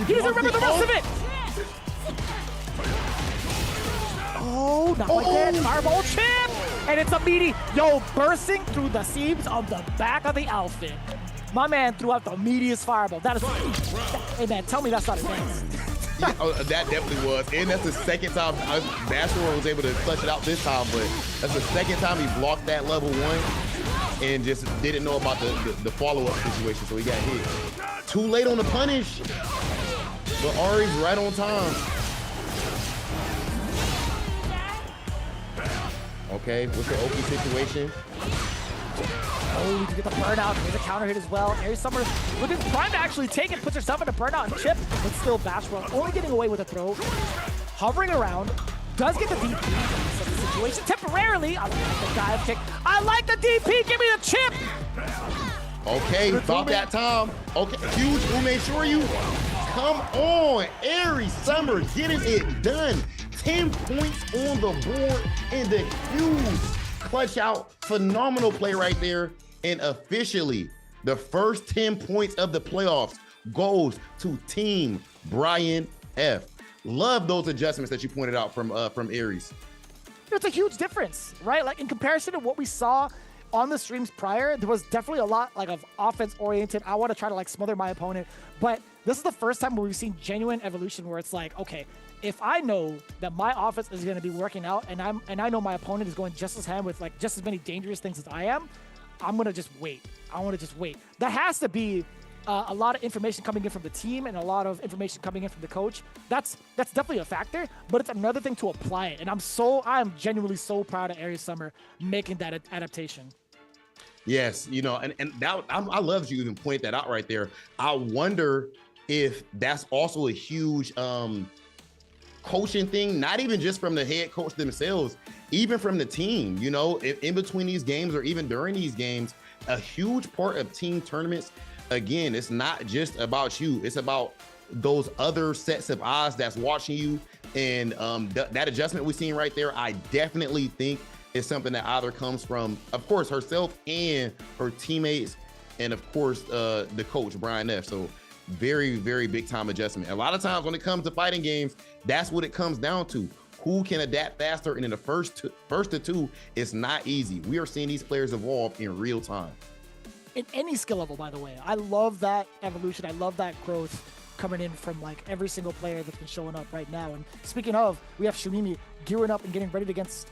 Speaker 3: He doesn't remember the rest of it! Oh, not like that. Fireball chip! And it's a meaty, yo, bursting through the seams of the back of the outfit. My man threw out the meatiest fireball. That is, hey man, tell me that's not advanced.
Speaker 2: Yeah, that definitely was. And that's the second time Bash World was able to clutch it out this time, but that's the second time he blocked that level 1 and just didn't know about the follow-up situation, so he got hit. Too late on the punish, but Aries right on time. Okay, what's the OP situation?
Speaker 3: Oh, to get the burnout. There's a counter hit as well. airiesummer looking prime to actually take it, puts herself in a burnout and chip, but still Bash World only getting away with a throw. Hovering around, does get the DP in the situation temporarily. I like the dive kick. I like the DP, give me the chip!
Speaker 2: Okay, about that time. Okay, huge Fumi, sure you. Come on, airiesummer getting it done. 10 points on the board and the huge clutch out. Phenomenal play right there. And officially, The first 10 points of the playoffs goes to Team Brian F. Love those adjustments that you pointed out from Aries.
Speaker 3: It's a huge difference, right? Like in comparison to what we saw on the streams prior, there was definitely a lot like of offense oriented. I want to try to like smother my opponent, but this is the first time where we've seen genuine evolution where it's like, okay, if I know that my offense is going to be working out and I know my opponent is going just as ham with like just as many dangerous things as I am, I'm going to just wait. I want to just wait. That has to be a lot of information coming in from the team and a lot of information coming in from the coach. That's definitely a factor, but it's another thing to apply it. And I'm genuinely so proud of airiesummer making that adaptation.
Speaker 2: Yes, you know, and that I love you even point that out right there. I wonder if that's also a huge coaching thing, not even just from the head coach themselves, even from the team, you know, if in between these games or even during these games, a huge part of team tournaments, again, it's not just about you, it's about those other sets of eyes that's watching you. And that adjustment we've seen right there, I definitely think is something that either comes from, of course, herself and her teammates, and of course, the coach, Brian F. So very, very big time adjustment. A lot of times when it comes to fighting games, that's what it comes down to. Who can adapt faster? And in the first to two, it's not easy. We are seeing these players evolve in real time.
Speaker 3: In any skill level, by the way. I love that evolution. I love that growth coming in from like every single player that's been showing up right now. And speaking of, we have Shumimi gearing up and getting ready against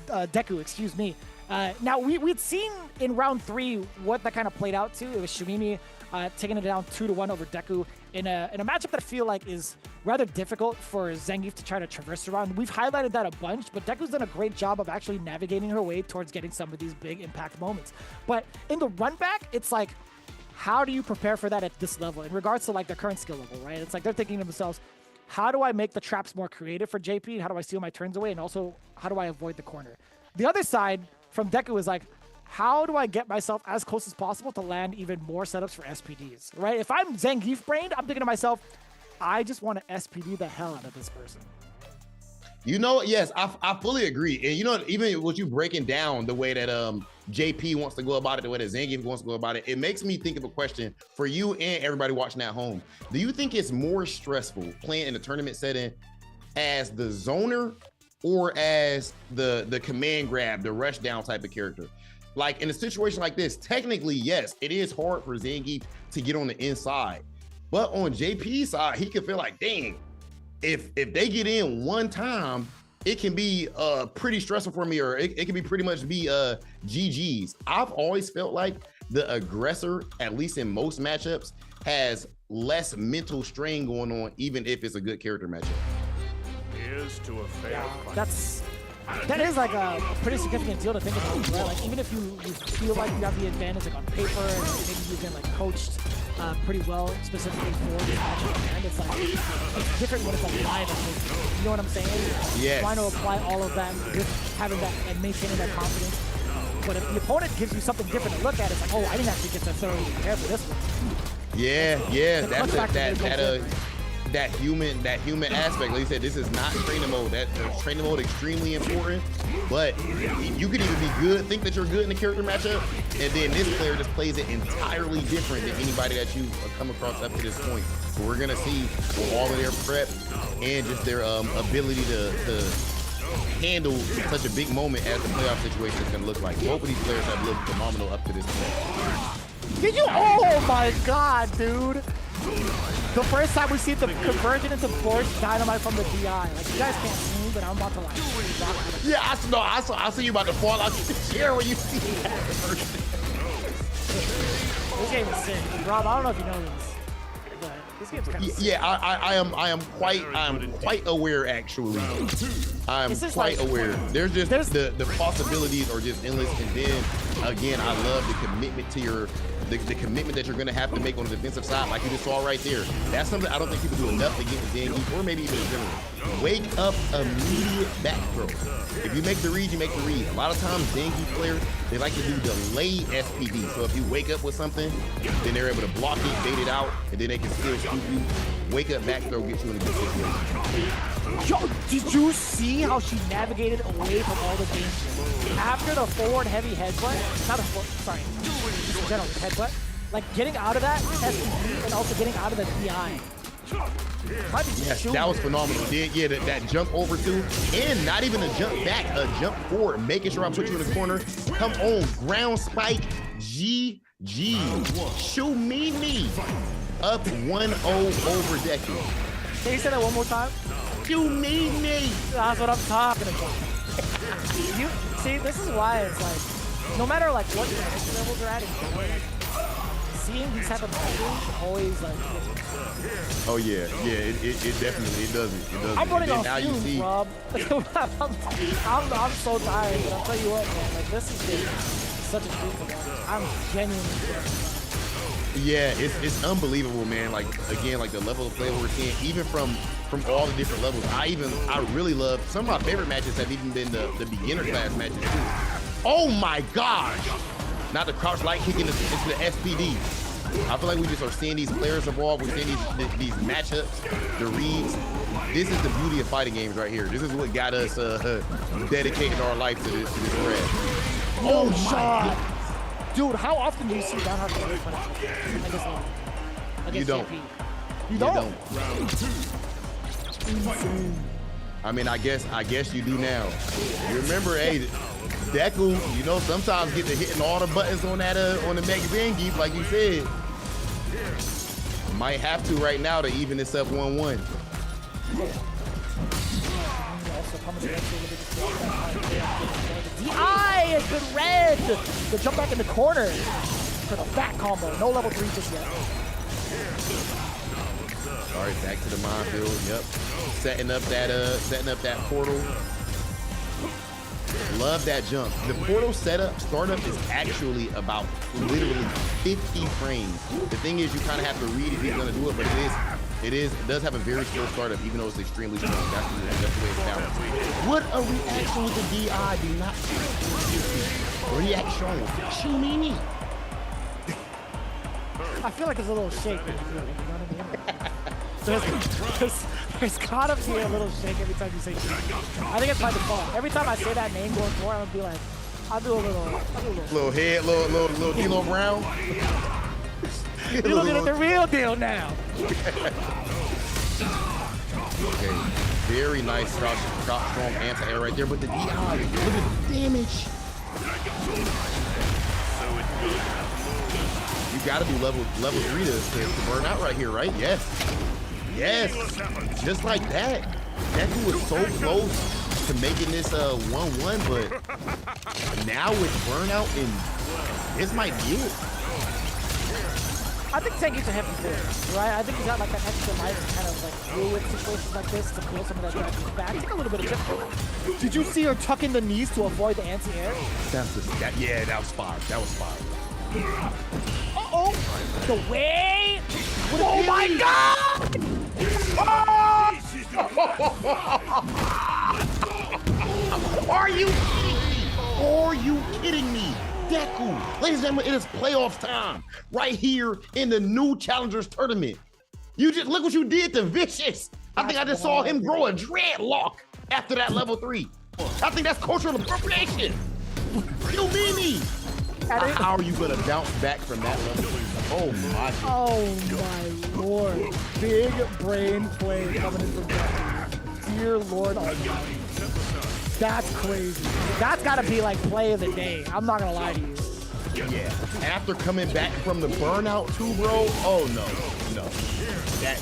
Speaker 3: Deku, excuse me. Now, we'd seen in round 3 what that kind of played out to. It was Shumimi taking it down 2-1 over Deku in a matchup that I feel like is rather difficult for Zangief to try to traverse around. We've highlighted that a bunch, but Deku's done a great job of actually navigating her way towards getting some of these big impact moments. But in the run back, it's like, how do you prepare for that at this level in regards to like their current skill level, right? It's like they're thinking to themselves, how do I make the traps more creative for JP? How do I steal my turns away? And also, how do I avoid the corner? The other side from Deku is like, how do I get myself as close as possible to land even more setups for SPDs, right? If I'm Zangief brained, I'm thinking to myself, I just want to SPD the hell out of this person.
Speaker 2: You know, yes, I fully agree. And you know, even with you breaking down the way that JP wants to go about it, the way that Zangief wants to go about it, it makes me think of a question for you and everybody watching at home. Do you think it's more stressful playing in a tournament setting as the zoner or as the command grab, the rush down type of character? Like in a situation like this, technically, yes, it is hard for Zangief to get on the inside. But on JP's side, he can feel like, dang, if they get in one time, it can be pretty stressful for me, or it can be pretty much be GG's. I've always felt like the aggressor, at least in most matchups, has less mental strain going on, even if it's a good character matchup.
Speaker 5: Here's to a fair fight.
Speaker 3: That is like a pretty significant deal to think about, right? Like even if you feel like you have the advantage like on paper and maybe you've been like coached pretty well specifically for this matchup, and it's like it's different when it's like live. You know what I'm saying?
Speaker 2: Yes.
Speaker 3: Trying to apply all of that with having that and maintaining that confidence. But if the opponent gives you something different to look at, it's like, oh, I didn't actually get to thoroughly prepare for this one.
Speaker 2: Yeah, that's that human aspect. Like you said, this is not training mode. That training mode extremely important. But you could even be good, think that you're good in the character matchup, and then this player just plays it entirely different than anybody that you've come across up to this point. So we're gonna see all of their prep and just their ability to handle such a big moment as the playoff situation is gonna look like. Both of these players have looked phenomenal up to this point.
Speaker 3: Did you? Oh my God, dude. The first time we see the conversion into force dynamite from the DI. Like, you guys can't see me, but I'm about to like rock.
Speaker 2: Yeah, I see you about to fall out the chair when you see that.
Speaker 3: This game is sick. Rob, I don't know if you know this, but this game's kind of sick.
Speaker 2: Yeah, I am quite aware actually. I'm quite aware. There's the possibilities are just endless, and then again, I love the commitment to the commitment that you're going to have to make on the defensive side, like you just saw right there. That's something I don't think people do enough to get with Zangief, or maybe even in general. Wake up immediate back throw. If you make the read, you make the read. A lot of times, Zangief players, they like to do delayed SPD. So if you wake up with something, then they're able to block it, bait it out, and then they can still scoop you. Wake up back throw gets you in a good situation.
Speaker 3: Yo, did you see how she navigated away from all the danger? After the forward heavy headbutt, not a forward, sorry, just in general, headbutt, like getting out of that SPD and also getting out of the DI.
Speaker 2: Yes, that was phenomenal. Yeah, that jump over two, and not even a jump back, a jump forward, making sure I put you in the corner. Come on, ground spike, GG. Shumimi up 1-0 over Deku.
Speaker 3: Can you say that one more time?
Speaker 2: Shumimi.
Speaker 3: That's what I'm talking about. You see, this is why it's like, no matter like what levels you're at, seeing these type of matches always like.
Speaker 2: Oh yeah, it definitely doesn't.
Speaker 3: I'm running off
Speaker 2: now
Speaker 3: fumes,
Speaker 2: you see.
Speaker 3: Rob. I'm so tired, but I'll tell you what, man. Like this has been such a treat for me. I'm genuinely good.
Speaker 2: Yeah, it's unbelievable, man. Like again, like the level of play we're seeing, even from all the different levels. I really love some of my favorite matches have even been the beginner class matches too. Oh my gosh! Not the crouch light kick into the SPD. I feel like we just are seeing these players evolve. We're seeing these matchups, the reads. This is the beauty of fighting games right here. This is what got us dedicating our life to this red.
Speaker 3: Oh my! Dude, how often do you see down hard against
Speaker 2: You don't.
Speaker 3: JP? You don't.
Speaker 2: I mean, I guess you do now. You remember, hey, Deku, you know, sometimes get to hitting all the buttons on that on the Mech Zangief, like you said. Might have to right now to even this up 1-1.
Speaker 3: DI has been red. The jump back in the corner for the back combo. No level 3 just yet.
Speaker 2: All right, back to the minefield. Yep, setting up that portal. Love that jump. The portal startup is actually about literally 50 frames. The thing is, you kind of have to read if he's gonna do it, but it does have a very slow startup, even though it's extremely strong. That's the way it's balanced. What a reaction with the DI! Do not reaction. Shumimi.
Speaker 3: I feel like there's a little shake. You know what I mean? There's gotta be a little shake every time you say shake. I think it's by default. Every time I say that name going forward, I'm gonna be like, I'll do a little
Speaker 2: head, little D'Lo Brown.
Speaker 3: You're looking at the real deal now.
Speaker 2: Okay, very nice, strong anti-air right there, but the DI, look at the damage. You gotta do level 3 to burn out right here, right? Yes. Yes, just like that. Deku was so close to making this 1-1, but now with burnout, and this might be it.
Speaker 3: I think Zangief's a heavy player, right? I think he's got like an extra life to kind of like deal with situations like this to pull some of that damage back. Take a little bit of chip. Did you see her tuck in the knees to avoid the anti-air?
Speaker 2: That was fire. That was fire.
Speaker 3: Uh-oh! The way! Oh my god!
Speaker 2: Are you kidding me? Are you kidding me? Deku, ladies and gentlemen, it is playoffs time right here in the new Challengers Tournament. You just look what you did to Vicious. I think I just saw him grow a dreadlock after that level 3. I think that's cultural appropriation. Shumimi. How are you gonna bounce back from that level 3? Oh my
Speaker 3: lord. Big brain play coming in from Deku. Dear Lord Almighty. That's crazy. That's gotta be like play of the day. I'm not gonna lie to you.
Speaker 2: Yeah. After coming back from the burnout too, bro. Oh no.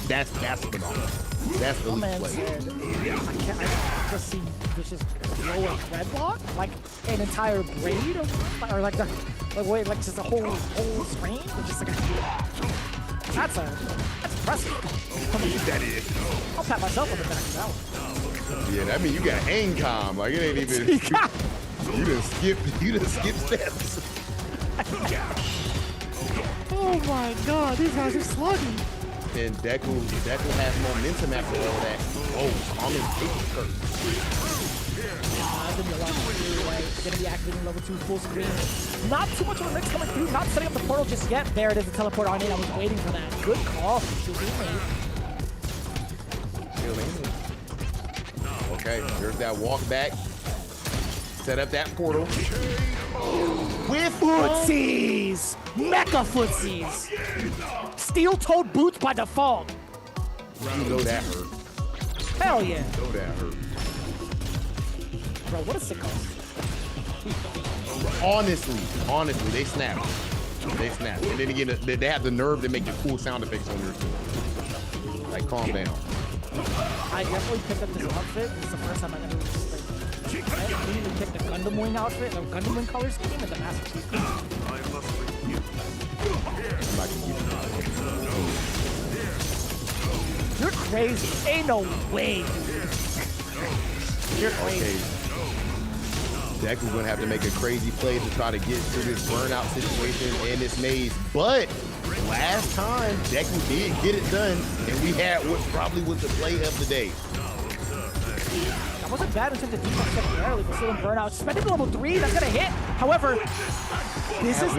Speaker 2: That's phenomenal. That's elite play.
Speaker 3: I just see Vicious throw a dreadlock, like an entire braid, or like just a whole screen. Just like that's impressive.
Speaker 2: That is.
Speaker 3: I'll pat myself on the back of that one.
Speaker 2: Yeah, that means you got aim calm. Like it ain't even. You done skipped steps.
Speaker 3: Oh my god, these guys are slugging.
Speaker 2: And Deku has momentum after all that. Oh, common paper.
Speaker 3: Gonna be activating level 2 full screen. Not too much of a mix coming through. Not setting up the portal just yet. There it is, the teleport on in. I was waiting for that. Good call from Shumimi.
Speaker 2: Okay, there's that walk back. Set up that portal. With
Speaker 3: Footsies! Mecha footsies! Steel-toed boots by default.
Speaker 2: You know that hurt.
Speaker 3: Hell yeah.
Speaker 2: You know that hurt.
Speaker 3: Bro, what a sicko.
Speaker 2: Honestly, they snap. They snap. And then again, they have the nerve to make the cool sound effects on yours. Like, calm down.
Speaker 3: I definitely picked up this outfit. This is the first time I've ever I immediately picked the Gundam Wing outfit, the Gundam Wing color scheme, and the Master Chief. You're crazy. Ain't no way, dude. You're crazy.
Speaker 2: Deku's gonna have to make a crazy play to try to get through this burnout situation and this maze. But last time, Deku did get it done, and we had what probably was the play of the day.
Speaker 3: That wasn't bad in terms of defense secondarily, but still in burnout. Spending level 3, that's gonna hit. However, this is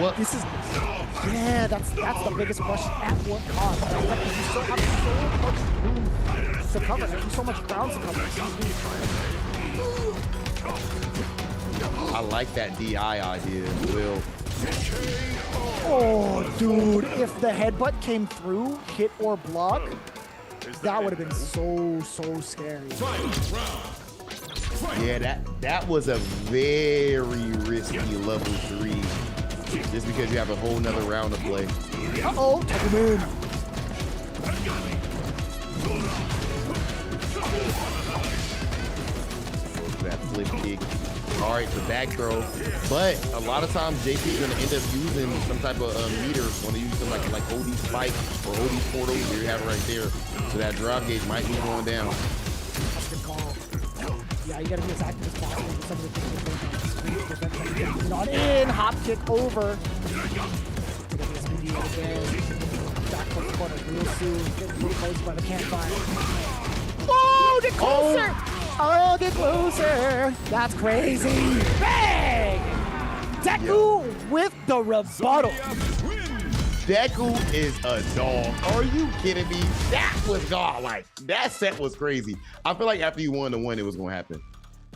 Speaker 3: yeah, that's the biggest question. At what cost? Like, you still have so much room to cover, like, so much ground to cover.
Speaker 2: I like that DI idea, Will.
Speaker 3: Oh, dude, if the headbutt came through, hit or block, that would have been so scary.
Speaker 2: Yeah, that was a very risky level 3. Just because you have a whole nother round to play.
Speaker 3: Uh-oh, take him in.
Speaker 2: That flip kick. All right, the back throw. But a lot of times, JP is going to end up using some type of meter when they use some like OD spike or OD portal that you have right there. So that drop gauge might be going down.
Speaker 3: That's a good call. Yeah, you got to be as active as possible with some of the things that are not in. Hop kick over. Back towards the corner real soon. Getting really close by the campfire. Oh, get closer! Oh, get closer! That's crazy! Bang! Deku with the rebuttal.
Speaker 2: Deku is a dog. Are you kidding me? That was godlike. That set was crazy. I feel like after you won the one, it was going to happen.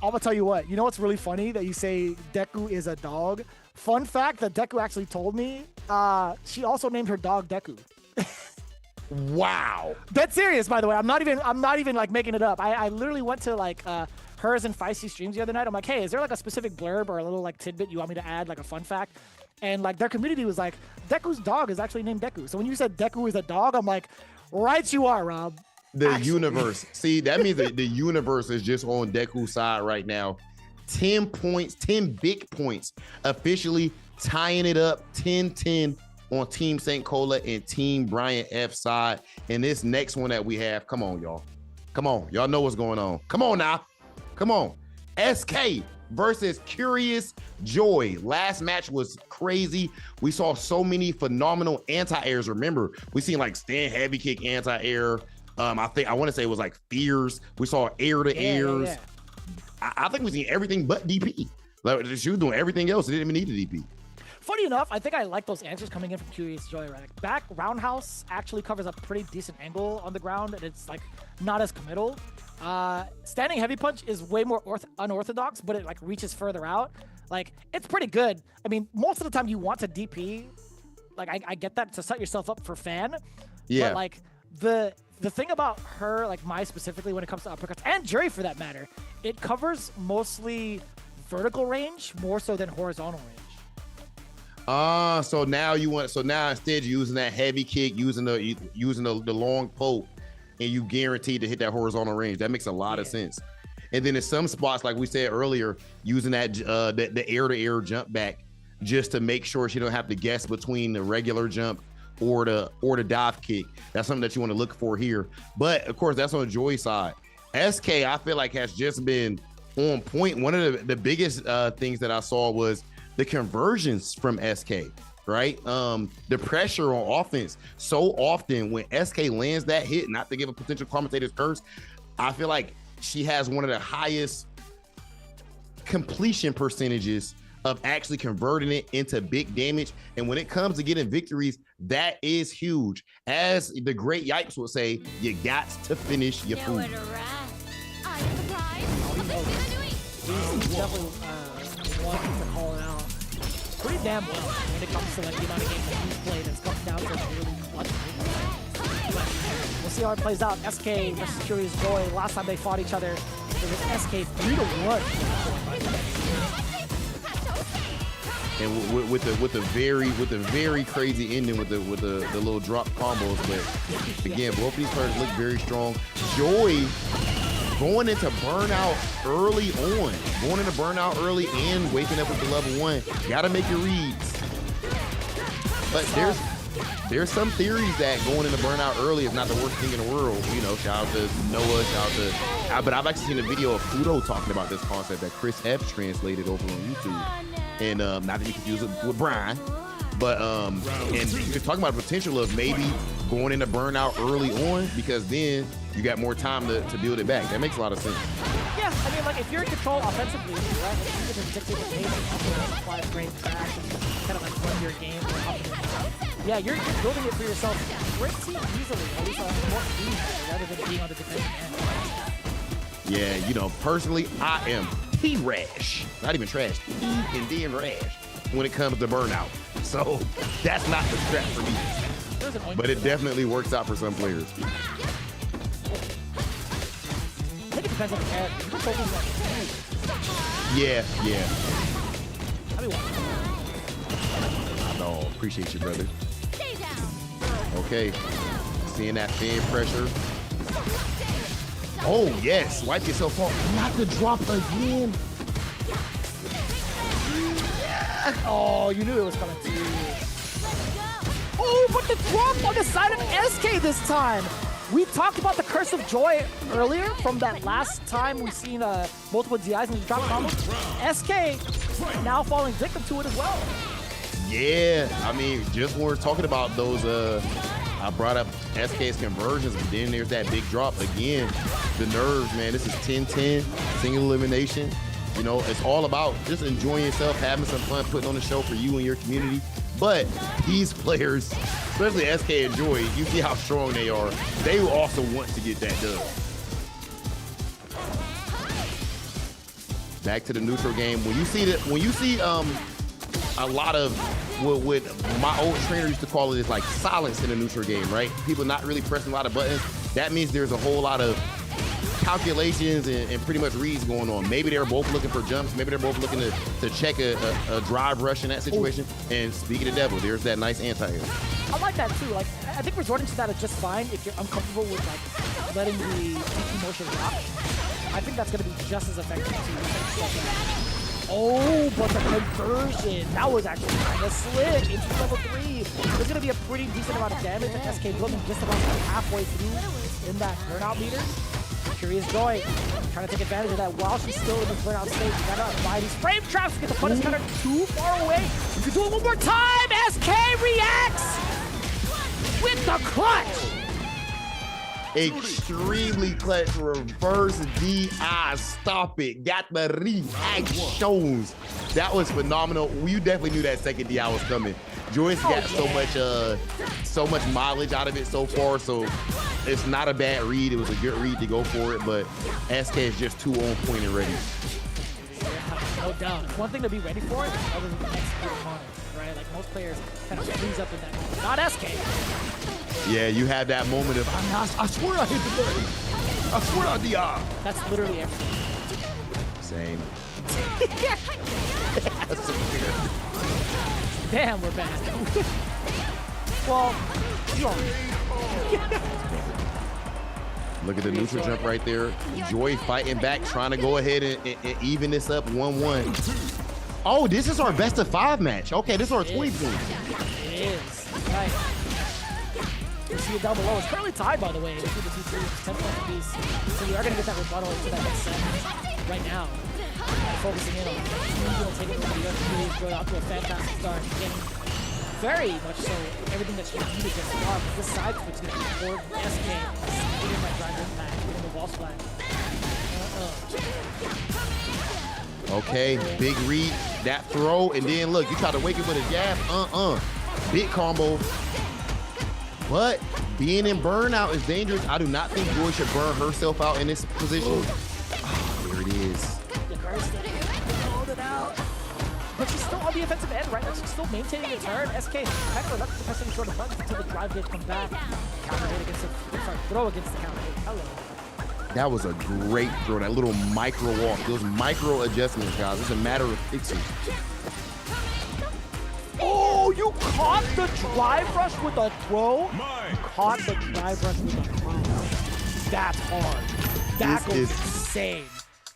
Speaker 3: I'm going to tell you what. You know what's really funny that you say Deku is a dog? Fun fact that Deku actually told me, she also named her dog Deku.
Speaker 2: Wow.
Speaker 3: That's serious, by the way. I'm not even like making it up. I literally went to like hers and Feisty streams the other night. I'm like, hey, is there like a specific blurb or a little like tidbit you want me to add, like a fun fact? And like their community was like, Deku's dog is actually named Deku. So when you said Deku is a dog, I'm like, right you are, Rob.
Speaker 2: The universe. See, that means that the universe is just on Deku's side right now. 10 points, 10 big points, officially tying it up 10-10 on Team St. Cola and Team Brian F side. And this next one that we have, come on, y'all. Come on. Y'all know what's going on. Come on now. Come on. Eskay versus Curiousjoi. Last match was crazy. We saw so many phenomenal anti-airs. Remember, we seen like stand heavy kick anti-air. I want to say it was like fears. We saw air to airs. Yeah. I think we seen everything but DP. Like she was doing everything else. It didn't even need a DP.
Speaker 3: Funny enough, I think I like those answers coming in from Curiousjoi, right? Back roundhouse actually covers a pretty decent angle on the ground, and it's like not as committal. Standing heavy punch is way more unorthodox, but it like reaches further out. Like it's pretty good. I mean, most of the time you want to DP. Like I get that to set yourself up for fan.
Speaker 2: Yeah.
Speaker 3: But like the thing about her, like Mai specifically, when it comes to uppercuts and Jury for that matter, it covers mostly vertical range more so than horizontal range.
Speaker 2: So now instead you're using that heavy kick, using the long poke, and you guaranteed to hit that horizontal range. That makes a lot of sense. And then in some spots, like we said earlier, using that the air-to-air jump back just to make sure she don't have to guess between the regular jump or the dive kick. That's something that you want to look for here. But of course, that's on Joy's side. Eskay, I feel like has just been on point. One of the biggest things that I saw was the conversions from Eskay, right? The pressure on offense. So often when Eskay lands that hit, not to give a potential commentator's curse, I feel like she has one of the highest completion percentages of actually converting it into big damage. And when it comes to getting victories, that is huge. As the great Yipes would say, you got to finish your food.
Speaker 3: He's definitely one to call it out. Pretty damn well when it comes to like the amount of games that he's played. It's come down to really clutch. But we'll see how it plays out. Eskay versus Curiousjoi. Last time they fought each other, it was Eskay 3-1.
Speaker 2: And with the very crazy ending with the little drop combos, but again, both of these players look very strong. Joy going into burnout early and waking up with the level 1. Gotta make your reads. But there's some theories that going into burnout early is not the worst thing in the world. You know, shout out to Noah, but I've actually seen a video of Fudo talking about this concept that Chris F translated over on YouTube. And not to be confused with Brian, but and he was talking about the potential of maybe going into burnout early on, because then you got more time to build it back. That makes a lot of sense.
Speaker 3: Yeah, I mean, like if you're in control offensively, right? Like, you can dictate the pace and apply great track and kind of like run your game. Yeah, you're building it for yourself pretty easily, at least more easily, rather than being on the defensive end.
Speaker 2: Yeah, you know, personally, I am T-Rash. Not even trash. T and then rash when it comes to burnout. So that's not the strat for me. But it definitely works out for some players.
Speaker 3: I think it depends on the character. You can focus on the
Speaker 2: Yeah.
Speaker 3: I mean,
Speaker 2: I know. Appreciate you, brother. Okay. Seeing that fan pressure. Oh, yes. Wipe yourself off. Not the drop again.
Speaker 3: Oh, you knew it was coming to you. Oh, but the drop on the side of Eskay this time. We talked about the Curse of Joy earlier from that last time we've seen multiple DIs in the drop combo. Eskay now falling victim to it as well.
Speaker 2: Yeah, I mean, just when we're talking about those, I brought up Eskay's conversions, but then there's that big drop again. The nerves, man. This is 10-10, single elimination. You know, it's all about just enjoying yourself, having some fun, putting on the show for you and your community. But these players, especially Eskay and Joy, you see how strong they are. They also want to get that done. Back to the neutral game. When you see a lot of what my old trainer used to call it is like silence in a neutral game, right? People not really pressing a lot of buttons. That means there's a whole lot of calculations and pretty much reads going on. Maybe they're both looking for jumps. Maybe they're both looking to check a drive rush in that situation. Ooh. And speaking of devil, there's that nice anti-air.
Speaker 3: I like that too. Like, I think resorting to that is just fine if you're uncomfortable with like letting the motion rock. I think that's going to be just as effective too. Oh, but the conversion, that was actually kind of slick into level 3. There's going to be a pretty decent amount of damage that Eskay building just about halfway through in that burnout meter. Curiousjoi trying to take advantage of that while she's still in the burnout state. You gotta buy these frame traps to get the punish cutter too far away. You can do it one more time. Eskay reacts with the clutch.
Speaker 2: Extremely clutch reverse DI. Stop it. Got the reactions. That was phenomenal. You definitely knew that second DI was coming. Joy's got so much mileage out of it so far, so it's not a bad read. It was a good read to go for it, but Eskay is just too on point and ready.
Speaker 3: No doubt. One thing to be ready for other than the next opponent, right? Like most players kind of freeze up in that moment. Not Eskay.
Speaker 2: Yeah, you have that moment of, I swear I hit the button. I swear I DI.
Speaker 3: That's literally everything.
Speaker 2: Same.
Speaker 3: That's so weird. Damn, we're bad. Well,
Speaker 2: look at the neutral jump right there. Joy fighting back, trying to go ahead and even this up 1-1. Oh, this is our best of 5 match. Okay, this is our 20 points.
Speaker 3: It is. Right. You see it down below. It's currently tied, by the way, between the two teams, 10 points apiece. So we are going to get that rebuttal into that next set right now. Focusing in on it. Taking over the Curiousjoi out to a fantastic start. Getting very much so everything that she needed just start. This side switch is going to be forward. Eskay getting that drive impact, getting the wall slide.
Speaker 2: Okay, big read, that throw, and then look, you try to wake him with a jab. Big combo. But being in burnout is dangerous. I do not think Joy should burn herself out in this position. Oh, there it is.
Speaker 3: the offensive end, right? That's still maintaining the turn. Eskay kind of reluctant to press any sort of buttons until the drive gauge comes back. Counter hit against the, sorry, throw against the counter hit. Hello.
Speaker 2: That was a great throw, that little micro walk. Those micro adjustments, guys. It's a matter of fixing.
Speaker 3: Oh, you caught the drive rush with a throw? You caught the drive rush with a throw. That's hard. That goes insane.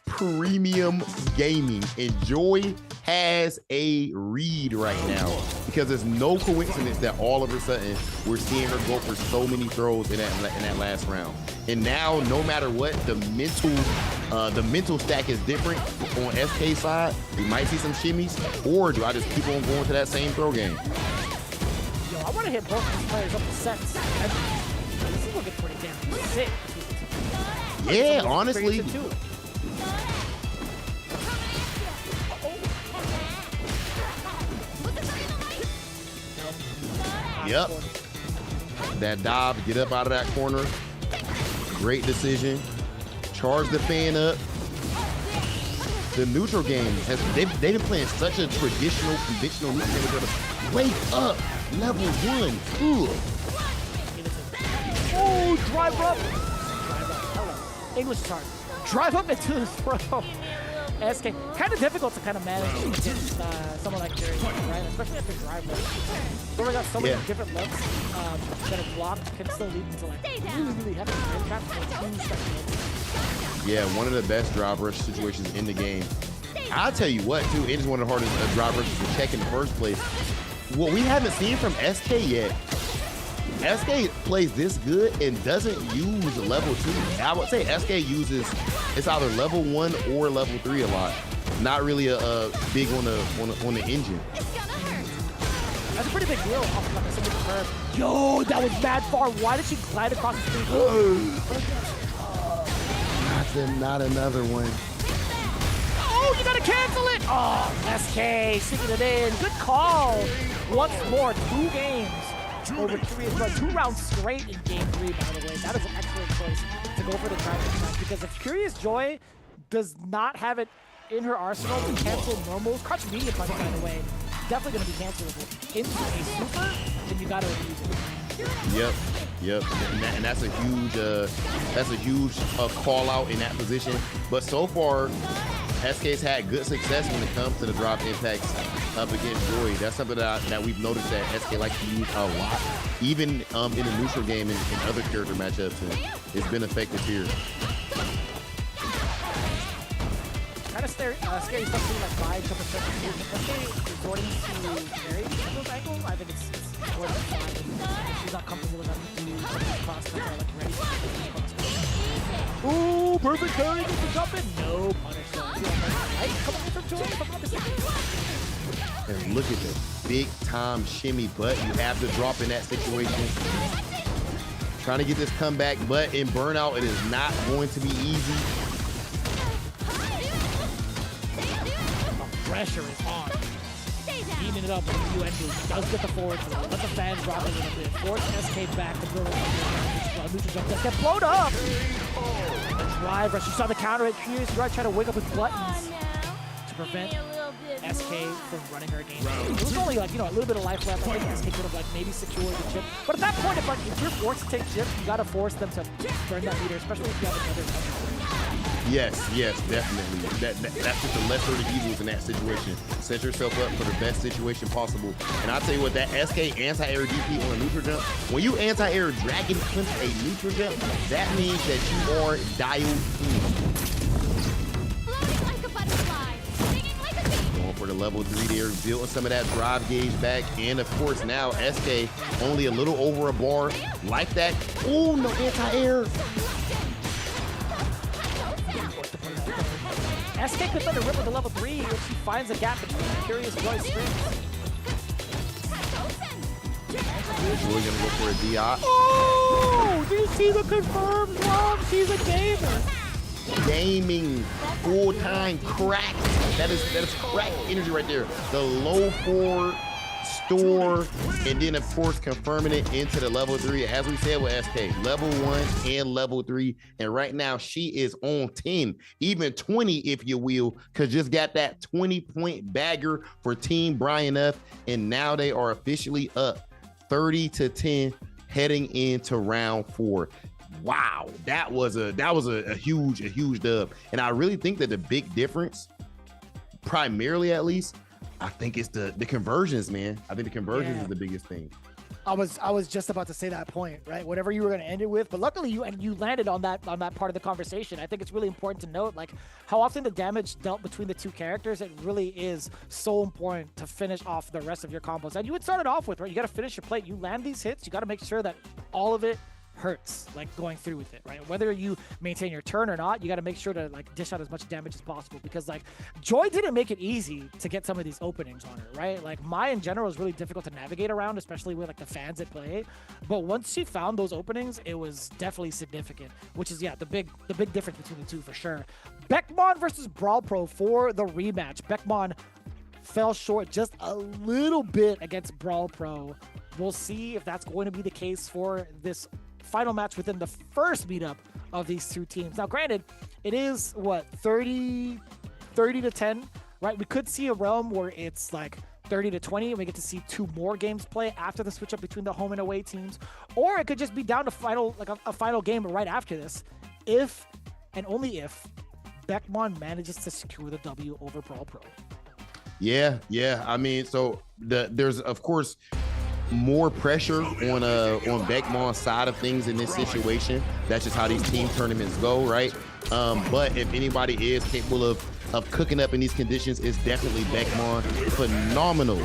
Speaker 2: Premium gaming. Enjoy has a read right now because there's no coincidence that all of a sudden we're seeing her go for so many throws in that last round. And now, no matter what, the mental stack is different on SK side. We might see some shimmies, or do I just keep on going to that same throw game?
Speaker 3: Yo, I want to hit both these players up the sets. This is looking pretty damn sick.
Speaker 2: Yeah, honestly. Yep. That dive, get up out of that corner. Great decision. Charge the fan up. The neutral game they've been playing such a traditional, conventional neutral game. Wake up, level 1. Ooh.
Speaker 3: Oh, drive up. Hello. English is hard. Drive up into the throw. Eskay, kind of difficult to kind of manage against someone like Jerry, right? Especially after drive up. But we got so many different looks that are blocked can still lead into like really heavy drive traps for 2 seconds.
Speaker 2: Yeah, one of the best drive rush situations in the game. I'll tell you what, too, it is one of the hardest drive rushes to check in the first place. What we haven't seen from Eskay yet, Eskay plays this good and doesn't use level 2. I would say Eskay uses, it's either level 1 or level 3 a lot. Not really a big on the engine.
Speaker 3: That's a pretty big deal off of somebody's curve. Yo, that was mad far. Why did she glide across the screen?
Speaker 2: Not another one.
Speaker 3: Oh, you gotta cancel it! Oh, Eskay sticking it in. Good call. Once more, 2 games over Curiousjoi. 2 rounds straight in game 3, by the way. That is an excellent choice to go for the drive match because if Curiousjoi does not have it in her arsenal to cancel normals, crouch media punch, by the way, definitely going to be cancelable into a super, then you got to use it.
Speaker 2: Yep, and that's a huge call out in that position. But so far, Eskay's had good success when it comes to the drop impacts up against Joi. That's something that we've noticed that Eskay likes to use a lot, even in the neutral game and in other character matchups, and it's been effective here.
Speaker 3: Kind of scary stuff to like buy jump effect. Eskay resorting to Aries from those angles. I think it's more than fine. If she's not comfortable enough to do cross or like ready to ooh, perfect carry gets the jump in. No punish. Coming in from Joi.
Speaker 2: And look at the big time shimmy, but you have to drop in that situation. Trying to get this comeback, but in burnout, it is not going to be easy.
Speaker 3: Pressure is on. Beaming it up with the UN move. Does get the forward throw. Let the fans drop a little bit. Force Eskay back to throw it. Neutral jump does get blown up. The drive rush. You saw the counter at Curiousjoi try to wake up his buttons to prevent Eskay from running her game. It was only like, you know, a little bit of life left. I think Eskay could have like maybe secured the chip. But at that point, if you're forced to take chips, you gotta force them to burn that meter, especially if you have another.
Speaker 2: Yes, definitely. That's just the lesser of the evils in that situation. Set yourself up for the best situation possible. And I'll tell you what, that Eskay anti-air DP on a neutral jump, when you anti-air dragon punch a neutral jump, that means that you are dialed in. Going for the level 3 there, building some of that drive gauge back. And of course now Eskay only a little over a bar. Like that. Oh, no anti-air.
Speaker 3: Eskay could let her rip with the level 3 if she finds a gap between Curiousjoi's strings.
Speaker 2: Joi gonna go for a DI.
Speaker 3: Oh! Do you see the confirmed Rob? She's a gamer.
Speaker 2: Gaming full-time crack. That is crack energy right there. The low forward restore, and then of course confirming it into the level 3, as we said with Eskay, level 1 and level 3. And right now she is on 10, even 20 if you will, because just got that 20-point bagger for Team Brian F, and now they are officially up 30-10 heading into round 4. Wow, that was a huge dub. And I really think that the big difference, primarily at least, I think it's the conversions, man. I think the conversions is the biggest thing.
Speaker 3: I was just about to say that point, right? Whatever you were going to end it with, but luckily you landed on that part of the conversation. I think it's really important to note like how often the damage dealt between the two characters. It really is so important to finish off the rest of your combos. And you would start it off with, right? You got to finish your plate. You land these hits. You got to make sure that all of it hurts, like going through with it, right? Whether you maintain your turn or not, you got to make sure to like dish out as much damage as possible, because like Joy didn't make it easy to get some of these openings on her, right? Like Mai in general is really difficult to navigate around, especially with like the fans at play. But once she found those openings, it was definitely significant, which is the big difference between the two for sure. Beckmon versus BrawlPro for the rematch. Beckmon fell short just a little bit against BrawlPro. We'll see if that's going to be the case for this final match within the first meetup of these two teams. Now, granted, it is what 30-10, right? We could see a realm where it's like 30-20, and we get to see 2 more games play after the switch up between the home and away teams, or it could just be down to final, like a final game right after this, if and only if Beckmon manages to secure the W over BrawlPro.
Speaker 2: Yeah. I mean, so there's of course more pressure on Beckmon's side of things in this situation. That's just how these team tournaments go, right? But if anybody is capable of cooking up in these conditions, it's definitely Beckmon. Phenomenal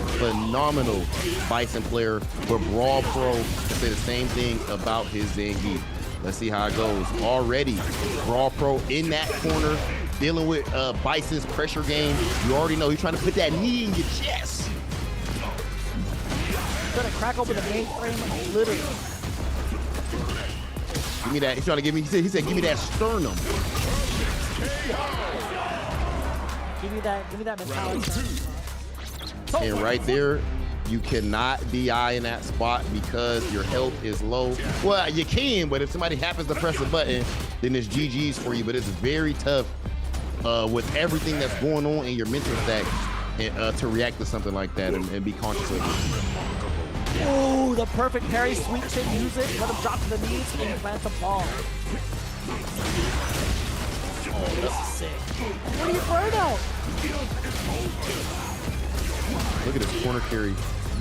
Speaker 2: Bison player. But BrawlPro can say the same thing about his Zangief. Let's see how it goes. Already, BrawlPro in that corner, dealing with Bison's pressure game. You already know he's trying to put that knee in your chest.
Speaker 3: Gonna crack open the mainframe, literally.
Speaker 2: Give me that. He's trying to give me. He said, give me that sternum.
Speaker 3: Give me that mentality.
Speaker 2: And right there, you cannot DI in that spot because your health is low. Well, you can, but if somebody happens to press a button, then it's GG's for you. But it's very tough with everything that's going on in your mental stack to react to something like that and be conscious of it.
Speaker 3: Oh, the perfect parry, sweet chin music. Let him drop to the knees and plant the ball. Oh, this is sick. What are you burn out?
Speaker 2: Look at this corner carry.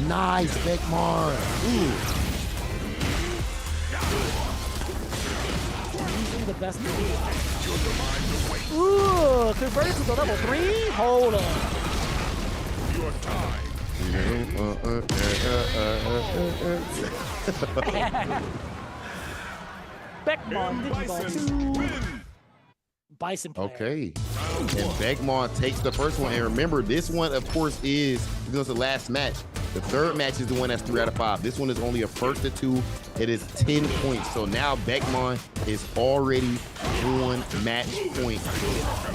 Speaker 2: Nice, Beckmon.
Speaker 3: Usually the best. Ooh, converted to the level 3. Hold on.
Speaker 5: Your time.
Speaker 3: Beckmon, Digiball 2. Bison player.
Speaker 2: Okay. And Beckmon takes the first one. And remember, this one, of course, is the last match. The third match is the one that's 3 out of 5. This one is only a 1st to 2. It is 10 points. So now Beckmon is already on match point.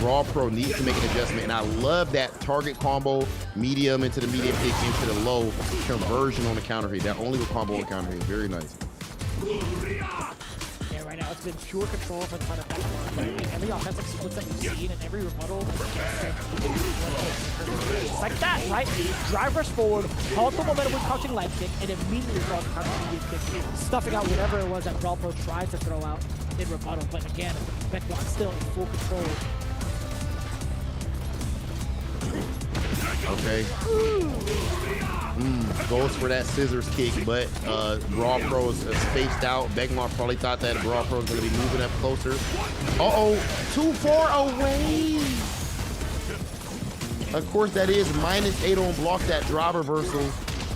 Speaker 2: BrawlPro needs to make an adjustment. And I love that target combo, medium into the medium pick into the low conversion on the counter hit. That only combo on the counter hit. Very nice.
Speaker 3: Yeah, right now it's been pure control for the part of Beckmon. Every offensive sequence that you've seen and every rebuttal, it's like that, right? Drive rush forward, hold the momentum with crouching light kick, and immediately draw the crouching immediate kick, stuffing out whatever it was that BrawlPro tried to throw out in rebuttal. But again, Beckmon still in full control.
Speaker 2: Okay. Goes for that scissors kick, but BrawlPro is spaced out. Beckmon probably thought that BrawlPro was going to be moving up closer. Too far away. Of course, that is -8 on block that drop reversal.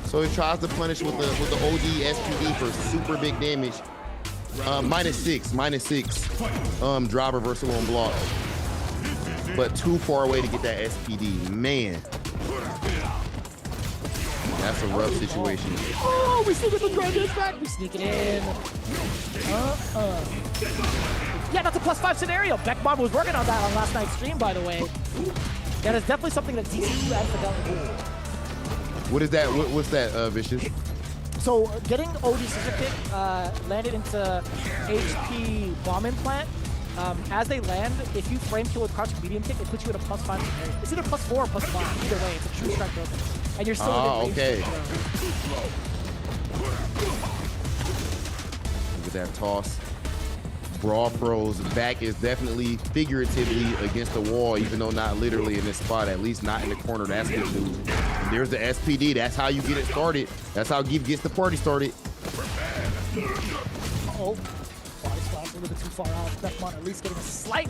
Speaker 2: So he tries to punish with the OD SPD for super big damage. -6 drop reversal on block. But too far away to get that SPD. Man. That's a rough situation.
Speaker 3: Oh, we sneak it with Brandon's back. We sneak it in. Yeah, that's a +5 scenario. Beckmon was working on that on last night's stream, by the way. That is definitely something that TCU and Fidelity do.
Speaker 2: What is that? What's that, Vicious?
Speaker 3: So getting OD Scissor Kick landed into HP Bomb Implant. As they land, if you frame kill with crouching medium kick, it puts you at a +5. It's either +4 or +5. Either way, it's a true strike broken. And you're still
Speaker 2: okay. Look at that toss. BrawlPro's back is definitely figuratively against the wall, even though not literally in this spot, at least not in the corner. That's good news. And there's the SPD. That's how you get it started. That's how Give gets the party started.
Speaker 3: Uh-oh. Body splash a little bit too far out. Beckmon at least getting a slight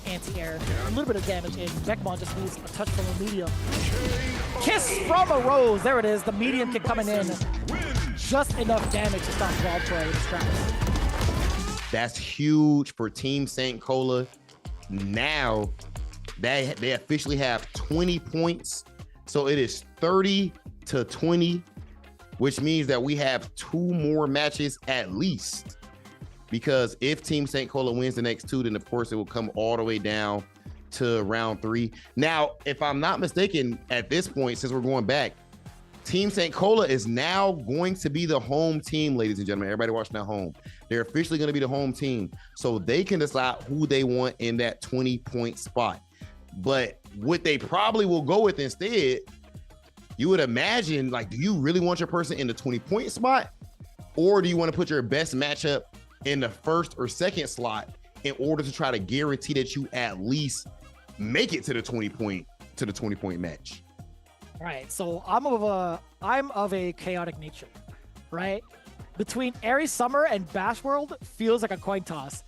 Speaker 3: anti-air. A little bit of damage in. Beckmon just needs a touch from a medium. Kiss from a rose. There it is. The medium kick coming in. Just enough damage to stop BrawlPro in his tracks.
Speaker 2: That's huge for Team St. Cola. Now they officially have 20 points. So it is 30-20, which means that we have 2 more matches at least. Because if Team St. Cola wins the next 2, then of course it will come all the way down to round 3. Now, if I'm not mistaken, at this point, since we're going back, Team St. Cola is now going to be the home team, ladies and gentlemen. Everybody watching at home. They're officially going to be the home team. So they can decide who they want in that 20-point spot. But what they probably will go with instead, you would imagine, like, do you really want your person in the 20-point spot? Or do you want to put your best matchup in the first or second slot in order to try to guarantee that you at least make it to the 20-point match?
Speaker 3: Right, so I'm of a chaotic nature, right? Between airiesummer and Bash World feels like a coin toss.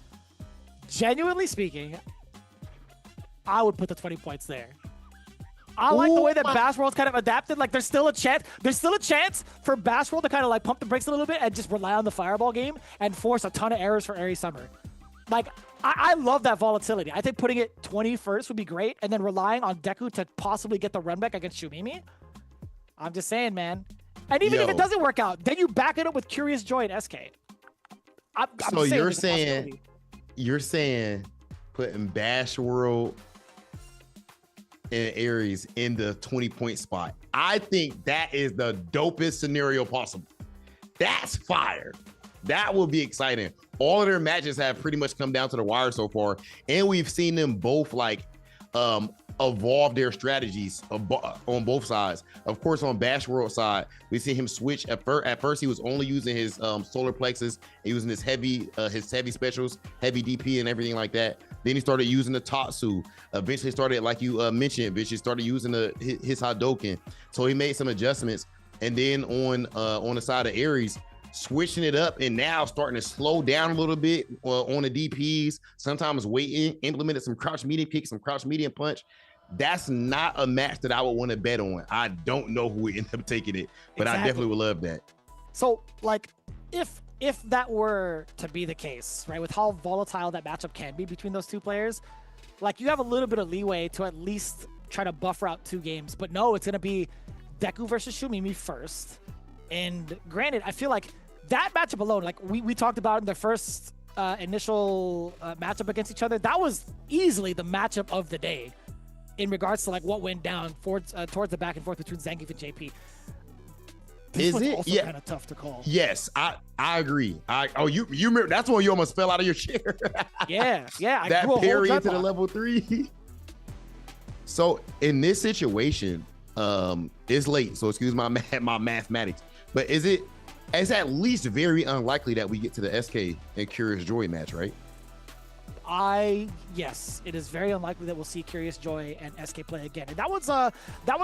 Speaker 3: Genuinely speaking, I would put the 20 points there. I like the way that Bash World's kind of adapted. Like there's still a chance for Bash World to kind of like pump the brakes a little bit and just rely on the fireball game and force a ton of errors for airiesummer. Like I love that volatility. I think putting it 20 first would be great, and then relying on Deku to possibly get the run back against Shumimi. I'm just saying, man. And even if it doesn't work out, then you back it up with Curiousjoi and Eskay.
Speaker 2: So you're saying putting Bash World and Aries in the 20-point spot. I think that is the dopest scenario possible. That's fire. That will be exciting. All of their matches have pretty much come down to the wire so far, and we've seen them both like evolve their strategies on both sides. Of course, on Bash World side, we see him switch. At first, he was only using his solar plexus and using his heavy specials, heavy DP and everything like that. Then he started using the Tatsu. Eventually started, like you mentioned, he started using his Hadoken. So he made some adjustments. And then on the side of Aries, switching it up and now starting to slow down a little bit on the DPs, sometimes waiting, implemented some crouch medium kick, some crouch medium punch. That's not a match that I would want to bet on. I don't know who would end up taking it, but I definitely would love that.
Speaker 3: So like if that were to be the case, right, with how volatile that matchup can be between those two players, like you have a little bit of leeway to at least try to buffer out 2 games. But no, it's going to be Deku versus Shumimi first. And granted, I feel like that matchup alone, like we talked about in the first initial matchup against each other, that was easily the matchup of the day in regards to like what went down towards the back and forth between Zangief and JP. This was also kind of tough to call.
Speaker 2: Yes, I agree. You remember that's when you almost fell out of your chair.
Speaker 3: yeah.
Speaker 2: That parry into the level 3. So in this situation, it's late, so excuse my mathematics, but it's at least very unlikely that we get to the Eskay and Curiousjoi match, right?
Speaker 3: Yes, it is very unlikely that we'll see Curiousjoi and Eskay play again. And that one's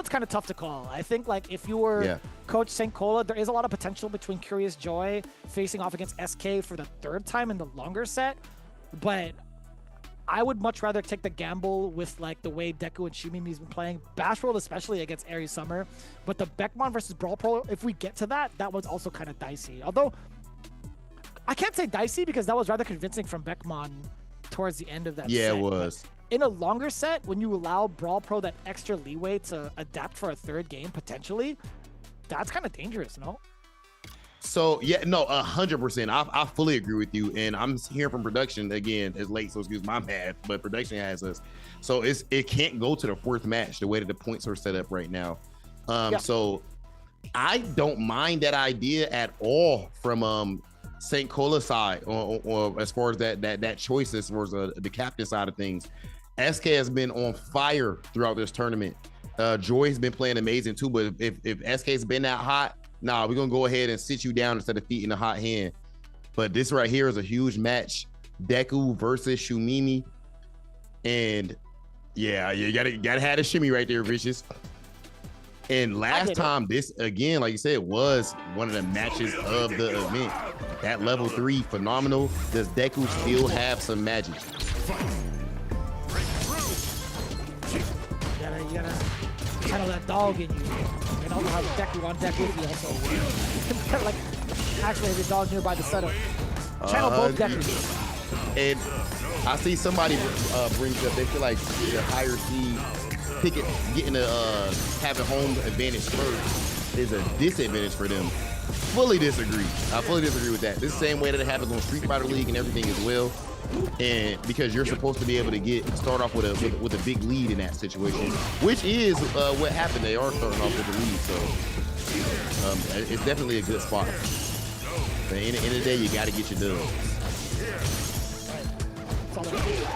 Speaker 3: kind of tough to call. I think like if you were Coach St. Cola, there is a lot of potential between Curiousjoi facing off against Eskay for the 3rd time in the longer set, but I would much rather take the gamble with like the way Deku and Shumimi's been playing, Bash World especially against airiesummer. But the Beckmon versus BrawlPro, if we get to that one's also kind of dicey. Although I can't say dicey because that was rather convincing from Beckmon towards the end of that set.
Speaker 2: Yeah, it was.
Speaker 3: In a longer set, when you allow BrawlPro that extra leeway to adapt for a 3rd game potentially, that's kind of dangerous, no?
Speaker 2: So yeah, no, 100%. I fully agree with you, and I'm hearing from production again. It's late, so excuse my math, but production has us. So it can't go to the 4th match the way that the points are set up right now. So I don't mind that idea at all from St. Cola's side, or as far as that choice as far as the captain side of things. Eskay has been on fire throughout this tournament. Joy's been playing amazing too, but if Eskay's been that hot, nah, we're gonna go ahead and sit you down instead of feeding a hot hand. But this right here is a huge match. Deku versus Shumimi. And yeah, you gotta have a shimmy right there, Vicious. And last time, this again, like you said, was one of the matches of the event. That level 3, phenomenal. Does Deku still have some magic?
Speaker 3: You gotta channel that dog in you. And also have Deku on deck with you also. Like, actually have your dog nearby the setup. Channel both Dekus.
Speaker 2: And I see somebody brings up, they feel like the higher seed getting having home advantage first is a disadvantage for them. Fully disagree. I fully disagree with that. This is the same way that it happens on Street Fighter League and everything as well. And because you're supposed to be able to start off with a big lead in that situation, which is what happened. They are starting off with the lead, so it's definitely a good spot. But at the end of the day, you got to get your dubs.
Speaker 3: It's like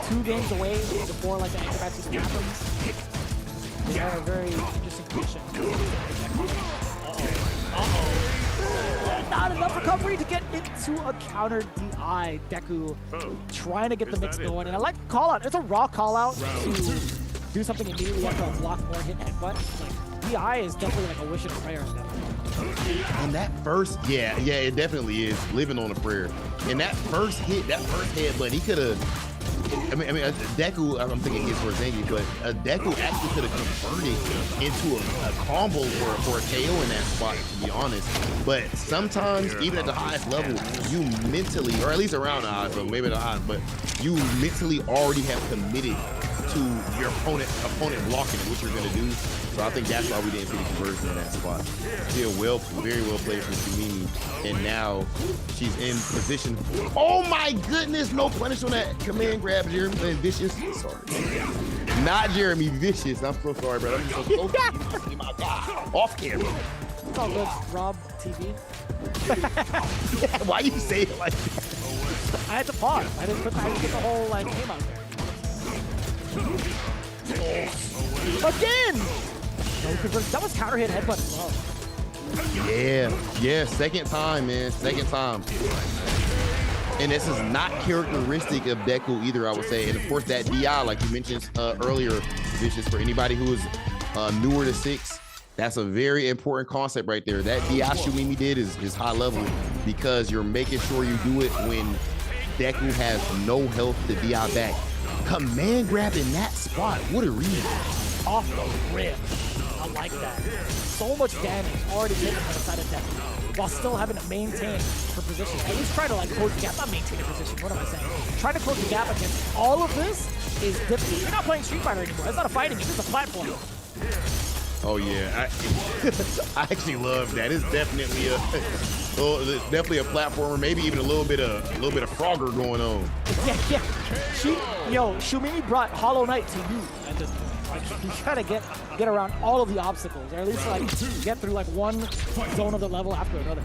Speaker 3: 2 games away before like the anchor match even happens. They are a very interesting position. Not enough recovery to get into a counter DI. Deku trying to get the mix going, and I like the call out. It's a raw call out to do something immediately after a block more hit and headbutt. Like DI is definitely like a wish and a prayer.
Speaker 2: And that first, yeah, it definitely is living on a prayer. And that first hit, that first headbutt, he could have. I mean, Deku, I'm thinking his for Zangy, but Deku actually could have converted into a combo or a KO in that spot, to be honest. But sometimes, even at the highest level, you mentally, or at least around the highest level, maybe the highest, but you mentally already have committed to your opponent blocking what you're gonna do. So I think that's why we didn't see the conversion in that spot. Still very well played from Shumimi, and now she's in position. Oh my goodness, no punish on that command grab, Jeremy Vicious. Sorry, not Jeremy Vicious. I'm so sorry, bro. I'm just so close. My God, off camera.
Speaker 3: It's all good, Rob TV.
Speaker 2: Yeah, why you say it like that?
Speaker 3: I had to pause. I didn't get the whole like game out there. Again! No conversion. That was counter hit headbutt as well.
Speaker 2: Yeah, second time, man. Second time. And this is not characteristic of Deku either, I would say. And of course, that DI, like you mentioned earlier, Vicious, for anybody who is newer to 6, that's a very important concept right there. That DI Shumimi did is high level because you're making sure you do it when Deku has no health to DI back. Command grab in that spot. What a read.
Speaker 3: Off the rip. I like that. So much damage already taken on the side of Deku while still having to maintain her position. At least try to like close the gap. Not maintain a position. What am I saying? Trying to close the gap against all of this is difficult. You're not playing Street Fighter anymore. It's not a fighting game. It's a platform.
Speaker 2: Oh yeah, I actually love that. It's definitely a platformer, maybe even a little bit of Frogger going on.
Speaker 3: Yeah. Shumimi brought Hollow Knight to you at this point. Like, you try to get around all of the obstacles, or at least like get through like one zone of the level after another.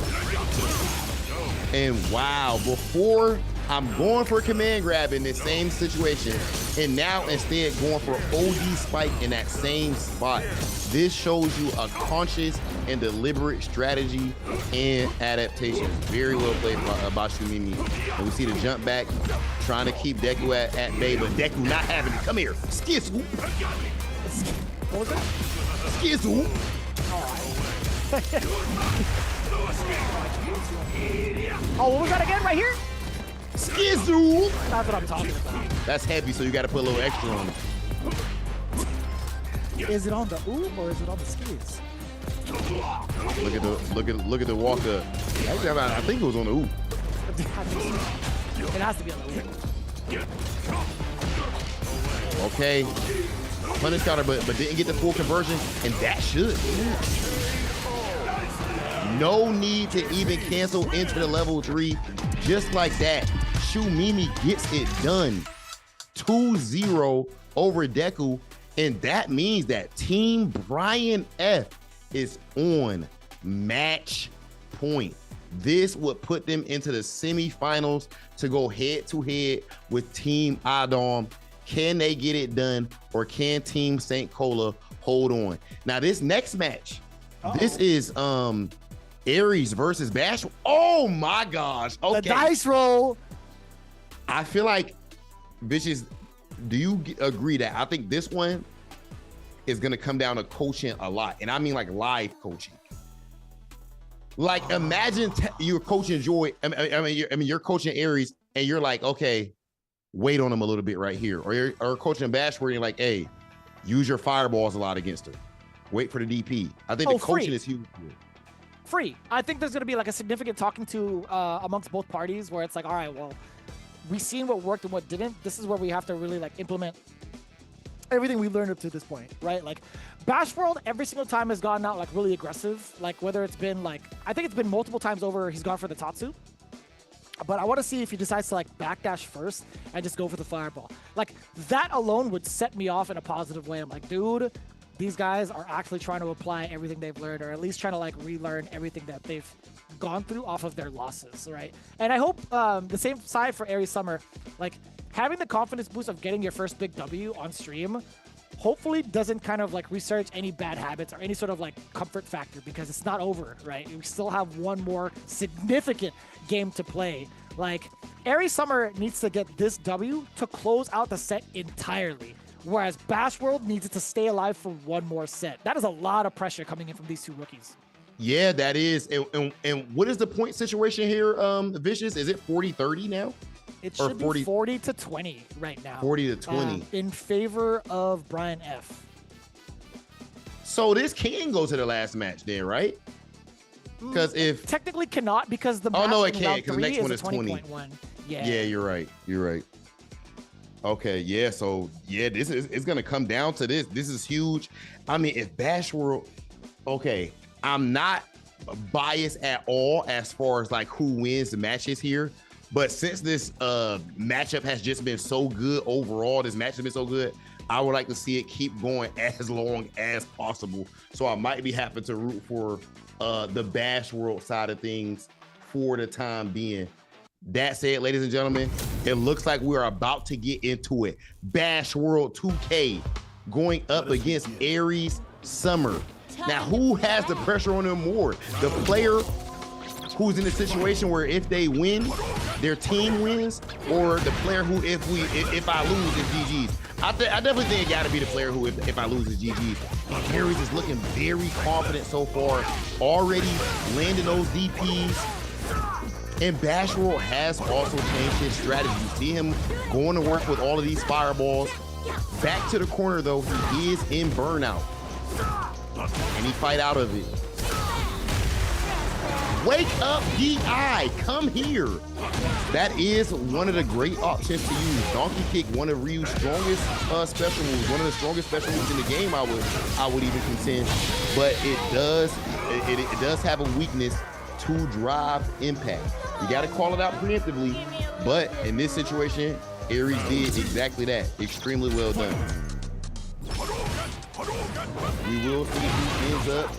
Speaker 2: And wow, before I'm going for a command grab in this same situation, and now instead going for OD spike in that same spot. This shows you a conscious and deliberate strategy and adaptation. Very well played by Shumimi. And we see the jump back, trying to keep Deku at bay, but Deku not having it. Come here, Skizzle.
Speaker 3: What was that?
Speaker 2: Skizzle.
Speaker 3: Oh, what was that again right here?
Speaker 2: Skizzle.
Speaker 3: That's what I'm talking about.
Speaker 2: That's heavy, so you got to put a little extra on it.
Speaker 3: Is it on the oom or is it on the skis?
Speaker 2: Look at the walk up. Actually, I think it was on the oom.
Speaker 3: It has to be on the oom.
Speaker 2: Okay. Punish counter, but didn't get the full conversion, and that should. No need to even cancel into the level 3. Just like that, Shumimi gets it done. 2-0 over Deku. And that means that Team Brian F is on match point. This would put them into the semifinals to go head to head with Team iDom. Can they get it done, or can Team St. Cola hold on? Now, this next match, this is Aries versus Bash. Oh my gosh. Okay.
Speaker 3: The dice roll.
Speaker 2: I feel like, bitches, do you agree that I think this one is going to come down to coaching a lot? And I mean like live coaching. Like, imagine you're coaching Joy. You're coaching Aries, and you're like, okay, wait on him a little bit right here. Or you're coaching Bash, where you're like, hey, use your fireballs a lot against her. Wait for the DP. I think the coaching is huge.
Speaker 3: Free. I think there's going to be like a significant talking to amongst both parties, where it's like, all right, well, we've seen what worked and what didn't. This is where we have to really like implement everything we learned up to this point, right? Like, Bash World every single time has gotten out like really aggressive. Like, whether it's been like, I think it's been multiple times over he's gone for the Tatsu. But I want to see if he decides to like backdash first and just go for the fireball. Like, that alone would set me off in a positive way. I'm like, dude, these guys are actually trying to apply everything they've learned, or at least trying to like relearn everything that they've gone through off of their losses, right? And I hope the same side for Aries Summer, like having the confidence boost of getting your first big W on stream, hopefully doesn't kind of like research any bad habits or any sort of like comfort factor, because it's not over, right? We still have one more significant game to play. Like, Aries Summer needs to get this W to close out the set entirely, whereas Bash World needs it to stay alive for one more set. That is a lot of pressure coming in from these two rookies.
Speaker 2: Yeah, that is. And what is the point situation here, Vicious? Is it 40-30 now?
Speaker 3: It should be 40 to 20 right now.
Speaker 2: 40 to 20.
Speaker 3: In favor of Brian F.
Speaker 2: So this can go to the last match then, right? Because if
Speaker 3: technically cannot, because the match
Speaker 2: no, it
Speaker 3: in
Speaker 2: can't,
Speaker 3: round
Speaker 2: because the next one is
Speaker 3: 20.1. Yeah.
Speaker 2: Yeah, you're right. You're right. Okay, yeah. So yeah, this is, it's gonna come down to this. This is huge. I mean, if Bash World, okay, I'm not biased at all as far as like who wins the matches here. But since this matchup has just been so good overall, this match has been so good, I would like to see it keep going as long as possible. So I might be happy to root for the Bash World side of things for the time being. That said, ladies and gentlemen, it looks like we're about to get into it. Bash World 2K going up against Aries Summer. Now, who has the pressure on them more? The player who's in a situation where if they win, their team wins, or the player who, if I lose, is GG's. I definitely think it got to be the player who, if I lose, is GG's. And Aries is looking very confident so far, already landing those DPs. And Bash World has also changed his strategy. You see him going to work with all of these fireballs. Back to the corner, though, he is in burnout. And he fight out of it. Wake up, DI, come here. That is one of the great options to use. Donkey Kick, one of Ryu's strongest special moves, one of the strongest special moves in the game, I would even contend. But it does have a weakness to drive impact. You got to call it out preemptively, but in this situation, Aries did exactly that. Extremely well done. We will see who ends up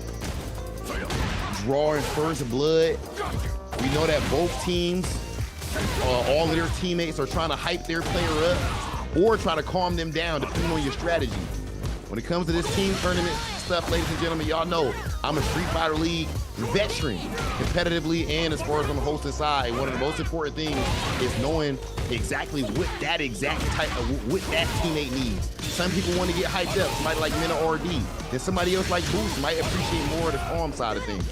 Speaker 2: drawing first blood. We know that both teams, all of their teammates are trying to hype their player up or try to calm them down, depending on your strategy. When it comes to this team tournament stuff, ladies and gentlemen, y'all know I'm a Street Fighter League veteran, competitively and as far as on the hosting side. One of the most important things is knowing exactly what that exact type of what that teammate needs. Some people want to get hyped up, somebody like Mena RD. Then somebody else like Boost might appreciate more of the calm side of things.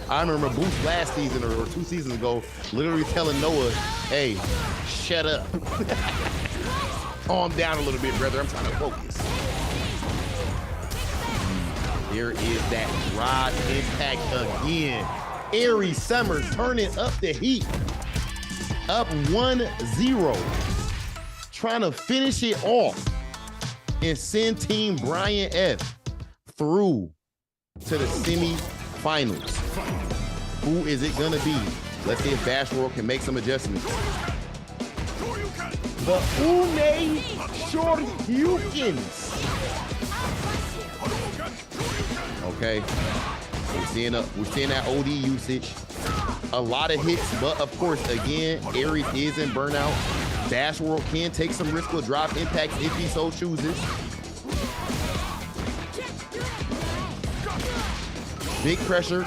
Speaker 2: I remember Boost last season or 2 seasons ago, literally telling Noah, hey, shut up. Calm down a little bit, brother. I'm trying to focus. There is that drive impact again. Aries Summer turning up the heat. Up 1-0. Trying to finish it off and send Team Brian F through to the semifinals. Who is it gonna be? Let's see if Bash World can make some adjustments. The Ume Shoryukens. Okay. We're seeing that OD usage. A lot of hits, but of course, again, Aries is in burnout. Dash World can take some risk with drop impacts if he so chooses. Big pressure.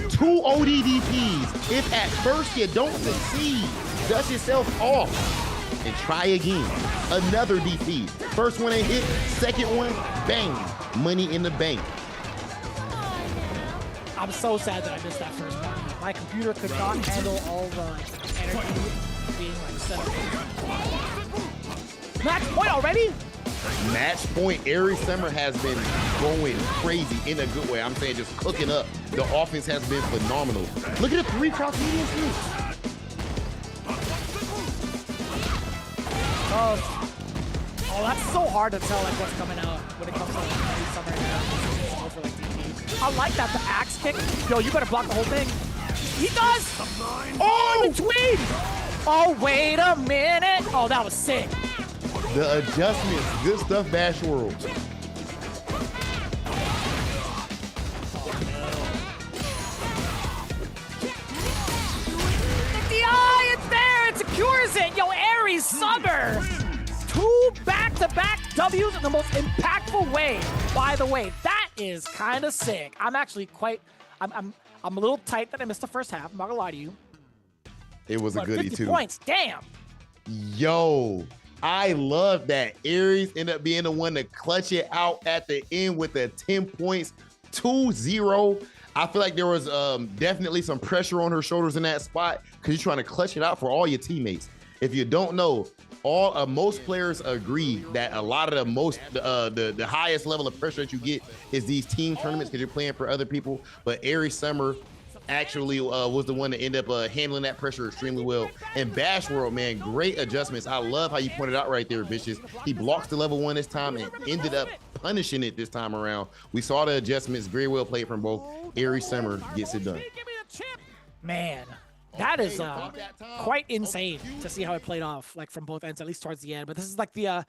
Speaker 2: 2 OD DPs. If at first you don't succeed, dust yourself off and try again. Another DP. First one ain't hit, second one, bang. Money in the bank.
Speaker 3: I'm so sad that I missed that first one. My computer could not handle all the energy being like set up. Match point already?
Speaker 2: Match point. Aries Summer has been going crazy in a good way. I'm saying just cooking up. The offense has been phenomenal. Look at the 3 cross medium switch.
Speaker 3: Oh, that's so hard to tell like what's coming out when it comes to like Aries Summer and for like DP. I like that, the axe kick. Yo, you better block the whole thing. He does! Oh, in between! Oh, wait a minute. Oh, that was sick.
Speaker 2: The adjustments, good stuff, Bash World.
Speaker 3: The DI, it's there, it secures it. Yo, Aries Summer. 2 back-to-back W's in the most impactful way. By the way, that is kind of sick. I'm actually quite, I'm a little tight that I missed the first half. I'm not gonna lie to you.
Speaker 2: It was a goodie
Speaker 3: 50
Speaker 2: too.
Speaker 3: points, damn.
Speaker 2: Yo, I love that. Aries ended up being the one to clutch it out at the end with the 10 points, 2-0. I feel like there was definitely some pressure on her shoulders in that spot because you're trying to clutch it out for all your teammates. If you don't know, most players agree that a lot of the highest level of pressure that you get is these team tournaments because you're playing for other people. But Aries Summer actually was the one that ended up handling that pressure extremely well. And Bash World, man, great adjustments. I love how you pointed out right there, Vicious. He blocks the level 1 this time and ended up punishing it this time around. We saw the adjustments, very well played from both. Aries Summer gets it done.
Speaker 3: Man, that is quite insane to see how it played off, like from both ends, at least towards the end. But this is like the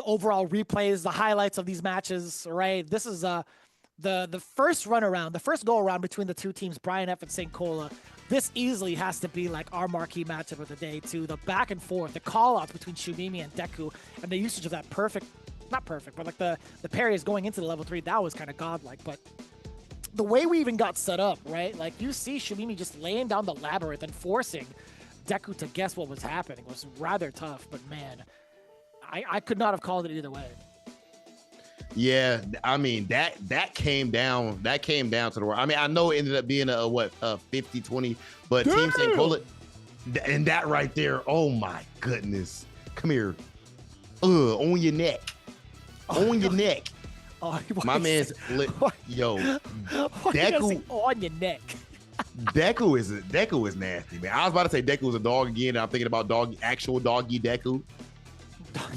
Speaker 3: overall replays, the highlights of these matches, right? This is the first run around, the first go around between the two teams, Brian F and St. Cola. This easily has to be like our marquee matchup of the day too. The back and forth, the call outs between Shumimi and Deku, and the usage of that not perfect, but like the parries going into the level 3, that was kind of godlike. But the way we even got set up, right? Like you see Shumimi just laying down the labyrinth and forcing Deku to guess what was happening. It was rather tough, but man, I could not have called it either way.
Speaker 2: Yeah, I mean that came down to the world. I mean, I know it ended up being a 50-20, but
Speaker 3: Damn.
Speaker 2: Team St. Cola, and that right there, oh my goodness. Come here. On your neck. On your neck.
Speaker 3: Oh,
Speaker 2: my man's yo. Deku
Speaker 3: on your neck.
Speaker 2: Deku is nasty, man. I was about to say Deku was a dog again, and I'm thinking about actual doggy Deku.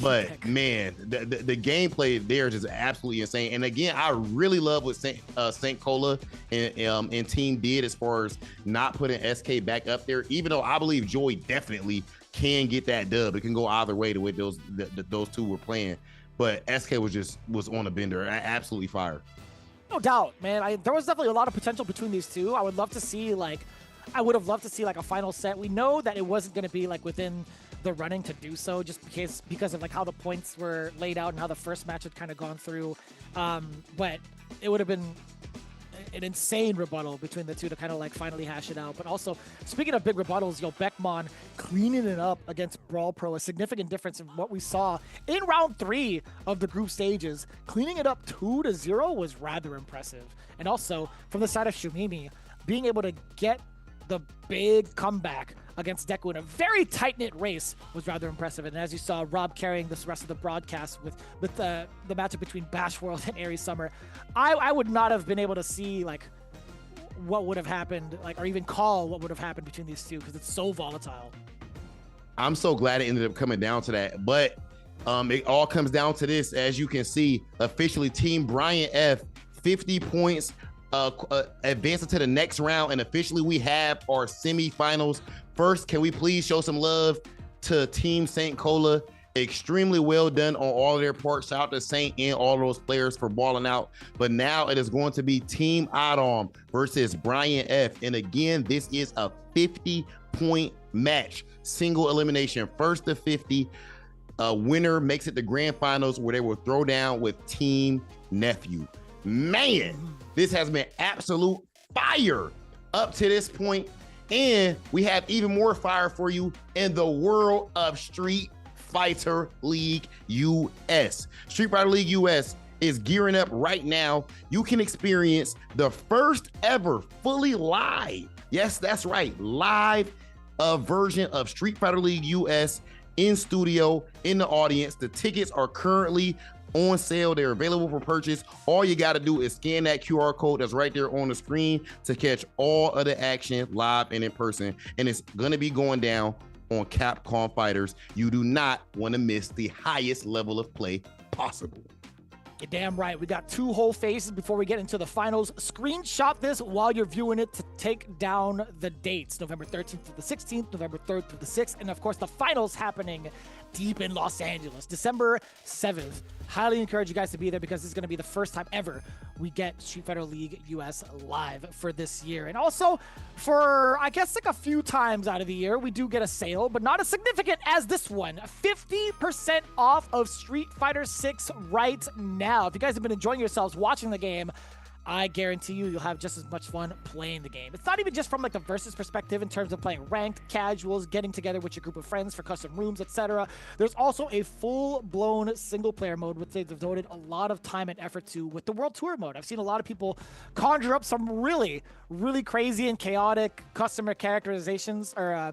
Speaker 2: But man, the gameplay there is just absolutely insane. And again, I really love what St. Cola and team did as far as not putting Eskay back up there. Even though I believe Joy definitely can get that dub, it can go either way the way those two were playing. But Eskay was on a bender, absolutely fire.
Speaker 3: No doubt, man. There was definitely a lot of potential between these two. I would have loved to see like a final set. We know that it wasn't going to be like within the running to do so, just because of like how the points were laid out and how the first match had kind of gone through. But it would have been an insane rebuttal between the two to kind of like finally hash it out. But also, speaking of big rebuttals, Beckmon cleaning it up against BrawlPro, a significant difference in what we saw in round 3 of the group stages. Cleaning it up 2-0 was rather impressive. And also, from the side of Shumimi, being able to get the big comeback against Deku in a very tight-knit race was rather impressive. And as you saw, Rob carrying this rest of the broadcast with the matchup between Bash World and Aries Summer, I would not have been able to see like what would have happened, like, or even call what would have happened between these two because it's so volatile.
Speaker 2: I'm so glad it ended up coming down to that. But it all comes down to this. As you can see, officially Team Brian F, 50 points, advancing to the next round, and officially we have our semifinals. First, can we please show some love to Team St. Cola Extremely well done on all of their parts. Shout out to Saint and all those players for balling out. But now it is going to be Team iDom versus Brian F. And again, this is a 50-point match, single elimination, first to 50. Winner makes it to grand finals where they will throw down with Team Nephew. Man, this has been absolute fire up to this point. And we have even more fire for you in the world of Street Fighter League US. Street Fighter League US is gearing up right now. You can experience the first ever fully live, yes, that's right, live version of Street Fighter League US in studio, in the audience. The tickets are currently on sale. They're available for purchase. All you got to do is scan that QR code that's right there on the screen to catch all of the action live and in person. And it's going to be going down on Capcom Fighters. You do not want to miss the highest level of play possible.
Speaker 3: You're damn right. We got 2 whole phases before we get into the finals. Screenshot this while you're viewing it to take down the dates. November 13th through the 16th, November 3rd through the 6th, and of course the finals happening deep in Los Angeles, December 7th. Highly encourage you guys to be there because this is going to be the first time ever we get Street Fighter League US live for this year. And also for, I guess, like a few times out of the year, we do get a sale, but not as significant as this one. 50% off of Street Fighter 6 right now. If you guys have been enjoying yourselves watching the game, I guarantee you'll have just as much fun playing the game. It's not even just from like the versus perspective in terms of playing ranked, casuals, getting together with your group of friends for custom rooms, etc. There's also a full-blown single-player mode, which they've devoted a lot of time and effort to with the World Tour mode. I've seen a lot of people conjure up some really, really crazy and chaotic custom characterizations, or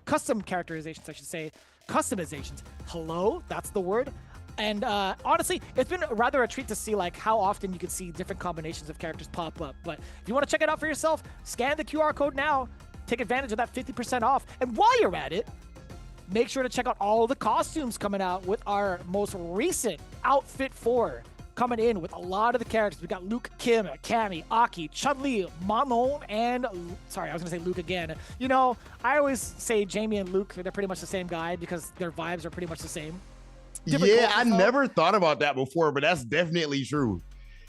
Speaker 3: custom characterizations, I should say. Customizations. Hello? That's the word. And honestly, it's been rather a treat to see like how often you can see different combinations of characters pop up. But if you want to check it out for yourself, scan the QR code now. Take advantage of that 50% off. And while you're at it, make sure to check out all the costumes coming out with our most recent Outfit 4 coming in with a lot of the characters. We got Luke, Kim, Cammy, Aki, Chun-Li, Manon, and... Sorry, I was going to say Luke again. You know, I always say Jamie and Luke, they're pretty much the same guy because their vibes are pretty much the same.
Speaker 2: Yeah, I never thought about that before, but that's definitely true.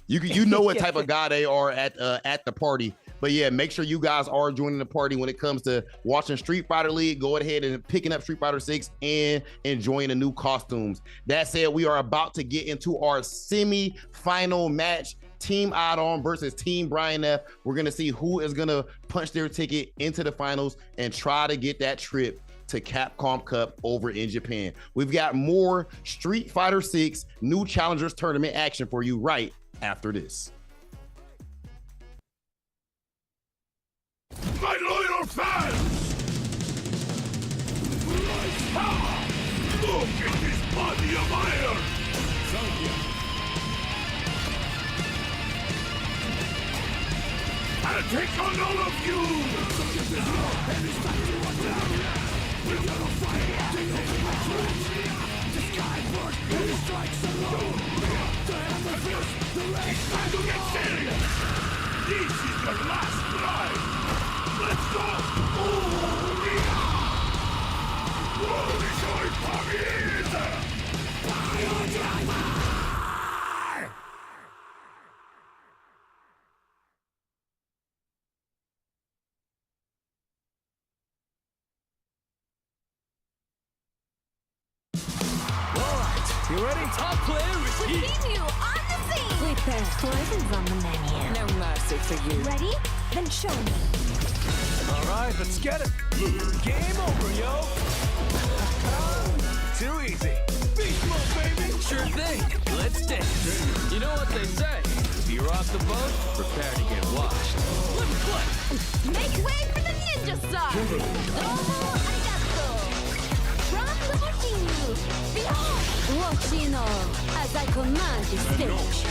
Speaker 2: You know what type of guy they are at the party. But yeah, make sure you guys are joining the party when it comes to watching Street Fighter League. Go ahead and picking up Street Fighter 6 and enjoying the new costumes. That said, we are about to get into our semi-final match. Team iDom versus Team Brian F. We're going to see who is going to punch their ticket into the finals and try to get that trip to Capcom Cup over in Japan. We've got more Street Fighter 6 New Challengers Tournament action for you right after this.
Speaker 5: My loyal fans! Look at this body of iron! I'll take on all of you! We're gonna fight! Take over my tracks! The sky burst, and it strikes alone! The hammer feels the red! It's time to get serious! This is your last ride! Let's go! Curiousjoi Paris! Fire driver!
Speaker 11: You ready?
Speaker 6: Top player is here! You on the scene! Wait, there's poisons on the menu.
Speaker 8: No mercy for you.
Speaker 6: Ready? Then show me.
Speaker 11: All right, let's get it. Game over, yo. Too easy.
Speaker 5: Beast mode, baby!
Speaker 1: Sure thing. Let's dance. You know what they say. If you rock the boat, prepare to get washed. Let's play.
Speaker 6: Make way for the ninja star! Domo arigato! From the Vortinu! Behold! Watch you know, as I command this stage.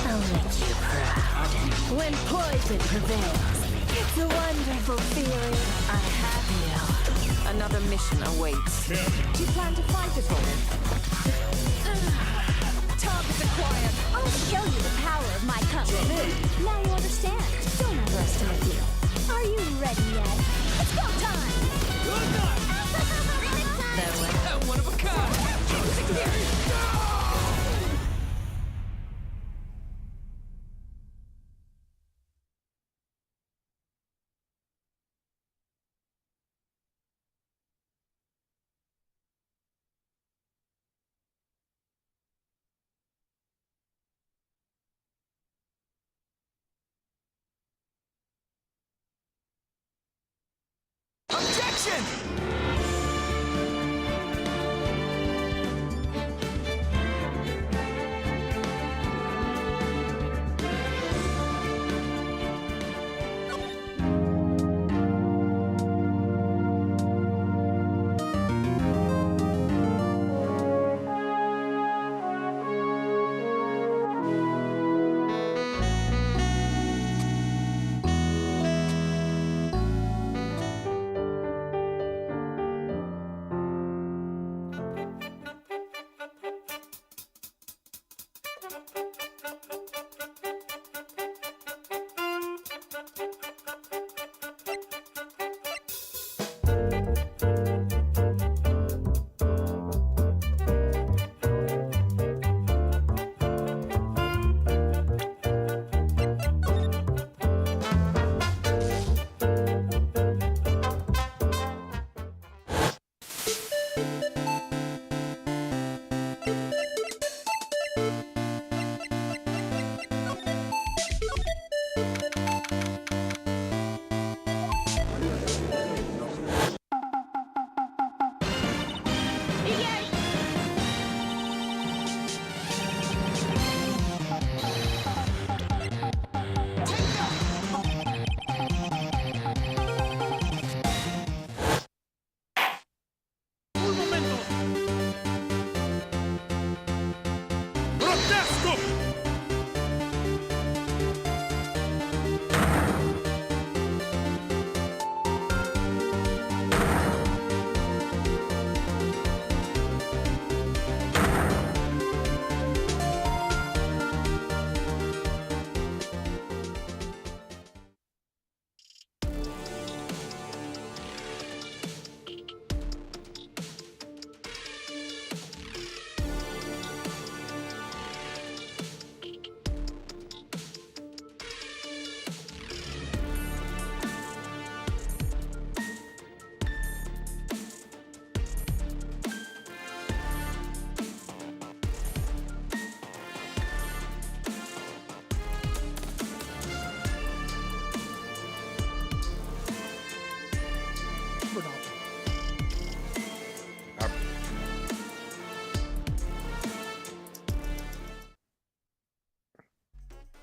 Speaker 6: I'll make you proud. When poison prevails, it's a wonderful feeling. I have you.
Speaker 8: Another mission awaits.
Speaker 6: Do you plan to fight us all? Targets acquired. I'll show you the power of my kung fu. Now you understand. Don't underestimate me. Are you ready yet? It's go time!
Speaker 5: Action!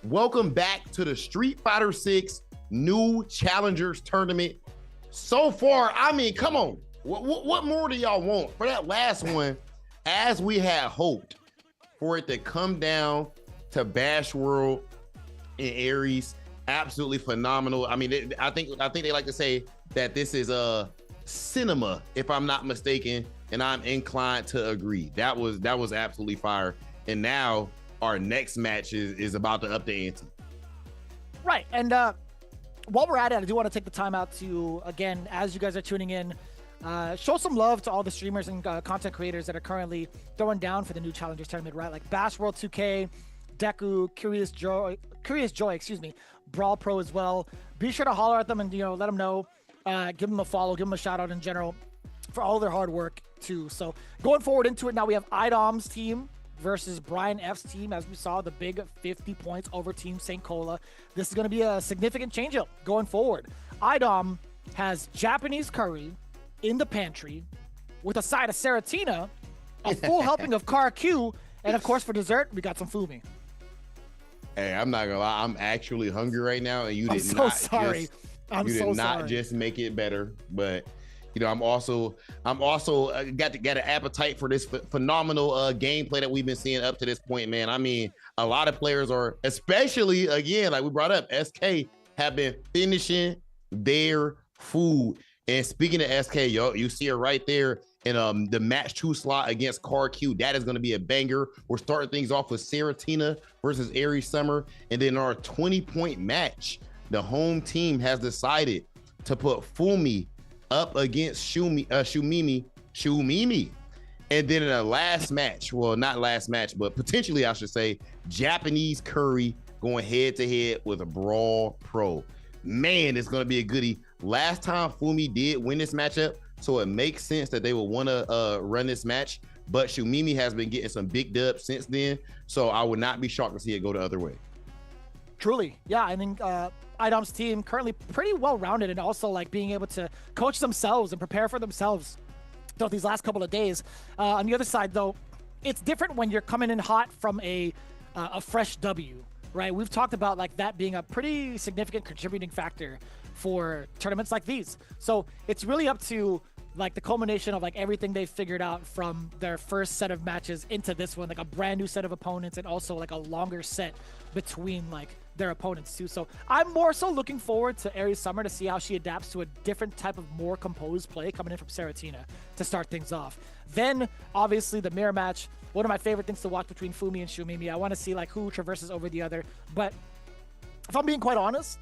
Speaker 2: Welcome back to the Street Fighter 6 New Challengers Tournament. So far, I mean, come on. What more do y'all want? For that last one, as we had hoped for it to come down to Bash World and Aries, absolutely phenomenal. I mean, I think they like to say that this is a cinema, if I'm not mistaken, and I'm inclined to agree. That was absolutely fire. And now our next match is about to up the ante.
Speaker 3: Right, and while we're at it, I do want to take the time out to, again, as you guys are tuning in, show some love to all the streamers and content creators that are currently throwing down for the new Challengers Tournament, right? Like Bash World 2K, Deku, Curiousjoi, excuse me, BrawlPro as well. Be sure to holler at them and, let them know, give them a follow, give them a shout out in general for all their hard work too. So going forward into it, now we have iDom's team versus Brian F's team. As we saw, the big 50 points over Team St. Cola. This is going to be a significant change-up going forward. iDom has JapaneseCurry in the pantry with a side of Serotina, a full helping of KarQ, and of course for dessert, we got some Fumi.
Speaker 2: Hey, I'm not gonna lie, I'm actually hungry right now, and you did not just make it better, but I'm also got an appetite for this phenomenal gameplay that we've been seeing up to this point, man. I mean, a lot of players are, especially again, like we brought up, Eskay have been finishing their food. And speaking of Eskay, you see her right there in the match 2 slot against KarQ. That is going to be a banger. We're starting things off with Serotina versus Airiesummer, and then our 20-point match, the home team has decided to put Fumi up against Shumimi. And then in the last match, well, not last match, but potentially I should say, JapaneseCurry going head to head with a BrawlPro. Man, it's going to be a goodie. Last time Fumi did win this matchup, so it makes sense that they would want to run this match, but Shumimi has been getting some big dubs since then, so I would not be shocked to see it go the other way.
Speaker 3: Truly, yeah. I think iDom's team currently pretty well-rounded, and also like being able to coach themselves and prepare for themselves throughout these last couple of days. On the other side, though, it's different when you're coming in hot from a fresh W, right? We've talked about like that being a pretty significant contributing factor for tournaments like these. So it's really up to like the culmination of like everything they've figured out from their first set of matches into this one, like a brand new set of opponents, and also like a longer set between like their opponents too. So I'm more so looking forward to Aries Summer to see how she adapts to a different type of more composed play coming in from Serotina to start things off. Then obviously the mirror match, one of my favorite things to watch between Fumi and Shumimi. I want to see like who traverses over the other. But if I'm being quite honest,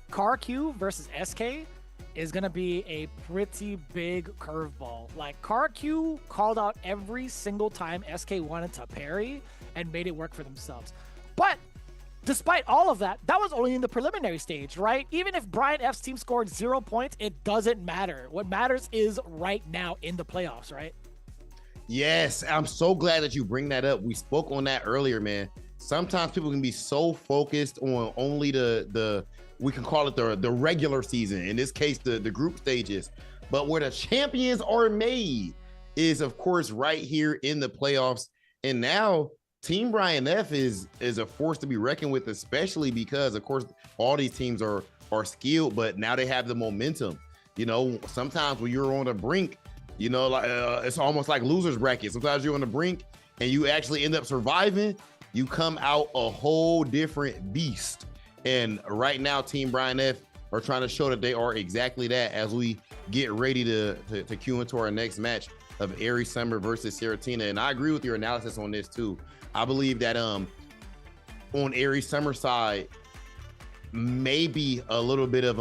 Speaker 3: KarQ versus Eskay is going to be a pretty big curveball. Like KarQ called out every single time Eskay wanted to parry and made it work for themselves. But despite all of that, that was only in the preliminary stage, right? Even if Brian F's team scored 0 points, it doesn't matter. What matters is right now in the playoffs, right?
Speaker 2: Yes, I'm so glad that you bring that up. We spoke on that earlier, man. Sometimes people can be so focused on only the we can call it the regular season, in this case, the group stages. But where the champions are made is, of course, right here in the playoffs. And now Team Brian F is a force to be reckoned with, especially because, of course, all these teams are skilled, but now they have the momentum. You know, sometimes when you're on the brink, you know, like it's almost like losers bracket. Sometimes you're on the brink and you actually end up surviving, you come out a whole different beast. And right now, Team Brian F are trying to show that they are exactly that as we get ready to cue into our next match of Aries Summer versus Serotina. And I agree with your analysis on this too. I believe that on Aries Summer side, maybe a little bit of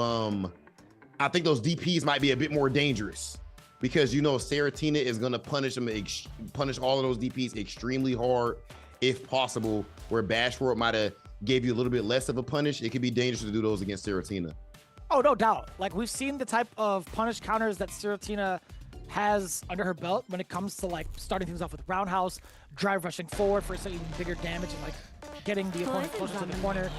Speaker 2: I think those DPs might be a bit more dangerous because, you know, Serotina is going to punish all of those DPs extremely hard if possible, where Bash World might have gave you a little bit less of a punish. It could be dangerous to do those against Serotina.
Speaker 3: Oh, no doubt. Like, we've seen the type of punish counters that Serotina has under her belt when it comes to like starting things off with roundhouse, drive rushing forward for some even bigger damage, and like getting the opponent closer to the corner.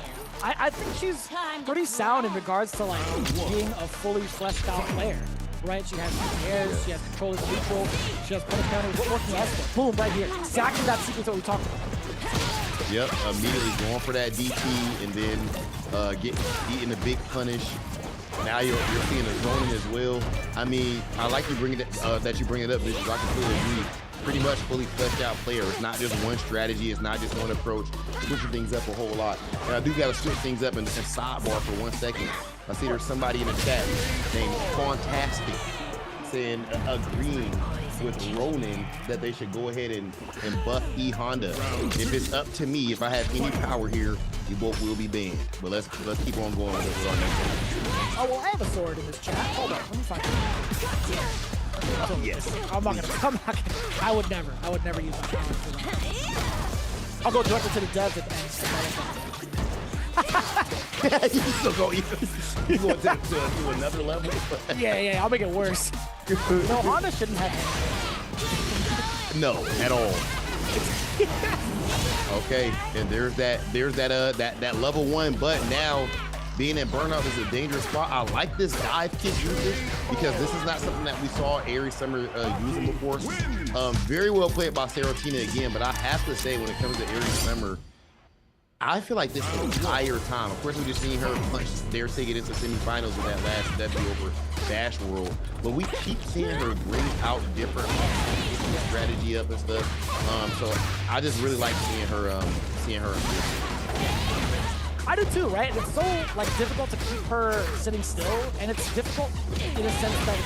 Speaker 3: I think she's pretty sound in regards to like being a fully fleshed out player, right? She has airs, she has control as neutral, she has punish counters, working Eskay. Boom, right here. Exactly that sequence that we talked about.
Speaker 2: Yep, immediately going for that DP and then eating the big punish. Now you're seeing a zoning as well. I mean, I like you bring it that you bring it up, because I completely agree. Pretty much fully fleshed out player. It's not just one strategy. It's not just one approach. Switching things up a whole lot. And I do got to switch things up and sidebar for 1 second. I see there's somebody in the chat named Fantastic saying agreeing with Ronin that they should go ahead and buff E Honda. If it's up to me, if I have any power here, you both will be banned. But let's keep on going with our next one.
Speaker 3: Oh, well, I have a sword in this chat. Hold on, let me find it. So, yes. I'm not gonna, I would never use my power for that. I'll go directly to the devs at the end.
Speaker 2: You still go, you going to another level?
Speaker 3: Yeah, I'll make it worse. No, Honda shouldn't have it.
Speaker 2: No, at all. Okay, and there's that level 1, but now being at burnout is a dangerous spot. I like this dive kick usage because this is not something that we saw Aries Summer using before. Very well played by Serotina again, but I have to say when it comes to Aries Summer, I feel like this entire time, of course, we just seen her punch their ticket into semifinals with that last W over Bash World, but we keep seeing her bring out different strategy up and stuff. So I just really like seeing her.
Speaker 3: I do too, right? And it's so like difficult to keep her sitting still, and it's difficult in a sense that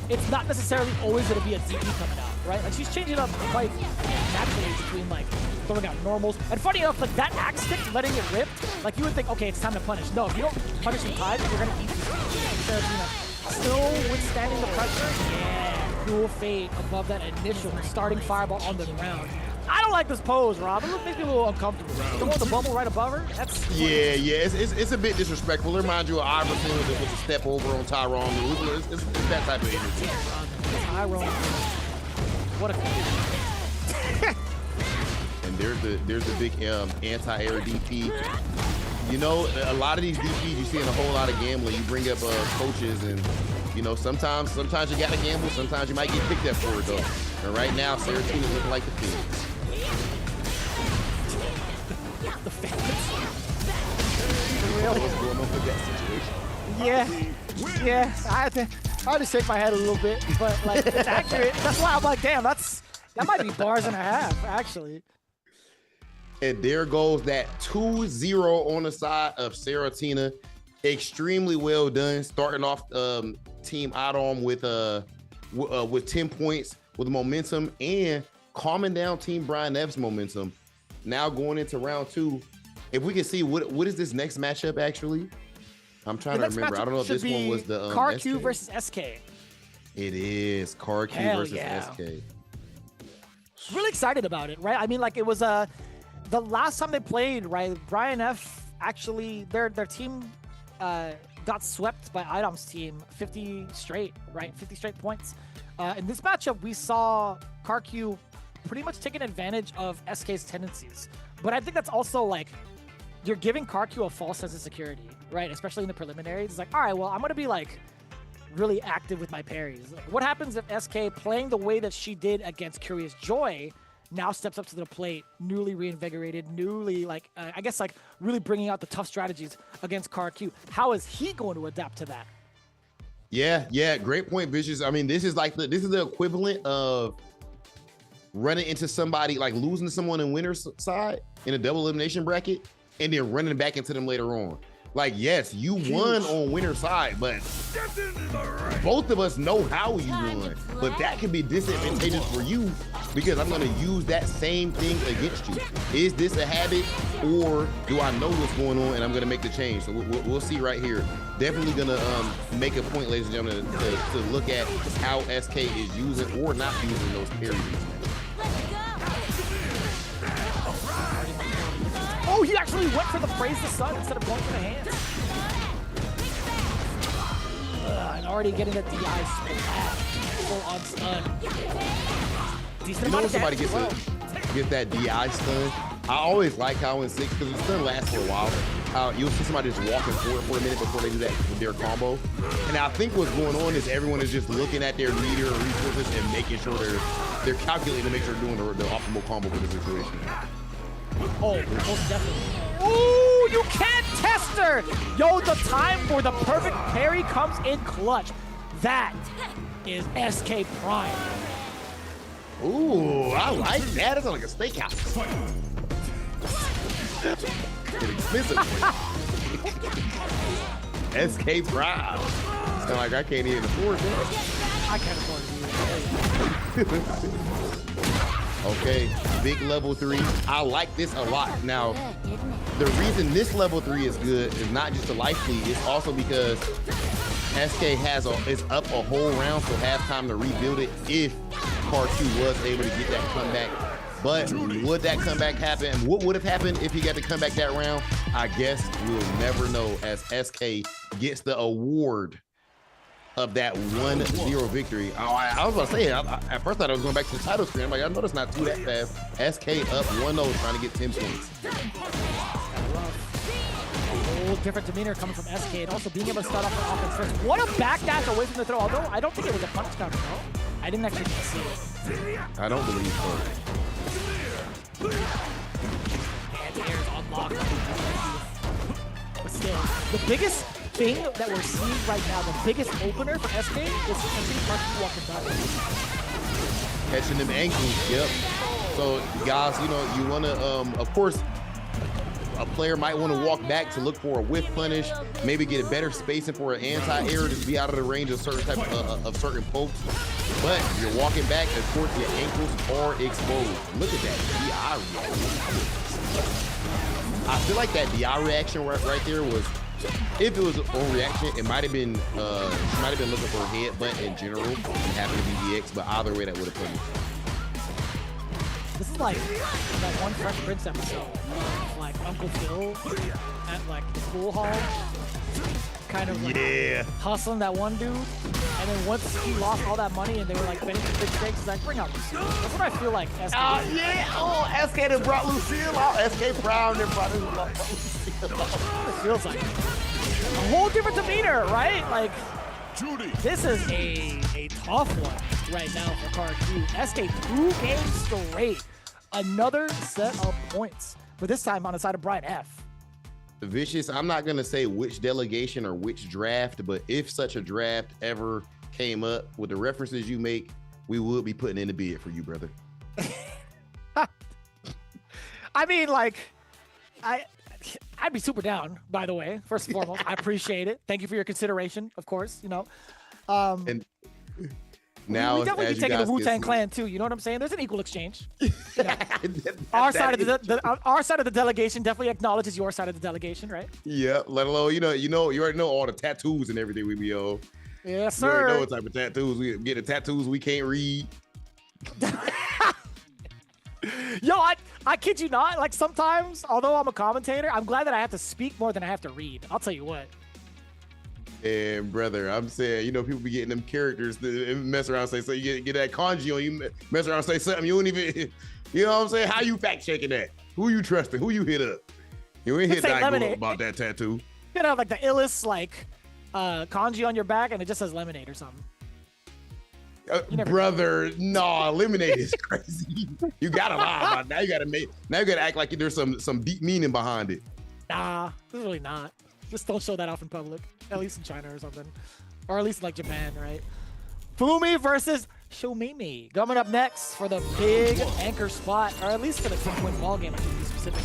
Speaker 3: it's not necessarily always going to be a DP coming out, right? Like she's changing up quite naturally between like throwing out normals. And funny enough, like that axe stick, letting it rip, like you would think, okay, it's time to punish. No, if you don't punish in time, you're going to eat this. Still withstanding the pressure. Yeah, cool fade above that initial starting fireball on the ground. I don't like this pose, Rob. It makes me a little uncomfortable. The one with the bubble right above her? That's
Speaker 2: yeah. It's a bit disrespectful. It reminds you of Iverson with a step over on Tyrone. It's that type of energy.
Speaker 3: Tyrone. What a
Speaker 2: And there's the big anti-air DP. You know, a lot of these DPs, you see in a whole lot of gambling. You bring up coaches, and you know, sometimes you gotta gamble. Sometimes you might get picked up for it though. And right now, Serotina's looking like the Phoenix.
Speaker 3: The Phoenix.
Speaker 2: What's going on with that situation?
Speaker 3: Yeah. I had to shake my head a little bit, but like it's accurate. That's why I'm like, damn, that might be bars and a half, actually.
Speaker 2: And there goes that 2-0 on the side of Serotina. Extremely well done. Starting off Team iDom with 10 points with momentum and calming down Team Brian F's momentum. Now going into round 2. If we can see what is this next matchup actually? I'm trying to remember. I don't know if this one was the
Speaker 3: KarQ
Speaker 2: Eskay.
Speaker 3: versus Eskay.
Speaker 2: It is KarQ versus Eskay.
Speaker 3: Really excited about it, right? I mean, like it was the last time they played, right? Brian F actually their team got swept by iDom's team 50 straight, right? 50 straight points. In this matchup, we saw KarQ pretty much taking advantage of Eskay's tendencies. But I think that's also like you're giving KarQ a false sense of security, right? Especially in the preliminaries. It's like, all right, well, I'm gonna be like really active with my parries. Like, what happens if Eskay, playing the way that she did against Curiousjoi, now steps up to the plate, newly reinvigorated, newly like I guess like really bringing out the tough strategies against KarQ? How is he going to adapt to that?
Speaker 2: Yeah, great point, Vicious. I mean, this is the equivalent of running into somebody, like losing to someone in winner's side in a double elimination bracket, and then running back into them later on. Like, yes, you won on winner's side, but both of us know how you won. But that can be disadvantageous for you because I'm gonna use that same thing against you. Is this a habit, or do I know what's going on and I'm gonna make the change? So we'll see right here. Definitely gonna make a point, ladies and gentlemen, to look at how Eskay is using or not using those parries.
Speaker 3: Oh, he actually went for the praise the sun instead of going for the hands. And already getting the DI full on stun. Decent amount of
Speaker 2: somebody
Speaker 3: damage
Speaker 2: get that DI stun. I always like how in 6, because the stun lasts for a while. You'll see somebody just walking forward for a minute before they do that with their combo. And I think what's going on is everyone is just looking at their meter or resources and making sure they're calculating to make sure they're doing the optimal combo for the situation.
Speaker 3: Oh, most definitely. Ooh, you can't test her! Yo, the time for the perfect parry comes in clutch. That is Eskay Prime.
Speaker 2: Ooh, I like that. It's like a steakhouse. It's expensive. Eskay Prime. It's kind of like I can't even afford that.
Speaker 3: I can't afford it.
Speaker 2: Okay, big level 3. I like this a lot. Now, the reason this level 3 is good is not just the life lead, it's also because Eskay is up a whole round, so has time to rebuild it if KarQ was able to get that comeback. But would that comeback happen? And what would have happened if he got to come back that round? I guess we'll never know, as Eskay gets the award of that 1-0 victory. I was about to say, at first I thought I was going back to the title screen. I'm like, I know that's not too that fast. Eskay up 1-0, trying to get 10 points.
Speaker 3: A whole different demeanor coming from Eskay, and also being able to start off the offense first. What a backdash away from the throw, although I don't think it was a punish counter, no? I didn't actually see it.
Speaker 2: I don't believe so.
Speaker 3: Anti-air is unlocked. But still, the biggest thing that we're seeing right now, the biggest opener for Eskay is KarQ walking back.
Speaker 2: Catching them ankles, yep. So guys, you know, you want to, of course, a player might want to walk back to look for a whiff punish, maybe get a better spacing for an anti-air to be out of the range of certain type of certain pokes. But you're walking back, of course, your ankles are exposed. Look at that DI reaction. I feel like that DI reaction right there was, if it was on reaction, it might have been she might have been looking for a headbutt in general and happened to be DX, but either way that would have put me.
Speaker 3: This is like that one Fresh Prince episode, like Uncle Phil at like the pool hall. kind of like hustling that one dude. And then once he lost all that money and they were like betting the big stakes, he's like, bring out Lucille. That's what I feel like Eskay did.
Speaker 2: Eskay that brought Lucille out. Eskay proud and brought Lucille.
Speaker 3: It feels like a whole different demeanor, right? Like, this is a tough one right now for KarQ. Eskay 2 games straight. Another set of points, but this time on the side of Brian F.
Speaker 2: Vicious, I'm not going to say which delegation or which draft, but if such a draft ever came up with the references you make, we would be putting in the bid for you, brother.
Speaker 3: I mean, like, I'd be super down, by the way, first and foremost. I appreciate it. Thank you for your consideration, of course, you know.
Speaker 2: And now,
Speaker 3: we definitely be taking the Wu-Tang Clan too. You know what I'm saying? There's an equal exchange. You know, our side of the delegation definitely acknowledges your side of the delegation, right?
Speaker 2: Yeah. Let alone you already know all the tattoos and everything we be on.
Speaker 3: Yes,
Speaker 2: You
Speaker 3: sir.
Speaker 2: already know what type of tattoos we get. The tattoos we can't read.
Speaker 3: Yo, I kid you not. Like sometimes, although I'm a commentator, I'm glad that I have to speak more than I have to read. I'll tell you what.
Speaker 2: And brother, I'm saying, people be getting them characters that mess around and say, so you get that kanji on, you mess around and say something you don't even, you know what I'm saying? How you fact checking that? Who you trusting? Who you hit up? You ain't hit Daigo up about that tattoo.
Speaker 3: You know, like the illest kanji on your back and it just says lemonade or something.
Speaker 2: Brother, no, lemonade is crazy. You gotta lie about it. Now you gotta act like there's some deep meaning behind it.
Speaker 3: Nah, there's really not. Just don't show that off in public. At least in China or something. Or at least like Japan, right? Fumi versus Shoomimi. Coming up next for the big anchor spot, or at least for the 10-point ball game, I should be specific.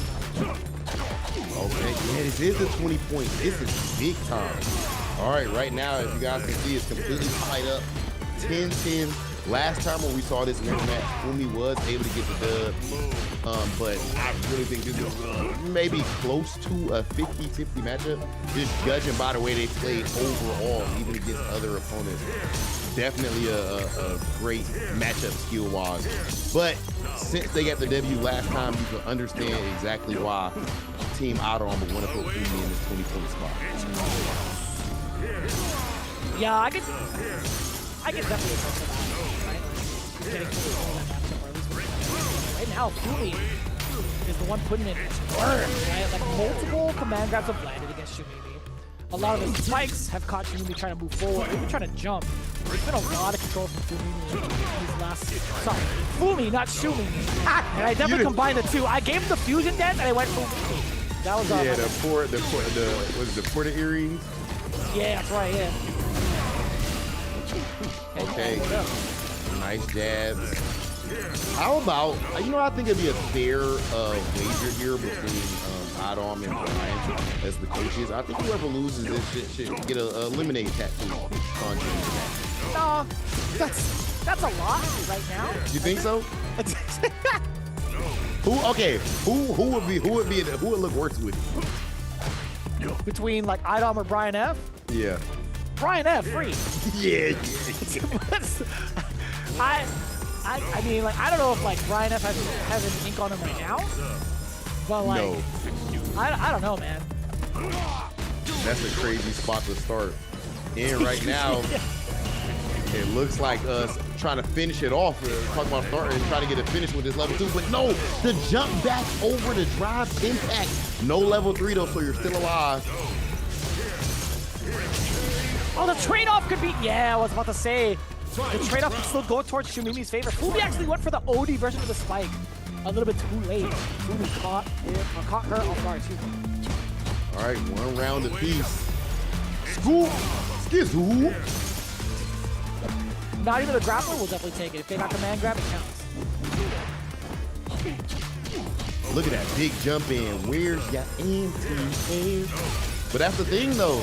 Speaker 2: Okay, yeah, this is a 20 point. This is big time. All right, right now, as you guys can see, it's completely tied up. 10-10. Last time when we saw this mirror match, Fumi was able to get the dub. But I really think this is maybe close to a 50-50 matchup. Just judging by the way they played overall, even against other opponents. Definitely a great matchup skill-wise. But since they got the W last time, you can understand exactly why Team iDom would want to put Fumi in this 20-point spot.
Speaker 3: Yeah, I could definitely attest to that. Getting that matchup, or at least right now, Fumi is the one putting in work, right? Like multiple command grabs have landed against Shumimi. A lot of the spikes have caught Shumimi trying to move forward, even trying to jump. There's been a lot of control from Fumi these last. Sorry, Fumi, not Shumimi. And I definitely combined the two. I gave him the fusion dance and I went Fumi. That was
Speaker 2: the port of Aries.
Speaker 3: Yeah, that's right. Yeah.
Speaker 2: Okay. Nice jabs. How about, I think it'd be a fair wager here between iDom and Brian as the coaches. I think whoever loses this should get a lemonade tattoo on him.
Speaker 3: No, that's a lot right now.
Speaker 2: You think so? Who would look worse with you?
Speaker 3: Between like iDom or Brian F?
Speaker 2: Yeah.
Speaker 3: Brian F, free.
Speaker 2: Yeah.
Speaker 3: I mean, like, I don't know if like Brian F has an ink on him right now, but like, no. I don't know, man.
Speaker 2: That's a crazy spot to start. And right now, it looks like us trying to finish it off. Talking about starting and trying to get it finished with this level 2, but no, the jump back over the drive impact. No level 3 though, so you're still alive.
Speaker 3: Oh, the trade-off could be, yeah, I was about to say, the trade-off could still go towards Shumimi's favor. Fumi actually went for the OD version of the spike a little bit too late. Fumi caught her off guard, excuse me.
Speaker 2: All right, one round apiece. School, skizzle.
Speaker 3: Not even the grappler will definitely take it. If they got command grab, it counts.
Speaker 2: Look at that big jump in. Where's your anti-air? But that's the thing, though.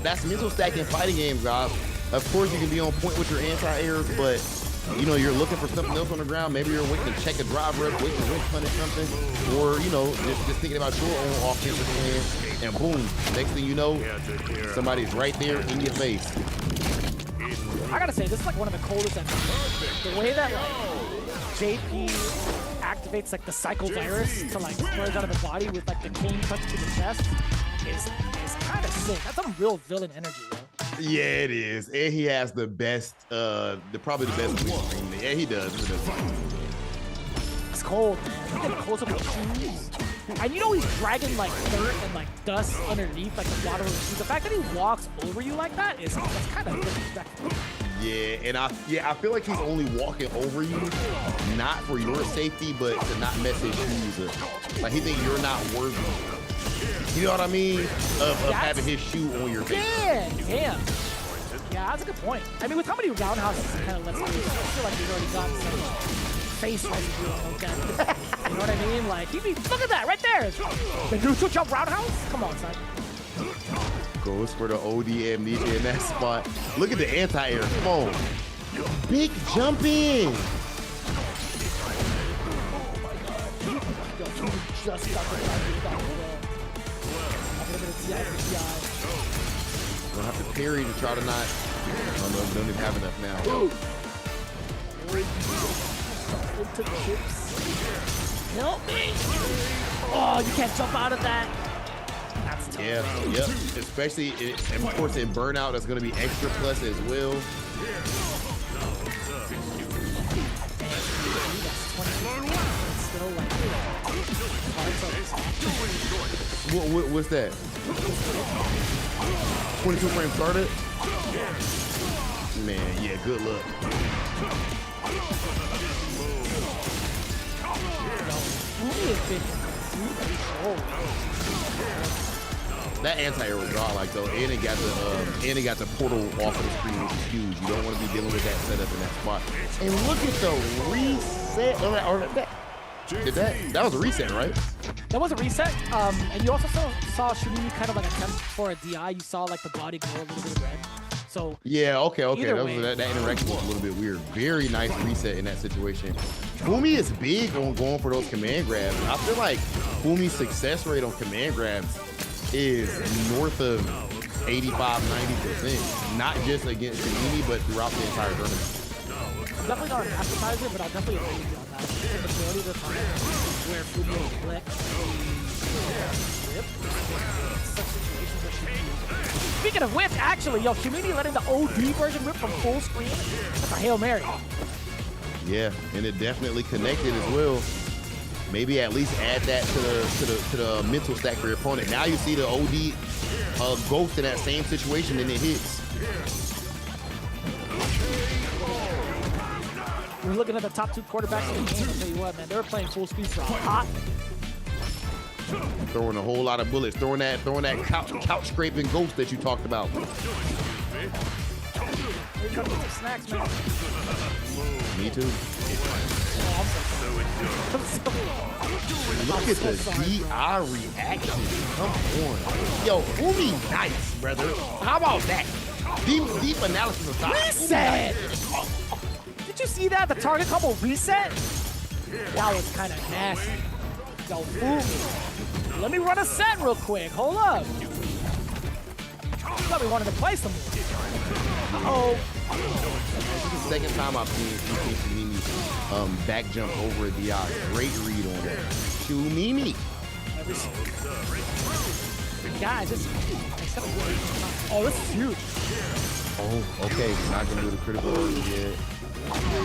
Speaker 2: That's mental stack in fighting games, guys. Of course, you can be on point with your anti-airs, but you're looking for something else on the ground. Maybe you're waiting to check a drive rep, waiting to win punish something, or just thinking about your own offensive plan. And boom, next thing you know, somebody's right there in your face.
Speaker 3: I gotta say, this is like one of the coldest episodes. The way that JP activates like the cycle virus to like splurge out of the body with like the cane touch to the chest is kind of sick. That's some real villain energy, yo.
Speaker 2: Yeah, it is. And he has the best, probably the best win stream. Yeah, he does.
Speaker 3: It's cold, man. Look at the close up of the shoes. And you know he's dragging like dirt and like dust underneath like the bottom of the shoes. The fact that he walks over you like that is that's kind of disrespectful.
Speaker 2: Yeah, and I feel like he's only walking over you, not for your safety, but to not mess his shoes up. Like he think you're not worthy. You know what I mean? Of having his shoe on your face.
Speaker 3: Yeah, damn. Yeah, that's a good point. I mean, with how many roundhouses he kind of lets loose, I feel like he's already gotten some face right to okay. You know what I mean? Like, look at that right there. The neutral jump roundhouse? Come on, son.
Speaker 2: Goes for the OD amnesia in that spot. Look at the anti-air. Come on. Big jumping.
Speaker 3: Just got
Speaker 2: We'll have to parry to try to not. Oh no, we don't even have enough now.
Speaker 3: Into the chips. Help me. Oh, you can't jump out of that. That's tough.
Speaker 2: Yeah, yep. Especially, and of course, in Burnout, that's going to be extra plus as well. What's that? 22 frames started? Man, yeah, good luck. That anti-air was godlike though, and it got the portal off of the screen, which is huge. You don't want to be dealing with that setup in that spot. And look at the reset. That was a reset, right?
Speaker 3: That was a reset. And you also saw Shumimi kind of like attempt for a DI. You saw like the body glow a little bit of red. So
Speaker 2: yeah, okay. That interaction was a little bit weird. Very nice reset in that situation. Fumi is big on going for those command grabs. I feel like Fumi's success rate on command grabs is north of 85-90%. Not just against Shumimi, but throughout the entire tournament.
Speaker 3: I'm definitely not an appetizer, but I'll definitely agree with you on that. The majority of the time where Fumi will flex such situations where Shumimi. Speaking of whip, actually, yo, Shumimi letting the OD version whip from full screen. That's a Hail Mary.
Speaker 2: Yeah, and it definitely connected as well. Maybe at least add that to the mental stack for your opponent. Now you see the OD ghost in that same situation and it hits.
Speaker 3: We're looking at the top two quarterbacks in the game. I'll tell you what, man, they were playing full speed for hot.
Speaker 2: Throwing a whole lot of bullets, throwing that couch scraping ghost that you talked about.
Speaker 3: Snacks, man.
Speaker 2: Me too. Look at the DI reaction. Come on. Yo, Fumi nice, brother. How about that? Deep analysis aside.
Speaker 3: Reset! Did you see that? The target combo reset? That was kind of nasty. Yo, Fumi. Let me run a set real quick. Hold up. Thought we wanted to play some more. Uh-oh.
Speaker 2: This is the second time I've seen Shumimi back jump over a DI. Great read on that. Shumimi.
Speaker 3: Guys, this oh, this is huge.
Speaker 2: Oh, okay. Not gonna do the critical yet.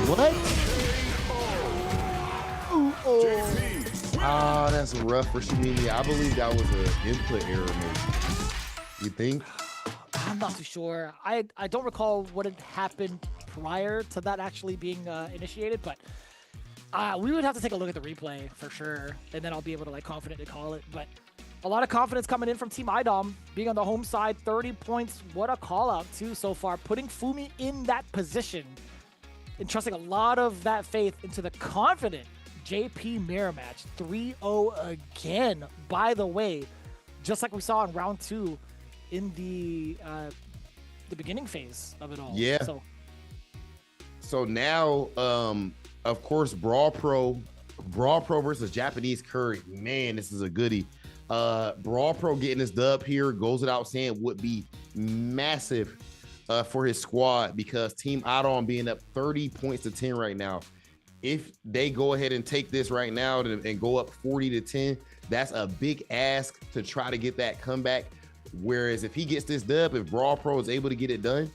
Speaker 2: What? Ooh, oh. Ah, that's rough for Shumimi. I believe that was an input error, maybe. You think?
Speaker 3: I'm not too sure. I don't recall what had happened prior to that actually being initiated, but we would have to take a look at the replay for sure, and then I'll be able to like confidently call it. But a lot of confidence coming in from Team iDom, being on the home side, 30 points. What a call out too so far, putting Fumi in that position, entrusting a lot of that faith into the confident JP mirror match. 3-0 again, by the way, just like we saw in round 2 in the beginning phase of it all.
Speaker 2: Yeah. So now, of course, BrawlPro versus JapaneseCurry. Man, this is a goodie. BrawlPro getting this dub here goes without saying would be massive for his squad, because Team iDom being up 30 points to 10 right now. If they go ahead and take this right now and go up 40 to 10, that's a big ask to try to get that comeback. Whereas if he gets this dub, if BrawlPro is able to get it done,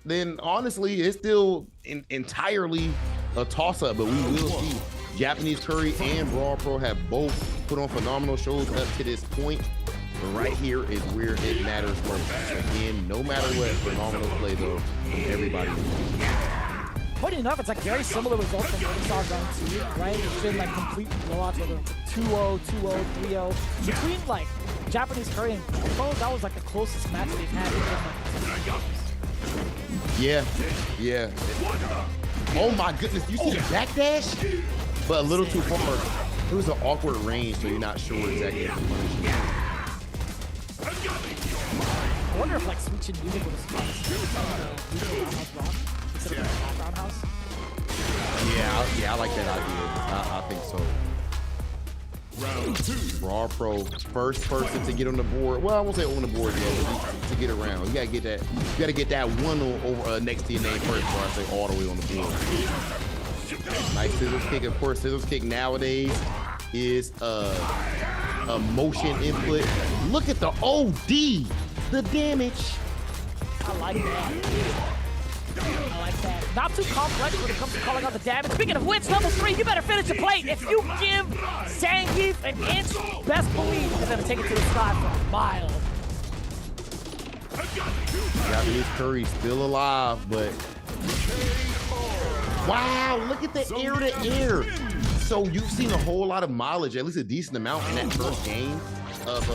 Speaker 2: then honestly, it's still entirely a toss-up. But we will see. JapaneseCurry and BrawlPro have both put on phenomenal shows up to this point. But right here is where it matters most. Again, no matter what, phenomenal play though from everybody.
Speaker 3: Funny enough, it's like very similar results from what we saw round 2, right? It's been like complete blowouts, whether it's 2-0, 2-0, 3-0. Between like JapaneseCurry and BrawlPro, that was like the closest match they've had in like
Speaker 2: Yeah. Oh my goodness, you see the backdash? But a little too far. It was an awkward range, so you're not sure exactly what to punish.
Speaker 3: I wonder if like switching music would have rock instead of the background house.
Speaker 2: Yeah, I like that idea. I think so.
Speaker 5: Round 2.
Speaker 2: BrawlPro, first person to get on the board. Well, I won't say on the board yet, but to get around. You gotta get that. You gotta get that one over next to your name first before I say all the way on the board. Nice scissors kick. Of course, scissors kick nowadays is a motion input. Look at the OD, the damage.
Speaker 3: I like that. Not too complex when it comes to calling out the damage. Speaking of which, level 3, you better finish the plate. If you give Zangief an inch, best believe he's gonna take it to the sky for a mile.
Speaker 2: JapaneseCurry still alive, but wow, look at the air to air. So you've seen a whole lot of mileage, at least a decent amount in that first game of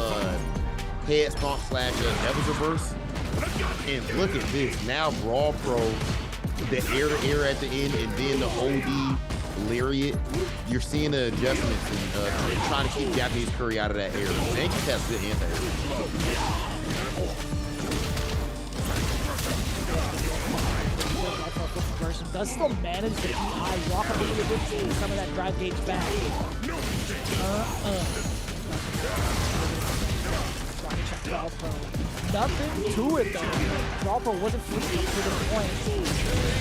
Speaker 2: head stomp / Devil's Reverse. And look at this, now BrawlPro, the air to air at the end, and then the OD lariat. You're seeing the adjustments and trying to keep JapaneseCurry out of that air. Zangief has good anti-air.
Speaker 3: Does still manage to walk up a little bit to some of that drive gauge back. Trying to check BrawlPro. Nothing to it though. BrawlPro wasn't flipping up to the point.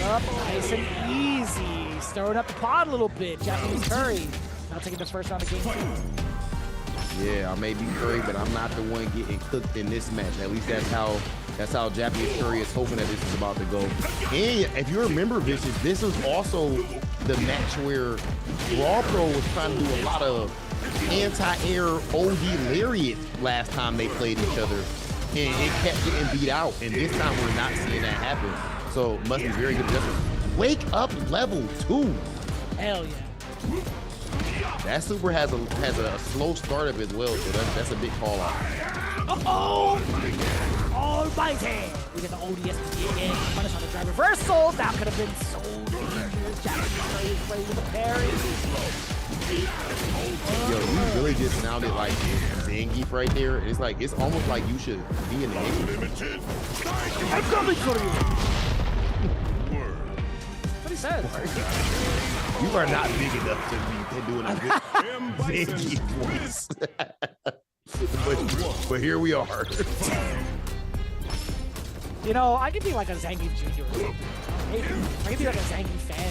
Speaker 3: Up, nice and easy. Stirring up the pot a little bit. JapaneseCurry now taking the first round of game 2.
Speaker 2: Yeah, I may be Curry, but I'm not the one getting cooked in this match. At least that's how JapaneseCurry is hoping that this is about to go. And if you remember, Vicious, this was also the match where BrawlPro was trying to do a lot of anti-air OD lariat last time they played each other. And it kept getting beat out. And this time we're not seeing that happen. So must be very good adjustment. Wake up level 2.
Speaker 3: Hell yeah.
Speaker 2: That super has a slow startup as well, so that's a big call out.
Speaker 3: Oh! Almighty! We get the ODSP again. Punish on the drive reversal. That could have been so dangerous. JapaneseCurry is ready with a parry.
Speaker 2: Yo, you really just sounded like Zangief right there. It's like, it's almost like you should be in the game.
Speaker 3: I'm coming for you! That's what he says.
Speaker 2: You are not big enough to be doing a good Zangief voice. but here we are.
Speaker 3: You know, I could be like a Zangief Jr. I could be like a Zangief fan.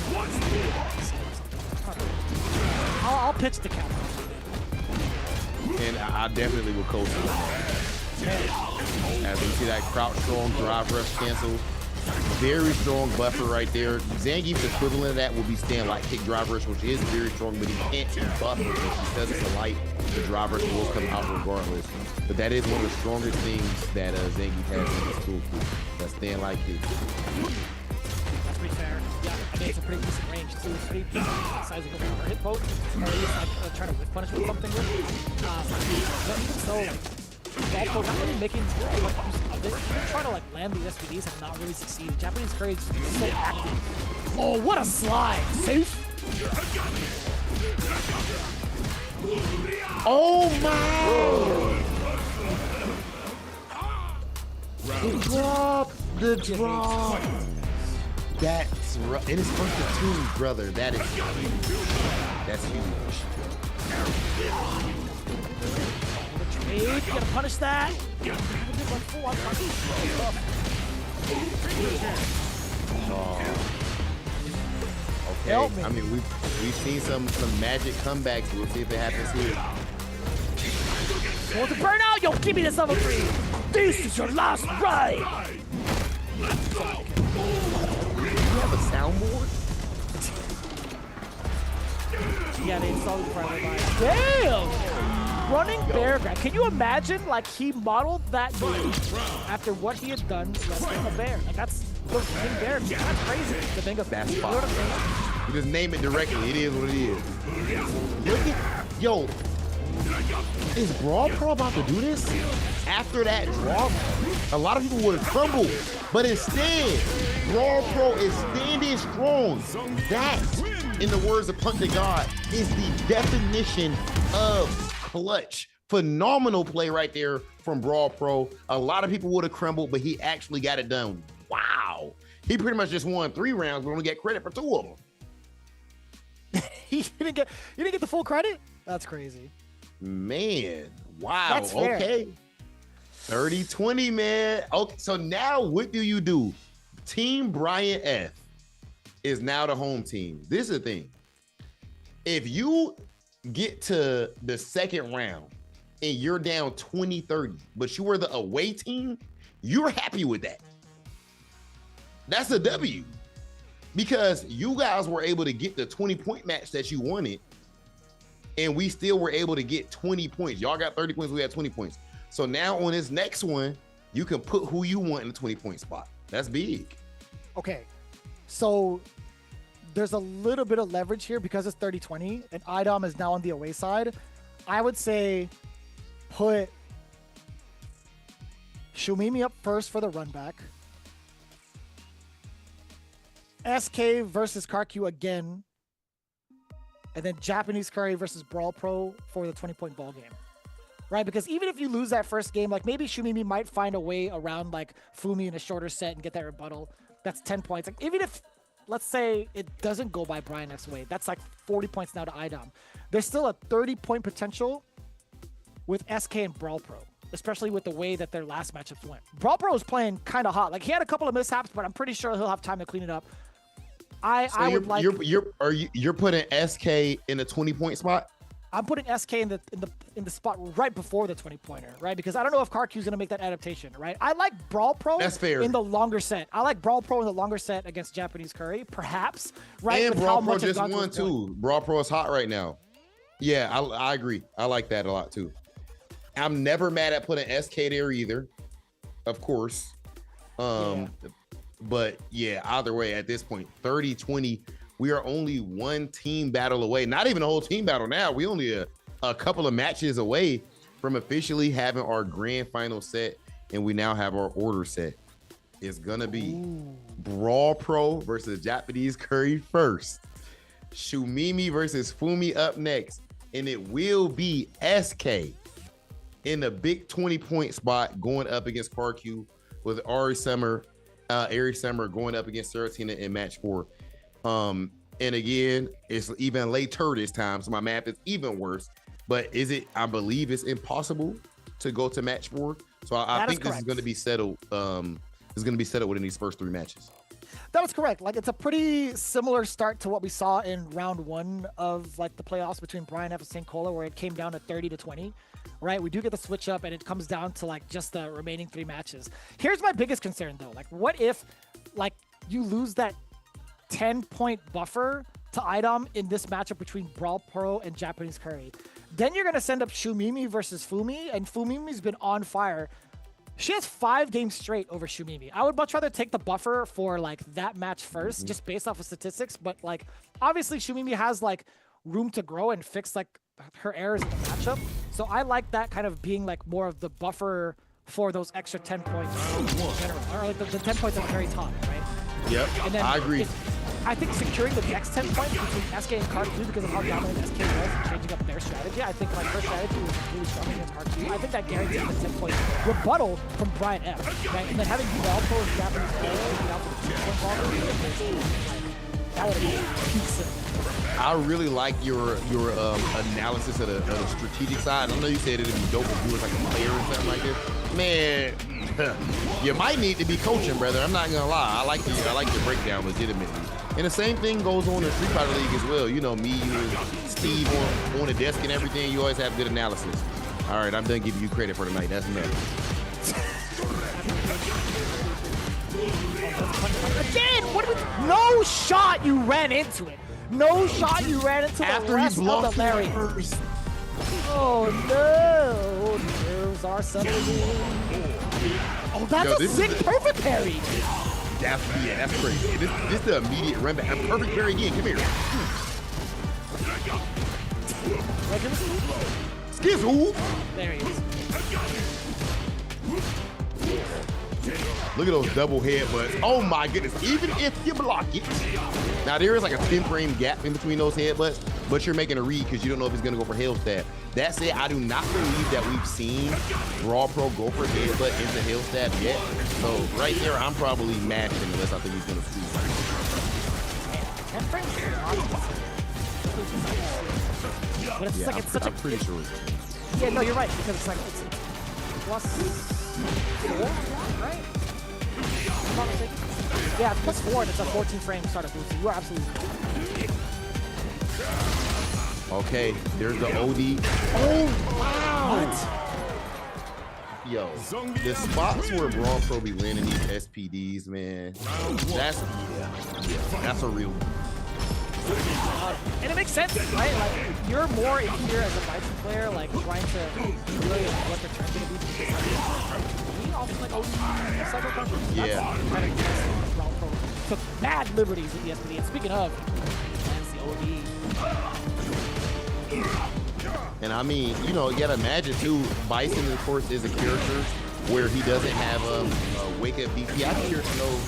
Speaker 3: I'll pitch the Capcom.
Speaker 2: And I definitely will coach him. As we see that crouch strong drive rush cancel. Very strong buffer right there. Zangief's equivalent of that will be stand light kick drive rush, which is very strong, but he can't buffer it because it's a light. The drive rush will come out regardless. But that is one of the strongest things that Zangief has in his toolkit. That stand light kick.
Speaker 3: That's pretty fair. Yeah, I mean, it's a pretty decent range too. It's pretty decent sizable hit poke, or at least like trying to whip punish with something with. But even so, like, BrawlPro not really making much use of it. Even trying to like land these SPDs have not really succeeded. JapaneseCurry is so active. Oh, what a slide! Safe.
Speaker 2: Oh my! The drop. That's rough. It is first to 2, brother. That is huge. That's huge.
Speaker 3: You gotta punish that.
Speaker 2: Okay. I mean, we've seen some magic comebacks. We'll see if it happens here.
Speaker 3: Want to burn out? Yo, give me this level 3. This is your last ride!
Speaker 5: Let's go!
Speaker 2: You have a soundboard?
Speaker 3: Yeah, they installed it for everybody. Damn! Running bear grab. Can you imagine, like, he modeled that move after what he had done wrestling a bear? Like, that's the running bear. That's crazy. The thing of
Speaker 2: That's
Speaker 3: you know what I'm saying?
Speaker 2: You just name it directly. It is what it is. Look at, yo, is BrawlPro about to do this? After that draw, a lot of people would have crumbled, but instead, BrawlPro is standing strong. That, in the words of Punk the God, is the definition of clutch. Phenomenal play right there from BrawlPro. A lot of people would have crumbled, but he actually got it done. Wow. He pretty much just won 3 rounds, but only get credit for 2 of them.
Speaker 3: You didn't get the full credit? That's crazy.
Speaker 2: Man, wow.
Speaker 3: That's fair.
Speaker 2: Okay. 30-20, man. Okay, so now what do you do? Team Brian F is now the home team. This is the thing. If you get to the second round and you're down 20-30, but you were the away team, you're happy with that. That's a W. Because you guys were able to get the 20-point match that you wanted, and we still were able to get 20 points. Y'all got 30 points, we had 20 points. So now on this next one, you can put who you want in the 20-point spot. That's big.
Speaker 3: Okay, so there's a little bit of leverage here because it's 30-20, and iDom is now on the away side. I would say put Shoomimi up first for the run back. Eskay versus KarQ again. And then JapaneseCurry versus BrawlPro for the 20-point ball game. Right? Because even if you lose that first game, like maybe Shumimi might find a way around like Fumi in a shorter set and get that rebuttal. That's 10 points. Like even if, let's say it doesn't go by Brian F's way, that's like 40 points now to iDom. There's still a 30-point potential with Eskay and BrawlPro, especially with the way that their last matchups went. BrawlPro is playing kind of hot. Like he had a couple of mishaps, but I'm pretty sure he'll have time to clean it up. I would like.
Speaker 2: You're putting Eskay in the 20-point spot.
Speaker 3: I'm putting Eskay in the spot right before the 20-pointer, right? Because I don't know if KarQ is gonna make that adaptation, right? I like BrawlPro.
Speaker 2: That's fair.
Speaker 3: In the longer set. I like BrawlPro in the longer set against JapaneseCurry, perhaps. Right.
Speaker 2: And
Speaker 3: with how
Speaker 2: BrawlPro
Speaker 3: much
Speaker 2: just
Speaker 3: has gone
Speaker 2: won
Speaker 3: to his
Speaker 2: too. BrawlPro is hot right now. Yeah, I agree. I like that a lot too. I'm never mad at putting Eskay there either, of course. But yeah, either way, at this point, 30-20, we are only one team battle away. Not even a whole team battle now. We only a couple of matches away from officially having our grand final set, and we now have our order set. It's gonna be BrawlPro versus JapaneseCurry first. Shumimi versus Fumi up next, and it will be Eskay in the big 20-point spot going up against KarQ with Aries Summer going up against Serotina in match 4. And again, it's even later this time, so my math is even worse. But I believe it's impossible to go to match 4. So I think this is going to be settled. It's going to be settled within these first 3 matches.
Speaker 3: That was correct. Like it's a pretty similar start to what we saw in round 1 of like the playoffs between Brian F and St. Cola, where it came down to 30-20. Right, we do get the switch up, and it comes down to like just the remaining 3 matches. Here's my biggest concern though: like, what if like you lose that 10-point buffer to iDom in this matchup between BrawlPro and JapaneseCurry? Then you're gonna send up Shumimi versus Fumi, and Fumimi's been on fire. She has 5 games straight over Shumimi. I would much rather take the buffer for like that match first, just based off of statistics. But like, obviously, Shumimi has like room to grow and fix like her errors in the matchup. So I like that kind of being like more of the buffer for those extra 10 points in general, or like the 10 points at the very top, right?
Speaker 2: Yep,
Speaker 3: And then
Speaker 2: I agree.
Speaker 3: I think securing the next 10 points between Eskay and KarQ because of how dominant Eskay was and changing up their strategy. I think like her strategy was really strong against KarQ. I think that guarantees the 10-point rebuttal from Brian F. Right? And then having BrawlPro and JapaneseCurry taking out the 2-point ball, that would be pizza.
Speaker 2: I really like your analysis of the strategic side. I know you said it'd be dope if you was like a player or something like this. Man, you might need to be coaching, brother. I'm not gonna lie. I like your breakdown legitimately. And the same thing goes on in Street Fighter League as well. You know, me, you, and Steve on the desk and everything. You always have good analysis. All right, I'm done giving you credit for tonight. That's enough.
Speaker 3: shot you ran into it. No shot you ran into
Speaker 2: After
Speaker 3: the rest
Speaker 2: he
Speaker 3: of
Speaker 2: blocked
Speaker 3: the Larry.
Speaker 2: first.
Speaker 3: Oh no! Nerves are settling in. Oh, that's a sick perfect parry.
Speaker 2: That's crazy. This is the immediate run back. Perfect parry again. Come here. Skizzle.
Speaker 3: There he is.
Speaker 2: Look at those double headbutts. Oh my goodness. Even if you block it. Now there is like a 10 frame gap in between those headbutts, but you're making a read because you don't know if he's gonna go for Hail Stab. That said, I do not believe that we've seen BrawlPro go for headbutt into Hail Stab yet. So right there, I'm probably mashing unless I think he's gonna squeeze.
Speaker 3: 10 frames is a lot. But it's like it's such
Speaker 2: I'm pretty sure.
Speaker 3: Yeah, no, you're right, because it's like it's plus 4, right? If I'm not mistaken. Yeah, it's plus 4 and it's a 14 frame startup boost. So you are absolutely right.
Speaker 2: Okay, there's the OD.
Speaker 3: Oh wow! What?
Speaker 2: Yo, the spots where BrawlPro be landing these SPDs, man, that's a real.
Speaker 3: And it makes sense, right? Like, you're more in here as a Bison player, like, trying to really what their turn's gonna be. He also, like, cycle punch.
Speaker 2: Yeah.
Speaker 3: Kind of BrawlPro took bad liberties with the SPD. And speaking of, that's the OD.
Speaker 2: And I mean, you know, you gotta imagine too, Bison, of course, is a character where he doesn't have a wake-up BP. I'm curious to know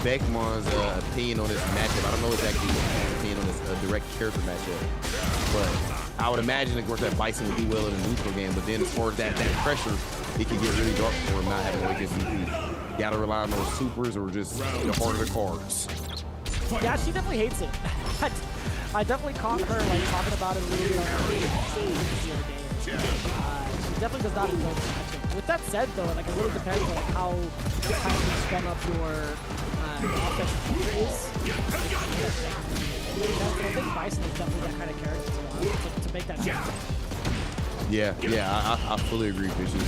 Speaker 2: Beckmon's opinion on this matchup. I don't know exactly his opinion on this direct character matchup, but I would imagine, of course, that Bison would do well in a neutral game. But then as far as that pressure, it can get really dark for him not having a wake-up BP. You gotta rely on those supers or just the harder the cards.
Speaker 3: Yeah, she definitely hates it. I definitely caught her like talking about it a little bit on the other day. She definitely does not enjoy this matchup. With that said, though, like it really depends on like, how kind of you spend up your offensive feature is. I think Bison is definitely that kind of character to make that jump.
Speaker 2: Yeah, I fully agree with you.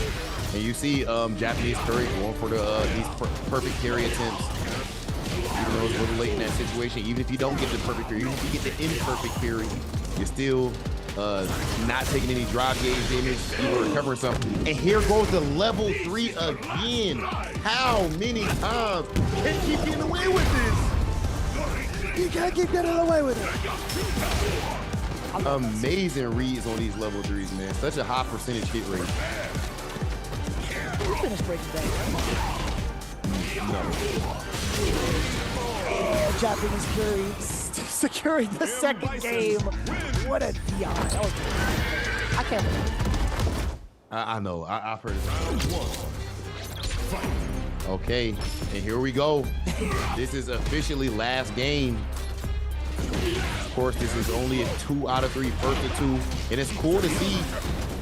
Speaker 2: And you see JapaneseCurry going for these perfect carry attempts. Even though it's a little late in that situation, even if you don't get the perfect parry, even if you get the imperfect parry, you're still not taking any drive gauge damage, you're recovering something. And here goes the level 3 again. How many times can he keep getting away with this? He can't keep getting away with it. Amazing reads on these level 3s, man. Such a high percentage hit rate.
Speaker 3: Finish breaking down.
Speaker 2: No.
Speaker 3: JapaneseCurry securing the second game. What a DI. That was I can't believe it.
Speaker 2: I know. I've heard it. Okay, and here we go. This is officially last game. Of course, this is only a 2 out of 3, first to 2. And it's cool to see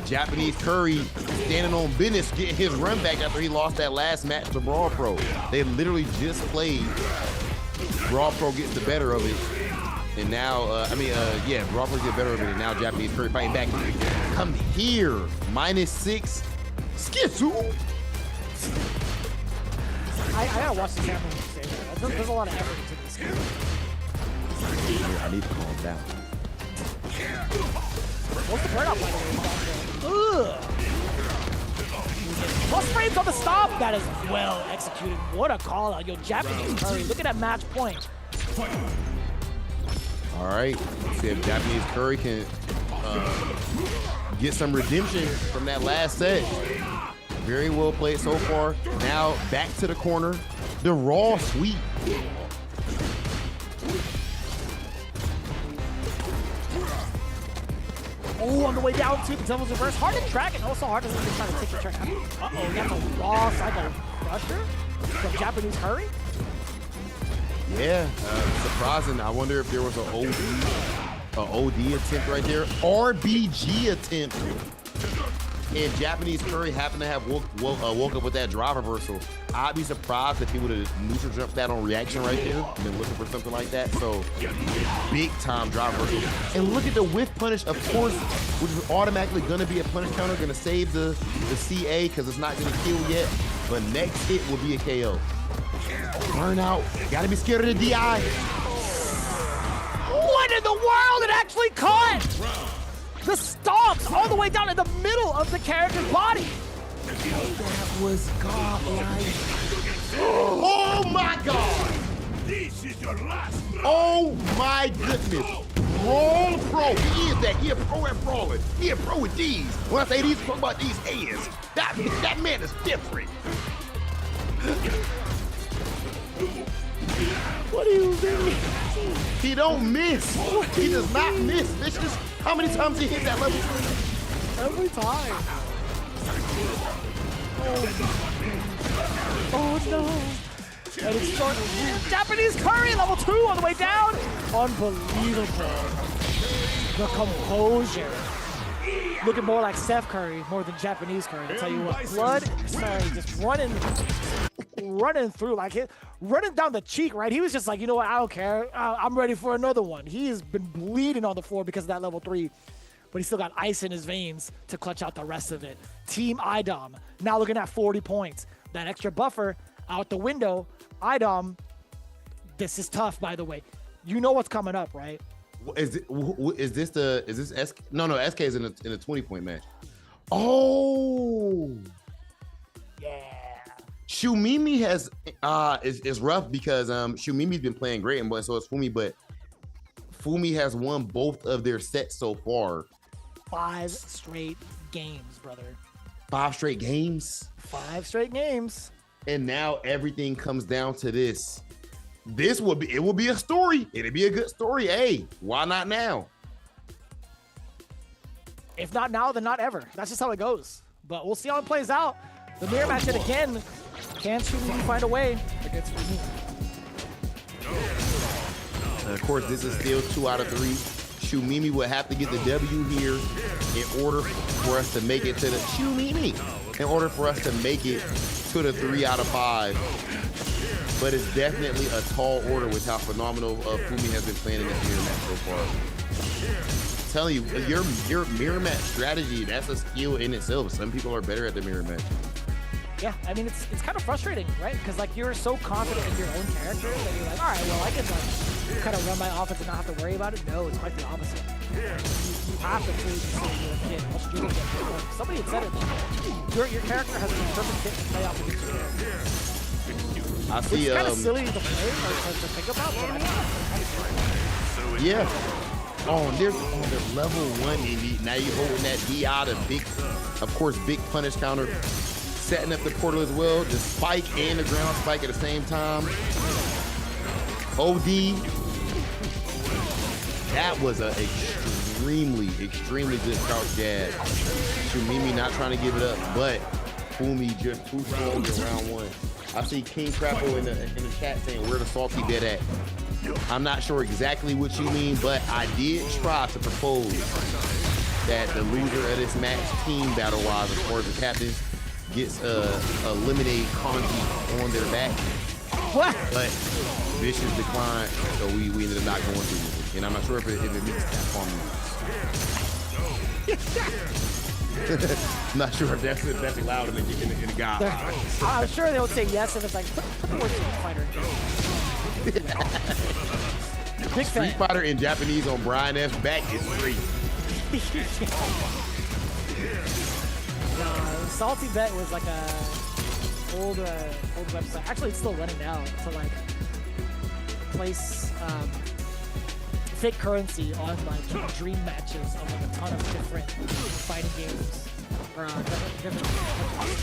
Speaker 2: JapaneseCurry standing on business, getting his run back after he lost that last match to BrawlPro. They literally just played. BrawlPro gets the better of it. And now, BrawlPro gets the better of it. And now JapaneseCurry fighting back. Come here, -6. Skitzu.
Speaker 3: I gotta watch the camera when you say that. There's a lot of effort into this game.
Speaker 2: I need to calm down.
Speaker 3: What's the burnout, by the way? Ugh. Plus frames on the stop. That is well executed. What a call out. Yo, JapaneseCurry. Look at that match point.
Speaker 2: All right. Let's see if JapaneseCurry can get some redemption from that last set. Very well played so far. Now back to the corner. The raw sweep.
Speaker 3: Oh, on the way down to the Devil's Reverse. Hard to track and also hard to try to take the track. Uh-oh, that's a raw cycle crusher from JapaneseCurry.
Speaker 2: Yeah, surprising. I wonder if there was an OD attempt right there. RBG attempt. And JapaneseCurry happened to have woke up with that drive reversal. I'd be surprised if he would have neutral jumped that on reaction right there and been looking for something like that. So big time drive reversal. And look at the whiff punish, of course, which is automatically going to be a punish counter, going to save the CA because it's not going to kill yet. But next hit will be a KO. Burn out. Gotta be scared of the DI.
Speaker 3: What in the world? It actually caught the stomps all the way down in the middle of the character's body.
Speaker 2: That was godlike. Oh my god.
Speaker 5: This is your last.
Speaker 2: Oh my goodness. BrawlPro. He is that. He a pro at brawling. He a pro with these. When I say these, talk about these hands. That man is different.
Speaker 3: What do you mean?
Speaker 2: He don't miss. He does not miss. Vicious. How many times he hit that level?
Speaker 3: Every time. Oh no. And it's short. JapaneseCurry level 2 on the way down. Unbelievable. The composure. Looking more like zFiesty more than JapaneseCurry. I'll tell you what. Blood, sorry, just running through like it, running down the cheek, right? He was just like, you know what? I don't care. I'm ready for another one. He has been bleeding on the floor because of that level 3. But he still got ice in his veins to clutch out the rest of it. Team iDom now looking at 40 points. That extra buffer out the window. iDom, this is tough, by the way. You know what's coming up, right?
Speaker 2: Is this Eskay? No, Eskay is in a 20-point match. Oh,
Speaker 3: yeah.
Speaker 2: Shumimi has is rough because Shumimi's been playing great and so is Fumi, but Fumi has won both of their sets so far.
Speaker 3: 5 straight games, brother.
Speaker 2: 5 straight games.
Speaker 3: 5 straight games.
Speaker 2: And now everything comes down to this. It will be a story. It'll be a good story. Hey, why not now?
Speaker 3: If not now, then not ever. That's just how it goes. But we'll see how it plays out. The mirror match it again. Can Shumimi find a way against Fumi?
Speaker 2: Of course, this is still 2 out of 3. Shumimi would have to get the W here in order for us to make it to the Shumimi. In order for us to make it to the 3 out of 5. But it's definitely a tall order with how phenomenal Fumi has been playing in this mirror match so far. I'm telling you, your mirror match strategy, that's a skill in itself. Some people are better at the mirror match.
Speaker 3: Yeah, I mean, it's kind of frustrating, right? Because, like, you're so confident in your own character that you're like, all right, well, I can, like, kind of run my offense and not have to worry about it. No, it's quite the opposite. You have to truly consider you're a kid. Else you're gonna get hurt. Somebody had said it. Your character has a perfect fit to play off against your character.
Speaker 2: I see.
Speaker 3: It's kind of silly to play or to think about, but I think
Speaker 2: yeah. Oh, there's level 1 indie. Now you're holding that DI to big, of course, big punish counter. Setting up the portal as well, the spike and the ground spike at the same time. OD. That was an extremely good crouch jab. Shumimi not trying to give it up, but Fumi just too strong in round 1. I see King Crapo in the chat saying, where the salty bit at? I'm not sure exactly what you mean, but I did try to propose that the loser of this match, team battle-wise, as far as the captains, gets eliminate Kanji on their back.
Speaker 3: What? But
Speaker 2: Vicious declined, so we ended up not going through with it. And I'm not sure if it means Capcom. I'm not sure if that's allowed in the guide.
Speaker 3: I'm sure they would say yes if it's like, put the word Street Fighter in Big
Speaker 2: Street Fighter in Japanese on Brian F's back is free.
Speaker 3: Salty Bet was like a old website. Actually, it's still running now to like place fake currency on like dream matches of like a ton of different fighting games or different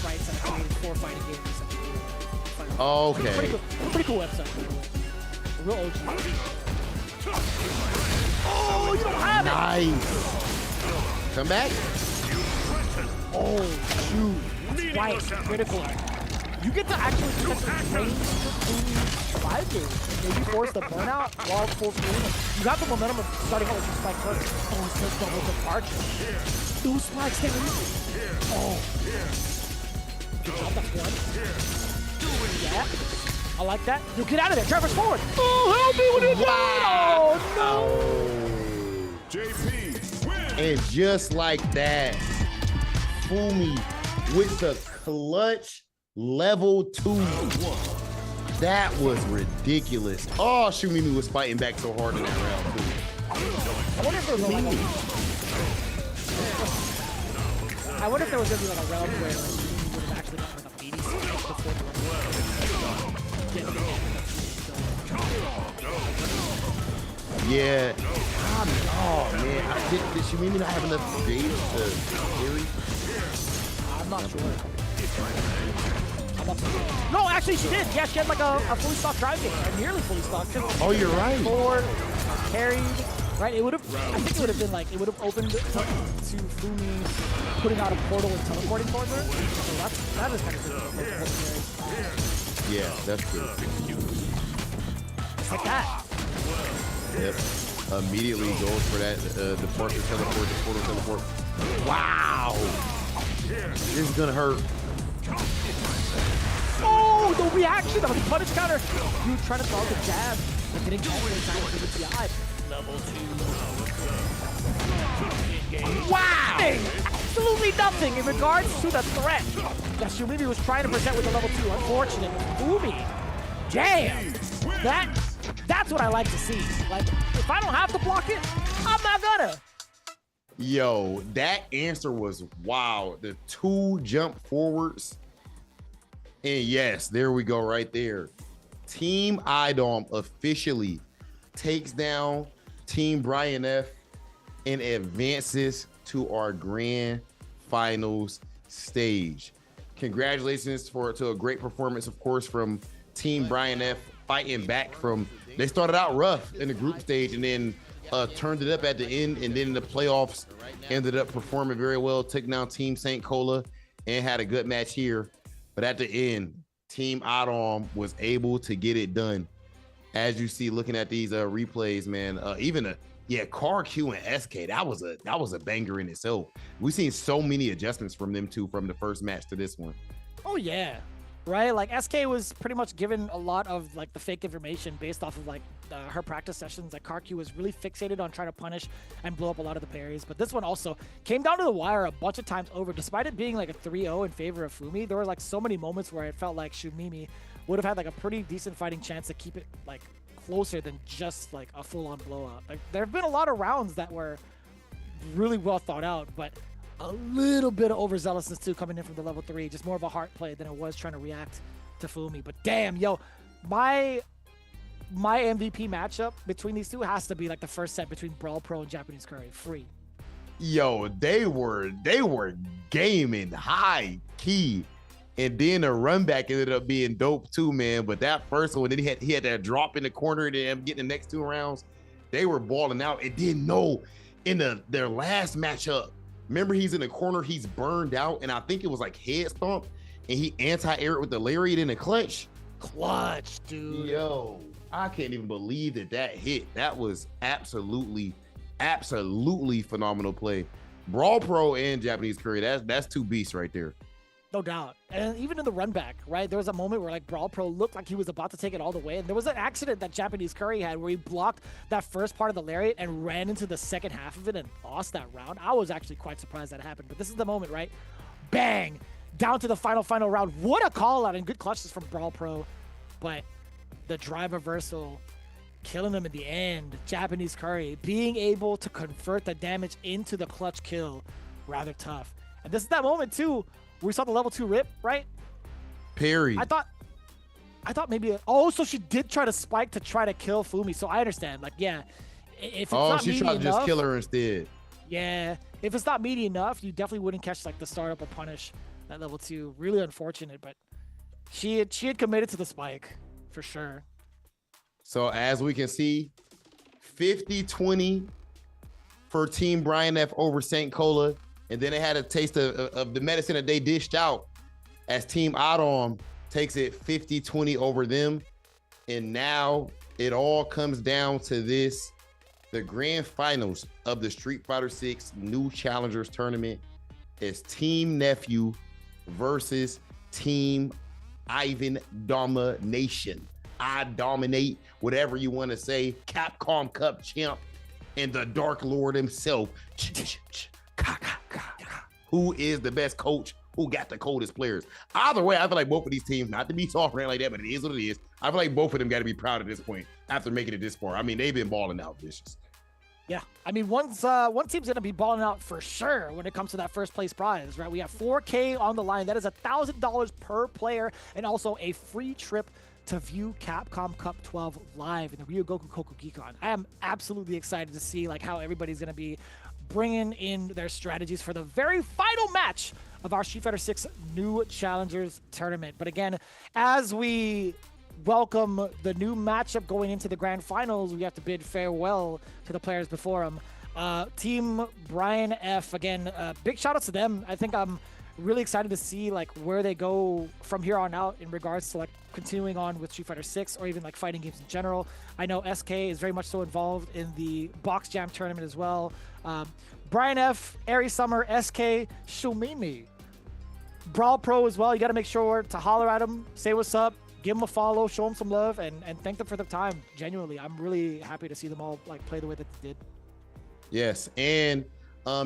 Speaker 3: fights that are created for fighting games.
Speaker 2: Okay.
Speaker 3: Pretty cool website. Real OG. Oh, you don't have it.
Speaker 2: Nice. Come back.
Speaker 3: Oh, shoot. That's right. Critical. You get to actually range your 5 games. Maybe force the burnout while full screen. You got the momentum of starting out with your spike first. Oh, it's just double departure. Those spikes get easy. Oh. Good job, that's one. Yeah. I like that. You get out of there. Traverse forward. Oh, help me with it. Wow. Oh, no.
Speaker 5: JP wins.
Speaker 2: And just like that, Fumi with the clutch level 2. That was ridiculous. Oh, Shumimi was fighting back so hard in that round, too.
Speaker 3: I wonder if there was gonna be like a round where like, Shumimi would have actually gotten like a beating before the
Speaker 2: Yeah. Oh, man. Did Shumimi not have enough gauge to carry?
Speaker 3: I'm not sure. No, actually she did. Yeah, she had like a fully stocked drive game, or nearly fully stocked.
Speaker 2: Oh, you're right.
Speaker 3: Forward, carried, right? It would have, I think it would have been like, it would have opened to Fumi putting out a portal and teleporting towards her. So that is kind of difficult.
Speaker 2: Yeah, that's good.
Speaker 3: It's like that.
Speaker 2: Yep. Immediately goes for that departure teleport, the portal teleport. Wow. This is gonna hurt.
Speaker 3: Oh, the reaction of the punish counter. You trying to throw the jab, but getting caught in time with the eye. Level 2. Wow! Absolutely nothing in regards to the threat that Shumimi was trying to present with the level 2. Unfortunate. Fumi. Damn! That's what I like to see. Like, if I don't have to block it, I'm not gonna.
Speaker 2: Yo, that answer was wow. The 2 jump forwards. And yes, there we go right there. Team iDom officially takes down Team Brian F and advances to our grand finals stage. Congratulations to a great performance, of course, from Team Brian F, fighting back from, they started out rough in the group stage and then turned it up at the end, and then in the playoffs ended up performing very well, took down Team St. Cola and had a good match here. But at the end, Team iDom was able to get it done. As you see, looking at these replays, man, even KarQ and Eskay, that was a banger in itself. We've seen so many adjustments from them two from the first match to this one.
Speaker 3: Oh yeah, right? Like Eskay was pretty much given a lot of like the fake information based off of like her practice sessions. Like KarQ was really fixated on trying to punish and blow up a lot of the parries, but this one also came down to the wire a bunch of times over. Despite it being like a 3-0 in favor of Fumi, there were like so many moments where it felt like Shumimi would have had like a pretty decent fighting chance to keep it like closer than just like a full-on blowout. Like there have been a lot of rounds that were really well thought out, but a little bit of overzealousness too coming in from the level 3, just more of a heart play than it was trying to react to Fumi. But damn, yo, my MVP matchup between these two has to be like the first set between BrawlPro and JapaneseCurry. Free.
Speaker 2: Yo, they were gaming high key, and then the run back ended up being dope too, man. But that first one, then he had that drop in the corner, and then getting the next 2 rounds, they were balling out. And didn't know in their last matchup. Remember, he's in the corner, he's burned out, and I think it was like head stomp, and he anti-air it with the lariat in the clutch.
Speaker 3: Clutch, dude.
Speaker 2: Yo, I can't even believe that hit. That was absolutely phenomenal play. BrawlPro and JapaneseCurry, that's 2 beasts right there.
Speaker 3: No doubt. And even in the run back, right? There was a moment where like BrawlPro looked like he was about to take it all the way. And there was an accident that JapaneseCurry had where he blocked that first part of the lariat and ran into the second half of it and lost that round. I was actually quite surprised that happened. But this is the moment, right? Bang! Down to the final round. What a call out and good clutches from BrawlPro. But the drive reversal killing them in the end. JapaneseCurry being able to convert the damage into the clutch kill. Rather tough. And this is that moment too. We saw the level 2 rip, right?
Speaker 2: Parry.
Speaker 3: I thought maybe, so she did try to spike to try to kill Fumi. So I understand. Like, yeah, if it's not
Speaker 2: she
Speaker 3: meaty
Speaker 2: tried to
Speaker 3: enough,
Speaker 2: just kill her instead.
Speaker 3: Yeah, if it's not meaty enough, you definitely wouldn't catch like the startup or punish at level 2. Really unfortunate, but she had committed to the spike for sure.
Speaker 2: So as we can see, 50-20 for Team Brian F over St. Cola. And then they had a taste of the medicine that they dished out as Team iDom takes it 50-20 over them. And now it all comes down to this, the grand finals of the Street Fighter 6 New Challengers Tournament is Team Nephew versus Team Ivan Domination. I dominate, whatever you want to say. Capcom Cup champ and the Dark Lord himself. Who is the best coach who got the coldest players. Either way, I feel like both of these teams, not to be talking like that, but it is what it is. I feel like both of them got to be proud at this point after making it this far. I mean, they've been balling out vicious.
Speaker 3: Yeah, I mean, one team's gonna be balling out for sure when it comes to that first place prize, right? We have $4K on the line. That is $1,000 per player, and also a free trip to view Capcom Cup 12 live in the Ryogoku Kokugikon. I am absolutely excited to see like how everybody's gonna be bringing in their strategies for the very final match of our Street Fighter 6 New Challengers Tournament. But again, as we welcome the new matchup going into the grand finals, we have to bid farewell to the players before them. Team Brian F, again, big shout out to them. I think I'm really excited to see like where they go from here on out in regards to like continuing on with Street Fighter 6 or even like fighting games in general. I know Eskay is very much so involved in the Box Jam tournament as well. Brian F, airiesummer, Eskay, Shoomimi, BrawlPro as well. You got to make sure to holler at them, say what's up, give them a follow, show them some love, and thank them for the time. Genuinely, I'm really happy to see them all like play the way that they did.
Speaker 2: Yes, and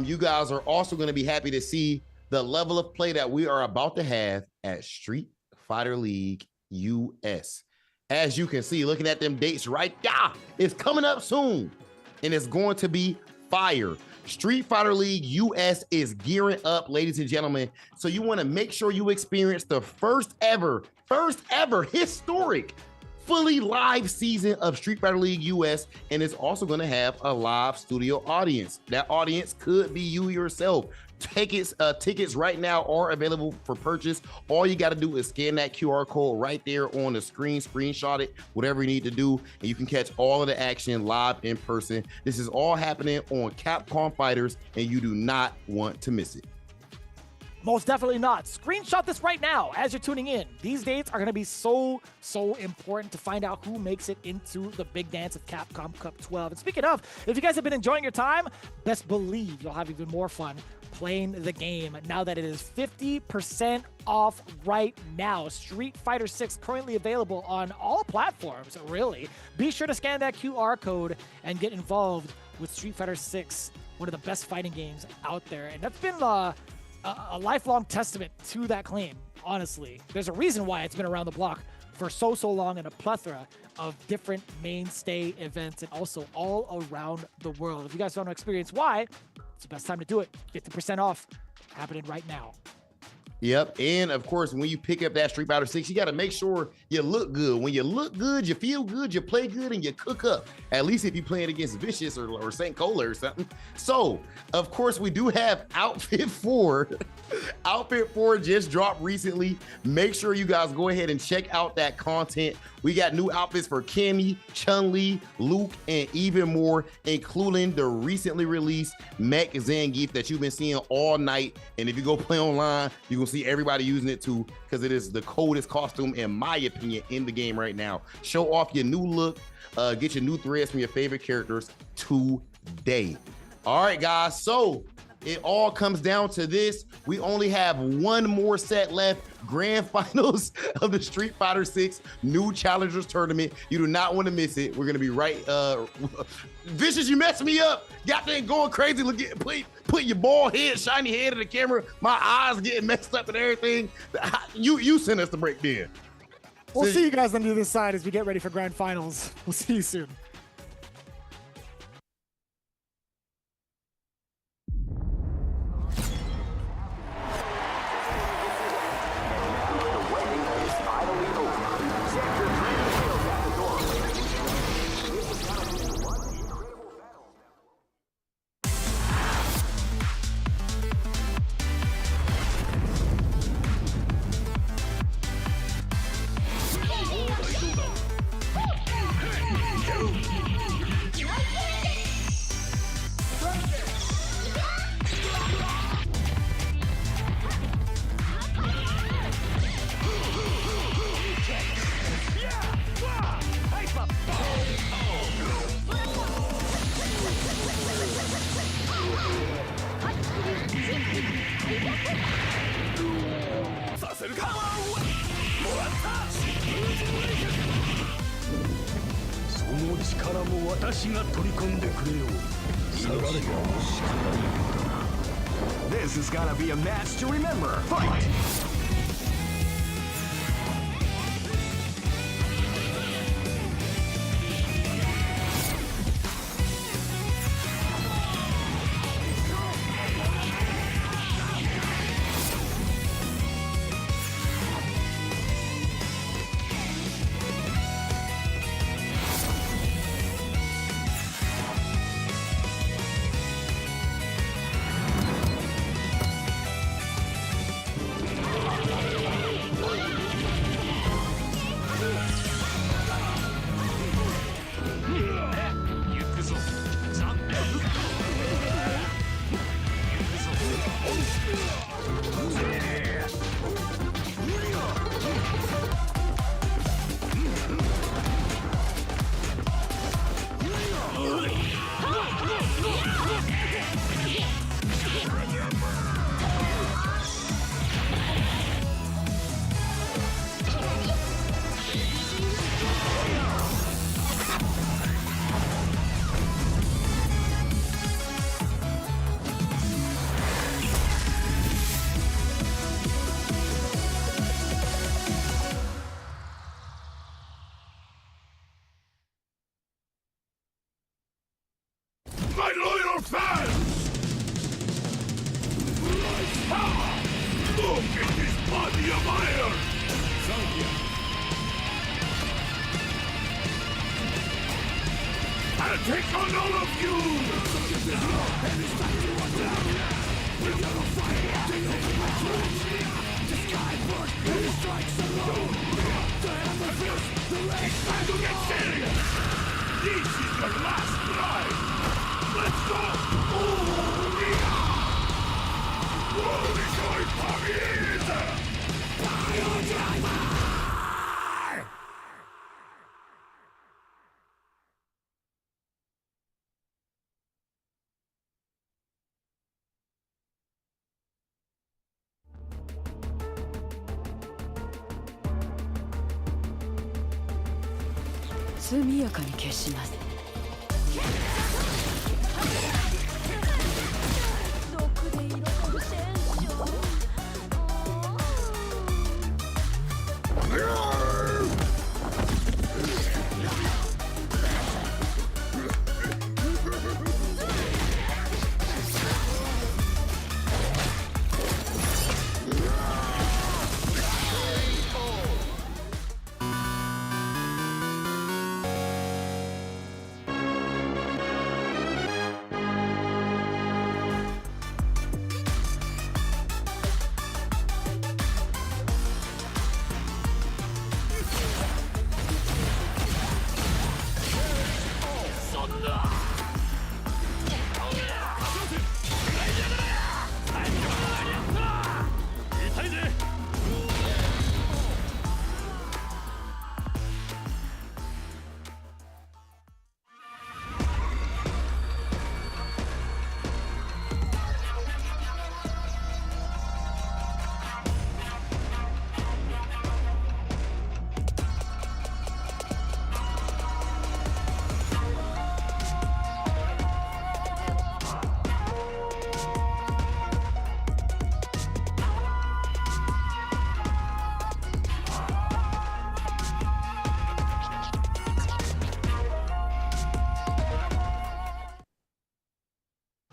Speaker 2: you guys are also going to be happy to see the level of play that we are about to have at Street Fighter League US. As you can see, looking at them dates right there, it's coming up soon, and it's going to be fire. Street Fighter League US is gearing up, ladies and gentlemen. So you want to make sure you experience the first ever historic fully live season of Street Fighter League US, and it's also going to have a live studio audience. That audience could be you yourself. Tickets right now are available for purchase. All you got to do is scan that QR code right there on the screen, screenshot it, whatever you need to do, and you can catch all of the action live in person. This is all happening on Capcom Fighters, and you do not want to miss it.
Speaker 3: Most definitely not. Screenshot this right now as you're tuning in. These dates are going to be so important to find out who makes it into the big dance of Capcom Cup 12. And speaking of, if you guys have been enjoying your time, best believe you'll have even more fun playing the game now that it is 50% off right now. Street Fighter 6 currently available on all platforms, really. Be sure to scan that QR code and get involved with Street Fighter 6, one of the best fighting games out there. And that's been a lifelong testament to that claim, honestly. There's a reason why it's been around the block for so long, and a plethora of different mainstay events and also all around the world. If you guys want to experience why, it's the best time to do it. 50% off happening right now.
Speaker 2: Yep, and of course, when you pick up that Street Fighter 6, you got to make sure you look good. When you look good, you feel good, you play good, and you cook up. At least if you're playing against Vicious or St. Cola or something. So, of course, we do have Outfit 4. Outfit 4 just dropped recently. Make sure you guys go ahead and check out that content. We got new outfits for Cammy, Chun-Li, Luke, and even more, including the recently released Mech Zangief that you've been seeing all night. And if you go play online, you will see everybody using it too, because it is the coldest costume, in my opinion, in the game right now. Show off your new look, get your new threads from your favorite characters today. All right, guys, so it all comes down to this. We only have one more set left. Grand finals of the Street Fighter 6 New Challengers Tournament. You do not want to miss it. We're going to be right. Vicious, you messed me up. Got there going crazy. Look at, put your bald head, shiny head in the camera. My eyes getting messed up and everything. You sent us the break there.
Speaker 3: We'll see you guys on the other side as we get ready for grand finals. We'll see you soon.
Speaker 4: This is gonna be a match to remember. Fight!
Speaker 5: My loyal fans! Look at this body of iron! Thank you. I'll take on all of you! And it's back to one down! We're gonna fight! Take over my troops! The sky burst and it strikes alone! The hammer feels the rain! It's time to get serious! This is your last ride! Let's go! JapaneseCurry Paris! Fire driver!
Speaker 6: 速やかに消します。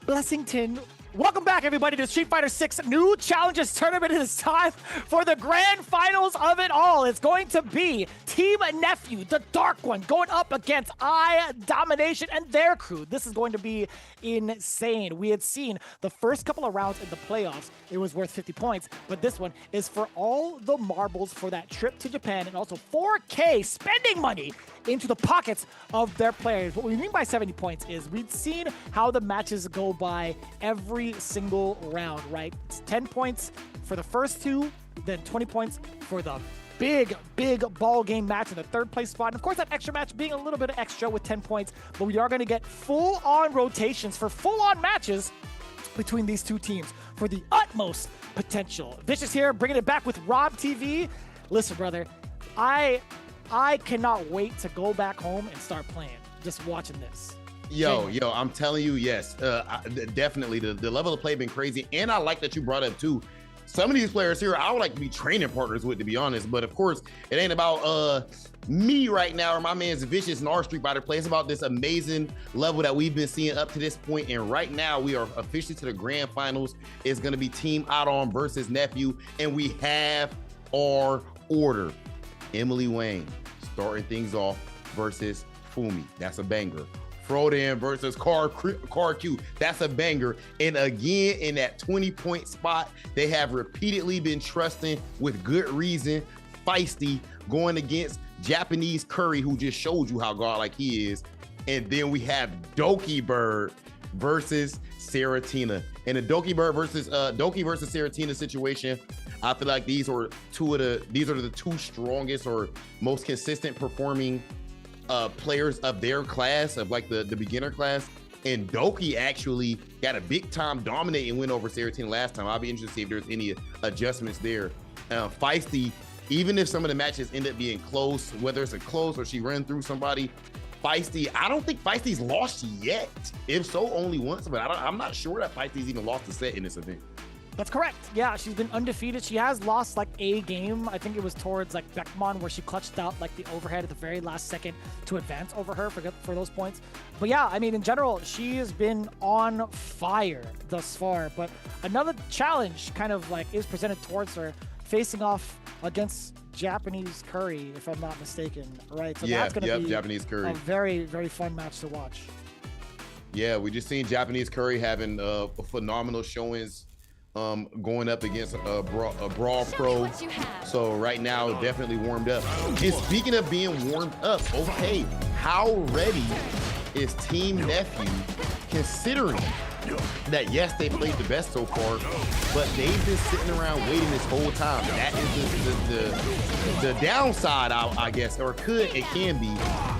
Speaker 3: Blessington. Welcome back, everybody, to Street Fighter 6 New Challenges Tournament. It is time for the grand finals of it all. It's going to be Team Nephew, the Dark One, going up against iDomination and their crew. This is going to be insane. We had seen the first couple of rounds in the playoffs. It was worth 50 points, but this one is for all the marbles for that trip to Japan and also 4K spending money into the pockets of their players. What we mean by 70 points is we've seen how the matches go by every single round, right? It's 10 points for the first two, then 20 points for the big ball game match in the third place spot. And of course, that extra match being a little bit extra with 10 points, but we are going to get full-on rotations for full-on matches between these two teams for the utmost potential. Vicious here, bringing it back with Rob TV. Listen, brother, I cannot wait to go back home and start playing. Just watching this.
Speaker 2: Yo, I'm telling you, yes, definitely the level of play been crazy, and I like that you brought up too. Some of these players here, I would like to be training partners with, to be honest. But of course, it ain't about me right now or my man's Vicious and our Street Fighter play. It's about this amazing level that we've been seeing up to this point. And right now, we are officially to the grand finals. It's going to be Team iDom versus Nephew, and we have our order. Emilyywang starting things off versus Fumi. That's a banger. Frodan versus KarQ. That's a banger. And again, in that 20-point spot, they have repeatedly been trusting, with good reason, Feisty going against JapaneseCurry, who just showed you how godlike he is. And then we have Dokibird versus Serotina. In the Dokibird versus Doki versus Serotina situation, I feel like these are the two strongest or most consistent performing players of their class, of like the beginner class. And Doki actually got a big time dominating win over Serotina last time. I'll be interested to see if there's any adjustments there. Feisty, even if some of the matches end up being close, whether it's a close or she ran through somebody, Feisty, I don't think Feisty's lost yet. If so, only once, but I'm not sure that Feisty's even lost a set in this event.
Speaker 3: That's correct. Yeah, she's been undefeated. She has lost like a game. I think it was towards like Beckmon, where she clutched out like the overhead at the very last second to advance over her for those points. But yeah, I mean, in general, she has been on fire thus far. But another challenge kind of like is presented towards her, facing off against JapaneseCurry, if I'm not mistaken. Right? So that's going to be
Speaker 2: JapaneseCurry.
Speaker 3: A very, very fun match to watch.
Speaker 2: Yeah, we just seen JapaneseCurry having phenomenal showings. Going up against a BrawlPro. So right now, definitely warmed up. And speaking of being warmed up, okay, how ready is Team Nephew, considering that, yes, they played the best so far, but they've been sitting around waiting this whole time. That is the downside, I guess, or it can be,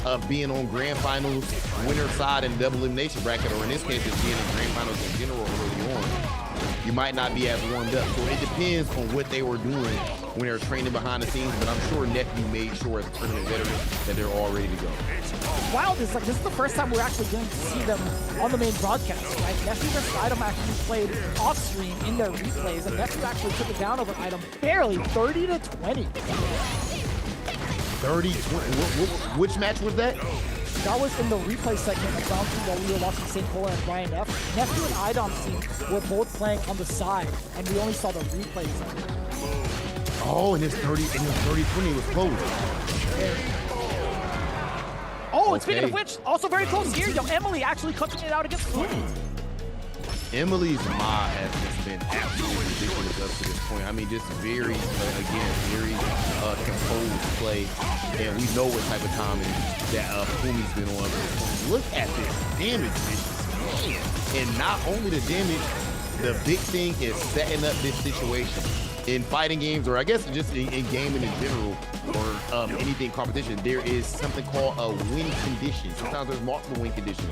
Speaker 2: of being on grand finals, winner side, and double elimination bracket, or in this case, just being in grand finals in general early on. You might not be as warmed up. So it depends on what they were doing when they were training behind the scenes, but I'm sure Nephew made sure as a tournament veteran that they're all ready to go.
Speaker 3: Wild is like, this is the first time we're actually going to see them on the main broadcast, right? Nephew versus iDom actually played off stream in their replays, and Nephew actually took it down over iDom barely 30-20.
Speaker 2: 30-20. Which match was that?
Speaker 3: That was in the replay segment of Round 2 while we were watching St. Paul and Brian F. Nephew and iDom's team were both playing on the side, and we only saw the replay segment.
Speaker 2: Oh, and this 30-20 was close.
Speaker 3: Oh, and speaking of which, also very close here, yo, Emily actually clutching it out against Fumi.
Speaker 2: Emily's mod has just been absolutely ridiculous up to this point. I mean, just very composed play, and we know what type of timing that Fumi's been on. Look at this damage, man. And not only the damage, the big thing is setting up this situation in fighting games, or I guess just in gaming in general, or anything competition. There is something called a win condition. Sometimes there's multiple win conditions.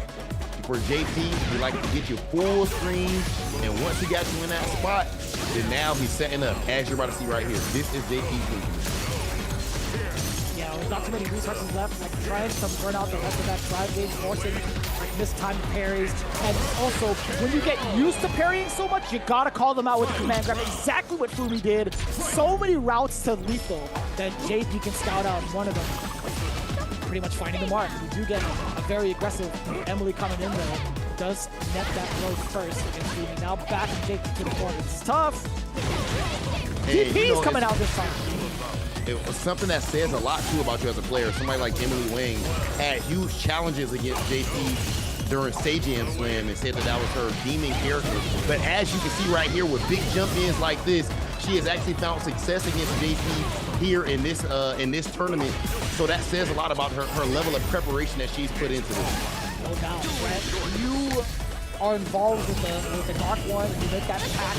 Speaker 2: For JP, we like to get you full screen, and once he got you in that spot, then now he's setting up, as you're about to see right here. This is JP's win condition.
Speaker 3: Yeah, there's not too many resources left, like trying to burn out the rest of that drive gauge, forcing like mistimed parries. And also, when you get used to parrying so much, you gotta call them out with the command grab. Exactly what Fumi did. So many routes to lethal that JP can scout out one of them. Pretty much finding the mark. We do get a very aggressive Emily coming in there. Does net that blow first against Fumi. Now back and JP to the corner. It's tough. DP's coming out this time.
Speaker 2: It was something that says a lot too about you as a player. Somebody like Emilyywang had huge challenges against JP during Stage Jam Slam and said that that was her demon character. But as you can see right here with big jump ins like this, she has actually found success against JP here in this tournament. So that says a lot about her level of preparation that she's put into this.
Speaker 3: No doubt, Brett. You are involved with the Dark One, and you make that attack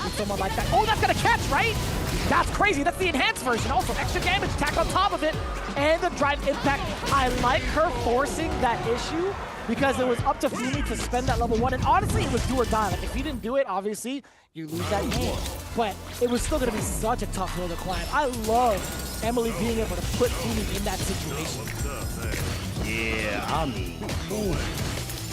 Speaker 3: with someone like that. Oh, that's gonna catch, right? That's crazy. That's the enhanced version. Also, extra damage attack on top of it, and the drive impact. I like her forcing that issue because it was up to Fumi to spend that level 1, and honestly, it was do or die. Like, if you didn't do it, obviously, you lose that game. But it was still gonna be such a tough hill to climb. I love Emily being able to put Fumi in that situation.
Speaker 2: Yeah, I mean, ooh.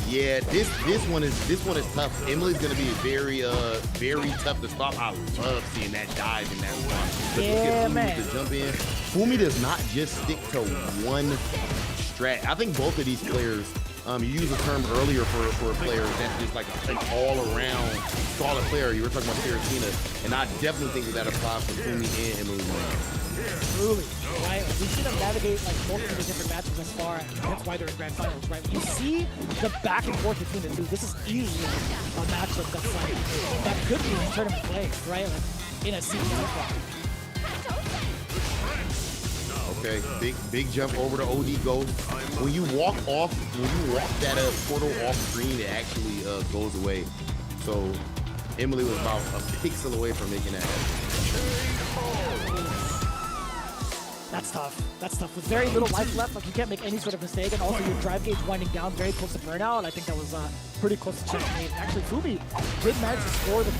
Speaker 2: Yeah, this one is tough. Emily's gonna be very tough to stop. I love seeing that dive in that spot.
Speaker 3: Yeah, man.
Speaker 2: To jump in. Fumi does not just stick to one strat. I think both of these players, you used the term earlier for a player that's just like an all-around solid player. You were talking about Serotina, and I definitely think that applies for Fumi and Emilyywang.
Speaker 3: Truly, right? We've seen them navigate like multiple different matches thus far. That's why they're in grand finals, right? You see the back and forth between the two. This is easily a matchup that's like that could be in tournament play, right? Like in a season.
Speaker 2: Okay, big jump over to OD Ghost. When you walk that portal off screen, it actually goes away. So Emily was about a pixel away from making that happen.
Speaker 3: That's tough. That's tough. With very little life left, like you can't make any sort of mistake, and also your drive gauge winding down very close to burnout, and I think that was pretty close to checkmate. Actually, Fumi did manage to score the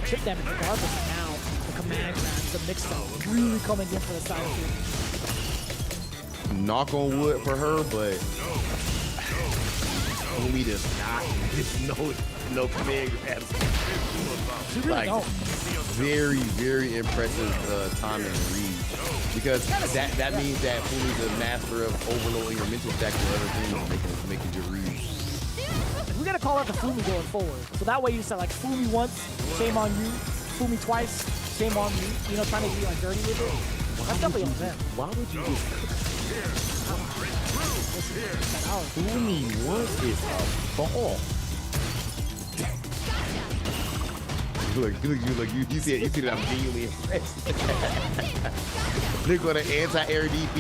Speaker 3: chip damage regardless, and now the command grabs, the mix-up really coming in for the side of
Speaker 2: Knock on wood for her, but Fumi does not no command grabs.
Speaker 3: She really don't.
Speaker 2: Very, very impressive timing and read. Because that means that Fumi's a master of overloading your mental stack with other things, making your read.
Speaker 3: We gotta call out the Fumi going forward. So that way you said like Fumi once, shame on you. Fumi twice, shame on me. You know, trying to be like dirty with it. That's definitely on them.
Speaker 2: Why would you just Fumi once is a ball. Look, you see that I'm genuinely impressed. They're going to anti-air DP.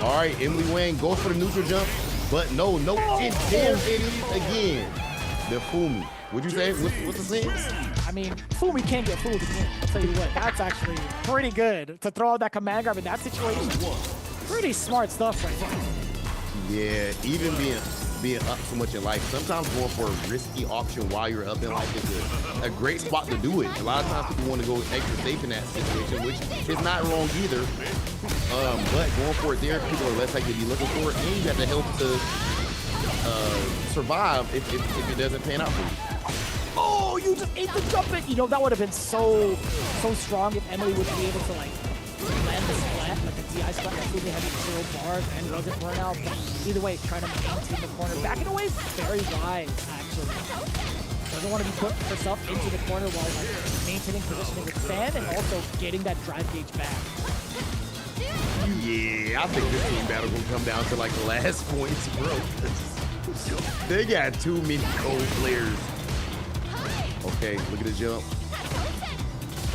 Speaker 2: All right, Emilyywang goes for the neutral jump, but no, it is again. The Fumi. What'd you say? What's the sentence?
Speaker 3: I mean, Fumi can't get fooled again. I'll tell you what, that's actually pretty good to throw out that command grab in that situation. Pretty smart stuff right there.
Speaker 2: Yeah, even being up so much in life, sometimes going for a risky option while you're up in life is a great spot to do it. A lot of times people want to go extra safe in that situation, which is not wrong either. But going for it there, people are less likely to be looking for it, and you got to help to survive if it doesn't pan out for you.
Speaker 3: Oh, you just ate the jump it. You know, that would have been so strong if Emily would be able to like land the splat, like a DI splat that Fumi had 0 bars and wasn't burnout. But either way, trying to maintain the corner. Backing away is very wise, actually. Doesn't want to be put herself into the corner while like maintaining positioning with Fan and also getting that drive gauge back.
Speaker 2: Yeah, I think this team battle will come down to like the last points, bro. They got too many cold players. Okay, look at the jump.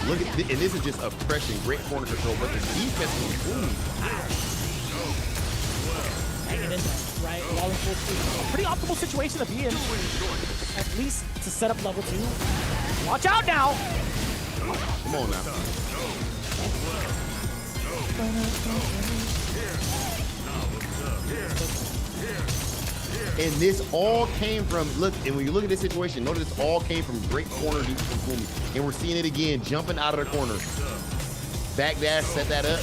Speaker 2: Look at and this is just oppression, great corner control, but the defense was Fumi.
Speaker 3: Hanging in there, right? Falling full speed. A pretty optimal situation to be in. At least to set up level 2. Watch out now!
Speaker 2: Come on now. And this all came from, look, and when you look at this situation, notice this all came from great corner defense from Fumi. And we're seeing it again, jumping out of the corner. Back dash, set that up.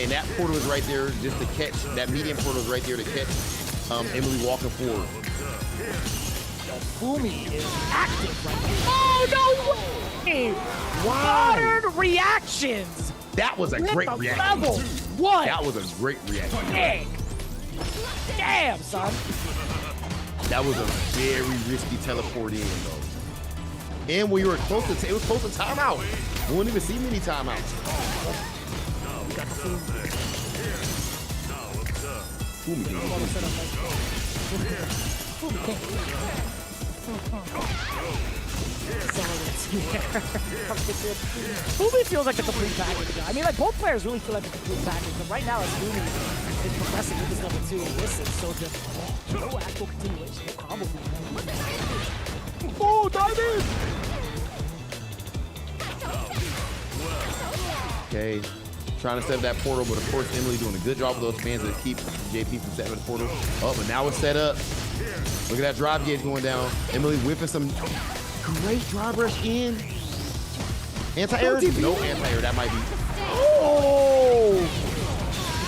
Speaker 2: And that portal is right there just to catch, that medium portal is right there to catch Emily walking forward.
Speaker 3: Fumi is active right now. Oh, no way! Modern reactions!
Speaker 2: That was a great reaction.
Speaker 3: Level 1!
Speaker 2: That was a great reaction.
Speaker 3: Dang! Damn, son!
Speaker 2: That was a very risky teleport in, though. And we were close to, it was close to timeout. We wouldn't even see many timeouts.
Speaker 3: Fumi feels like a complete package. I mean, like, both players really feel like a complete package, but right now, as Fumi is progressing with this level 2, this is so difficult. No actual continuation, no combo movement. Oh, dive in!
Speaker 2: Okay, trying to set up that portal, but of course, Emily doing a good job with those fans to keep JP from setting up the portal. Oh, but now it's set up. Look at that drive gauge going down. Emily whipping some great drive rush in. Anti-air? No anti-air, that might be.
Speaker 3: Oh!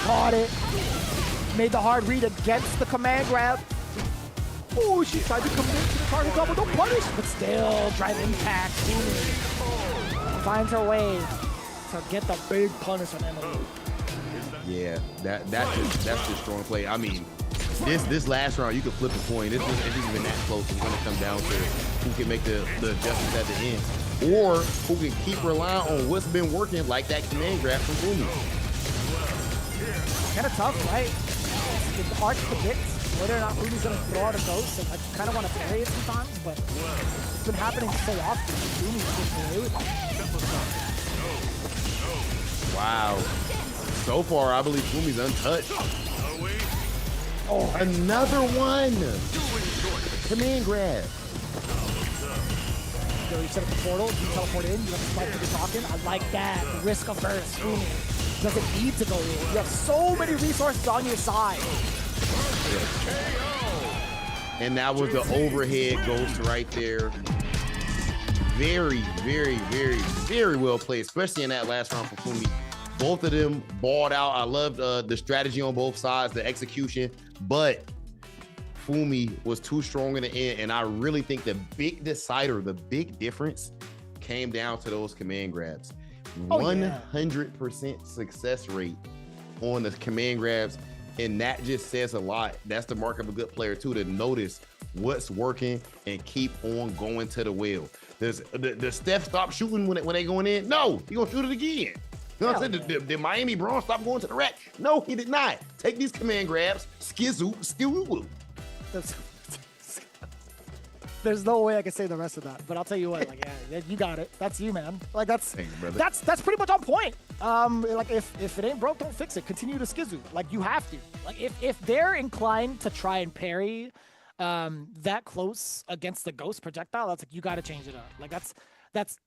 Speaker 3: Caught it. Made the hard read against the command grab. Oh, she tried to commit to the target double, don't punish, but still drive impact. Fumi finds her way to get the big punish on Emily.
Speaker 2: Yeah, that's just strong play. I mean, this last round you could flip a coin. This isn't even that close. It's going to come down to who can make the adjustments at the end, or who can keep relying on what's been working, like that command grab from Fumi.
Speaker 3: Kind of tough, right? It's hard to predict whether or not Fumi's going to throw out a ghost. And I kind of want to parry it sometimes, but it's been happening so often. Fumi's just away with it.
Speaker 2: Wow. So far, I believe Fumi's untouched. Oh, another one. Command grab.
Speaker 3: You set up the portal, you teleport in, you have to fight for the talking. I like that. The risk averse. Fumi doesn't need to go in. You have so many resources on your side.
Speaker 2: And that was the overhead ghost right there. Very, very, very, very well played, especially in that last round for Fumi. Both of them balled out. I loved the strategy on both sides, the execution, but Fumi was too strong in the end. And I really think the big decider, the big difference came down to those command grabs. 100% success rate on the command grabs. And that just says a lot. That's the mark of a good player too, to notice what's working and keep on going to the well. Does Steph stop shooting when they going in? No, he gonna shoot it again. You know what I'm saying? Did Miami Brawl stop going to the rack? No, he did not. Take these command grabs, skizzoo.
Speaker 3: There's no way I can say the rest of that, but I'll tell you what, like, yeah, you got it. That's you, man. Like that's pretty much on point. Like if it ain't broke, don't fix it. Continue to skizzoo. Like you have to. Like if they're inclined to try and parry that close against the ghost projectile, that's like you got to change it up. Like that's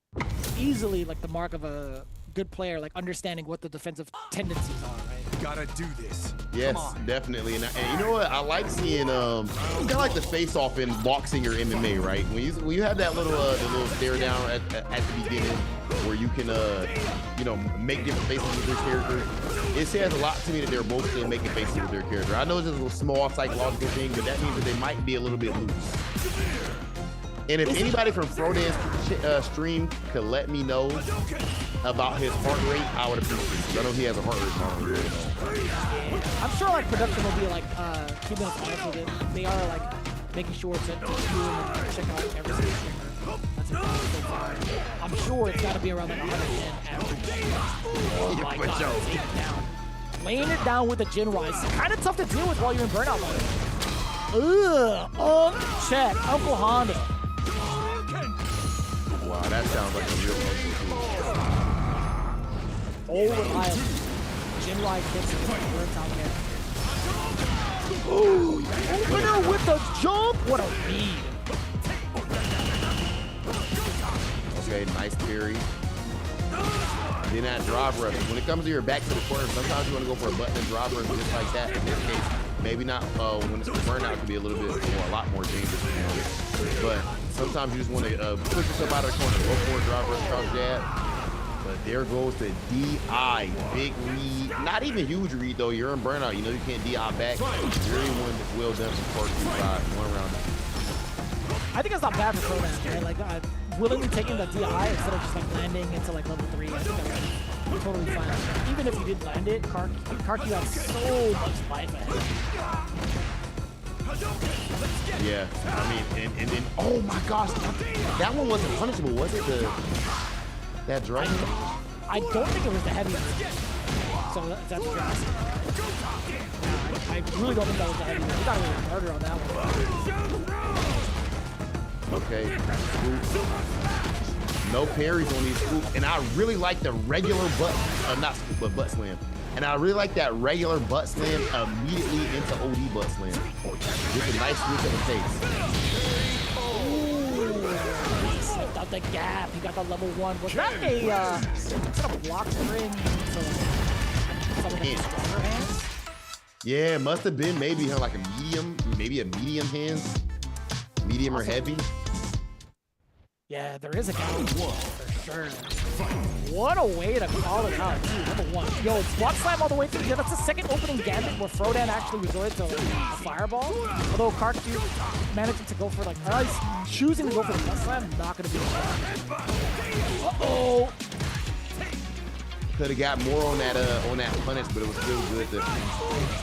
Speaker 3: easily like the mark of a good player, like understanding what the defensive tendencies are, right?
Speaker 4: Gotta do this.
Speaker 2: Yes, definitely. And you know what? I like seeing kind of like the face off in boxing or MMA, right? When you have that little stare down at the beginning where you can make different faces with your character. It says a lot to me that they're both still making faces with their character. I know it's just a small psychological thing, but that means that they might be a little bit loose. And if anybody from Frodan's stream could let me know about his heart rate, I would appreciate it. I know he has a heart rate monitor.
Speaker 3: I'm sure like production will be like keeping us honest with it. They are like making sure to check out every single streamer. That's so far. I'm sure it's got to be around like 110 average. Oh my god, take it down. Laying it down with the Jin Rise. Kind of tough to deal with while you're in burnout mode. Check. Uncle Honda.
Speaker 2: Wow, that sounds like a real
Speaker 3: reliable. Jin Rise hits it. Works out there. Ooh, opener with the jump. What a lead.
Speaker 2: Okay, nice parry. Then that drop rush. When it comes to your back to the corner, sometimes you want to go for a button and drop rush just like that. In this case, maybe not when it's burnout, it could be a lot more dangerous. But sometimes you just want to push yourself out of the corner, go for a drop rush, cross jab. But there goes the DI, big read. Not even huge read though. You're in burnout. You know you can't DI back. Very well done from KarQ side. One round.
Speaker 3: I think it's not bad for Frodan, right? Like willingly taking the DI instead of just like landing into like level 3. I think that's totally fine. Even if you did land it, KarQ has so much life ahead.
Speaker 2: Yeah, I mean, and then oh my gosh, that one wasn't punishable, was it? That drag?
Speaker 3: I don't think it was the heavy. So that's what you're asking. I really don't think that was the heavy. You got a little harder on that one.
Speaker 2: Okay. No parries on these scoops, and I really like the regular butt, not scoop, but butt slam. And I really like that regular butt slam immediately into OD butt slam. Just a nice swoop in the face.
Speaker 3: He slipped out the gap. He got the level 1. Was that a block spring? Someone with stronger hands?
Speaker 2: Yeah, it must have been maybe like a medium hands. Medium or heavy.
Speaker 3: Yeah, there is a guy for sure. What a way to call it out, too. Number one. Yo, Squat Slam all the way through. Yeah, that's the second opening gambit where Frodan actually resorted to a fireball. Although KarQ managing to go for like, choosing to go for the Squat Slam, not going to be a Uh-oh.
Speaker 2: Could have got more on that punish, but it was still good.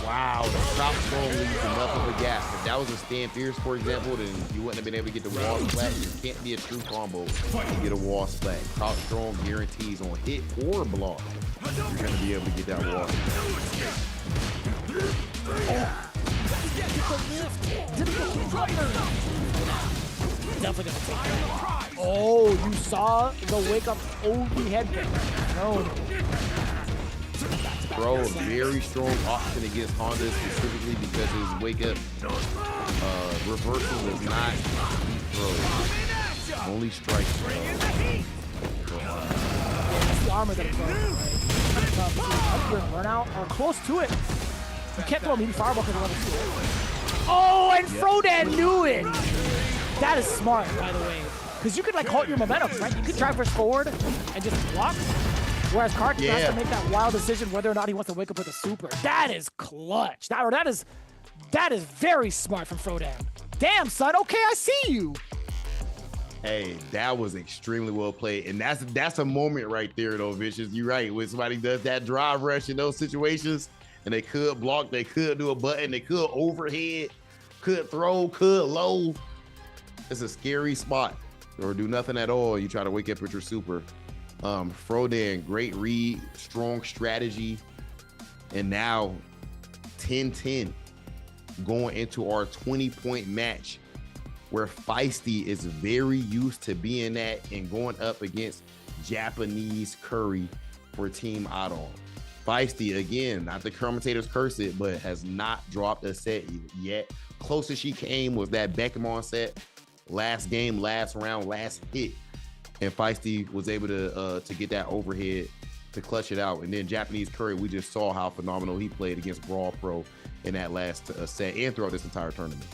Speaker 2: Wow, the stop throw leaves enough of a gap. If that was a stand fierce, for example, then you wouldn't have been able to get the wall splat. It can't be a true combo to get a wall splat. Crouch strong guarantees on hit or block. You're gonna be able to get that wall.
Speaker 3: Definitely gonna take that. Oh, you saw the wake up OB headband. No.
Speaker 2: Bro, a very strong option against Honda specifically because his wake up reversal is not throw. Only strike throw.
Speaker 3: That's the armor that it's right? Burnout or close to it. You can't throw a meaty fireball because of level 2. Oh, and Frodan knew it. That is smart, by the way. Because you could like halt your momentum, right? You could traverse forward and just block. Whereas KarQ has to make that wild decision whether or not he wants to wake up with a super. That is clutch. That is very smart from Frodan. Damn, son. Okay, I see you.
Speaker 2: Hey, that was extremely well played. And that's a moment right there, though, Vicious. You're right. When somebody does that drive rush in those situations, and they could block, they could do a button, they could overhead, could throw, could low. It's a scary spot. Or do nothing at all. You try to wake up with your super. Frodan, great read, strong strategy. And now 10-10 going into our 20-point match where Feisty is very used to being at and going up against JapaneseCurry for Team iDom. Feisty, again, not the commentators curse it, but has not dropped a set yet. Closest she came was that Beckmon set. Last game, last round, last hit. And Feisty was able to get that overhead to clutch it out. And then JapaneseCurry, we just saw how phenomenal he played against BrawlPro in that last set and throughout this entire tournament.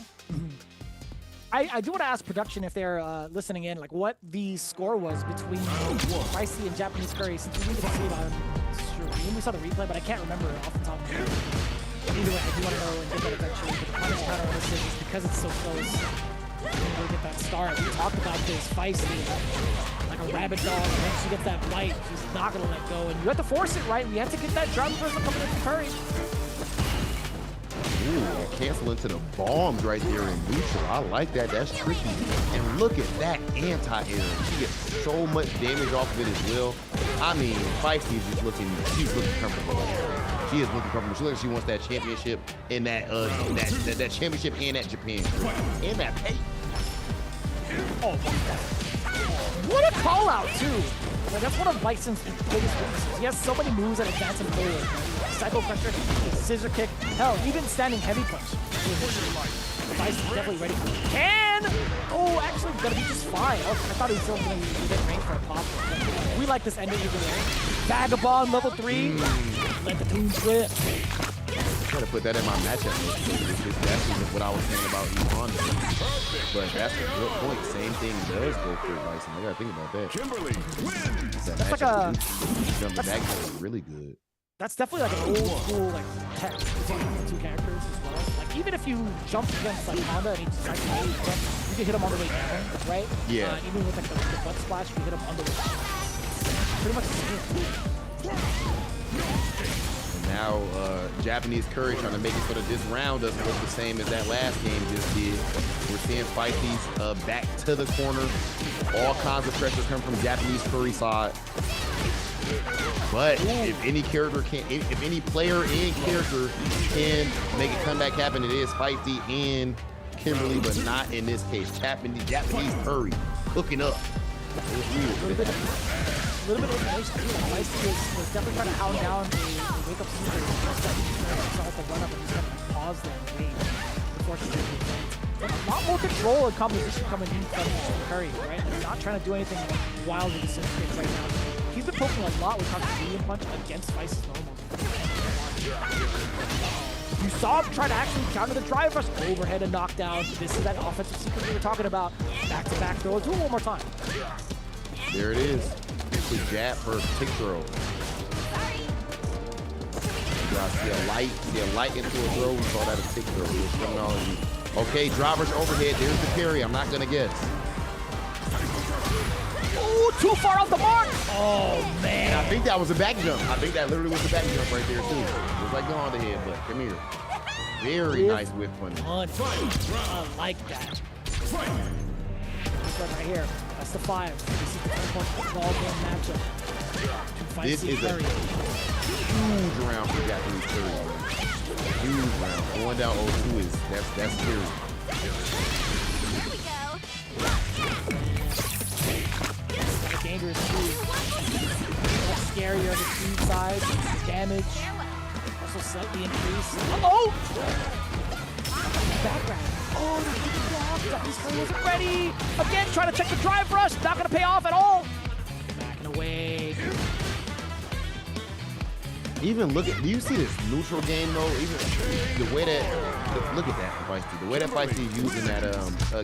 Speaker 3: I do want to ask production if they're listening in, like what the score was between Feisty and JapaneseCurry, since we didn't get to see it on stream. We saw the replay, but I can't remember off the top of my head. Either way, I do want to know and get that eventually. But the punish counter on this is because it's so close. We'll get that start. We talked about this Feisty, like a rabid dog. Once she gets that bite, she's not gonna let go. And you have to force it, right? We have to get that drum person coming in from Curry.
Speaker 2: Ooh, cancel into the bombs right there in neutral. I like that. That's tricky. And look at that anti-air. She gets so much damage off of it as well. I mean, Feisty is just looking. She's looking comfortable. She is looking comfortable. She looks like she wants that championship and that championship and that Japan and that pay.
Speaker 3: Oh, what a call out too! Like that's one of Bison's biggest weaknesses. He has so many moves that advance him forward. Psycho pressure, scissor kick, hell, even standing heavy punch. Bison's definitely ready for it. Oh, actually, gonna be just fine. Oh, I thought he was still gonna get range for a pop. We like this ending either way. Vagabond level 3. Let the tunes rip.
Speaker 2: Gotta put that in my matchup. That's what I was saying about Honda. But that's a good point. Same thing does go for Bison. I gotta think about that.
Speaker 4: Kimberly wins.
Speaker 3: That's like a.
Speaker 2: Jumping back is really good.
Speaker 3: That's definitely like an old school like tech between the two characters as well. Like even if you jump against like Honda and he decides to jump, you can hit him on the way down, right?
Speaker 2: Yeah.
Speaker 3: Even with like the butt splash, you can hit him on the way down. Pretty much the same.
Speaker 2: And now JapaneseCurry trying to make it so that this round doesn't look the same as that last game just did. We're seeing Feisty's back to the corner. All kinds of pressure come from JapaneseCurry's side. But if any player and character can make a comeback happen, it is Feisty and Kimberly, but not in this case. JapaneseCurry cooking up.
Speaker 3: A little bit of information too. Feisty was definitely trying to hound down the wake up super. So the run up and just kind of pause there and wait before she did it. A lot more control and composition coming in from Curry, right? Like not trying to do anything wild with the synergy right now. He's been poking a lot with KarQ Punch against Feisty's normal. You saw him try to actually counter the drive rush, overhead and knockdown. This is that offensive sequence we were talking about. Back-to-back throw. Do it one more time.
Speaker 2: There it is. It's a jab first kick throw. See a light into a throw. We call that a tick throw. Terminology. Okay, driver's overhead. There's the parry. I'm not gonna guess.
Speaker 3: Oh, too far off the mark. Oh man.
Speaker 2: And I think that was a back jump. I think that literally was a back jump right there too. It was like going on the head, but come here. Very nice whip punish.
Speaker 3: I like that. This one right here. That's the 5. This is the 10-point ball game matchup.
Speaker 2: This is a huge round for JapaneseCurry. Huge round. Going down 0-2 is that's scary.
Speaker 3: Dangerous too. That's scary on the speed side. Damage. Also slightly increased. Uh-oh! Background. Oh, the block. JapaneseCurry wasn't ready. Again, trying to check the drive rush. Not going to pay off at all. Backing away.
Speaker 2: Even look at, do you see this neutral game though? Even the way that, look at that Feisty. The way that Feisty is using that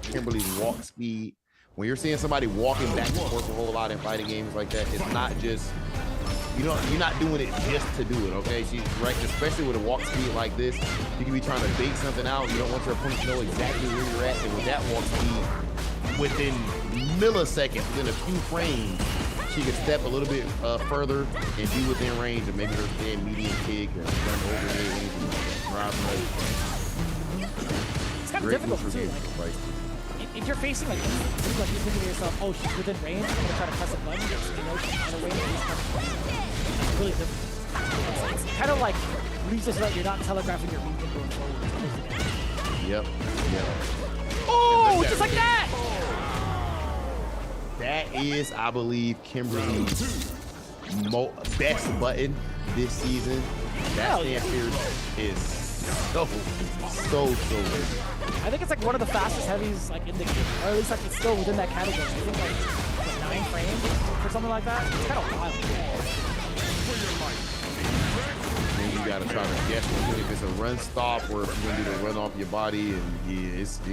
Speaker 2: Kimberly's walk speed. When you're seeing somebody walking back and forth a whole lot in fighting games like that, it's not just, you're not doing it just to do it, okay? She's right, especially with a walk speed like this, you can be trying to bait something out. You don't want your opponent to know exactly where you're at, and with that walk speed, within milliseconds, within a few frames, she can step a little bit further and be within range of maybe her stand medium kick or run overhead and drive right.
Speaker 3: It's kind of difficult too. Like, if you're facing like this, like you're thinking to yourself, oh, she's within range, I'm gonna try to press a button, you know, she's out of range. It's really difficult. It's kind of like leaves us that you're not telegraphing your movement going forward.
Speaker 2: Yep.
Speaker 3: Oh, just like that!
Speaker 2: That is, I believe, Kimberly's best button this season. That stand here is so good.
Speaker 3: I think it's like one of the fastest heavies like in the game, or at least like it's still within that category. I think like 9 frames or something like that. It's kind of wild.
Speaker 2: And you gotta try to guess if it's a run stop or if you're gonna do the run off your body, and yeah, it's a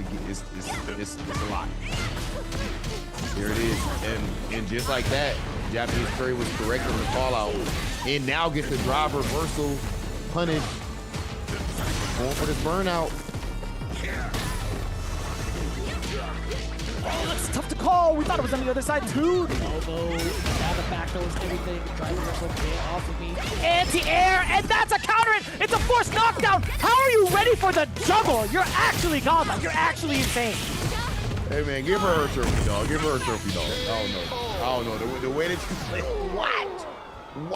Speaker 2: lot. There it is, and just like that, JapaneseCurry was correct on the call out, and now gets the drive reversal punish. Going for this burnout.
Speaker 3: Oh, that's tough to call. We thought it was on the other side too. Elbow, now the back throws everything. Drive reversal off of me. Anti-air, and that's a counter. It's a forced knockdown. How are you ready for the juggle? You're actually godlike. You're actually insane.
Speaker 2: Hey man, give her her trophy, dog. Give her her trophy, dog. I don't know. The way that you play. What?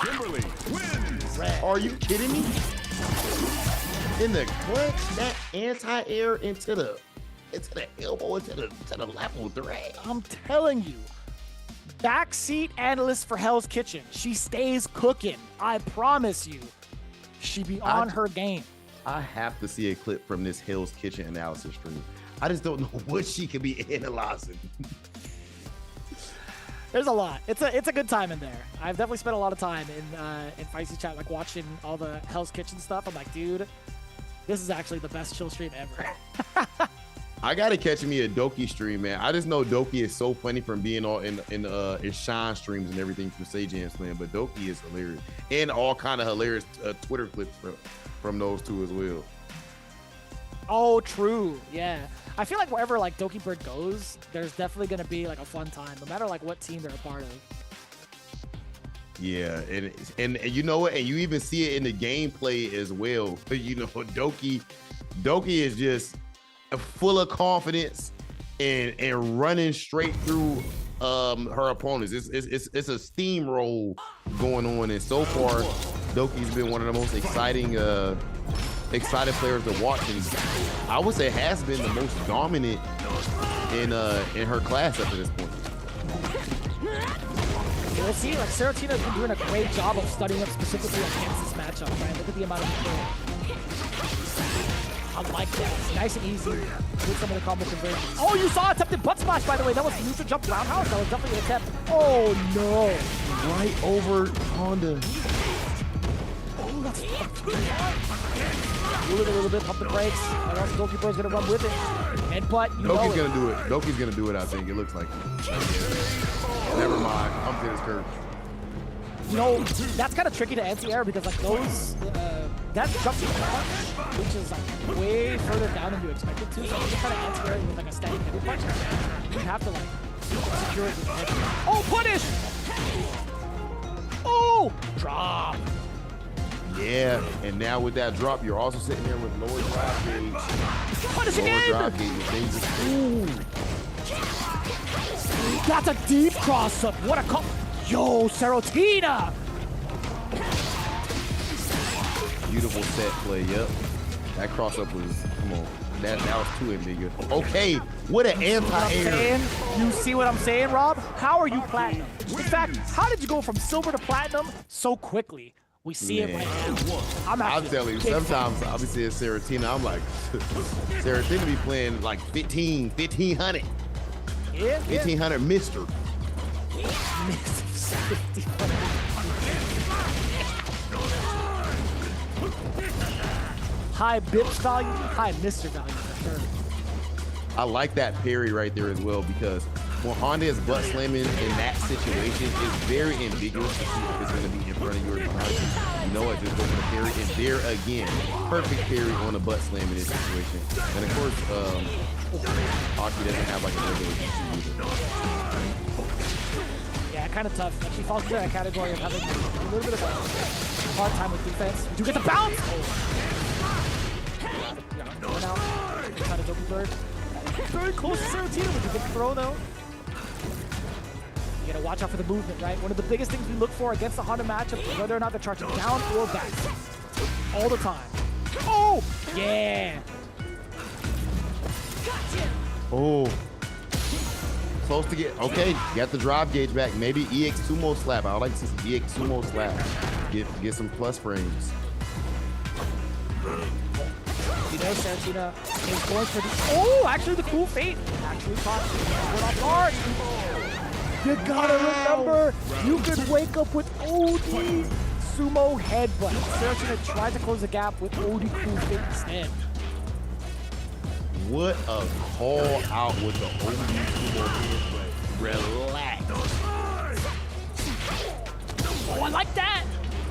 Speaker 4: Kimberly wins.
Speaker 2: Are you kidding me? In the clinch, that anti-air into the elbow, into the level 3.
Speaker 3: I'm telling you. Backseat analyst for Hell's Kitchen. She stays cooking. I promise you. She be on her game.
Speaker 2: I have to see a clip from this Hell's Kitchen analysis stream. I just don't know what she could be analyzing.
Speaker 3: There's a lot. It's a good time in there. I've definitely spent a lot of time in Feisty chat, like watching all the Hell's Kitchen stuff. I'm like, dude, this is actually the best chill stream ever.
Speaker 2: I gotta catch me a Doki stream, man. I just know Doki is so funny from being all in Shine streams and everything from Sage Jam Slam, but Doki is hilarious and all kind of hilarious Twitter clips from those two as well.
Speaker 3: Oh, true. Yeah. I feel like wherever like Dokibird goes, there's definitely gonna be like a fun time, no matter like what team they're a part of.
Speaker 2: Yeah, and you know what? And you even see it in the gameplay as well. You know, Doki is just full of confidence and running straight through her opponents. It's a steamroll going on, and so far, Doki's been one of the most exciting players to watch, and I would say has been the most dominant in her class up to this point.
Speaker 3: We'll see, like Serotina's been doing a great job of studying up specifically against this matchup, right? Look at the amount of people. I like that. It's nice and easy with some of the combo conversions. Oh, you saw attempted butt smash, by the way. That was neutral jump roundhouse. That was definitely an attempt. Oh, no.
Speaker 2: Right over Honda.
Speaker 3: Oh, that's box. Do it a little bit, pump the brakes. And also Dokibird's gonna run with it. Headbutt, you know
Speaker 2: Doki's
Speaker 3: it.
Speaker 2: gonna do it. Doki's gonna do it, I think. It looks like it. Never mind. I'm JapaneseCurry.
Speaker 3: You know, that's kind of tricky to anti-air because like those, that jumps you punch, which is like way further down than you expected to. So if you're trying to anti-air with like a steady heavy punch, you have to like secure it with head. Oh, punish! Oh, drop.
Speaker 2: Yeah, and now with that drop, you're also sitting there with lower drive gauge.
Speaker 3: Punish
Speaker 2: Lower
Speaker 3: again!
Speaker 2: drive gauge.
Speaker 3: Ooh. That's a deep cross-up. What a call. Yo, Serotina!
Speaker 2: Beautiful set play, yep. That cross-up was, come on. That was too ambiguous. Okay, what an anti-air.
Speaker 3: You see what I'm saying, Rob? How are you platinum? In fact, how did you go from silver to platinum so quickly? We see it right now.
Speaker 2: I'm telling you, sometimes I'll be seeing Serotina, I'm like, Serotina be playing like 1500.
Speaker 3: Yeah,
Speaker 2: 1500 Mister.
Speaker 3: High Bips value, high Mr. value for sure.
Speaker 2: I like that parry right there as well because when Honda is butt slamming in that situation, it's very ambiguous to see if it's going to be in front of you or behind you. You know what? Just go for the parry, and there again, perfect parry on a butt slam in this situation. And of course, Aki doesn't have like a regular GC either.
Speaker 3: Yeah, kind of tough. Like she falls into that category of having a little bit of a hard time with defense. You get the bounce! Going out. Kind of Dokibird. Very close to Serotina when you get the throw though. You gotta watch out for the movement, right? One of the biggest things we look for against the Honda matchup is whether or not they're charging down or back. All the time. Oh! Yeah!
Speaker 2: Oh. Close to get, okay, got the drive gauge back. Maybe EX Sumo slap. I would like to see some EX Sumo slap. Get some plus frames.
Speaker 3: You know, Serotina is going for the, oh, actually the cool fate. Actually caught off guard. You gotta remember, you could wake up with OD Sumo headbutt. Serotina tried to close the gap with OD cool fate instead.
Speaker 2: What a call out with the OD Sumo headbutt. Relax.
Speaker 3: Oh, I like that.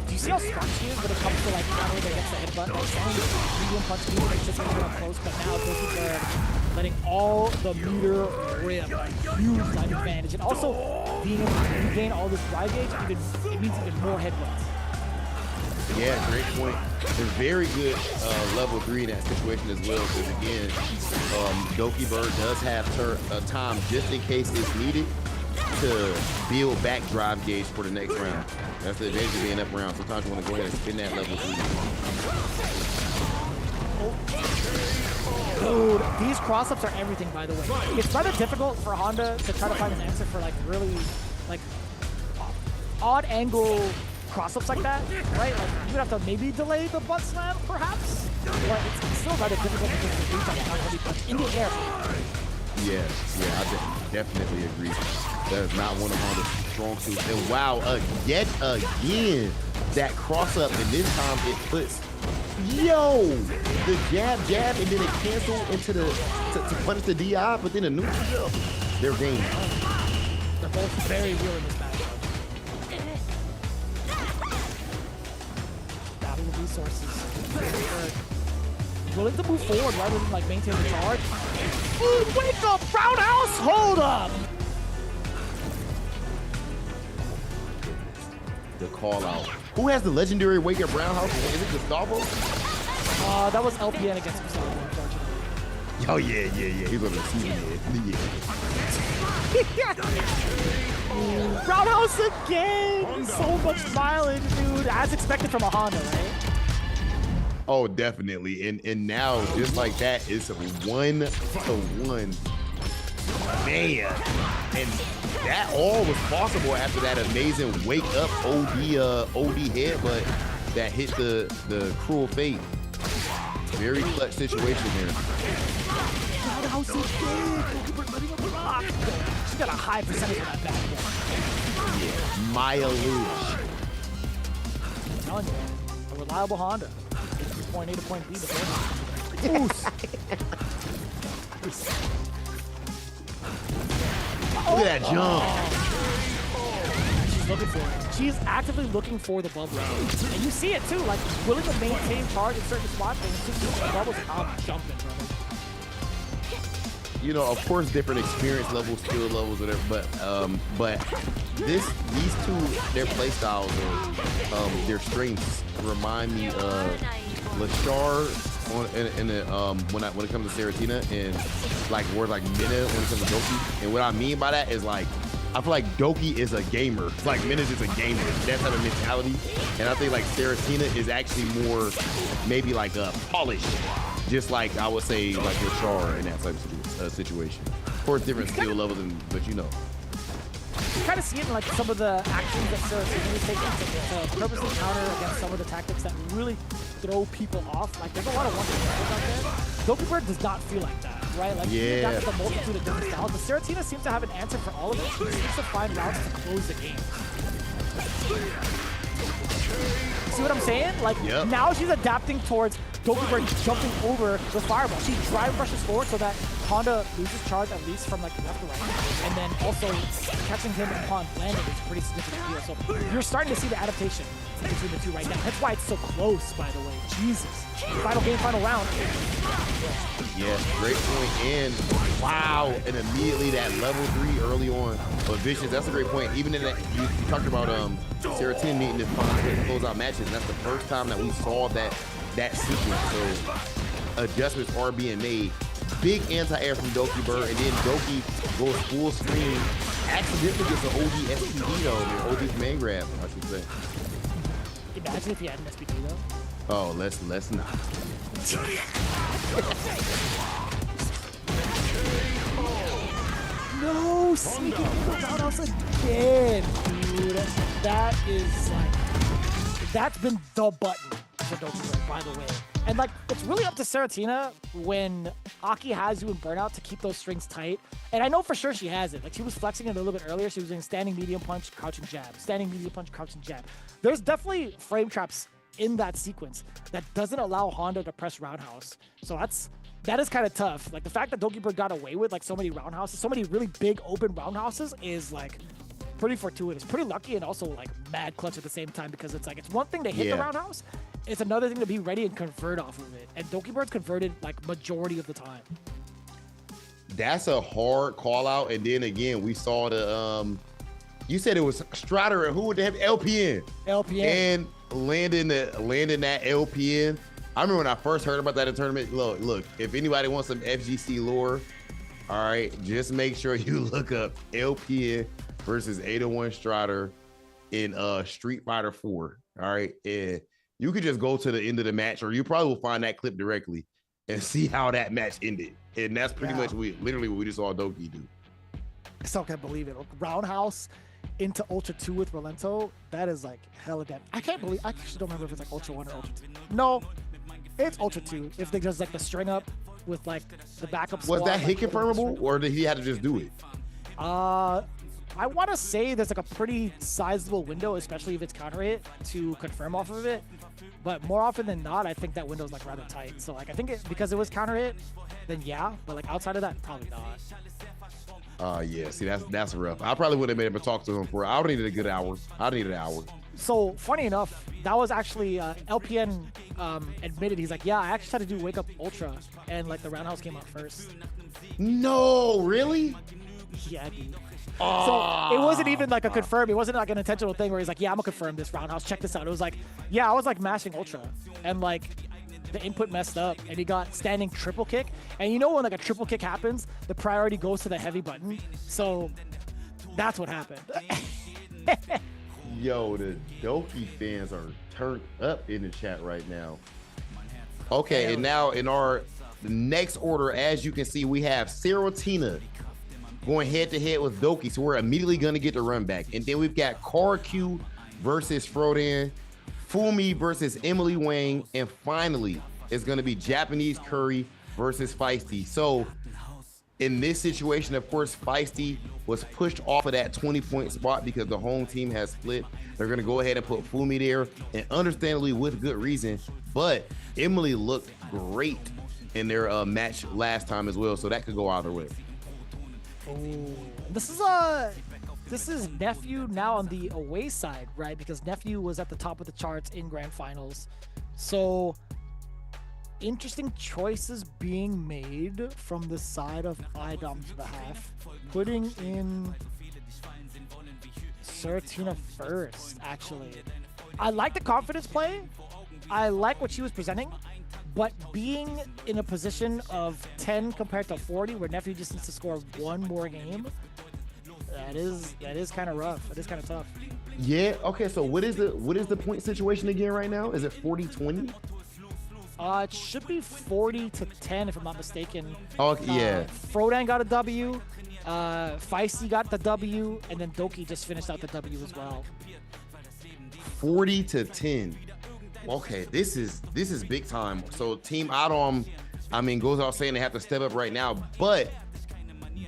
Speaker 3: Do you see how strong she is when it comes to like countering against the headbutt? Like saying medium punch meter makes it really close, but now Dokibird letting all the meter rip. Huge line advantage. And also being able to regain all this drive gauge, it means even more headbutts.
Speaker 2: Yeah, great point. They're very good level 3 in that situation as well, because again, Dokibird does have time just in case it's needed to build back drive gauge for the next round. That's the advantage of being up around. Sometimes you want to go ahead and spin that level 3.
Speaker 3: Dude, these cross-ups are everything, by the way. It's rather difficult for Honda to try to find an answer for like really like odd angle cross-ups like that, right? Like you would have to maybe delay the butt slam, perhaps, but it's still rather difficult to get the reach on not really punch in the air.
Speaker 2: Yeah, I definitely agree. That is not one of Honda's strong suits. And wow, yet again, that cross-up, and this time it puts, yo, the jab, and then it cancels into the, to punish the DI, but then the neutral, they're game.
Speaker 3: They're both very real in this matchup. Battle of resources. Willing to move forward rather than like maintain the charge. Ooh, wake up, roundhouse, hold up!
Speaker 2: The call out. Who has the legendary wake up roundhouse? Is it Gustavo?
Speaker 3: That was LPN against himself, unfortunately.
Speaker 2: Oh yeah. He's on the receiving end.
Speaker 3: Roundhouse again! So much mileage, dude. As expected from a Honda, right?
Speaker 2: Oh, definitely. And now, just like that, it's a 1-to-1. Man. And that all was possible after that amazing wake up OD headbutt that hit the cruel fate. Very clutch situation there.
Speaker 3: Roundhouse again! She got a high percentage of that back.
Speaker 2: Yeah, mileage.
Speaker 3: I'm telling you, a reliable Honda. Point A to point B. Look
Speaker 2: at that jump.
Speaker 3: She's looking for it. She's actively looking for the bubble. And you see it too, like willing to maintain charge in certain spots, and as soon as the bubbles, I'm jumping, brother.
Speaker 2: You know, of course, different experience levels, skill levels, whatever. But these two, their play styles or their strengths remind me of Lashar when it comes to Serotina, and like words like Mina when it comes to Doki. And what I mean by that is like, I feel like Doki is a gamer. It's like Mina's just a gamer. That type of mentality. And I think like Serotina is actually more maybe like a polished, just like I would say like Lashar in that type of situation. Of course, different skill levels, but you know.
Speaker 3: You kind of see it in like some of the actions that Serotina is taking to purposely counter against some of the tactics that really throw people off. Like there's a lot of one-two punches out there. Dokibird does not feel like that, right? Like he adapts a multitude of different styles, but Serotina seems to have an answer for all of it. She seems to find routes to close the game. See what I'm saying? Like now she's adapting towards Dokibird jumping over the fireball. She drive rushes forward so that Honda loses charge at least from like left to right, and then also catching him upon landing is a pretty significant deal. So you're starting to see the adaptation between the two right now. That's why it's so close, by the way. Jesus. Final game, final round.
Speaker 2: Yeah, great point. And wow, and immediately that level 3 early on. But Vicious, that's a great point. Even in that, you talked about Serotina needing to close out matches. And that's the first time that we saw that sequence. So adjustments are being made. Big anti-air from Dokibird, and then Doki goes full screen. Accidentally gets an OD SPD though, an OD command grab, I should say.
Speaker 3: Imagine if he had an SPD though.
Speaker 2: Oh, let's not.
Speaker 3: No, sneaking roundhouse again, dude. That is like, that's been the button for Dokibird, by the way. And like, it's really up to Serotina when Aki has you in burnout to keep those strings tight. And I know for sure she has it. Like she was flexing it a little bit earlier. She was doing standing medium punch, crouching jab, standing medium punch, crouching jab. There's definitely frame traps in that sequence that doesn't allow Honda to press roundhouse. So that is kind of tough. Like the fact that Dokibird got away with like so many roundhouses, so many really big open roundhouses is like pretty fortuitous, pretty lucky, and also like mad clutch at the same time, because it's like, it's one thing to hit the roundhouse, it's another thing to be ready and convert off of it. And Dokibird's converted like majority of the time.
Speaker 2: That's a hard call out. And then again, we saw the you said it was Strider, and who would they have? LPN. And landing that LPN. I remember when I first heard about that in tournament. Look, if anybody wants some FGC lore, all right, just make sure you look up LPN versus 801 Strider in Street Fighter 4. All right, and you could just go to the end of the match, or you probably will find that clip directly and see how that match ended. And that's pretty much literally what we just saw Doki do.
Speaker 3: I still can't believe it. Roundhouse into Ultra 2 with Rolento. That is like hella damn. I actually don't remember if it's like Ultra 1 or Ultra 2. No, it's Ultra 2. If they just like the string up with like the backup squad.
Speaker 2: Was that
Speaker 3: hit
Speaker 2: confirmable, or did he have to just do it?
Speaker 3: I want to say there's like a pretty sizable window, especially if it's counter hit, to confirm off of it. But more often than not, I think that window's like rather tight. So like I think because it was counter hit, then yeah. But like outside of that, probably not.
Speaker 2: Yeah. See, that's rough. I probably would have been able to talk to him for. I would have needed a good hour. I'd needed an hour.
Speaker 3: So funny enough, that was actually LPN admitted. He's like, yeah, I actually had to do Wake Up Ultra, and like the roundhouse came out first.
Speaker 2: No, really?
Speaker 3: Yeah, dude. So it wasn't even like a confirm. It wasn't like an intentional thing where he's like, yeah, I'm gonna confirm this roundhouse. Check this out. It was like, yeah, I was like mashing Ultra, and like the input messed up, and he got standing triple kick. And you know when like a triple kick happens, the priority goes to the heavy button. So that's what happened.
Speaker 2: Yo, the Doki fans are turned up in the chat right now. Okay, and now in our next order, as you can see, we have Serotina going head-to-head with Doki, so we're immediately going to get the run back. And then we've got KarQ versus Frodan, Fumi versus Emilyywang, and finally, it's going to be JapaneseCurry versus Feisty. So In this situation, of course, Feisty was pushed off of that 20-point spot because the home team has split. They're going to go ahead and put Fumi there, and understandably with good reason. But Emily looked great in their match last time as well, so that could go either way.
Speaker 3: Oh, this is Nephew now on the away side, right? Because Nephew was at the top of the charts in grand finals. So interesting choices being made from the side of iDom's behalf, putting in Serotina first, actually. I like the confidence play. I like what she was presenting, but being in a position of 10 compared to 40 where Nephew just needs to score one more game, that is kind of rough. It is kind of tough.
Speaker 2: Yeah, okay, so what is the point situation again right now? Is it 40-20?
Speaker 3: It should be 40-10 if I'm not mistaken.
Speaker 2: Oh, yeah.
Speaker 3: Frodan got a W, Feisty got the W, and then Doki just finished out the W as well.
Speaker 2: 40-10. Okay, this is big time. So Team iDom, I mean, goes out saying they have to step up right now, but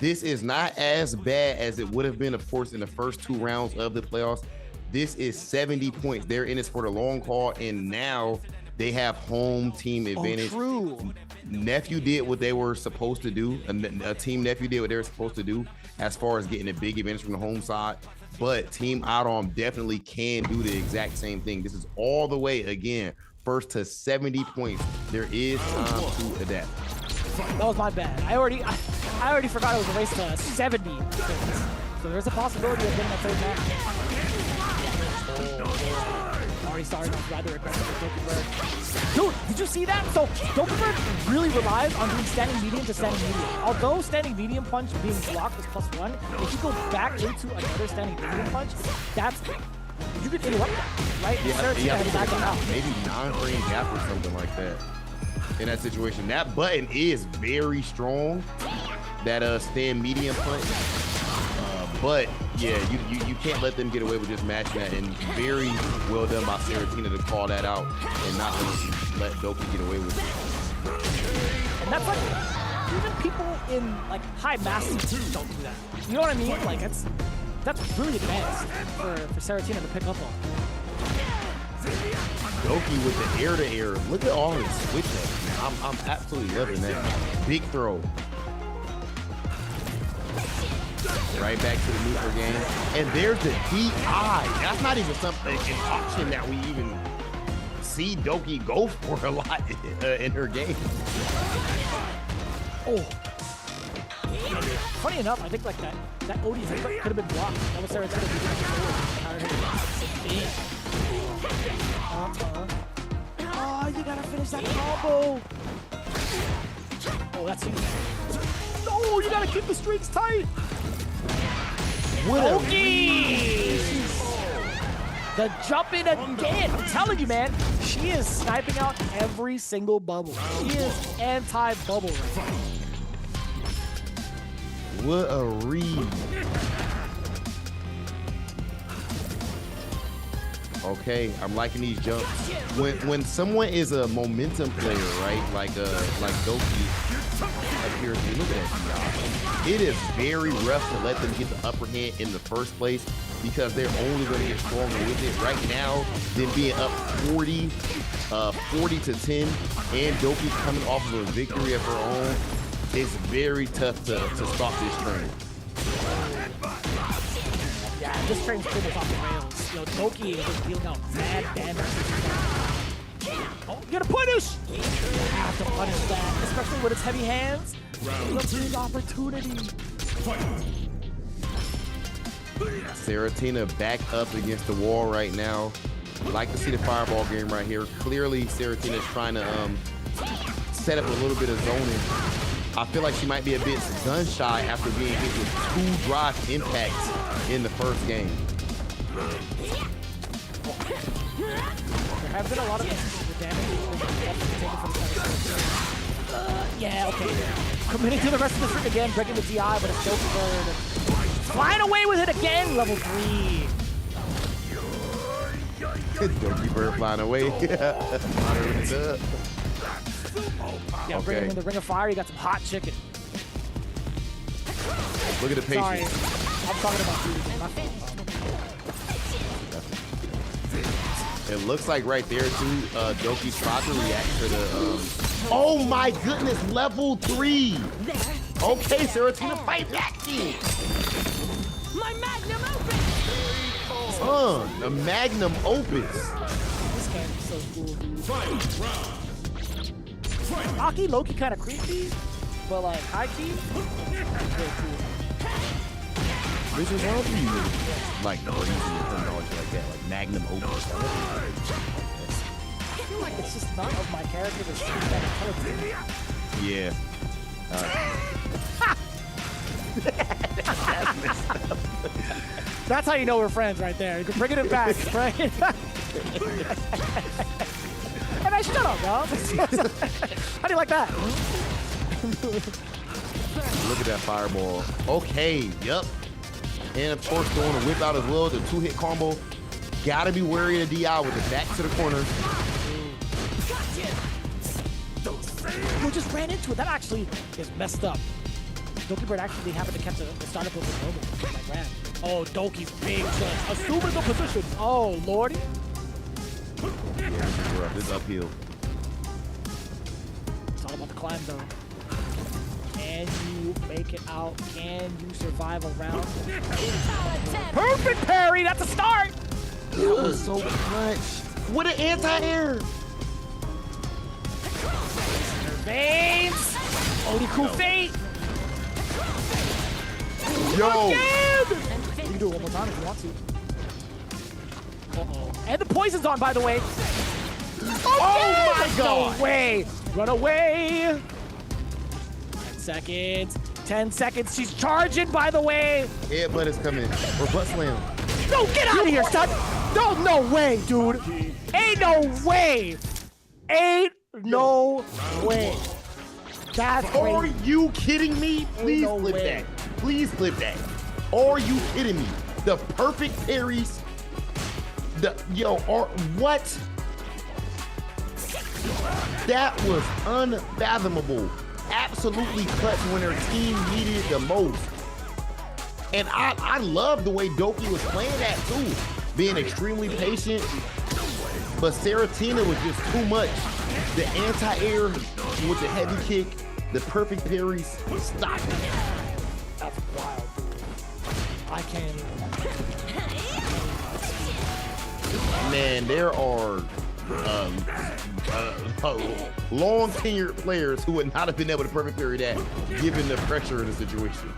Speaker 2: this is not as bad as it would have been, of course, in the first 2 rounds of the playoffs. This is 70 points. They're in this for the long haul, and now they have home team advantage.
Speaker 3: Oh, true.
Speaker 2: Nephew did what they were supposed to do. A team Nephew did what they were supposed to do as far as getting a big advantage from the home side. But Team iDom definitely can do the exact same thing. This is all the way, again, first to 70 points. There is time to adapt.
Speaker 3: That was my bad. I already forgot it was a race to 70 points. So there's a possibility of getting a third match. Already started off rather aggressive with Dokibird. Dude, did you see that? So Dokibird really relies on doing standing medium to standing medium. Although standing medium punch being blocked is +1, if you go back into another standing medium punch, you could interrupt that, right?
Speaker 2: Maybe 9-frame gap or something like that. In that situation, that button is very strong. That stand medium punch. But yeah, you can't let them get away with just matching that, and very well done by Serotina to call that out and not let Doki get away with it.
Speaker 3: And that's like, even people in like high mastery don't do that. You know what I mean? Like that's really advanced for Serotina to pick up on.
Speaker 2: Doki with the air-to-air. Look at all his switch-ups, man. I'm absolutely loving that. Big throw. Right back to the neutral game. And there's the DI. That's not even something, an option that we even see Doki go for a lot in her game.
Speaker 3: Oh. Funny enough, I think like that OD could have been blocked. That was Serotina doing Oh, you gotta finish that combo. Oh, that's huge. No, you gotta keep the streaks tight. Doki! The jump in again. I'm telling you, man, she is sniping out every single bubble. She is anti-bubble right now.
Speaker 2: What a read. Okay, I'm liking these jumps. When someone is a momentum player, right, like Doki appears to, look at that, y'all. It is very rough to let them get the upper hand in the first place because they're only going to get stronger with it. Right now, them being up 40 to 10, and Doki coming off of a victory of her own, it's very tough to stop this trend.
Speaker 3: Yeah, this train's pretty much off the rails. Yo, Doki is just dealing out mad damage. Oh, you gotta punish! You have to punish that, especially with its heavy hands. Look at his opportunity.
Speaker 2: Serotina back up against the wall right now. I'd like to see the fireball game right here. Clearly, Serotina is trying to set up a little bit of zoning. I feel like she might be a bit gun shy after being hit with 2 drive impacts in the first game.
Speaker 3: There have been a lot of instances with damage. Yeah, okay. Committing to the rest of the trick again, breaking the DI, but it's Dokibird. Flying away with it again, level 3.
Speaker 2: Dokibird flying away.
Speaker 3: Yeah, bring him in the ring of fire. You got some hot chicken.
Speaker 2: Look at the patience.
Speaker 3: Sorry. I'm talking about you.
Speaker 2: It looks like right there too, Doki's tried to react to the, oh my goodness, level 3. Okay, Serotina, fight back then.
Speaker 6: My magnum opus.
Speaker 2: The magnum opus.
Speaker 3: This character's so cool, dude. Aki, Loki kind of creepy, but like high key, really cool.
Speaker 2: This is wrong for you. Like, no, using your terminology like that, like magnum opus.
Speaker 3: I feel like it's just not of my character to shoot that intelligent.
Speaker 2: Yeah.
Speaker 3: That's how you know we're friends right there. You're bringing it back, right? And I shut up, y'all. How do you like that?
Speaker 2: Look at that fireball. Okay, yep. And of course, throwing a whip out as well, the 2-hit combo. Gotta be wary of the DI with the back to the corner.
Speaker 3: You just ran into it. That actually is messed up. Dokibird actually happened to catch the startup of the moment. Like ran. Oh, Doki's big chance. Assuming the position. Oh, lordy.
Speaker 2: Yeah, this is rough. This is uphill.
Speaker 3: It's all about the climb, though. Can you make it out? Can you survive a round? Perfect parry! That's a start!
Speaker 2: That was so clutch. What an anti-air!
Speaker 3: Veins! Odiku Fate!
Speaker 2: Yo!
Speaker 3: Again! You can do it one more time if you want to. Uh-oh. And the poison's on, by the way.
Speaker 2: Oh my god!
Speaker 3: No way! Run away! 10 seconds. 10 seconds. She's charging, by the way.
Speaker 2: Headbutt is coming. Or butt slam.
Speaker 3: No, get out of here, son. No way, dude. Ain't no way. Ain't no way. That's
Speaker 2: Are
Speaker 3: crazy.
Speaker 2: you kidding me? Please
Speaker 3: no
Speaker 2: flip
Speaker 3: way.
Speaker 2: that. Please flip that. Are you kidding me? The perfect parries. What? That was unfathomable. Absolutely clutch when her team needed it the most. And I love the way Doki was playing that too. Being extremely patient. But Serotina was just too much. The anti-air with the heavy kick, the perfect parries, stop it.
Speaker 3: That's wild, dude. I can't even.
Speaker 2: Man, there are long tenured players who would not have been able to perfect parry that given the pressure in the situation.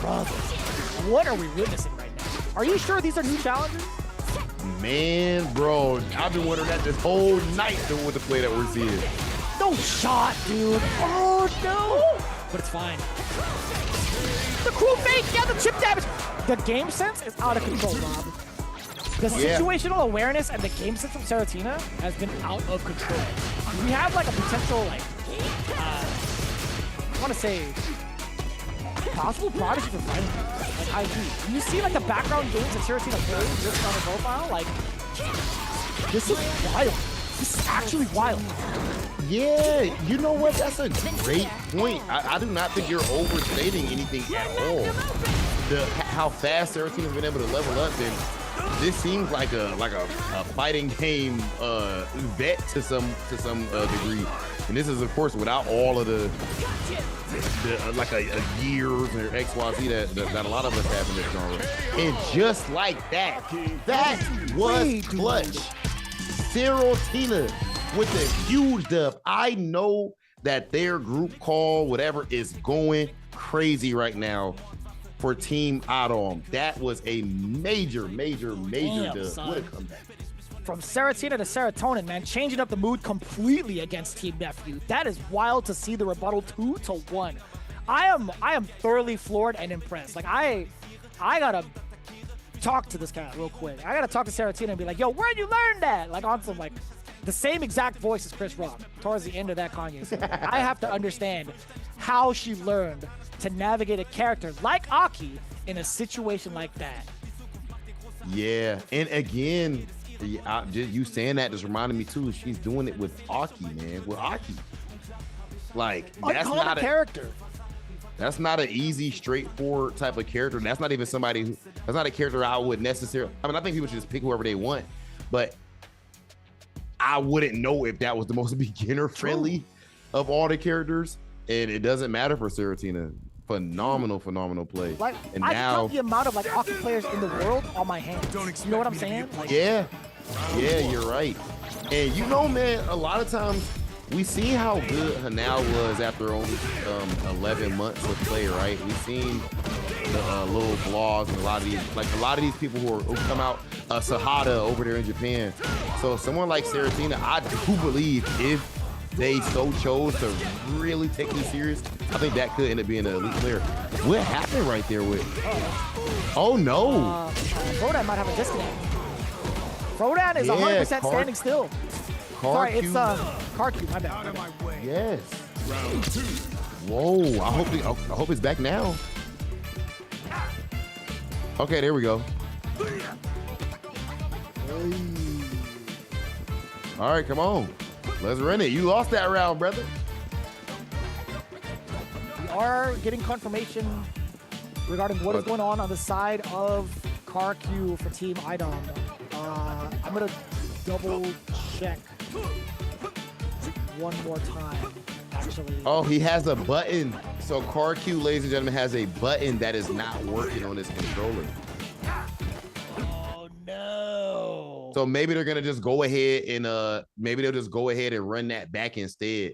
Speaker 3: Brother, what are we witnessing right now? Are you sure these are new challenges?
Speaker 2: Man, bro, I've been wondering that this whole night with the play that we're seeing.
Speaker 3: No shot, dude. Oh, no. But it's fine. The cruel fake, yeah, the chip damage. The game sense is out of control, Rob. The situational awareness and the game sense from Serotina has been out of control. We have like a potential, like, I want to say, possible prodigy for fighting. Like IG. When you see like the background games that Serotina plays just on her profile, like, this is wild. This is actually wild.
Speaker 2: Yeah, you know what? That's a great point. I do not think you're overstating anything at all. How fast Serotina's been able to level up, and this seems like a fighting game vet to some degree. And this is of course without all of the like a years or XYZ that a lot of us have in this genre. And just like that was clutch. Serotina with a huge dub. I know that their group call, whatever, is going crazy right now for Team iDom. That was a major dub. What a comeback.
Speaker 3: From Serotina to Serotonin, man, changing up the mood completely against Team Nephew. That is wild to see the rebuttal 2-1. I am thoroughly floored and impressed. Like I gotta talk to this guy real quick. I gotta talk to Serotina and be like, yo, where'd you learn that? Like on some like the same exact voice as Chris Rock towards the end of that Kanye song. I have to understand how she learned to navigate a character like Aki in a situation like that.
Speaker 2: Yeah, and again, you saying that just reminded me too. She's doing it with Aki, man. With Aki, Like that's
Speaker 3: Uncommon
Speaker 2: not a
Speaker 3: character.
Speaker 2: That's not an easy, straightforward type of character. That's not even somebody who. That's not a character I would necessarily. I mean, I think people should just pick whoever they want, but I wouldn't know if that was the most beginner friendly of all the characters. And it doesn't matter for Serotina. Phenomenal play.
Speaker 3: Like,
Speaker 2: and
Speaker 3: I
Speaker 2: now
Speaker 3: count the amount of like Aki players in the world on my hands. You know what I'm saying? Like,
Speaker 2: yeah, you're right. And you know, man, a lot of times we see how good Hanao was after only 11 months of play, right? We've seen the little vlogs and a lot of these people who come out, Sahada over there in Japan. So someone like Serotina, I do believe if they so chose to really take me serious, I think that could end up being an elite player. What happened right there with? Oh no!
Speaker 3: Frodan might have a disconnect. Frodan is 100% standing still. Sorry, it's KarQ. My bad.
Speaker 2: Yes. Whoa! I hope it's back now. Okay, there we go. All right, come on. Let's run it. You lost that round, brother.
Speaker 3: We are getting confirmation regarding what is going on the side of KarQ for Team iDom. I'm going to double check one more time, actually.
Speaker 2: Oh, he has a button. So KarQ, ladies and gentlemen, has a button that is not working on his controller.
Speaker 3: Oh, no.
Speaker 2: So maybe they're gonna just go ahead and maybe they'll just go ahead and run that back instead.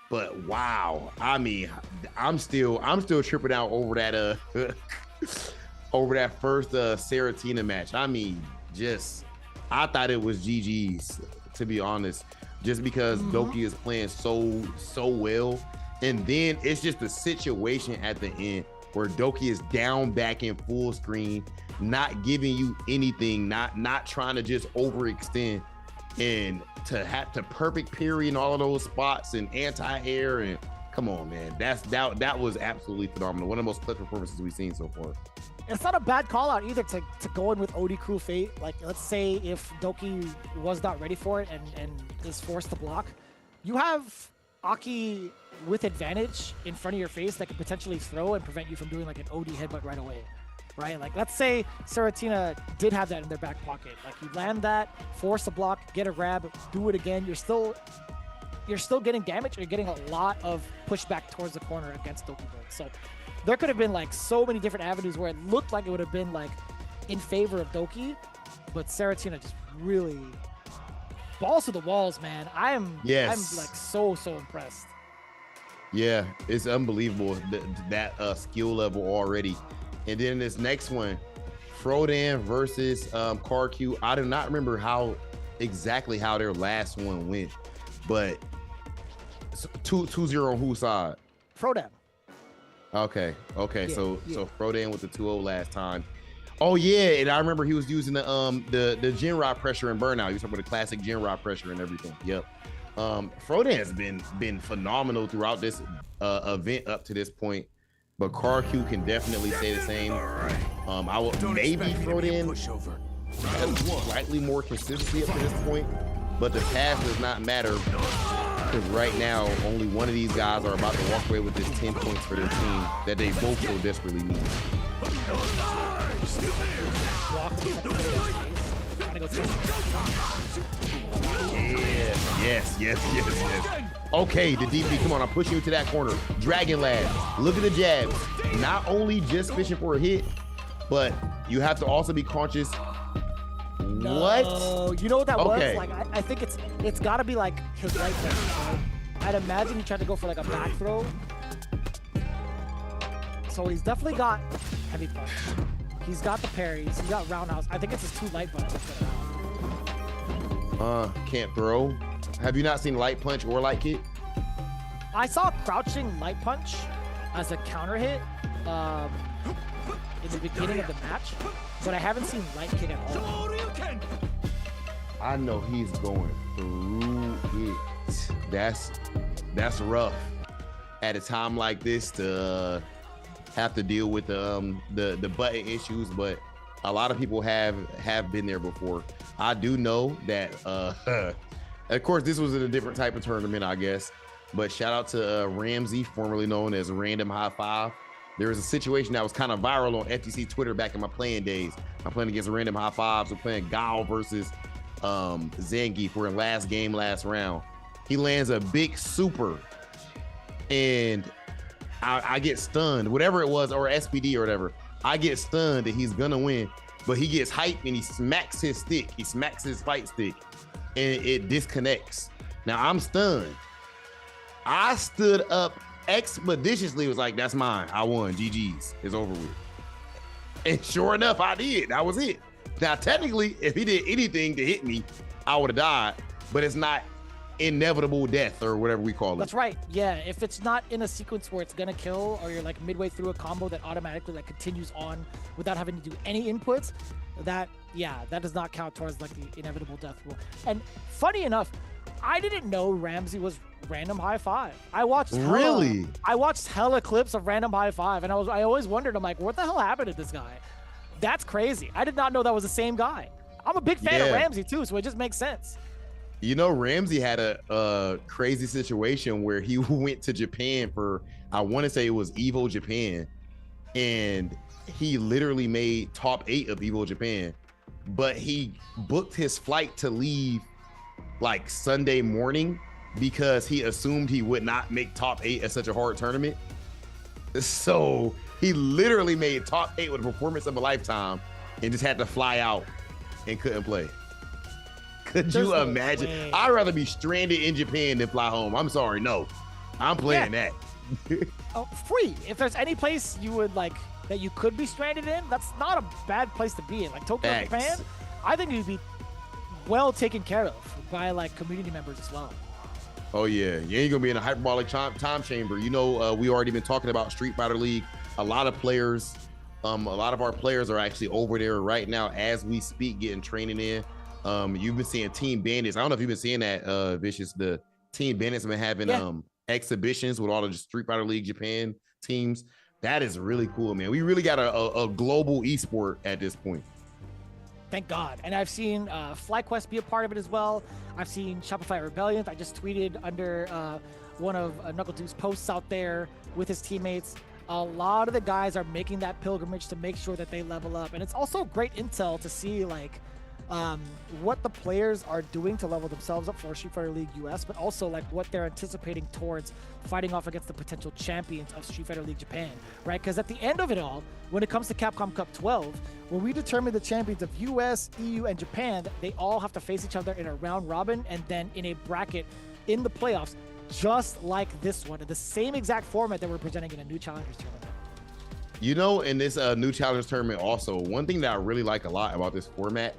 Speaker 2: But wow, I mean, I'm still tripping out over that over that first Serotina match. I mean, I thought it was GG's, to be honest, just because Doki is playing so well. And then it's just the situation at the end where Doki is down back in full screen, not giving you anything, not trying to just overextend, and to have to perfect parry in all of those spots and anti-air. And come on, man, that was absolutely phenomenal. One of the most clutch performances we've seen so far.
Speaker 3: It's not a bad call out either to go in with OD Crew Fate. Like, let's say if Doki was not ready for it and is forced to block, you have Aki with advantage in front of your face that could potentially throw and prevent you from doing like an OD headbutt right away, right? Like, let's say Serotina did have that in their back pocket. Like, you land that, force a block, get a grab, do it again. You're still getting damage. You're getting a lot of pushback towards the corner against Dokibird. So there could have been like so many different avenues where it looked like it would have been like in favor of Doki, but Serotina just really balls to the walls, man. I'm like so impressed.
Speaker 2: Yeah, it's unbelievable that skill level already. And then this next one, Frodan versus KarQ. I do not remember exactly how their last one went, but 2-0 on whose side?
Speaker 3: Frodan.
Speaker 2: Okay.
Speaker 3: Yeah,
Speaker 2: So
Speaker 3: yeah.
Speaker 2: Frodan with the 2-0 last time. Oh yeah, and I remember he was using the Jinra pressure and burnout. He was talking about the classic Jinra pressure and everything. Yep. Frodan has been phenomenal throughout this event up to this point, but KarQ can definitely say the same. I will maybe Frodan has slightly more consistency up to this point, but the pass does not matter because right now only one of these guys are about to walk away with this 10 points for their team that they both so desperately need. Yes. Okay, the DP, come on, I'm pushing you to that corner. Dragon Lad, look at the jabs. Not only just fishing for a hit, but you have to also be conscious.
Speaker 3: No,
Speaker 2: what?
Speaker 3: You know what that
Speaker 2: okay.
Speaker 3: was? Like, I think it's got to be like his light punch. Right? I'd imagine he tried to go for like a back throw. So he's definitely got heavy punch. He's got the parries. He's got roundhouse. I think it's his 2 light buttons.
Speaker 2: Can't throw. Have you not seen light punch or light kick?
Speaker 3: I saw crouching light punch as a counter hit in the beginning of the match, but I haven't seen light kick at all.
Speaker 2: I know he's going through it. That's rough at a time like this to have to deal with the button issues, but a lot of people have been there before. I do know that of course this was in a different type of tournament, I guess, but shout out to Ramsey, formerly known as Random High Five. There was a situation that was kind of viral on FTC Twitter back in my playing days. I'm playing against Random High Fives. We're playing Gal versus Zangief. We're in last game, last round. He lands a big super, and I get stunned, whatever it was, or SPD or whatever. I get stunned and he's gonna win, but he gets hyped and he smacks his stick. He smacks his fight stick, and it disconnects. Now I'm stunned. I stood up expeditiously, was like, that's mine. I won. GG's. It's over with. And sure enough, I did. That was it. Now, technically, if he did anything to hit me, I would have died, but it's not inevitable death or whatever we call it.
Speaker 3: That's right. Yeah, if it's not in a sequence where it's gonna kill, or you're like midway through a combo that automatically like continues on without having to do any inputs, that does not count towards like the inevitable death rule. And funny enough, I didn't know Ramsey was Random High Five. I watched hella clips of Random High Five, and I always wondered, I'm like, what the hell happened to this guy? That's crazy. I did not know that was the same guy. I'm a big fan of Ramsey too, so it just makes sense.
Speaker 2: You know, Ramsey had a crazy situation where he went to Japan for, I want to say it was Evo Japan, and he literally made top 8 of Evo Japan, but he booked his flight to leave like Sunday morning because he assumed he would not make top 8 at such a hard tournament. So he literally made top 8 with a performance of a lifetime and just had to fly out and couldn't play. Could you imagine? I'd rather be stranded in Japan than fly home. I'm sorry, no. I'm playing that.
Speaker 3: Free. If there's any place you would like that you could be stranded in, that's not a bad place to be in. Like Tokyo, Japan, I think you'd be well taken care of by like community members as well.
Speaker 2: Oh yeah, you ain't gonna be in a hyperbolic time chamber. You know, we already been talking about Street Fighter League. A lot of players, a lot of our players are actually over there right now as we speak, getting training in. You've been seeing Team Bandits. I don't know if you've been seeing that, Vicious. The Team Bandits have been having exhibitions with all of the Street Fighter League Japan teams. That is really cool, man. We really got a global esport at this point.
Speaker 3: Thank God. And I've seen FlyQuest be a part of it as well. I've seen Shopify Rebellion. I just tweeted under one of Knuckle Dude's posts out there with his teammates. A lot of the guys are making that pilgrimage to make sure that they level up. And it's also great intel to see like what the players are doing to level themselves up for Street Fighter League US, but also like what they're anticipating towards fighting off against the potential champions of Street Fighter League Japan, right? Because at the end of it all, when it comes to Capcom Cup 12, when we determine the champions of US, EU, and Japan, they all have to face each other in a round robin and then in a bracket in the playoffs, just like this one, in the same exact format that we're presenting in a new Challengers tournament.
Speaker 2: You know, in this new Challengers tournament also, one thing that I really like a lot about this format,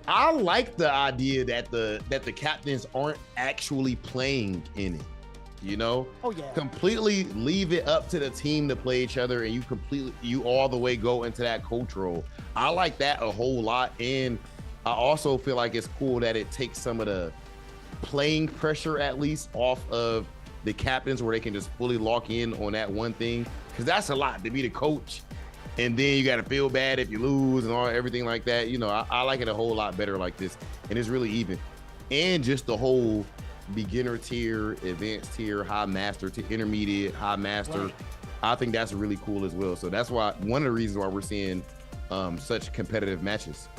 Speaker 2: I like the idea that the captains aren't actually playing in it, you know?
Speaker 3: Oh yeah.
Speaker 2: Completely leave it up to the team to play each other, and you all the way go into that coach role. I like that a whole lot, and I also feel like it's cool that it takes some of the playing pressure at least off of the captains, where they can just fully lock in on that one thing, because that's a lot to be the coach. And then you got to feel bad if you lose and everything like that. You know, I like it a whole lot better like this. And it's really even. And just the whole beginner tier, advanced tier, high master to intermediate, high master. Right. I think that's really cool as well. So that's why one of the reasons why we're seeing such competitive matches.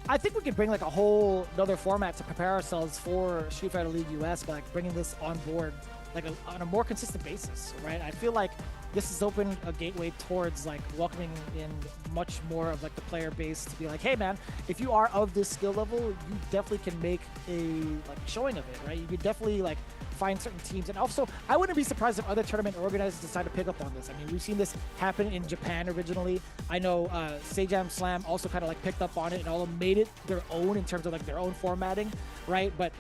Speaker 3: I think we could bring like a whole other format to prepare ourselves for Street Fighter League US by like bringing this on board like on a more consistent basis, right? I feel like this has opened a gateway towards like welcoming in much more of like the player base to be like, hey man, if you are of this skill level, you definitely can make a like showing of it, right? You could definitely like find certain teams. And also, I wouldn't be surprised if other tournament organizers decide to pick up on this. I mean, we've seen this happen in Japan originally. I know Sejam Slam also kind of like picked up on it and all made it their own in terms of like their own formatting, right? But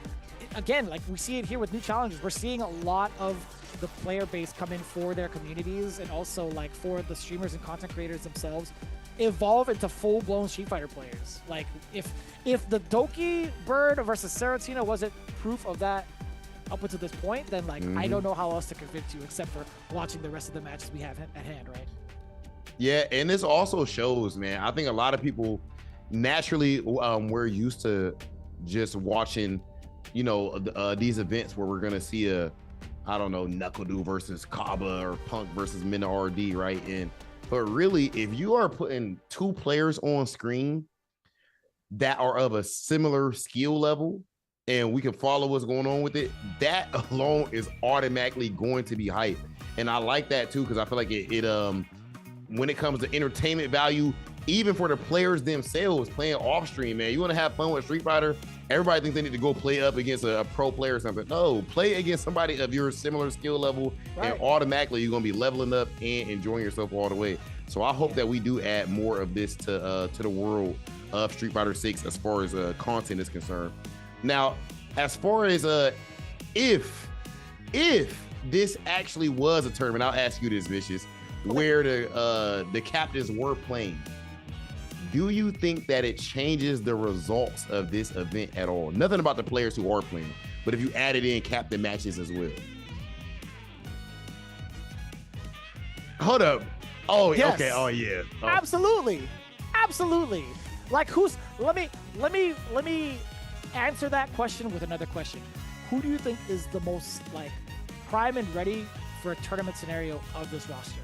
Speaker 3: again, like we see it here with new challenges. We're seeing a lot of the player base come in for their communities and also like for the streamers and content creators themselves evolve into full-blown Street Fighter players. Like if the Dokibird versus Serotina wasn't proof of that up until this point, then like I don't know how else to convince you except for watching the rest of the matches we have at hand, right?
Speaker 2: Yeah, and this also shows, man, I think a lot of people naturally we're used to just watching, you know, these events where we're gonna see a I don't know, Knuckle versus Kaba or Punk versus Mina RD, right? But really, if you are putting two players on screen that are of a similar skill level and we can follow what's going on with it, that alone is automatically going to be hype. And I like that too, because I feel like it when it comes to entertainment value, even for the players themselves playing off stream, man, you want to have fun with Street Fighter. Everybody thinks they need to go play up against a pro player or something. No, play against somebody of your similar skill level, and automatically you're gonna be leveling up and enjoying yourself all the way. So I hope that we do add more of this to the world of Street Fighter 6 as far as content is concerned. Now, as far as if this actually was a tournament, I'll ask you this, Vicious, where the captains were playing. Do you think that it changes the results of this event at all? Nothing about the players who are playing, but if you added in captain matches as well. Hold up. Oh, yes. Okay. Oh, yeah. Oh.
Speaker 3: Absolutely. Like, let me answer that question with another question. Who do you think is the most like prime and ready for a tournament scenario of this roster?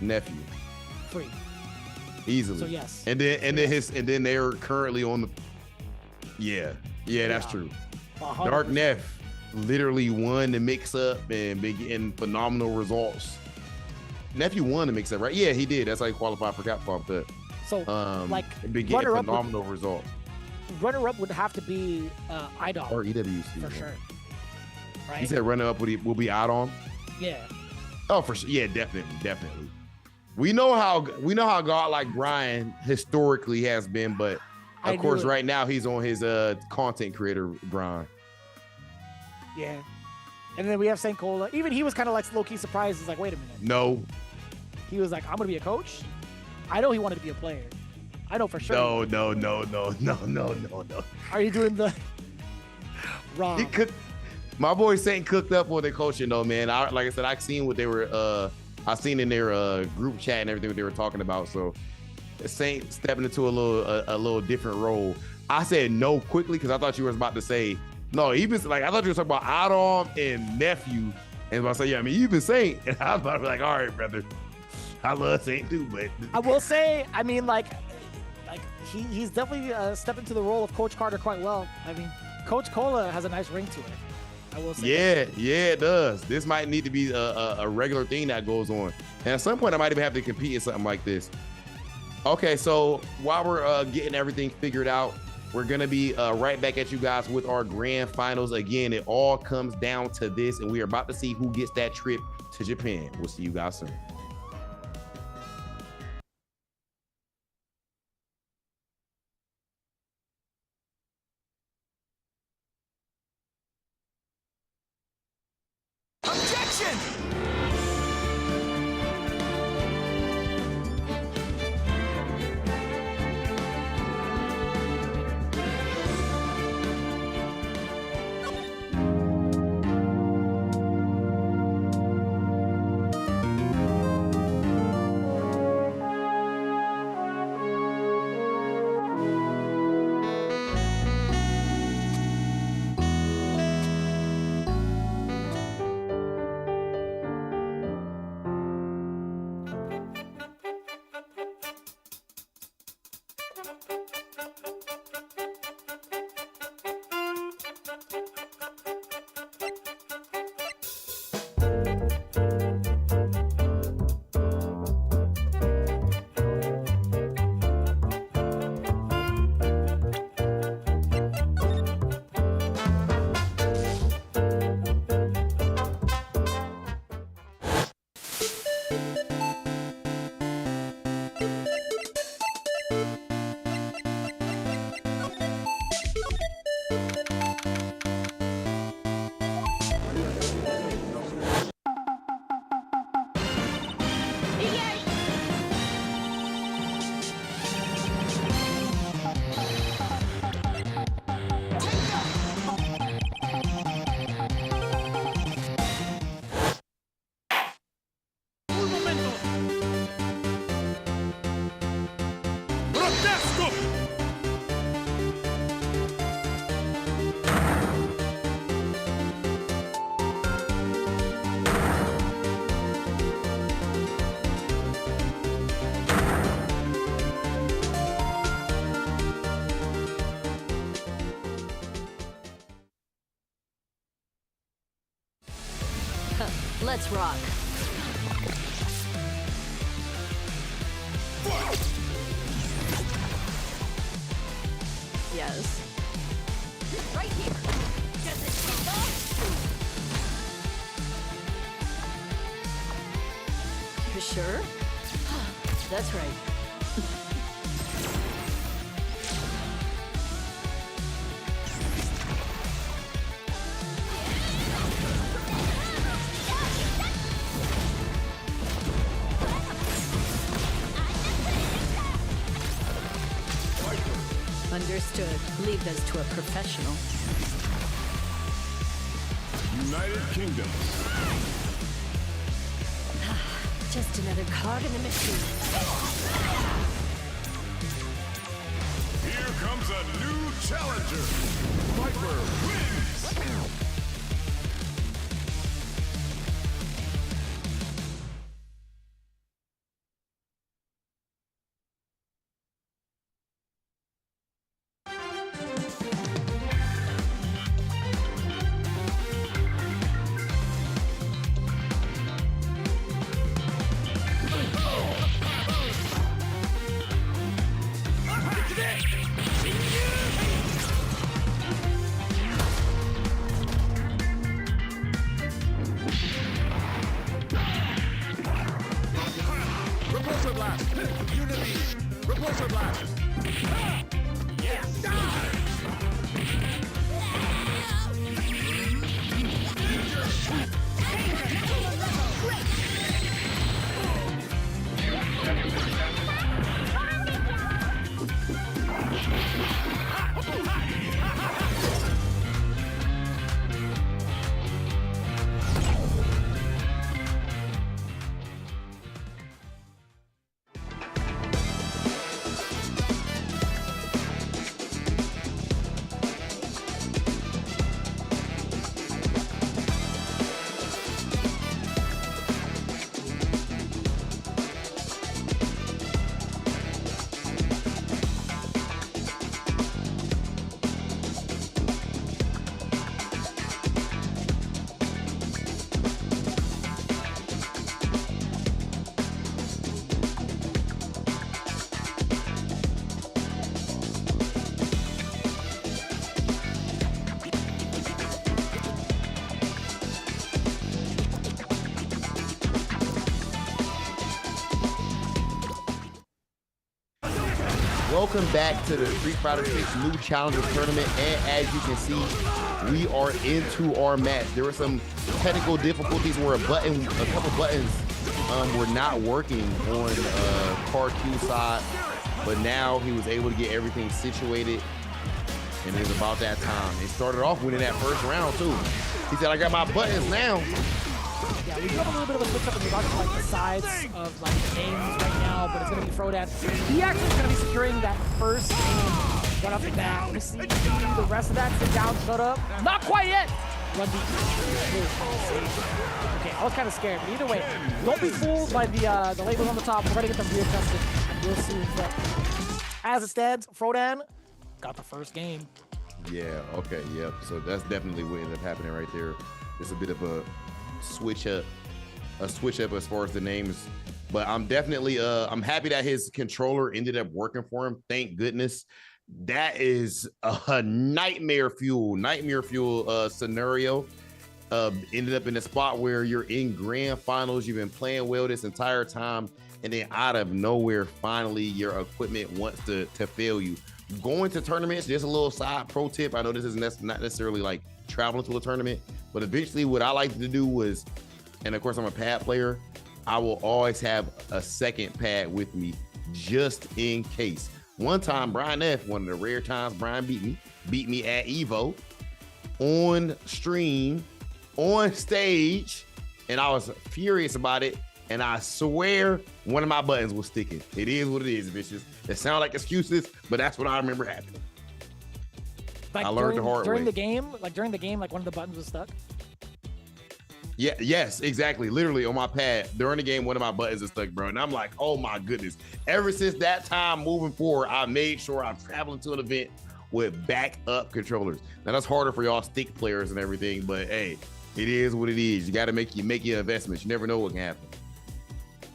Speaker 2: Nephew.
Speaker 3: Free.
Speaker 2: Easily.
Speaker 3: So yes.
Speaker 2: And then they're currently on the that's true.
Speaker 3: 100%.
Speaker 2: Dark Neff literally won the mix up and been getting phenomenal results. Nephew won the mix up, right? Yeah, he did. That's how he qualified for Capcom Cup.
Speaker 3: So like
Speaker 2: been getting phenomenal results.
Speaker 3: Runner up would have to be iDom
Speaker 2: or EWC
Speaker 3: for sure. Right?
Speaker 2: He said runner up will be iDom.
Speaker 3: Yeah.
Speaker 2: Oh, for sure. Yeah, definitely. We know how godlike Brian historically has been, but of course, right now he's on his content creator grind.
Speaker 3: Yeah. And then we have St. Cola. Even he was kind of like low-key surprised. He's like, wait a minute.
Speaker 2: No.
Speaker 3: He was like, I'm gonna be a coach. I know he wanted to be a player. I know for sure.
Speaker 2: No.
Speaker 3: Are you doing the wrong?
Speaker 2: He could. My boy Saint cooked up for the coaching though, man. Like I said, I seen what they were. I seen in their group chat and everything what they were talking about. So Saint stepping into a little different role. I said no quickly because I thought you was about to say no. Even like I thought you were talking about iDom and Nephew, and I was like, yeah, I mean you've been Saint, and I was about to be like, all right, brother, I love Saint too, but
Speaker 3: I will say, I mean, like he's definitely stepped into the role of Coach Carter quite well. I mean, Coach Cola has a nice ring to it. I will say.
Speaker 2: Yeah, it does. This might need to be a regular thing that goes on. And at some point, I might even have to compete in something like this. Okay, so while we're getting everything figured out, we're going to be right back at you guys with our grand finals. Again, it all comes down to this, and we are about to see who gets that trip to Japan. We'll see you guys soon.
Speaker 6: Let's rock. Yes. Right here. Does it take off? You sure? That's right. Understood. Leave this to a professional.
Speaker 4: United Kingdom.
Speaker 6: Just another cog in the machine.
Speaker 4: Here comes a new challenger. Viper wins.
Speaker 5: Repulsor blast! Unity! Repulsor blast! Yes!
Speaker 2: Welcome back to the Street Fighter 6 New Challenger Tournament, and as you can see, we are into our match. There were some technical difficulties where a couple buttons were not working on KarQ side, but now he was able to get everything situated, and it was about that time. He started off winning that first round too. He said, "I got my buttons now."
Speaker 3: Yeah, we do have a little bit of a switch up in regards to like the sides of like the names right now, but it's gonna be Frodan. He actually is gonna be securing that first game right off the bat. Let me see the rest of that. Sit down, shut up. Not quite yet. Run deep. Okay, I was kind of scared, but either way, don't be fooled by the labels on the top. We're gonna get them readjusted real soon. But as it stands, Frodan got the first game.
Speaker 2: Yeah. Okay. Yep. So that's definitely what ended up happening right there. It's a bit of a switch up as far as the names, but I'm definitely I'm happy that his controller ended up working for him. Thank goodness. That is a nightmare fuel scenario. Ended up in a spot where you're in grand finals, you've been playing well this entire time, and then out of nowhere, finally your equipment wants to fail you. Going to tournaments, there's a little side pro tip. I know this is not necessarily like traveling to a tournament, but eventually what I like to do was, and of course I'm a pad player, I will always have a second pad with me just in case. One time, Brian F, one of the rare times Brian beat me at Evo, on stream, on stage, and I was furious about it, and I swear one of my buttons was sticking. It is what it is, bitches. It sounds like excuses, but that's what I remember happening.
Speaker 3: Like
Speaker 2: I learned the hard way.
Speaker 3: During the game, like one of the buttons was stuck.
Speaker 2: Yeah, yes, exactly. Literally on my pad during the game, one of my buttons is stuck, bro. And I'm like, oh my goodness. Ever since that time moving forward, I made sure I'm traveling to an event with backup controllers. Now that's harder for y'all stick players and everything, but hey, It is what it is. You got to make your investments. You never know what can happen.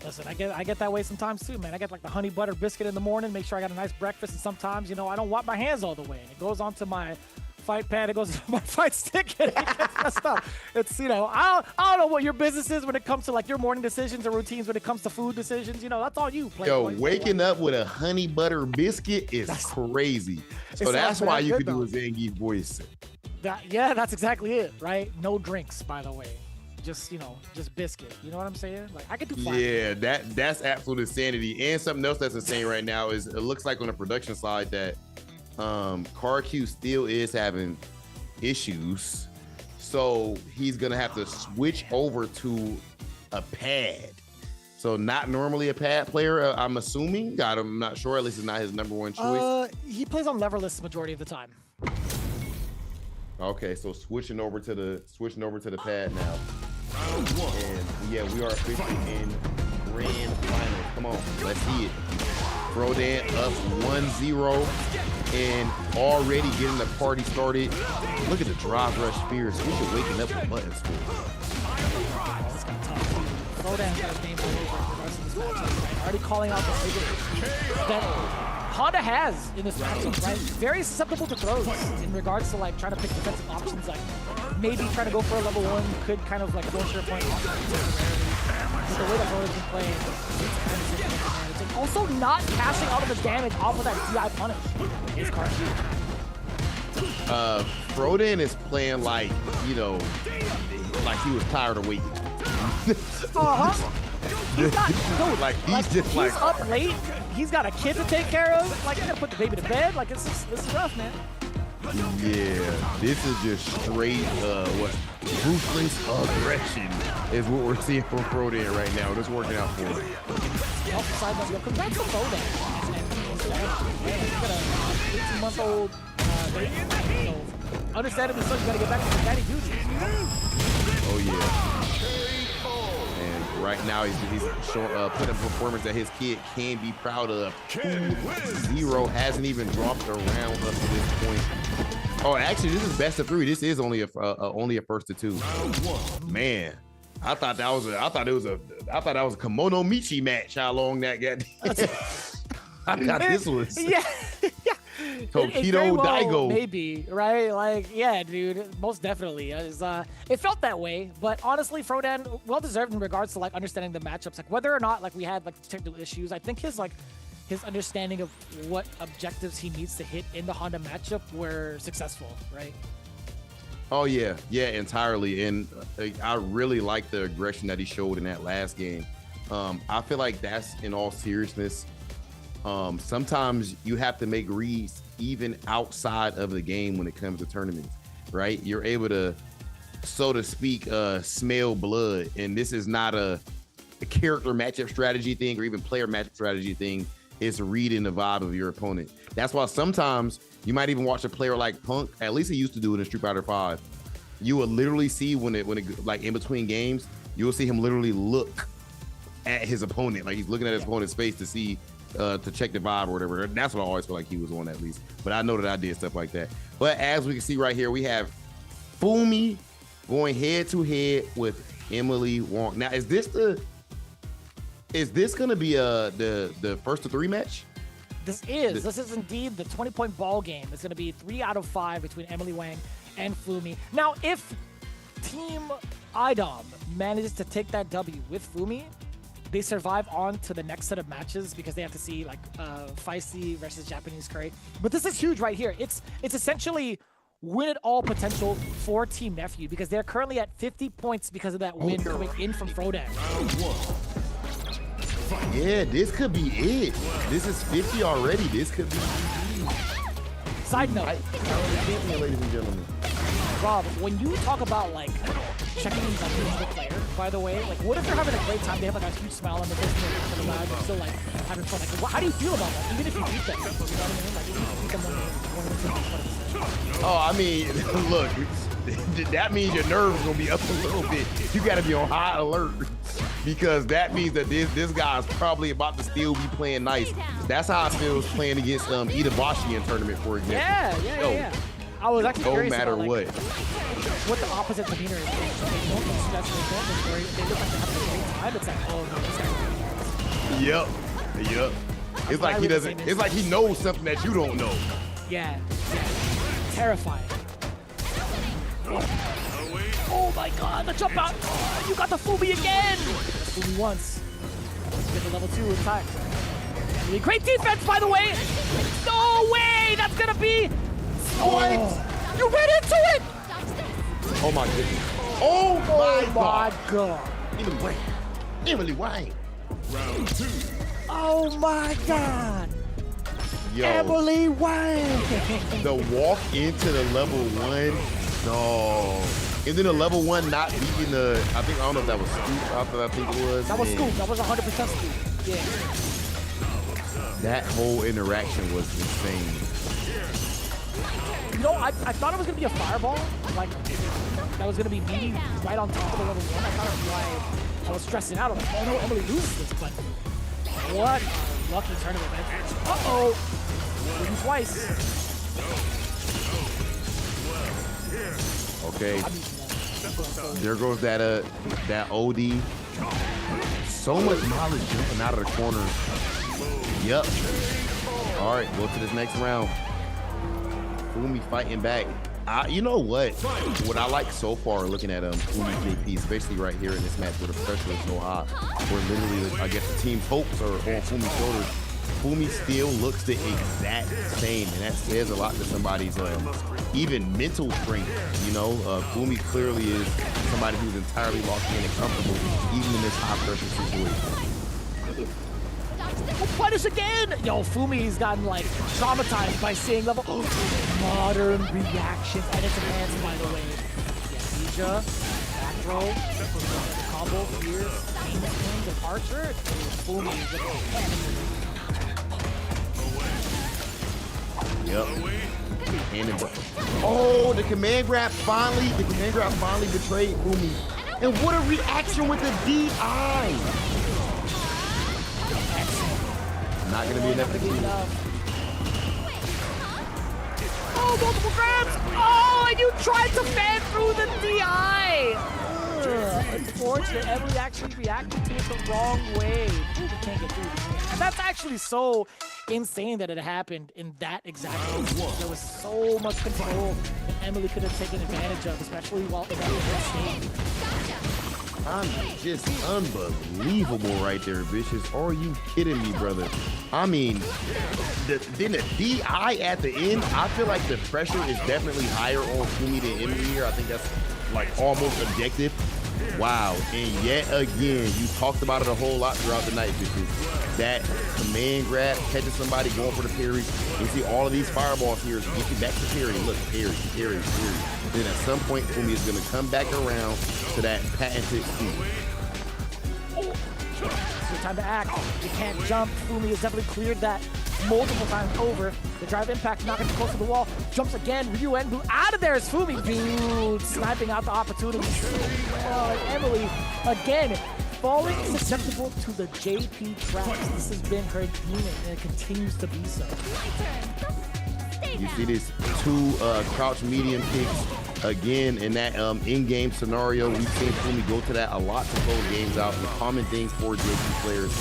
Speaker 3: Listen, I get that way sometimes too, man. I get like the honey butter biscuit in the morning, make sure I got a nice breakfast, and sometimes, you know, I don't wipe my hands all the way, and it goes onto my fight pad, it goes into my fight stick, and it gets messed up. It's, you know, I don't know what your business is when it comes to like your morning decisions or routines when it comes to food decisions. You know, that's all you.
Speaker 2: Yo, waking up with a honey butter biscuit is crazy. So that's why you could do a Zangief voice.
Speaker 3: Yeah, that's exactly it, right? No drinks, by the way. Just, you know, just biscuit. You know what I'm saying? Like, I could do fine.
Speaker 2: Yeah, that's absolute insanity. And something else that's insane right now is it looks like on the production side that KarQ still is having issues. So he's going to have to switch over to a pad. So not normally a pad player, I'm assuming. I'm not sure. At least it's not his number one choice.
Speaker 3: He plays on leverless majority of the time.
Speaker 2: Okay, so switching over to the pad now. And yeah, we are officially in grand finals. Come on, let's see it. Frodan up 1-0 and already getting the party started. Look at the drive rush spirits. We should waking up the buttons for
Speaker 3: This got tough. Frodan's got his name all over the rest of this matchup, right? Already calling out the figure that Honda has in this matchup, right? Very susceptible to throws in regards to like trying to pick defensive options, like maybe trying to go for a level 1 could kind of like force your point off. But the way that Frodan's been playing, it's kind of advantage. And also not cashing out of the damage off of that DI punish is KarQ.
Speaker 2: Frodan is playing like, you know, like he was tired of waiting.
Speaker 3: He's not, dude,
Speaker 2: like he's
Speaker 3: up late. He's got a kid to take care of. Like, you gotta put the baby to bed. Like, this is rough, man.
Speaker 2: Yeah, this is just straight ruthless aggression is what we're seeing from Frodan right now. It's working out for him.
Speaker 3: Congrats to Frodan. He's got a 18-month-old baby. So, understandably so, you gotta get back to the daddy duties.
Speaker 2: Oh yeah. Right now, he's showing, putting a performance that his kid can be proud of. 2-0 hasn't even dropped around up to this point. Oh, actually, this is best of 3. This is only a first to 2. Man, I thought that was a Kimono Michi match. How long that got? I thought this was.
Speaker 3: Yeah.
Speaker 2: Tokido Daigo.
Speaker 3: Maybe, right? Like, yeah, dude, most definitely. It felt that way, but honestly, Frodan, well-deserved in regards to, like, understanding the matchups. Like, whether or not, like, we had, like, technical issues, I think his understanding of what objectives he needs to hit in the Honda matchup were successful, right?
Speaker 2: Oh, yeah. Yeah, entirely. And I really like the aggression that he showed in that last game. I feel like that's, in all seriousness, sometimes you have to make reads even outside of the game when it comes to tournaments, right? You're able to, so to speak, smell blood. And this is not a character matchup strategy thing or even player matchup strategy thing. It's reading the vibe of your opponent. That's why sometimes you might even watch a player like Punk, at least he used to do it in Street Fighter 5. You will literally see when it like in between games, you will see him literally look at his opponent. Like he's looking at his opponent's face to see, to check the vibe or whatever. That's what I always feel like he was on, at least. But I know that I did stuff like that. But as we can see right here, we have Fumi going head to head with Emilyywang. Now, is this gonna be the first to 3 match?
Speaker 3: This is indeed the 20-point ball game. It's gonna be 3 out of 5 between Emilyywang and Fumi. Now, if Team iDom manages to take that W with Fumi, they survive on to the next set of matches because they have to see like Feisty versus JapaneseCurry. But this is huge right here. It's essentially win it all potential for Team Nephew because they're currently at 50 points because of that win coming in from Frodan.
Speaker 2: Yeah, this could be it. This is 50 already. This could be.
Speaker 3: Side note,
Speaker 2: ladies and gentlemen.
Speaker 3: Rob, when you talk about like checking in the player, by the way, like what if they're having a great time? They have like a huge smile on their face and they're still like having fun. Like, how do you feel about that? Even if you beat them, you know what I mean? Like, even if you beat them
Speaker 2: I mean, look, that means your nerves gonna be up a little bit. You gotta be on high alert because that means that this guy's probably about to still be playing nice. That's how I feel playing against Itabashi in tournament, for example.
Speaker 3: Yeah. I was actually
Speaker 2: no
Speaker 3: curious
Speaker 2: matter
Speaker 3: about, like,
Speaker 2: what.
Speaker 3: the opposite demeanor is. They don't look stressed, they look like they have a great time. It's like, oh no, this guy.
Speaker 2: Yep. It's like he doesn't. It's like he knows something that you don't know.
Speaker 3: Yeah. Terrifying. Oh my god, the jump out! Oh, you got the Fumi again! Fumi once. Get the level 2 in time. Really great defense, by the way! No way! That's gonna be... What? You ran into it!
Speaker 2: Oh my goodness. Oh my god.
Speaker 5: Emilyywang.
Speaker 2: Emilyywang.
Speaker 5: Round 2.
Speaker 3: Oh my god!
Speaker 2: Yo.
Speaker 3: Emilyywang!
Speaker 2: The walk into the level 1. No. And then the level 1 not beating the, I don't know if that was Scoop, I think it was.
Speaker 3: That was Scoop, that was 100% Scoop. Yeah.
Speaker 2: That whole interaction was insane.
Speaker 3: You know, I thought it was gonna be a fireball, like that was gonna be me right on top of the level 1. I thought that's why I was stressing out. I'm like, oh no, Emily loses this, but what a lucky tournament entrance. Uh-oh! Winning twice.
Speaker 2: Okay. There goes that OD. So much knowledge jumping out of the corner. Yep. All right, go to this next round. Fumi fighting back. You know what? What I like so far looking at Fumi JP, especially right here in this match where the pressure is so high, where literally, I guess the team's hopes are on Fumi's shoulders. Fumi still looks the exact same, and that says a lot to somebody's even mental strength. You know, Fumi clearly is somebody who's entirely locked in and comfortable, even in this high pressure situation.
Speaker 3: Punish again! Yo, Fumi's gotten like traumatized by seeing level modern reactions and its enhanced, by the way. Yeah, back throw, combo, fears, famous swing, departure. Fumi is looking
Speaker 2: Yep. Oh, the command grab finally betrayed Fumi. And what a reaction with the DI! Not gonna be enough to keep.
Speaker 3: Oh, multiple grabs! Oh, and you tried to fan through the DI! Unfortunate, Emily actually reacted to it the wrong way. You can't get through. And that's actually so insane that it happened in that exact moment. There was so much control that Emily could have taken advantage of, especially while in that stage.
Speaker 2: I'm just unbelievable right there, Vicious. Are you kidding me, brother? I mean, then the DI at the end, I feel like the pressure is definitely higher on Fumi than Emily here. I think that's like almost objective. Wow, and yet again, you talked about it a whole lot throughout the night, Vicious. That command grab, catching somebody, going for the parry. You see all of these fireballs here to get you back to parry. Look, parry. Then at some point, Fumi is going to come back around to that patented Fumi.
Speaker 3: It's your time to act. You can't jump. Fumi has definitely cleared that multiple times over. The drive impact not going to be close to the wall. Jumps again. Ryu Blue out of there is Fumi. Dude, sniping out the opportunity. And Emily, again, falling susceptible to the JP traps. This has been her demon, and it continues to be so.
Speaker 2: You see this 2 crouch medium kicks again in that in-game scenario. We've seen Fumi go to that a lot to close games out. The common thing for JP players,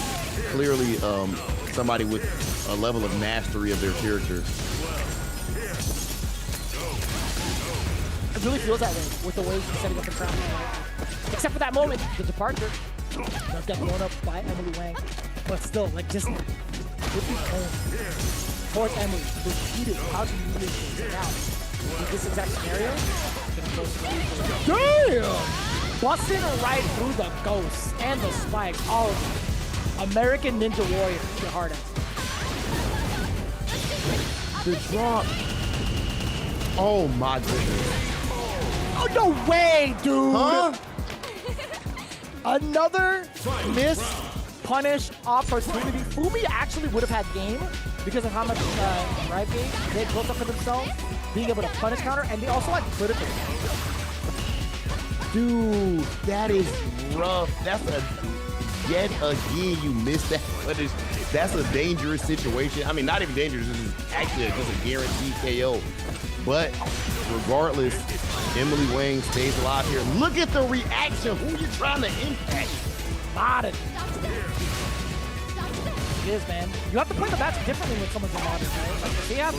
Speaker 2: clearly somebody with a level of mastery of their character.
Speaker 3: It really feels that way with the way she's setting up the trap. Except for that moment, the departure. Does get blown up by Emilyywang, but still, like, just flipping home towards Emily, repeated how to really things out. In this exact scenario, damn! Busting right through the ghosts and the spikes. Oh, American Ninja Warrior, your heart out.
Speaker 2: The drop. Oh my goodness.
Speaker 3: Oh, no way, dude!
Speaker 2: Huh?
Speaker 3: Another missed punish opportunity. Fumi actually would have had game because of how much drive game they built up for themselves, being able to punish counter, and they also had critical.
Speaker 2: Dude, that is rough. That's yet again you missed that punish. That's a dangerous situation. I mean, not even dangerous. This is actually just a guaranteed KO. But regardless, Emilyywang stays alive here. Look at the reaction. Who you trying to impact?
Speaker 3: Modern. It is, man. You have to play the match differently when someone's a modern, right? Like, if they have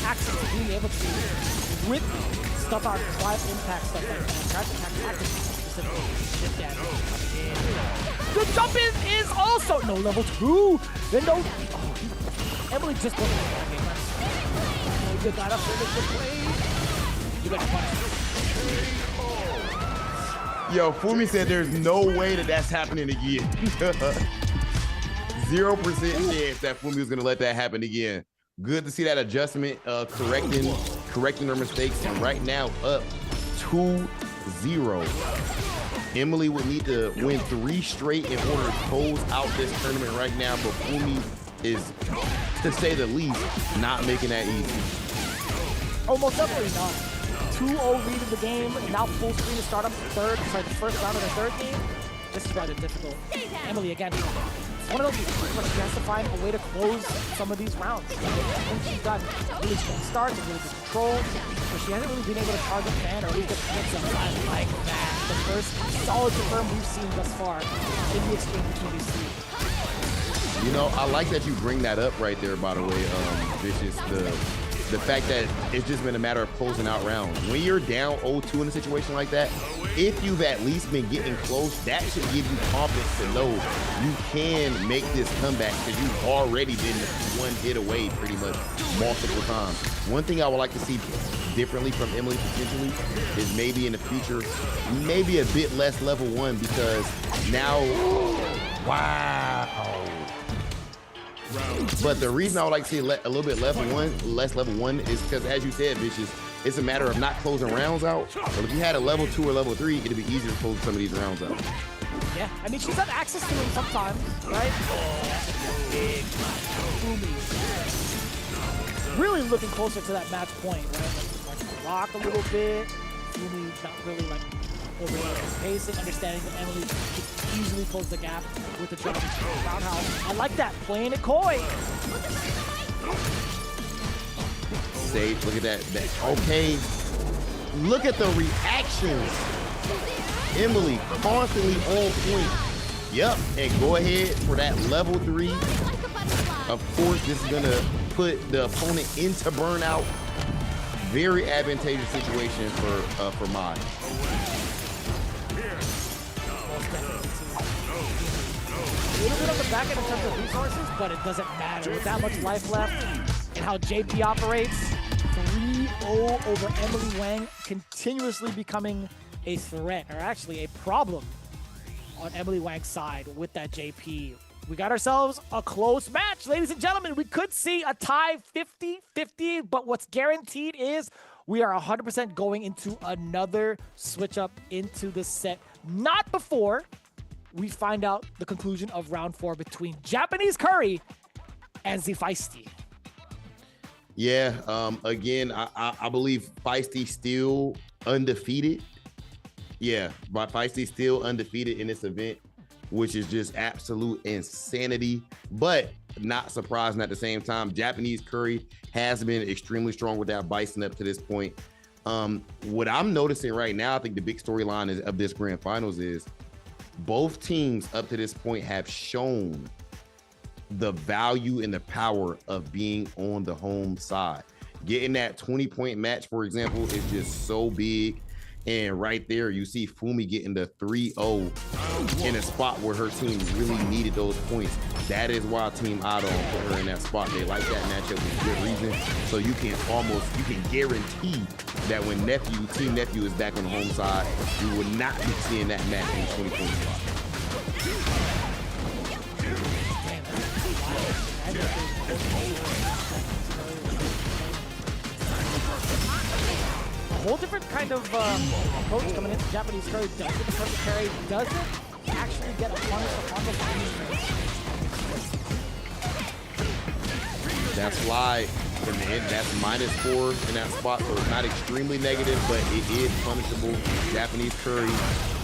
Speaker 3: access to being able to, with stuff on live impact stuff like that, trash attack specifically, shit damage. The jump in is also no level 2. Then no. Oh, Emily just wasn't in that game. You gotta finish the play. You gotta punish.
Speaker 2: Yo, Fumi said there's no way that that's happening again. 0% chance that Fumi was gonna let that happen again. Good to see that adjustment, correcting their mistakes, and right now up 2-0. Emily would need to win 3 straight in order to close out this tournament right now, but Fumi is, to say the least, not making that easy.
Speaker 3: Almost definitely not. 2-0 lead in the game, now full screen to start up the first round of the third game. This is rather difficult. Emily, again, it's one of those games where she has to find a way to close some of these rounds. And she's got really strong starts and really good control, but she hasn't really been able to target fan or at least get hits on time like that. The first solid confirm we've seen thus far in the exchange between these two.
Speaker 2: You know, I like that you bring that up right there, by the way, Vicious. The fact that it's just been a matter of closing out rounds. When you're down 0-2 in a situation like that, if you've at least been getting close, that should give you confidence to know you can make this comeback because you've already been one hit away pretty much multiple times. One thing I would like to see differently from Emily potentially is maybe in the future, maybe a bit less level 1 because now, wow. But the reason I would like to see a little bit less level one is because, as you said, Vicious, it's a matter of not closing rounds out. But if you had a level 2 or level 3, it'd be easier to close some of these rounds out.
Speaker 3: Yeah, I mean, she's had access to him sometimes, right? Big Fumi. Really looking closer to that match point, right? Like rock a little bit. Fumi not really like pacing, understanding that Emily could easily close the gap with the jump roundhouse. I like that, playing it coy.
Speaker 2: Safe, look at that. Okay, look at the reactions. Emily constantly on point. Yep, and go ahead for that level 3. Of course, this is gonna put the opponent into burnout. Very advantageous situation for Mai.
Speaker 3: A little bit on the back end in terms of resources, but it doesn't matter. With that much life left and how JP operates, 3-0 over Emilyywang, continuously becoming a threat, or actually a problem on Emilyywang's side with that JP. We got ourselves a close match, ladies and gentlemen. We could see a tie 50-50, but what's guaranteed is we are 100% going into another switch up into the set. Not before we find out the conclusion of round 4 between JapaneseCurry and zFiesty.
Speaker 2: Yeah, again, I believe Feisty still undefeated. Yeah, but Feisty still undefeated in this event, which is just absolute insanity, but not surprising at the same time. JapaneseCurry has been extremely strong with that Bison up to this point. What I'm noticing right now, I think the big storyline of this grand finals is both teams up to this point have shown the value and the power of being on the home side. Getting that 20-point match, for example, is just so big. And right there, you see Fumi getting the 3-0 in a spot where her team really needed those points. That is why Team iDom put her in that spot. They like that matchup for good reason. So you can guarantee that when Team Nephew is back on the home side, you will not be seeing that match in the 20-point spot.
Speaker 3: A whole different kind of approach coming into JapaneseCurry. Does get the perfect carry, doesn't actually get a punish upon the
Speaker 2: That's why in the end, that's -4 in that spot, so it's not extremely negative, but it is punishable. JapaneseCurry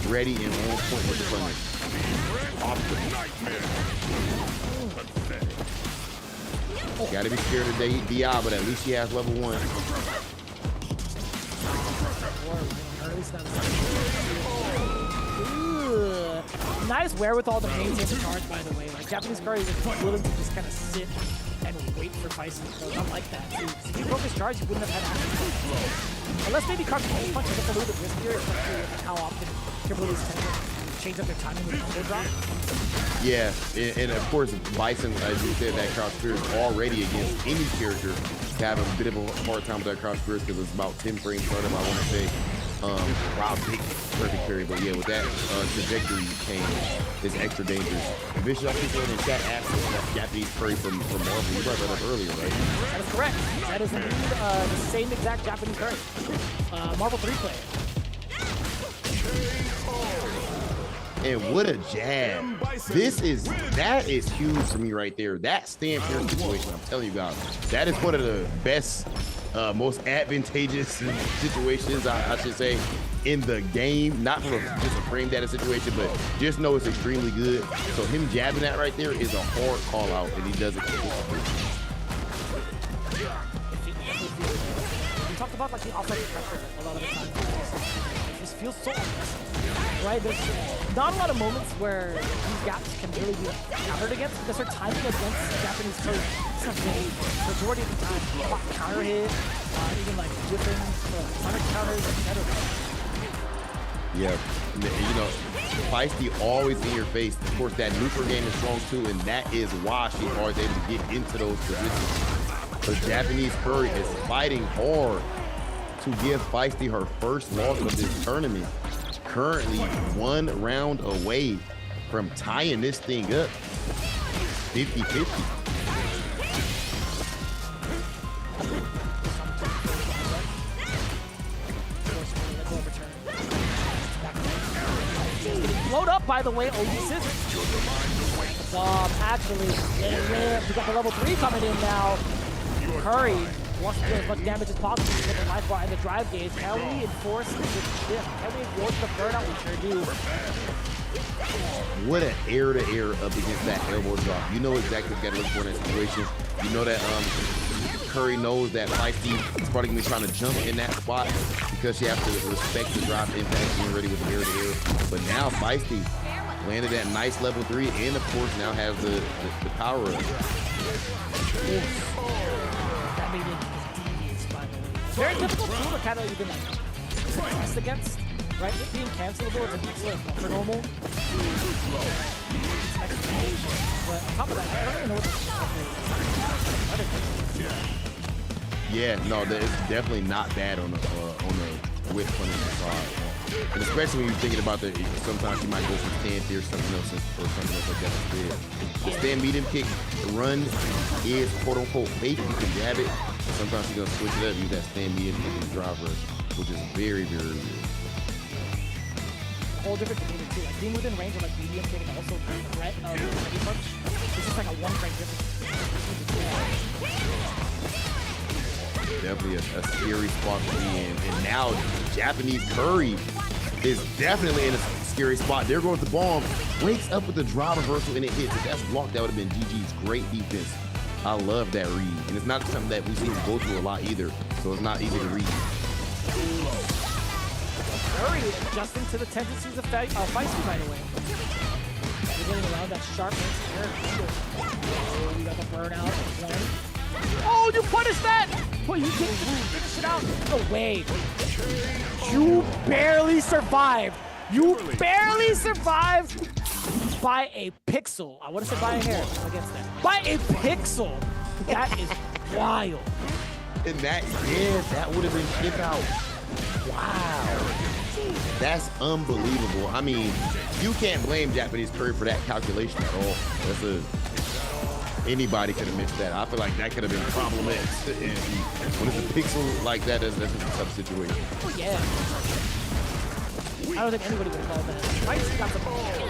Speaker 2: ready and on point with the punish. Gotta be scared of DI, but at least she has level 1.
Speaker 3: at least not. Ooh. Nice wherewithal to maintain the charge, by the way. Like, JapaneseCurry is willing to just kind of sit and wait for Feisty. So I like that, too. If he broke his charge, he wouldn't have had access. Unless maybe KarQ punch is a little bit riskier, especially with how often Kimberly's tend to change up their timing with combo drop.
Speaker 2: Yeah, and of course, Bison, as you said, that crouch spear is already against any character have a bit of a hard time with that crouch spear because it's about 10 frames per them, I want to say. Wow, big perfect parry, but yeah, with that trajectory change, it's extra dangerous. Vicious, I think in chat asked that JapaneseCurry from Marvel. You brought that up earlier, right?
Speaker 3: That is correct. That is indeed the same exact JapaneseCurry. Marvel 3 player.
Speaker 2: And what a jab. That is huge for me right there. That stand fair situation, I'm telling you guys, that is one of the best, most advantageous situations, I should say, in the game. Not from just a frame data situation, but just know it's extremely good. So him jabbing that right there is a hard call out, and he does it.
Speaker 3: We talked about like the offensive pressure a lot of the time. It just feels so aggressive, right? There's not a lot of moments where these gaps can really be countered against because they're timing against JapaneseCurry. It's not really majority of the time. Counter hit, even like whipping, sonic counters, etc.
Speaker 2: Yeah, you know, Feisty always in your face. Of course, that neutral game is strong too, and that is why she's always able to get into those positions. But JapaneseCurry is fighting hard to give Feisty her first loss of this tournament. Currently 1 round away from tying this thing up 50-50.
Speaker 3: Load up, by the way, OG Scissors. Actually, we got the level 3 coming in now. Curry wants to do as much damage as possible to get the life bar and the drive gauge. Can we enforce the shift? Can we enforce the burnout? We sure do.
Speaker 2: What an air-to-air up against that elbow drop. You know exactly what you got to look for in that situation. You know that Curry knows that Feisty is probably going to be trying to jump in that spot because she has to respect the drop impact being ready with the air-to-air. But now Feisty landed that nice level 3 and, of course, now has the power up.
Speaker 3: That made it devious, by the way. Very difficult tool to kind of even like test against, right? It being cancelable is an excellent buffer normal. But on top of that, I don't even know what the
Speaker 2: Yeah, no, it's definitely not bad on the whip punishment side. And especially when you're thinking about sometimes you might go for stand here, something else like that instead. The stand medium kick run is quote unquote fake. You can jab it. Sometimes you're gonna switch it up, use that stand medium kick and drive rush, which is very, very good.
Speaker 3: Whole different behavior too. Like being within range of like medium kick and also threat of heavy punch. It's just like a 1 frame difference.
Speaker 2: Definitely a scary spot to be in. And now JapaneseCurry is definitely in a scary spot. There goes the bomb. Wakes up with the drive reversal and it hits. If that's blocked, that would have been GG's. Great defense. I love that read. And it's not something that we see him go through a lot either. So it's not easy to read.
Speaker 3: Curry adjusting to the tendencies of Feisty, by the way. We're getting around that sharpness here. Oh, we got the burnout. Oh, you punished that! Wait, you didn't finish it out? No way. You barely survived. You barely survived by a pixel. I would have said by a hair against that. By a pixel. That is wild.
Speaker 2: And that would have been kick out. Wow. That's unbelievable. I mean, you can't blame JapaneseCurry for that calculation at all. Anybody could have missed that. I feel like that could have been problematic. And when it's a pixel like that, that's a tough situation.
Speaker 3: Oh, yeah. I don't think anybody would have called that. Feisty got some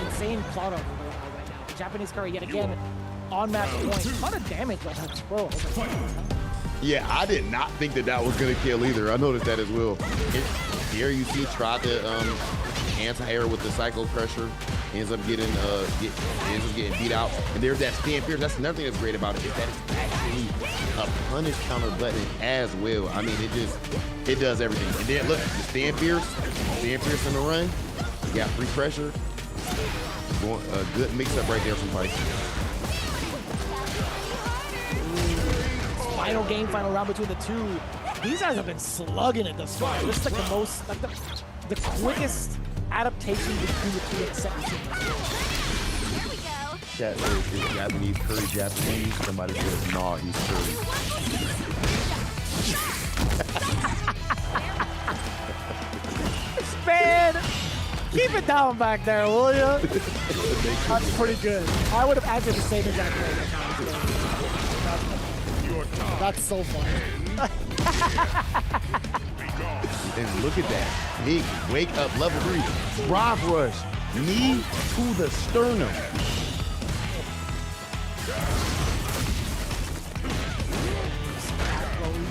Speaker 3: insane cloud over right now. JapaneseCurry yet again on match point. A lot of damage on her scroll.
Speaker 2: Yeah, I did not think that was going to kill either. I noticed that as well. Here you see tried to anti-air with the cycle pressure. Ends up getting beat out. And there's that stand pierce. That's another thing that's great about it. Is that it's actually actually a punish counter button as well. I mean, it does everything. And then look, the stand fierce in the run. You got free pressure. A good mix up right there from Feisty.
Speaker 3: Final game, final round between the two. These guys have been slugging it thus far. This is like the most, like the quickest adaptation between the two except
Speaker 6: There we go.
Speaker 2: Chat says, is Japanese curry Japanese? Somebody says, nah, he's curry.
Speaker 3: Man, keep it down back there, will ya? That's pretty good. I would have answered the same exact way. That's so funny.
Speaker 2: And look at that. Big wake up level 3. Drive rush. Knee to the sternum.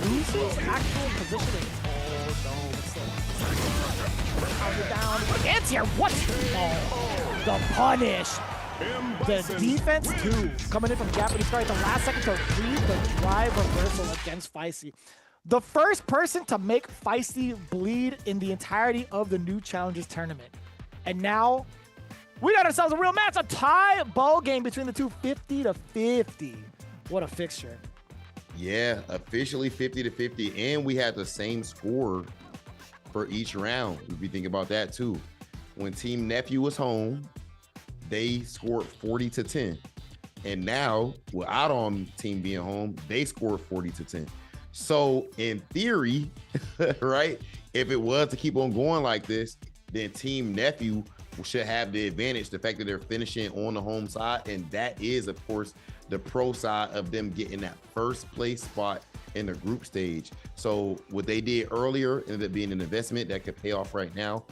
Speaker 3: Loses actual positioning. Down. Anti-air, what? Oh, the punish. The defense, too. Coming in from JapaneseCurry, the last second to read the drive reversal against Feisty. The first person to make Feisty bleed in the entirety of the new Challengers tournament. And now, we got ourselves a real match, a tie ball game between the two, 50-50. What a fixture.
Speaker 2: Yeah, officially 50-50. And we had the same score for each round. If you think about that, too. When Team Nephew was home, they scored 40-10. And now, with iDom team being home, they scored 40-10. So, in theory, right, if it was to keep on going like this, then Team Nephew should have the advantage, the fact that they're finishing on the home side. And that is, of course, the pro side of them getting that first place spot in the group stage. So what they did earlier ended up being an investment that could pay off right now.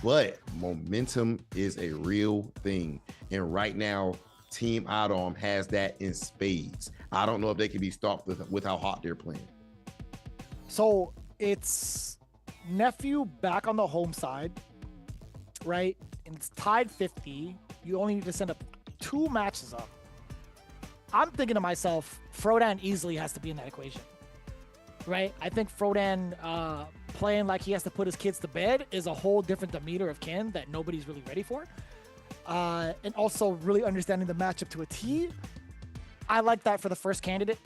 Speaker 2: But momentum is a real thing. And right now, Team iDom has that in spades. I don't know if they can be stopped with how hot they're playing.
Speaker 3: So it's Nephew back on the home side, right? And it's tied 50. You only need to send up 2 matches up. I'm thinking to myself, Frodan easily has to be in that equation, right? I think Frodan playing like he has to put his kids to bed is a whole different demeanor of Ken that nobody's really ready for. And also really understanding the matchup to a T. I like that for the first candidate.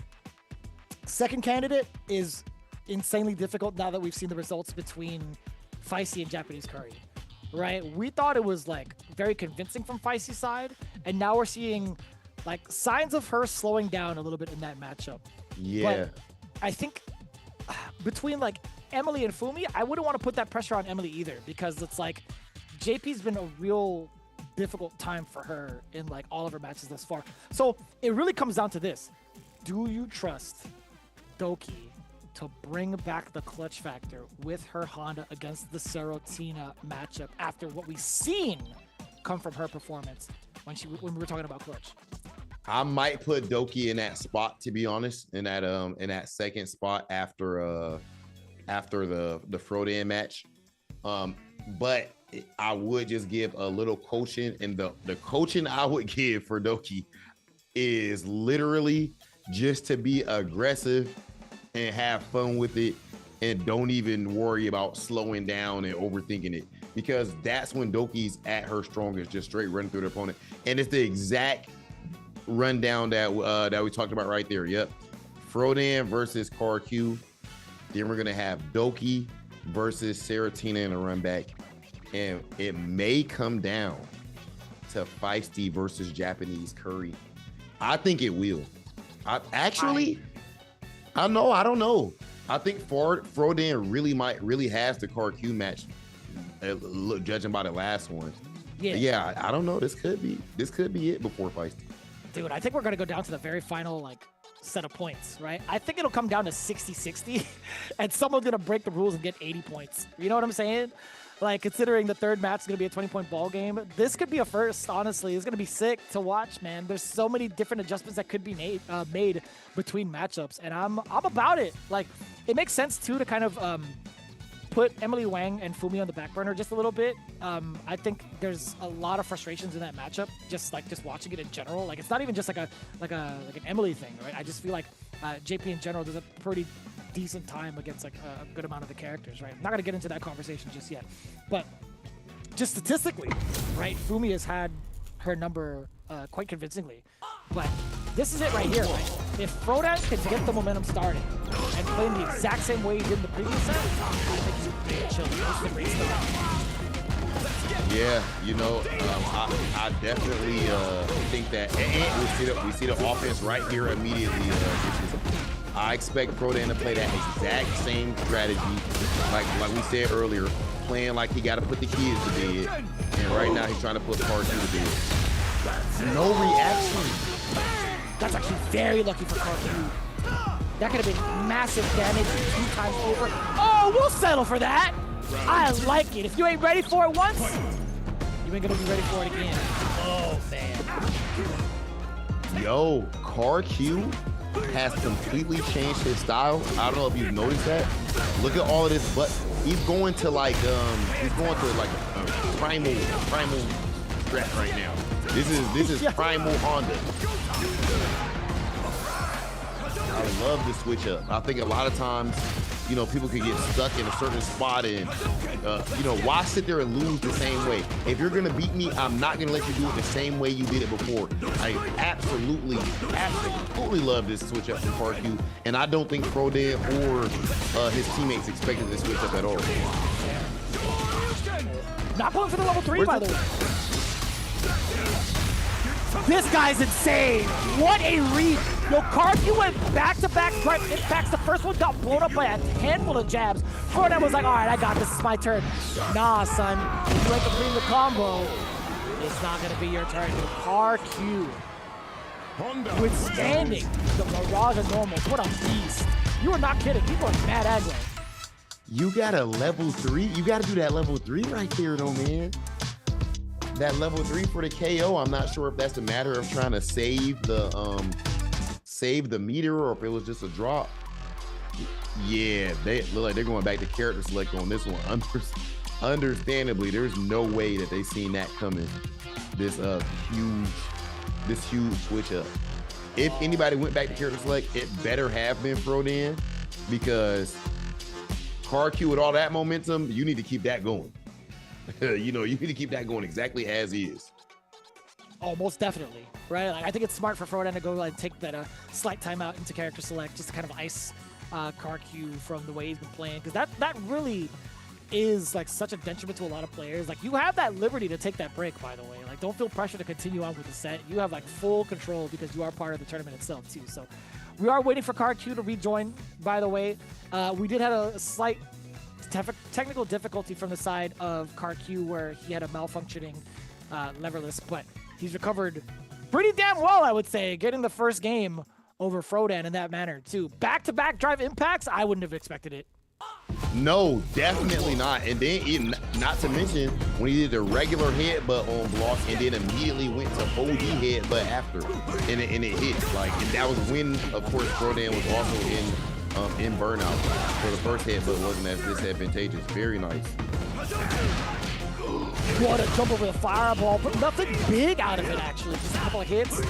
Speaker 3: Second candidate is insanely difficult now that we've seen the results between Feisty and JapaneseCurry, right? We thought it was like very convincing from Feisty's side, and now we're seeing like signs of her slowing down a little bit in that matchup.
Speaker 2: Yeah.
Speaker 3: But I think between like Emily and Fumi, I wouldn't want to put that pressure on Emily either, because it's like JP's been a real difficult time for her in like all of her matches thus far. So it really comes down to this. Do you trust Doki to bring back the clutch factor with her Honda against the Serotina matchup after what we've seen come from her performance when we were talking about clutch?
Speaker 2: I might put Doki in that spot, to be honest, in that second spot after the Frodan match. But I would just give a little coaching, and the coaching I would give for Doki is literally just to be aggressive and have fun with it, and don't even worry about slowing down and overthinking it, because that's when Doki's at her strongest, just straight running through the opponent. And it's the exact rundown that we talked about right there. Yep. Frodan versus KarQ. Then we're gonna have Doki versus Serotina in a run back. And it may come down to Feisty versus JapaneseCurry. I think it will. I don't know. I think Frodan really has the KarQ match, judging by the last one. Yeah, I don't know. This could be it before Feisty.
Speaker 3: Dude, I think we're gonna go down to the very final like set of points, right? I think it'll come down to 60-60, and someone's gonna break the rules and get 80 points. You know what I'm saying? Like, considering the third match is gonna be a 20-point ball game, this could be a first. Honestly, it's gonna be sick to watch, man. There's so many different adjustments that could be made between matchups, and I'm about it. Like, it makes sense too to kind of put Emilyywang and Fumi on the back burner just a little bit. I think there's a lot of frustrations in that matchup, just watching it in general. Like, it's not even just like an Emily thing, right? I just feel like JP in general does a pretty decent time against like a good amount of the characters, right? I'm not gonna get into that conversation just yet, but just statistically, right? Fumi has had her number quite convincingly, but this is it right here, right? If Frodan can get the momentum started and play in the exact same way he did in the previous set, I think he's really chill. This is a great start.
Speaker 2: Yeah, you know, I definitely think that, and we see the offense right here immediately. I expect Frodan to play that exact same strategy, like we said earlier, playing like he got to put the kids to bed, and right now he's trying to put KarQ to bed. No reaction.
Speaker 3: That's actually very lucky for KarQ. That could have been massive damage 2 times over. Oh, we'll settle for that. I like it. If you ain't ready for it once, you ain't gonna be ready for it again. Oh, man.
Speaker 2: Yo, KarQ has completely changed his style. I don't know if you've noticed that. Look at all of this, but he's going to like a primal strat right now. This is primal Honda. I love the switch up. I think a lot of times, you know, people can get stuck in a certain spot and, you know, why sit there and lose the same way? If you're going to beat me, I'm not going to let you do it the same way you did it before. I absolutely love this switch up from KarQ, and I don't think Frodan or his teammates expected this switch up at all.
Speaker 3: Not going for the level 3, by the way. This guy's insane. What a read. Yo, KarQ went back-to-back drive impacts. The first one got blown up by a handful of jabs. Frodan was like, all right, I got this. It's my turn. Nah, son. If you ain't completing the combo, it's not going to be your turn. KarQ withstanding the barrage of normals. What a beast. You are not kidding. He's going mad aggro.
Speaker 2: You got a level 3? You got to do that level 3 right there, though, man. That level 3 for the KO, I'm not sure if that's a matter of trying to save the meter or if it was just a drop. Yeah, they look like they're going back to character select on this one. Understandably, there's no way that they seen that coming. This huge switch up. If anybody went back to character select, it better have been Frodan, because KarQ with all that momentum, you need to keep that going. You know, you need to keep that going exactly as is.
Speaker 3: Oh, most definitely, right? Like, I think it's smart for Frodan to go and take that slight timeout into character select, just to kind of ice KarQ from the way he's been playing, because that really is like such a detriment to a lot of players. Like, you have that liberty to take that break, by the way. Like, don't feel pressure to continue on with the set. You have like full control because you are part of the tournament itself too. So we are waiting for KarQ to rejoin, by the way. We did have a slight technical difficulty from the side of KarQ where he had a malfunctioning leverless, but he's recovered pretty damn well, I would say, getting the first game over Frodan in that manner too. Back-to-back drive impacts, I wouldn't have expected it.
Speaker 2: No, definitely not. And then, not to mention, when he did the regular headbutt on block and then immediately went to OD headbutt after, and it hit. Like, and that was when, of course, Frodan was also in burnout. So the first headbutt wasn't as disadvantageous. Very nice.
Speaker 3: What a jump over the fireball, but nothing big out of it, actually. Just a couple of hits.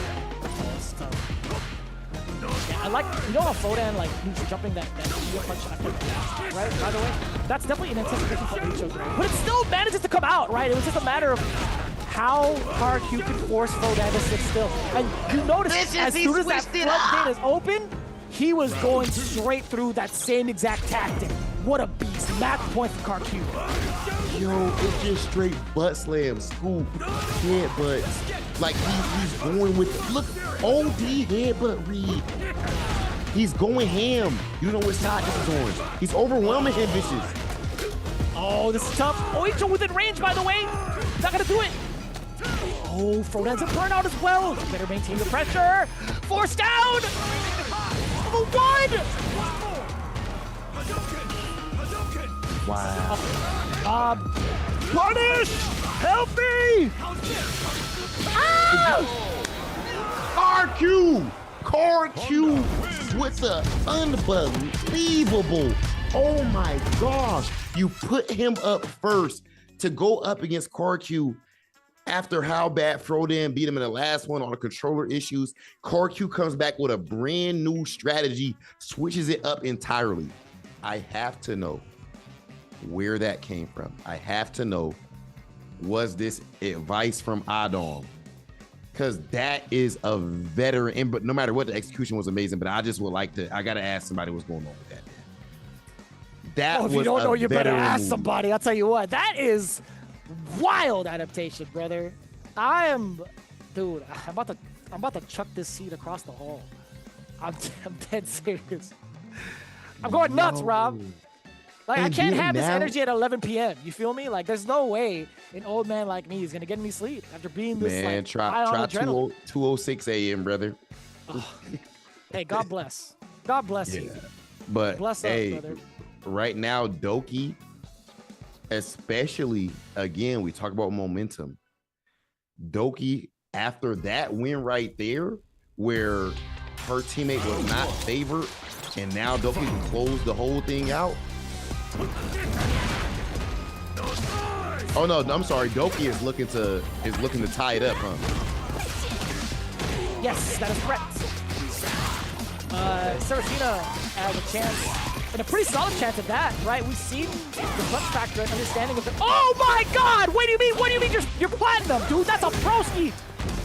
Speaker 3: Yeah, I like, you know how Frodan like jumping that shield punch after the blast, right? By the way, that's definitely an anticipation for Icho, right? But it still manages to come out, right? It was just a matter of how KarQ could force Frodan to sit still. And you notice as soon as that floodgate is open, he was going straight through that same exact tactic. What a beast. Match point for KarQ.
Speaker 2: Yo, it's just straight butt slam, scoop, headbutts. Like, he's going with, look, OD headbutt read. He's going ham. You know what side this is on. He's overwhelming him, vicious.
Speaker 3: Oh, this is tough. Oh, Icho within range, by the way. Not gonna do it. Oh, Frodan's a burnout as well. Better maintain the pressure. Force down. Level 1.
Speaker 2: Wow.
Speaker 3: Punish! Help me! Ah!
Speaker 2: KarQ with the unbelievable. Oh my gosh. You put him up first to go up against KarQ. After how bad Frodan beat him in the last one on the controller issues, KarQ comes back with a brand new strategy, switches it up entirely. I have to know where that came from. I have to know, was this advice from iDom? Because that is a veteran, but no matter what, the execution was amazing, but I just would like to, I got to ask somebody what's going on with that. That
Speaker 3: if you don't know, you better ask somebody. I'll tell you what, that is wild adaptation, brother. Dude, I'm about to chuck this seat across the hall. I'm dead serious. I'm going nuts, Rob. Like, I can't have this energy at 11 p.m. You feel me? Like, there's no way an old man like me is gonna get any sleep after being this high on adrenaline.
Speaker 2: 2:06 a.m., brother.
Speaker 3: Oh. Hey, God bless. God bless you.
Speaker 2: But
Speaker 3: bless
Speaker 2: hey,
Speaker 3: us, brother.
Speaker 2: Right now, Doki, especially, again, we talk about momentum. Doki, after that win right there, where her teammate was not favored, and now Doki can close the whole thing out. Oh no, I'm sorry. Doki is looking to tie it up, huh?
Speaker 3: Yes, that is correct. Serotina has a chance, and a pretty solid chance at that, right? We've seen the clutch factor and understanding of it. Oh my God! What do you mean? What do you mean? You're platinum, dude? That's a broski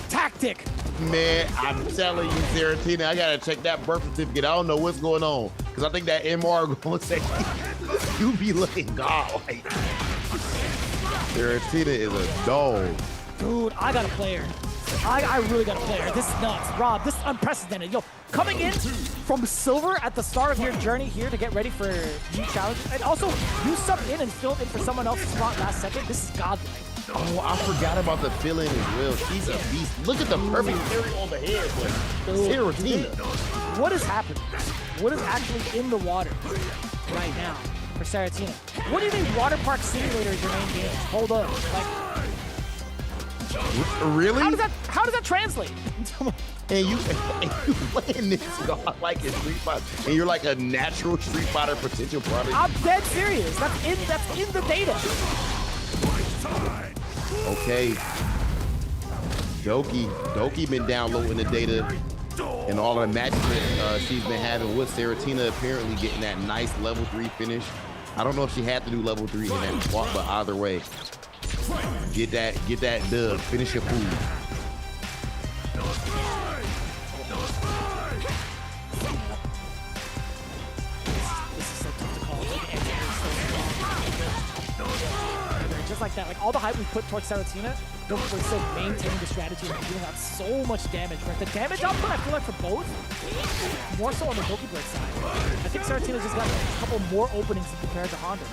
Speaker 3: tactic.
Speaker 2: Man, I'm telling you, Serotina, I gotta check that birth certificate. I don't know what's going on, because I think that MR gonna say you be looking godlike. Serotina is a dog.
Speaker 3: Dude, I gotta play her. I really gotta play her. This is nuts. Rob, this is unprecedented. Yo, coming in from silver at the start of your journey here to get ready for new challenges, and also you subbed in and filled in for someone else's spot last second. This is godlike.
Speaker 2: Oh, I forgot about the filling as well. She's a beast. Look at the perfect carry on the head with Serotina.
Speaker 3: What is happening? What is actually in the water right now for Serotina? What do you mean Water Park Simulator is your main game? Hold up. Like,
Speaker 2: really?
Speaker 3: How does that translate?
Speaker 2: And you playing this god like a Street Fighter, and you're like a natural Street Fighter potential product.
Speaker 3: I'm dead serious. That's in the data.
Speaker 2: Okay. Doki been downloading the data and all the matches that she's been having with Serotina, apparently getting that nice level 3 finish. I don't know if she had to do level 3 in that spot, but either way, get that dub, finish your food.
Speaker 3: Just like that, like all the hype we put towards Serotina, Dokibird still maintaining the strategy and dealing out so much damage. Right? The damage output, I feel like for both, more so on the Dokibird side. I think Serotina's just got a couple more openings compared to Honda.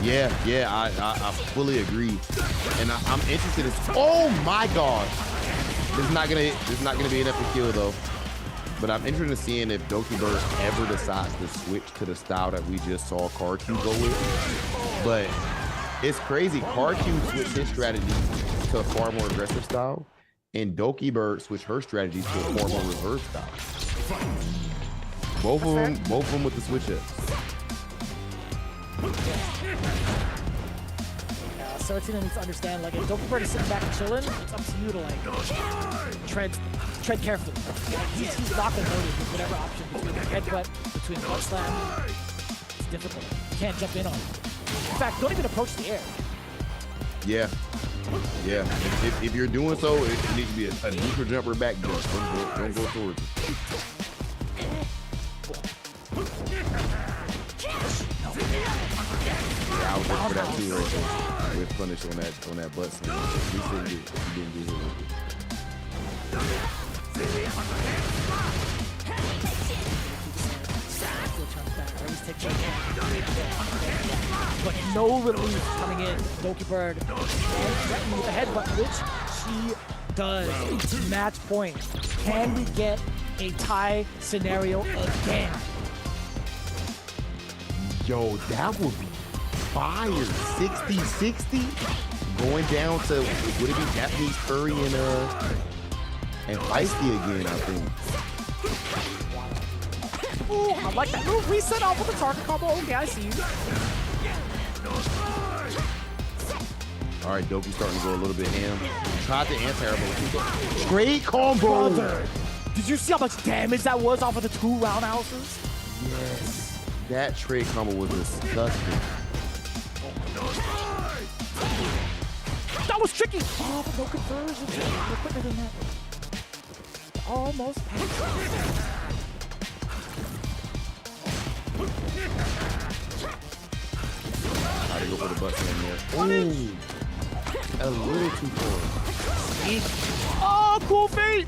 Speaker 2: Yeah, I fully agree, and I'm interested in. Oh my God, this is not gonna be enough to kill though. But I'm interested in seeing if Dokibird ever decides to switch to the style that we just saw KarQ go with. But it's crazy. KarQ switched his strategy to a far more aggressive style, and Dokibird switched her strategy to a far more reserved style. Both of them with the switch ups.
Speaker 3: Serotina needs to understand, like, if Dokibird is sitting back and chilling, it's up to you to, like, tread carefully. Like, he's locked and loaded with whatever option between headbutt, between butt slam. It's difficult. You can't jump in on it. In fact, don't even approach the air.
Speaker 2: Yeah. If you're doing so, it needs to be a neutral jumper back jump. Don't go towards it. Yeah, I was looking for that too right there. With punish on that butt slam. He didn't get hit with it.
Speaker 3: But no relief coming in. Dokibird threatening with the headbutt, which she does. Match point. Can we get a tie scenario again?
Speaker 2: Yo, that would be fire. 60-60 going down to, would it be JapaneseCurry and Feisty again, I think.
Speaker 3: Ooh, I like that little reset off with the target combo. Okay, I see you.
Speaker 2: All right, Doki starting to go a little bit ham. Tried to anti-air, but straight combo.
Speaker 3: Brother, did you see how much damage that was off of the 2 roundhouses?
Speaker 2: Yes. That trade combo was disgusting.
Speaker 3: That was tricky. Oh, but no conversion. We're quicker than that. Almost passed.
Speaker 2: How to go for the button in there. Ooh. A little too far.
Speaker 3: Oh, cool feat.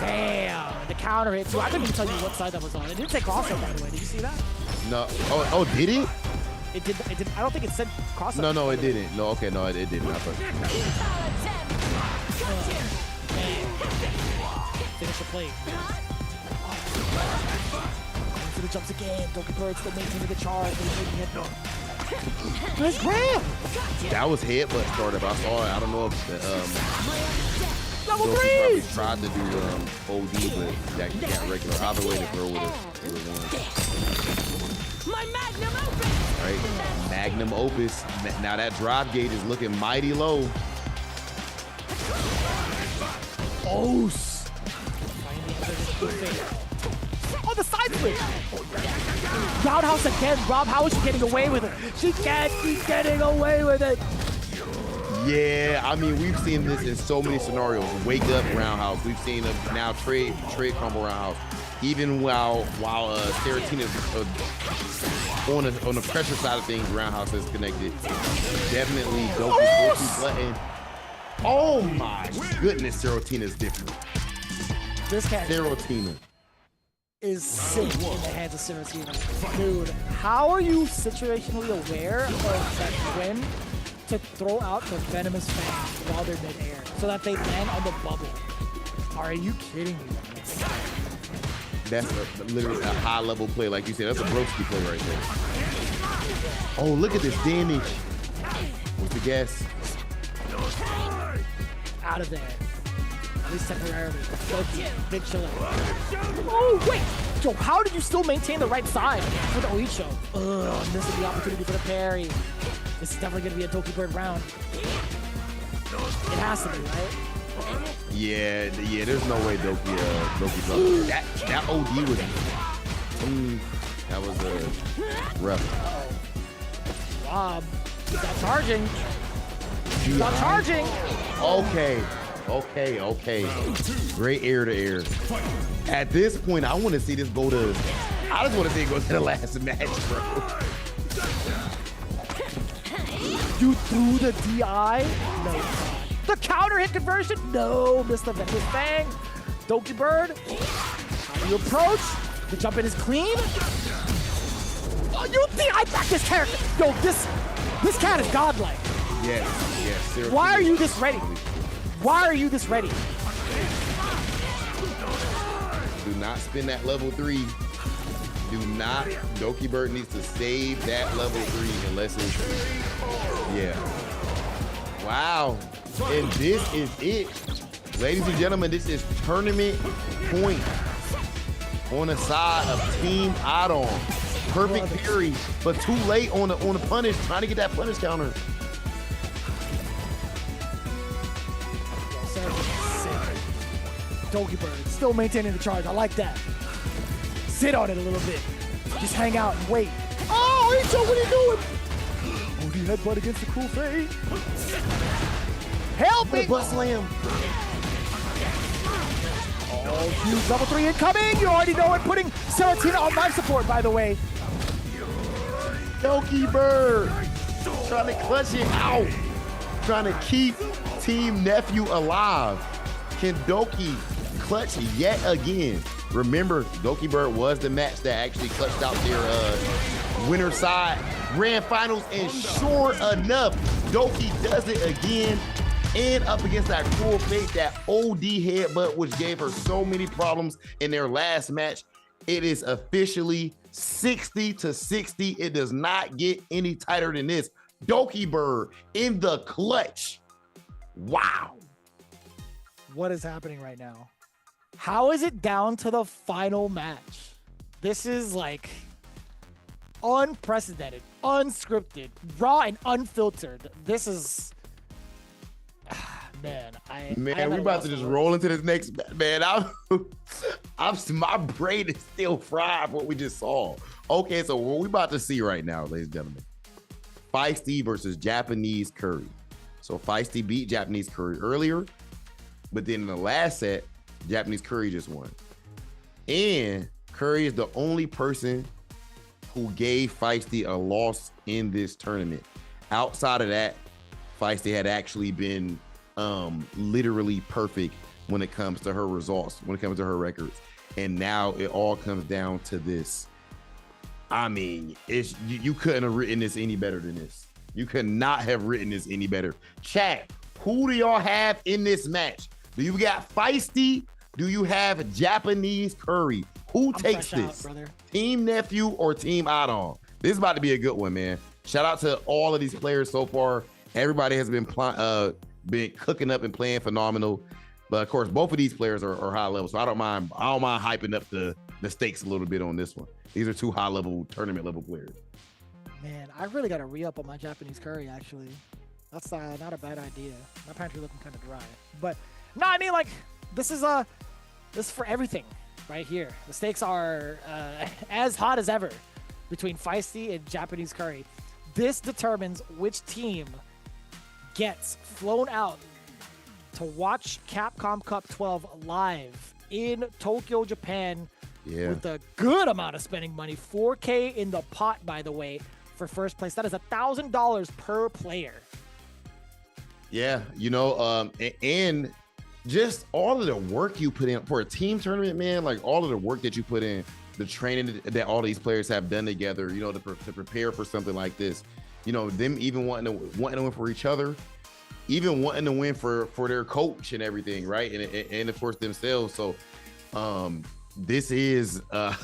Speaker 3: Damn. The counter hit too. I couldn't even tell you what side that was on. It didn't say crossover, by the way. Did you see that?
Speaker 2: No. Oh, did it?
Speaker 3: It did. I don't think it said crossover.
Speaker 2: No, it didn't. No, okay, no, it didn't. I thought.
Speaker 3: Finish the plate. Into the jumps again. Dokibird still maintaining the charge. Nice grab.
Speaker 2: That was headbutt startup. I saw it. I don't know if the
Speaker 3: Double
Speaker 2: Doki
Speaker 3: three.
Speaker 2: probably tried to do OD, but that you can't regular. Either way, the throw would have won.
Speaker 6: My magnum opus.
Speaker 2: Right, magnum opus. Now that drive gauge is looking mighty low.
Speaker 3: Oh, the side switch. Roundhouse again. Rob, how is she getting away with it? She can't keep getting away with it.
Speaker 2: Yeah, I mean, we've seen this in so many scenarios. Wake up roundhouse. We've seen now trade combo roundhouse. Even while Serotina on the pressure side of things, roundhouse is connected. Definitely Doki button. Oh my goodness, Serotina is different.
Speaker 3: This cat
Speaker 2: Serotina
Speaker 3: is sick in the hands of Serotina. Dude, how are you situationally aware of that when to throw out the venomous fang while they're mid-air so that they land on the bubble? Are you kidding me?
Speaker 2: That's literally a high-level play, like you said. That's a Broski play right there. Oh, look at this damage. What's the guess?
Speaker 3: Out of there. At least temporarily. Doki, big chill. Oh, wait! Yo, how did you still maintain the right side for the Oicho? Ugh, missing the opportunity for the parry. This is definitely going to be a Dokibird round. It has to be, right?
Speaker 2: Yeah, there's no way Doki that OD was that was rough.
Speaker 3: Rob, he's not charging. He's not charging.
Speaker 2: Okay. Great air to air. At this point, I want to see this go to. I just want to see it go to the last match, bro.
Speaker 3: You threw the DI? No. The counter hit conversion? No. Missed the venomous fang. Dokibird. How do you approach? The jump in is clean. Oh, you DI back this character. Yo, this cat is godlike.
Speaker 2: Yes.
Speaker 3: Why are you this ready? Why are you this ready?
Speaker 2: Do not spin that level 3. Do not. Dokibird needs to save that level 3 unless it's. Yeah. Wow. And this is it. Ladies and gentlemen, this is tournament point on the side of Team iDom. Perfect parry, but too late on the punish, trying to get that punish counter.
Speaker 3: Dokibird still maintaining the charge. I like that. Sit on it a little bit. Just hang out and wait. Oh, Icho, what are you doing? Oh, the headbutt against the cool fade. Help me!
Speaker 2: Butt slam.
Speaker 3: Oh, huge level 3 incoming. You already know it. Putting Serotina on life support, by the way.
Speaker 2: Dokibird trying to clutch it out. Trying to keep Team Nephew alive. Can Doki clutch yet again? Remember, Dokibird was the match that actually clutched out their winner side grand finals, and sure enough, Doki does it again. And up against that cool fate, that OD headbutt, which gave her so many problems in their last match. It is officially 60-60. It does not get any tighter than this. Dokibird in the clutch. Wow.
Speaker 3: What is happening right now? How is it down to the final match? This is like unprecedented, unscripted, raw, and unfiltered. This is, man.
Speaker 2: We about to just roll into this next, man. My brain is still fried what we just saw. Okay, so what we about to see right now, ladies and gentlemen, Feisty versus JapaneseCurry. So Feisty beat JapaneseCurry earlier, but then in the last set, JapaneseCurry just won. And Curry is the only person who gave Feisty a loss in this tournament. Outside of that, Feisty had actually been literally perfect when it comes to her results, when it comes to her records. And now it all comes down to this. I mean, you couldn't have written this any better than this. You could not have written this any better. Chat, who do y'all have in this match? Do you got Feisty? Do you have JapaneseCurry? Who takes this? Team Nephew or Team iDom? This is about to be a good one, man. Shout out to all of these players so far. Everybody has been cooking up and playing phenomenal. But of course, both of these players are high level, so I don't mind hyping up the stakes a little bit on this one. These are two high level tournament level players.
Speaker 3: Man, I really got to re-up on my JapaneseCurry, actually. That's not a bad idea. My pantry looking kind of dry. But no, I mean, like, this is for everything right here. The stakes are as hot as ever between Feisty and JapaneseCurry. This determines which team gets flown out to watch Capcom Cup 12 live in Tokyo, Japan, with a good amount of spending money. 4K in the pot, by the way, for first place. That is $1,000 per player.
Speaker 2: Yeah, and just all of the work you put in for a team tournament, man, like all of the work that you put in, the training that all these players have done together, to prepare for something like this, them even wanting to win for each other, even wanting to win for their coach and everything, right? And of course themselves. So this is a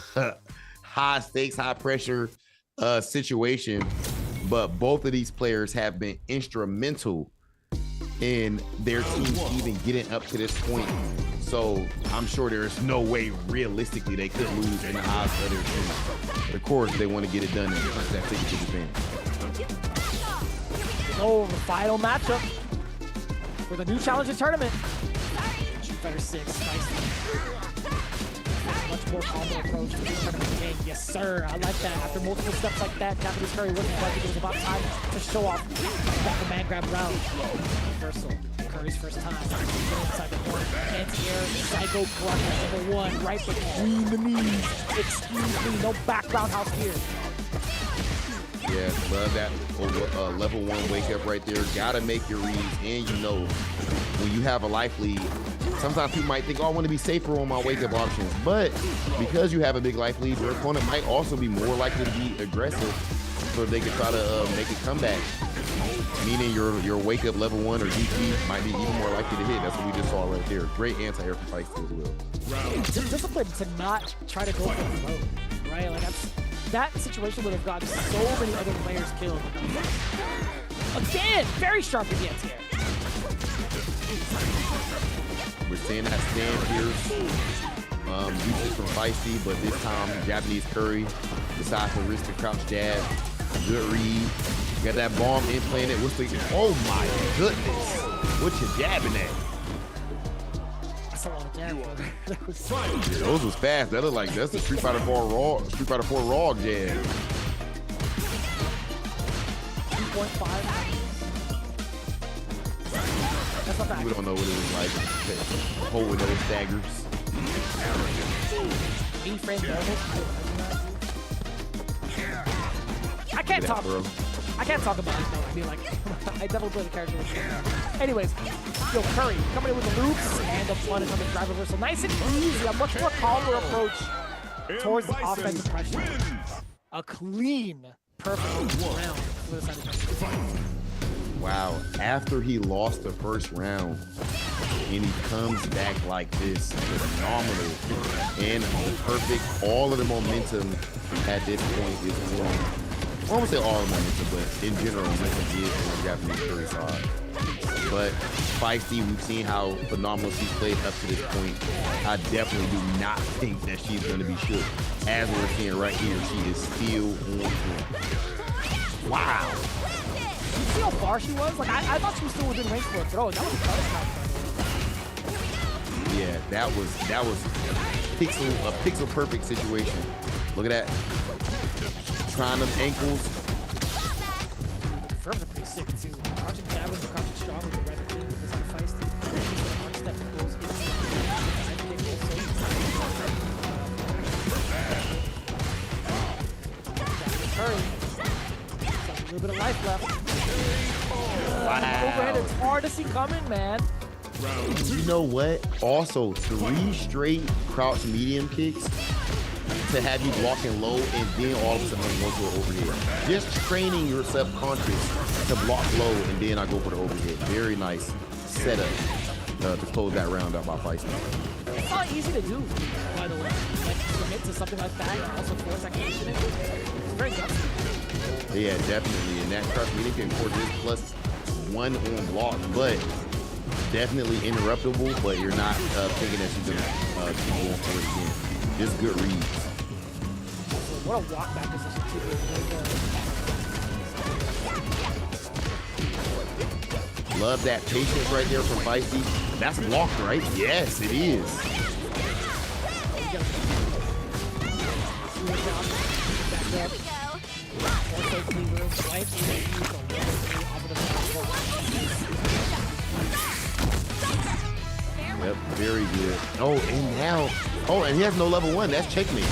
Speaker 2: high stakes, high pressure situation, but both of these players have been instrumental in their teams even getting up to this point. So I'm sure there's no way realistically they could lose in the eyes of their team. Of course, they want to get it done and punch that ticket to Japan.
Speaker 3: So the final matchup for the new Challenger tournament. Better 6, much more common approach to this tournament game. Yes, sir. I like that. After multiple steps like that, JapaneseCurry wasn't like it was about time to show off that man grab round. Reversal. Curry's first time. Inside the corner. Anti-air. Psycho Clutch #1 right between the knees. Excuse me. No background house here.
Speaker 2: Yeah, love that level 1 wake up right there. Gotta make your reads. And when you have a life lead, sometimes people might think, oh, I want to be safer on my wake up options. But because you have a big life lead, your opponent might also be more likely to be aggressive so they can try to make a comeback. Meaning your wake up level 1 or DP might be even more likely to hit. That's what we just saw right there. Great anti-air for Feisty as well.
Speaker 3: Discipline to not try to go for the throat, right? Like that situation would have gotten so many other players killed. Again, very sharp with the anti-air.
Speaker 2: We're seeing that stand here. Uses from Feisty, but this time JapaneseCurry decides to risk the crouch jab. Good read. Got that bomb implanted. Oh my goodness. What you jabbing at?
Speaker 3: That's a lot of jab.
Speaker 2: Those was fast. That looked like that's the Street Fighter 4 Raw jab.
Speaker 3: 2.5. That's not bad.
Speaker 2: We don't know what it was like. Holding those staggers.
Speaker 3: 8 frames normal. I can't talk about it though. I mean, like, I definitely play the character. Anyways, Curry coming in with the loops and the flood is on the drive reversal. Nice and easy. A much more calmer approach towards the offensive pressure. A clean, perfect round for the side of
Speaker 2: Wow. After he lost the first round and he comes back like this, phenomenal and perfect. All of the momentum at this point is going. I won't say all of momentum, but in general, momentum is on the JapaneseCurry side. but Feisty, we've seen how phenomenal she's played up to this point. I definitely do not think that she's going to be shook. As we're seeing right here, she is still on point. Wow.
Speaker 3: You see how far she was? Like, I thought she was still within range for a throw. That was a
Speaker 2: Yeah, that was a pixel perfect situation. Look at that. Trying them ankles.
Speaker 3: Firms are pretty sick too. Crouching Gavin, crouching strong with the red team. This is Feisty. Arch step goes in. Curry. A little bit of life left. Overhead, it's hard to see coming, man.
Speaker 2: You know what? Also, 3 straight crouch medium kicks to have you blocking low and then all of a sudden go to an overhead. Just training your subconscious to block low and then I go for the overhead. Very nice setup to close that round out by Feisty.
Speaker 3: It's not easy to do, by the way. Like, commit to something like that and also force that conditioning. It's very gutsy.
Speaker 2: Yeah, definitely. And that crouch medium kick, of course, is +1 on block, but definitely interruptible, but you're not thinking that she's gonna keep going for it again. Just good reads.
Speaker 3: What a walk back position too.
Speaker 2: Love that patience right there from Feisty. That's blocked, right? Yes, it is. Yep, very good. Oh, and now, and he has no level 1. That's checkmate.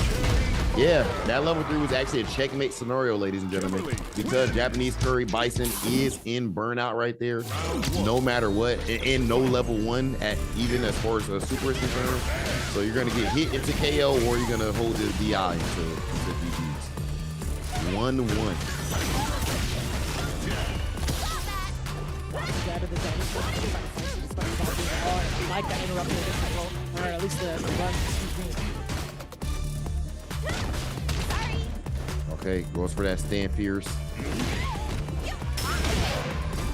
Speaker 2: Yeah, that level 3 was actually a checkmate scenario, ladies and gentlemen, because JapaneseCurry Bison is in burnout right there, no matter what, and no level 1 at even as far as a super is concerned. So you're gonna get hit into KO, or you're gonna hold the DI into GGs. 1-1.
Speaker 3: I like that interruption or at least the run.
Speaker 2: Okay, goes for that stand fierce.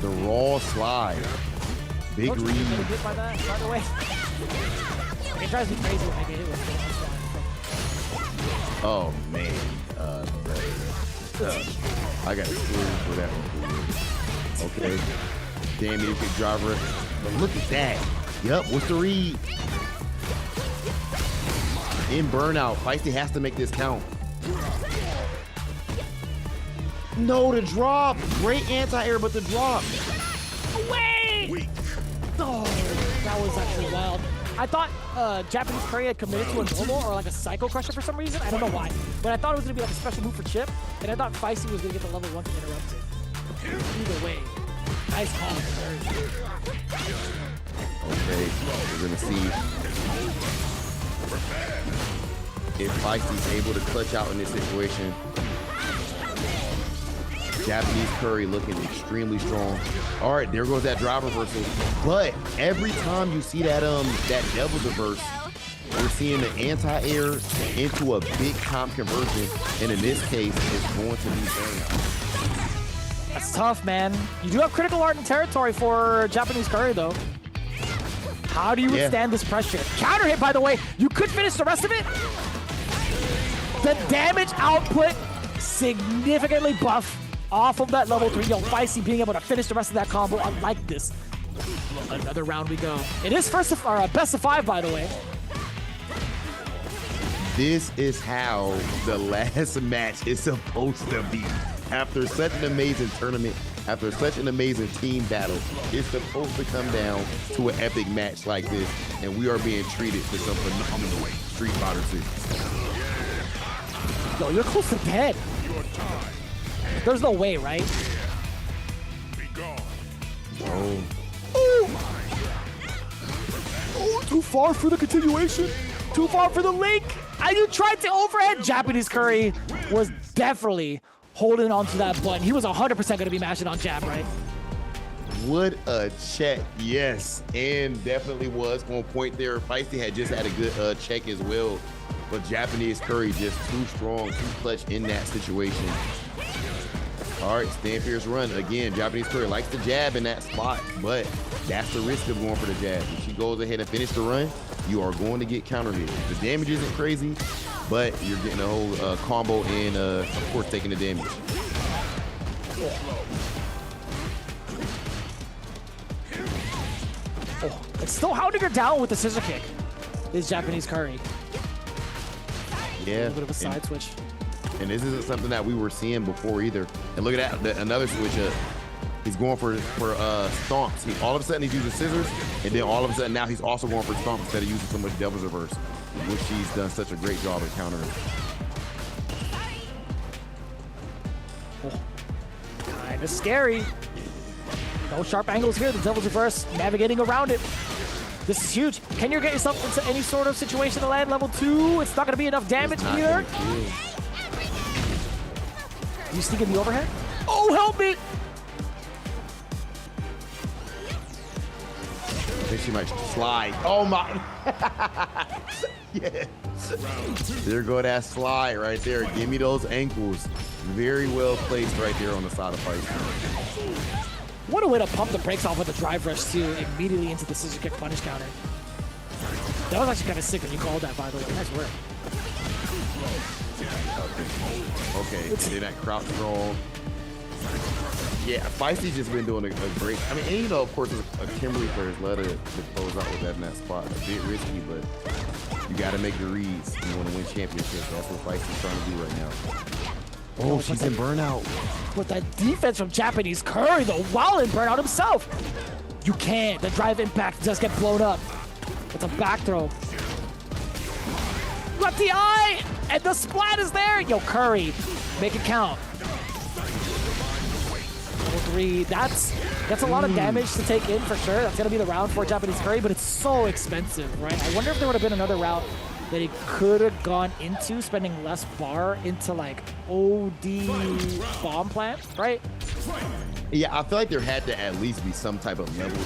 Speaker 2: The raw slide. Big read.
Speaker 3: Hit by that, by the way. It drives me crazy when I get hit with it.
Speaker 2: Oh man. I got screwed for that one. Okay. Damn it, kick driver. But look at that. Yep, what's the read? In burnout, Feisty has to make this count. No, the drop. Great anti-air, but the drop.
Speaker 3: Wait! Oh, that was actually wild. I thought JapaneseCurry had committed to a normal or like a Psycho Crusher for some reason. I don't know why. But I thought it was going to be like a special move for Chip. And I thought Feisty was going to get the level 1 to interrupt it. Either way, nice call.
Speaker 2: Okay, we're going to see if Feisty's able to clutch out in this situation. JapaneseCurry looking extremely strong. All right, there goes that drive reversal. But every time you see that that devil reverse, we're seeing the anti-air into a big comp conversion, and in this case, it's going to be burnout.
Speaker 3: That's tough, man. You do have critical art and territory for JapaneseCurry, though. How do you withstand this pressure? Counter hit, by the way. You could finish the rest of it. The damage output significantly buff off of that level 3. Yo, Feisty being able to finish the rest of that combo. I like this. Another round we go. It is best of 5, by the way.
Speaker 2: This is how the last match is supposed to be. After such an amazing tournament, after such an amazing team battle, it's supposed to come down to an epic match like this, and we are being treated to some phenomenal Street Fighter 6.
Speaker 3: Yo, you're close to dead. There's no way, right?
Speaker 2: Oh.
Speaker 3: Oh, too far for the continuation. Too far for the link. And you tried to overhead. JapaneseCurry was definitely holding on to that button. He was 100% going to be mashing on jab, right?
Speaker 2: What a check. Yes, and definitely was on point there. Feisty had just had a good check as well, but JapaneseCurry just too strong, too clutch in that situation. All right, stand fierce run. Again, JapaneseCurry likes to jab in that spot, but that's the risk of going for the jab. If she goes ahead and finishes the run, you are going to get counter hit. The damage isn't crazy, but you're getting a whole combo and, of course, taking the damage.
Speaker 3: Oh, it's still hounding her down with the scissor kick. Is JapaneseCurry.
Speaker 2: Yeah.
Speaker 3: A little bit of a side switch.
Speaker 2: And this isn't something that we were seeing before either. And look at that, another switch up. He's going for stomps. All of a sudden he's using scissors, and then all of a sudden now he's also going for stomps instead of using so much devil's reverse, which she's done such a great job of countering.
Speaker 3: Oh, kind of scary. No sharp angles here. The devil's reverse, navigating around it. This is huge. Can you get yourself into any sort of situation to land level 2? It's not going to be enough damage either. You sneaking the overhead? Oh, help me!
Speaker 2: I think she might slide. Oh my! Yeah. There go that slide right there. Give me those ankles. Very well placed right there on the side of Feisty.
Speaker 3: What a way to pump the brakes off with a drive rush too, immediately into the scissor kick punish counter. That was actually kind of sick when you called that, by the way. Nice work.
Speaker 2: Okay, then that crouch roll. Yeah, Feisty's just been doing a great. I mean, and you know, of course, a Kimberly player's let her close out with that in that spot. A bit risky, but you got to make the reads. You want to win championships. That's what Feisty's trying to do right now. Oh, she's in burnout.
Speaker 3: But that defense from JapaneseCurry, though, while in burnout himself. You can't. The drive impact does get blown up. It's a back throw. Got the eye, and the splat is there. Yo, Curry, make it count. Level 3, that's a lot of damage to take in for sure. That's gonna be the round for JapaneseCurry, but it's so expensive, right? I wonder if there would have been another route that he could have gone into, spending less bar into like OD bomb plant, right?
Speaker 2: Yeah, I feel like there had to at least be some type of level 2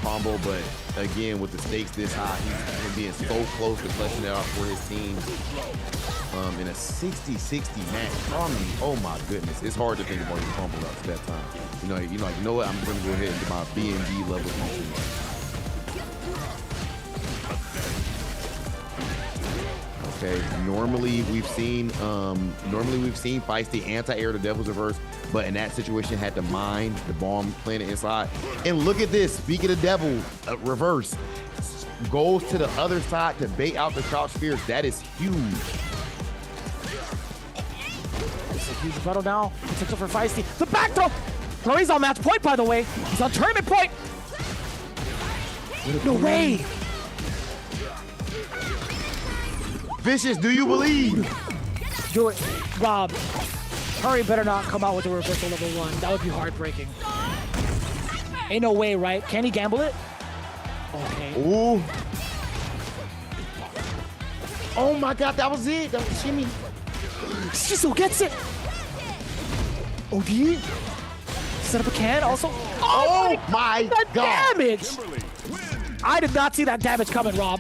Speaker 2: combo, but again, with the stakes this high, he's being so close to fleshing it out for his team. In a 60-60 match, oh my goodness, it's hard to think about your combo routes at that time. You know what? I'm gonna go ahead and do my BNG level 2. Okay, normally we've seen Feisty anti-air the devil's reverse, but in that situation had to mine the bomb planet inside. And look at this, speaking of devil reverse, goes to the other side to bait out the crouch spears. That is huge.
Speaker 3: It's a huge battle now. Potential for Feisty. The back throw! Curry's on match point, by the way. He's on tournament point. No way!
Speaker 2: Vicious, do you believe?
Speaker 3: Do it, Rob. Curry better not come out with a reversal level 1. That would be heartbreaking. Ain't no way, right? Can he gamble it? Okay.
Speaker 2: Ooh. Oh my God, that was it. That was shimmy.
Speaker 3: Shizu gets it. OD. Set up a can also.
Speaker 2: Oh my God.
Speaker 3: Damage. I did not see that damage coming, Rob.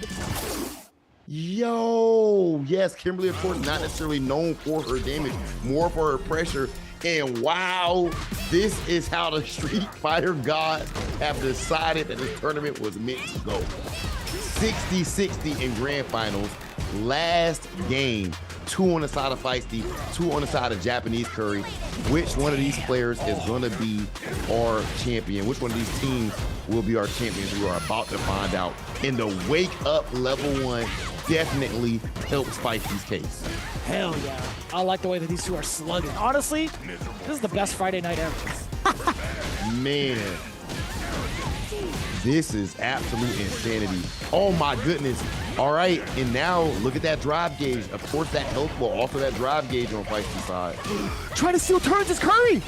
Speaker 2: Yo, yes, Kimberly, of course, not necessarily known for her damage, more for her pressure. And wow, this is how the Street Fighter gods have decided that this tournament was meant to go. 60-60 in grand finals. Last game, 2 on the side of Feisty, 2 on the side of JapaneseCurry. Which one of these players is going to be our champion? Which one of these teams will be our champions? We are about to find out. And the wake up level 1 definitely helps Feisty's case.
Speaker 3: Hell yeah. I like the way that these two are slugging. Honestly, this is the best Friday night ever.
Speaker 2: Man. This is absolute insanity. Oh my goodness. All right, and now look at that drive gauge. Of course, that health will offer that drive gauge on Feisty's side.
Speaker 3: Trying to steal turns is Curry.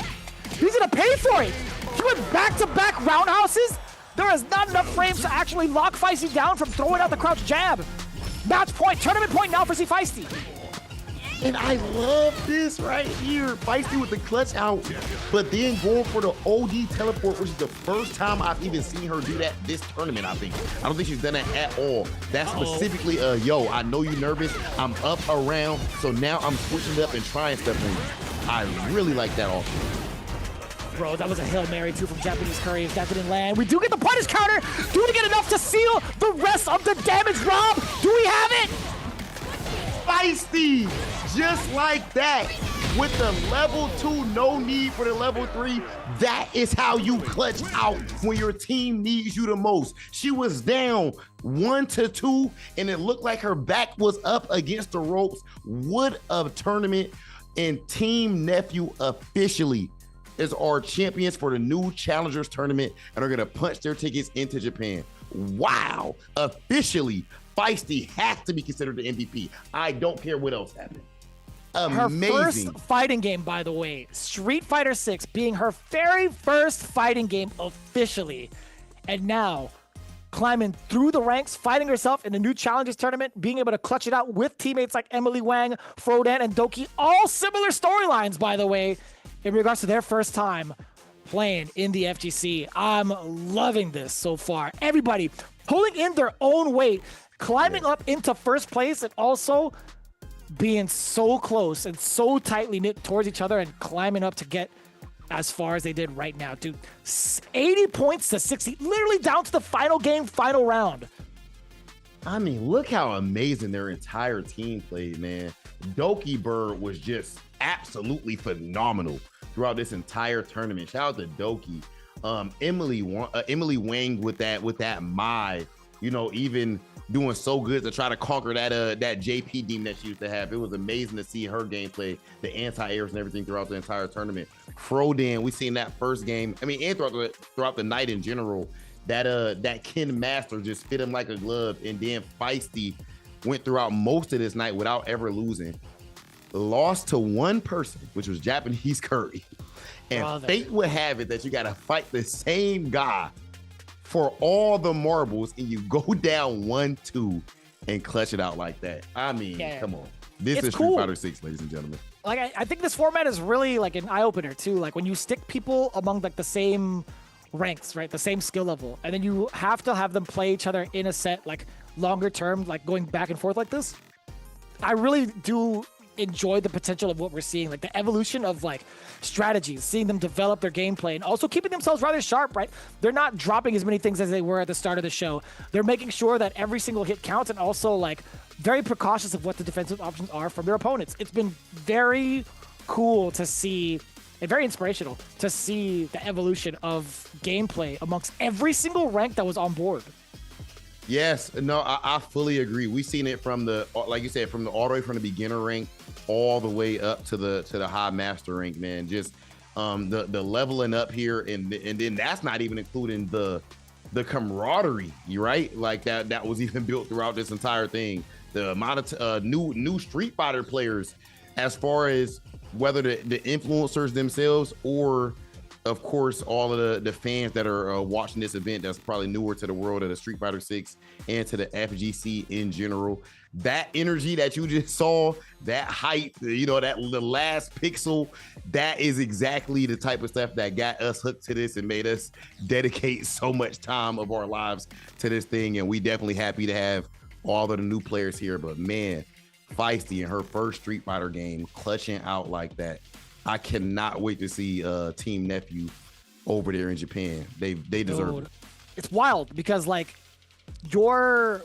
Speaker 3: He's gonna pay for it. He went back-to-back roundhouses. There is not enough frames to actually lock Feisty down from throwing out the crouch jab. Match point, tournament point now for zFiesty.
Speaker 2: And I love this right here. Feisty with the clutch out, but then going for the OD teleport, which is the first time I've even seen her do that this tournament, I think. I don't think she's done that at all. That's specifically yo, I know you're nervous. I'm up around, so now I'm switching it up and trying stuff. I really like that also.
Speaker 3: Bro, that was a Hail Mary too from JapaneseCurry. If that didn't land, we do get the punish counter. Do we get enough to seal the rest of the damage, Rob? Do we have it?
Speaker 2: Feisty, just like that. With the level 2, no need for the level 3. That is how you clutch out when your team needs you the most. She was down 1-2, and it looked like her back was up against the ropes. What a tournament. And Team Nephew officially is our champions for the new Challengers tournament and are going to punch their tickets into Japan. Wow. Officially, Feisty has to be considered the MVP. I don't care what else happened. Amazing.
Speaker 3: Her first fighting game, by the way, Street Fighter 6 being her very first fighting game officially. And now climbing through the ranks, fighting herself in the new Challengers tournament, being able to clutch it out with teammates like Emilyywang, Frodan, and Doki. All similar storylines, by the way, in regards to their first time playing in the FGC. I'm loving this so far. Everybody pulling in their own weight, climbing up into first place, and also being so close and so tightly knit towards each other and climbing up to get as far as they did right now, dude. 80 points to 60, literally down to the final game, final round.
Speaker 2: I mean, look how amazing their entire team played, man. Dokibird was just absolutely phenomenal throughout this entire tournament. Shout out to Doki. Emilyywang with that Mai, you know, even doing so good to try to conquer that JP team that she used to have. It was amazing to see her gameplay, the anti-airs and everything throughout the entire tournament. Frodan, we seen that first game. I mean, and throughout the night in general, that Ken Master just fit him like a glove. And then Feisty went throughout most of this night without ever losing. Lost to one person, which was JapaneseCurry. And fate would have it that you got to fight the same guy for all the marbles, and you go down 1-2 and clutch it out like that. I mean, come on. This is Street Fighter 6, ladies and gentlemen.
Speaker 3: Like, I think this format is really like an eye-opener too. Like when you stick people among like the same ranks, right? The same skill level. And then you have to have them play each other in a set, like longer term, like going back and forth like this. I really do enjoy the potential of what we're seeing, like the evolution of like strategies, seeing them develop their gameplay and also keeping themselves rather sharp, right? They're not dropping as many things as they were at the start of the show. They're making sure that every single hit counts and also like very precautious of what the defensive options are from their opponents. It's been very cool to see and very inspirational to see the evolution of gameplay amongst every single rank that was on board.
Speaker 2: Yes, no, I fully agree. We've seen it from the, like you said, from the all the way from the beginner rank all the way up to the high master rank, man. Just the leveling up here, and then that's not even including the camaraderie, right? Like that was even built throughout this entire thing. The amount of new Street Fighter players, as far as whether the influencers themselves or, of course, all of the fans that are watching this event that's probably newer to the world of the Street Fighter 6 and to the FGC in general. That energy that you just saw, that hype, you know, the last pixel, that is exactly the type of stuff that got us hooked to this and made us dedicate so much time of our lives to this thing. And we definitely happy to have all of the new players here. But man, Feisty in her first Street Fighter game, clutching out like that. I cannot wait to see Team Nephew over there in Japan. They deserve it.
Speaker 3: It's wild because like your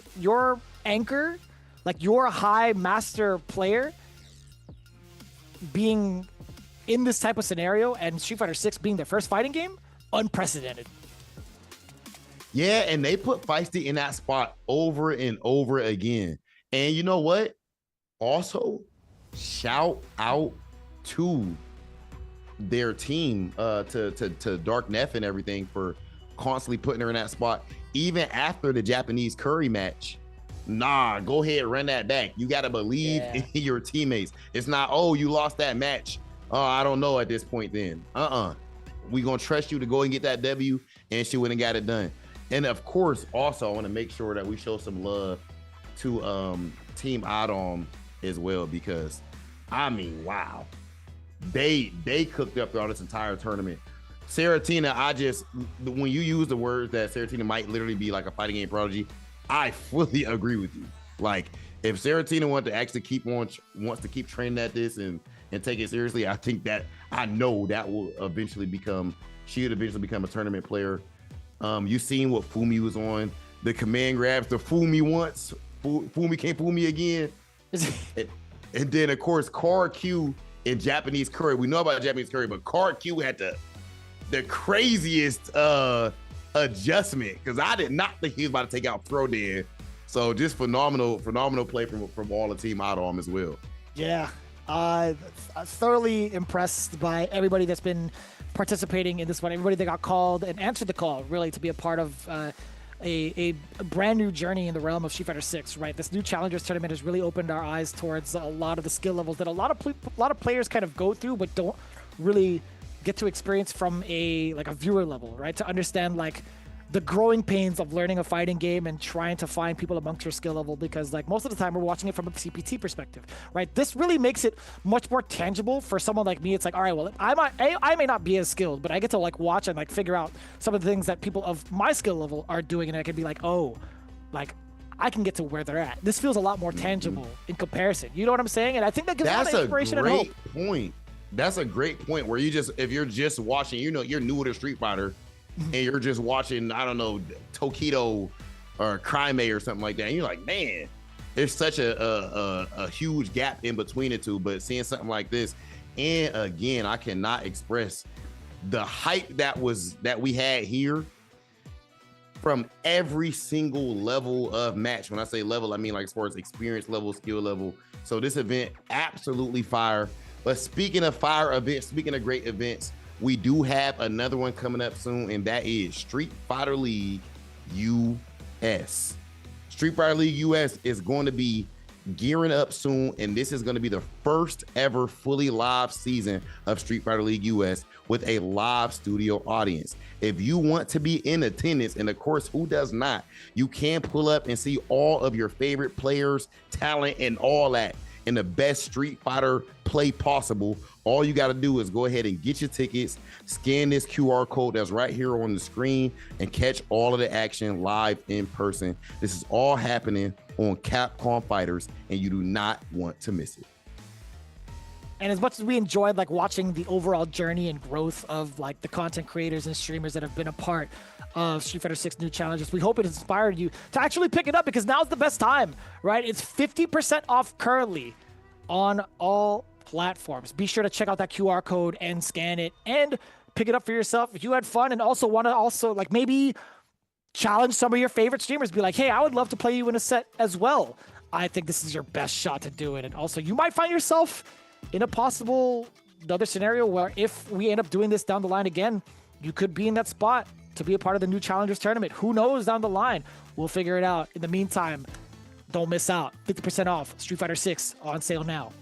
Speaker 3: anchor, like your high master player being in this type of scenario and Street Fighter 6 being their first fighting game, unprecedented.
Speaker 2: Yeah, and they put Feisty in that spot over and over again. And you know what? Also, shout out to their team, to Dark Neff and everything for constantly putting her in that spot. Even after the JapaneseCurry match, nah, go ahead, run that back. You got to believe in your teammates. It's not, oh, you lost that match. Oh, I don't know at this point then. We going to trust you to go and get that W, and she went and got it done. And of course, also, I want to make sure that we show some love to Team iDom as well, because, I mean, wow. They cooked up throughout this entire tournament. Serotina, when you use the words that Serotina might literally be like a fighting game prodigy, I fully agree with you. Like, if Serotina wants to keep training at this and and take it seriously, I know that will eventually become a tournament player. You seen what Fumi was on. The command grabs the Fumi once. Fumi can't fool me again. and then, of course, KarQ and JapaneseCurry. We know about JapaneseCurry, but KarQ had the craziest adjustment because I did not think he was about to take out Frodan. So just phenomenal play from all the team iDom as well.
Speaker 3: Yeah, thoroughly impressed by everybody that's been participating in this one. Everybody that got called and answered the call, really, to be a part of a brand new journey in the realm of Street Fighter 6. Right, this new Challengers tournament has really opened our eyes towards a lot of the skill levels that a lot of players kind of go through, but don't really get to experience from a viewer level. Right, to understand the growing pains of learning a fighting game and trying to find people amongst your skill level, because most of the time we're watching it from a CPT perspective, right? This really makes it much more tangible for someone like me. It's all right, well, I may not be as skilled, but I get to watch and figure out some of the things that people of my skill level are doing, and I can be I can get to where they're at. This feels a lot more tangible in comparison. You know what I'm saying? And I think that gives a lot of inspiration and hope.
Speaker 2: That's a great point where if you're just watching, you're new to Street Fighter, and you're just watching, I don't know, Tokido or Crime or something like that, and you're like, man, there's such a huge gap in between the two. But seeing something like this, and again, I cannot express the hype that we had here from every single level of match. When I say level, I mean as far as experience level, skill level. So this event, absolutely fire. But speaking of fire events, speaking of great events, we do have another one coming up soon, and that is Street Fighter League US. Street Fighter League US is going to be gearing up soon, and this is going to be the first ever fully live season of Street Fighter League US with a live studio audience. If you want to be in attendance, and of course, who does not, you can pull up and see all of your favorite players, talent, and all that in the best Street Fighter play possible. All you got to do is go ahead and get your tickets, scan this QR code that's right here on the screen, and catch all of the action live in person. This is all happening on Capcom Fighters, and you do not want to miss it.
Speaker 3: And as much as we enjoyed watching the overall journey and growth of the content creators and streamers that have been a part of Street Fighter 6 New Challenges, we hope it inspired you to actually pick it up, because now's the best time, right? It's 50% off currently on all platforms. Be sure to check out that QR code and scan it and pick it up for yourself if you had fun and also want to maybe challenge some of your favorite streamers. Be like, hey, I would love to play you in a set as well. I think this is your best shot to do it. And also, you might find yourself in a possible other scenario where if we end up doing this down the line again, you could be in that spot to be a part of the new Challengers tournament. Who knows down the line? We'll figure it out. In the meantime, don't miss out. 50% off Street Fighter 6 on sale now.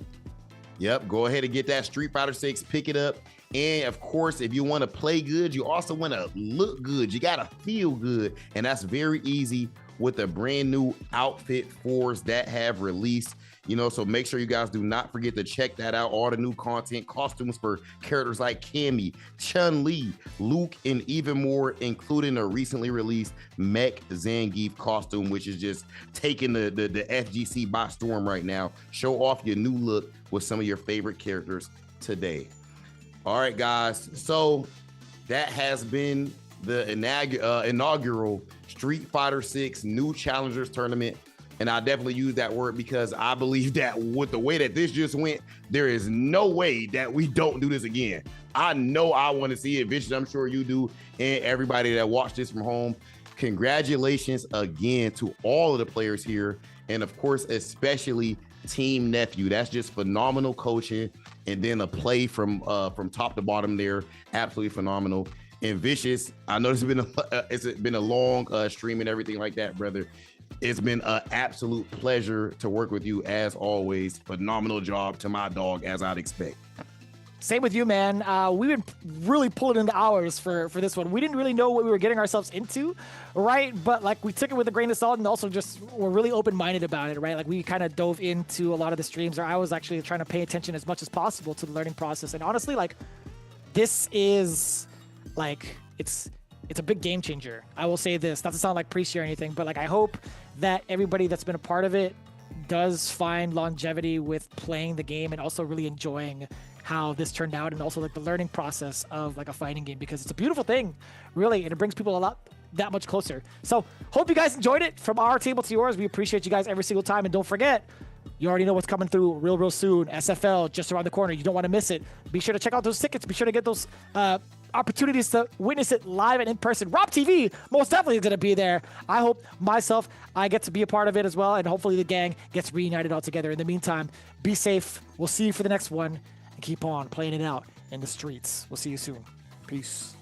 Speaker 2: Yep, go ahead and get that Street Fighter 6, pick it up. And of course, if you want to play good, you also want to look good. You got to feel good. And that's very easy with the brand new Outfit 4s that have released. So make sure you guys do not forget to check that out. All the new content, costumes for characters like Cammy, Chun-Li, Luke, and even more, including a recently released Mech Zangief costume, which is just taking the FGC by storm right now. Show off your new look with some of your favorite characters today. All right, guys. So that has been the inaugural Street Fighter 6 New Challengers Tournament. And I definitely use that word because I believe that with the way that this just went, there is no way that we don't do this again. I know I want to see it. Vicious, I'm sure you do. And everybody that watched this from home, congratulations again to all of the players here. And of course, especially Team Nephew. That's just phenomenal coaching. And then a play from top to bottom there. Absolutely phenomenal. And Vicious, I know it's been a long stream and everything like that, brother. It's been an absolute pleasure to work with you as always. Phenomenal job to my dog, as I'd expect.
Speaker 3: Same with you, man. We've been really pulling in the hours for this one. We didn't really know what we were getting ourselves into, right? But we took it with a grain of salt, and also just were really open-minded about it, right? We kind of dove into a lot of the streams, or I was actually trying to pay attention as much as possible to the learning process. And honestly, this is it's a big game changer. I will say this, not to sound like preachy or anything, but I hope that everybody that's been a part of it does find longevity with playing the game and also really enjoying how this turned out, and also like the learning process of like a fighting game, because it's a beautiful thing, really, and it brings people that much closer. So hope you guys enjoyed it. From our table to yours, we appreciate you guys every single time, and don't forget, you already know what's coming through real soon. SFL just around the corner. You don't want to miss it. Be sure to check out those tickets. Be sure to get those opportunities to witness it live and in person. Rob TV most definitely is going to be there. I hope I get to be a part of it as well, and hopefully the gang gets reunited all together. In the meantime, be safe. We'll see you for the next one, and keep on playing it out in the streets. We'll see you soon. Peace.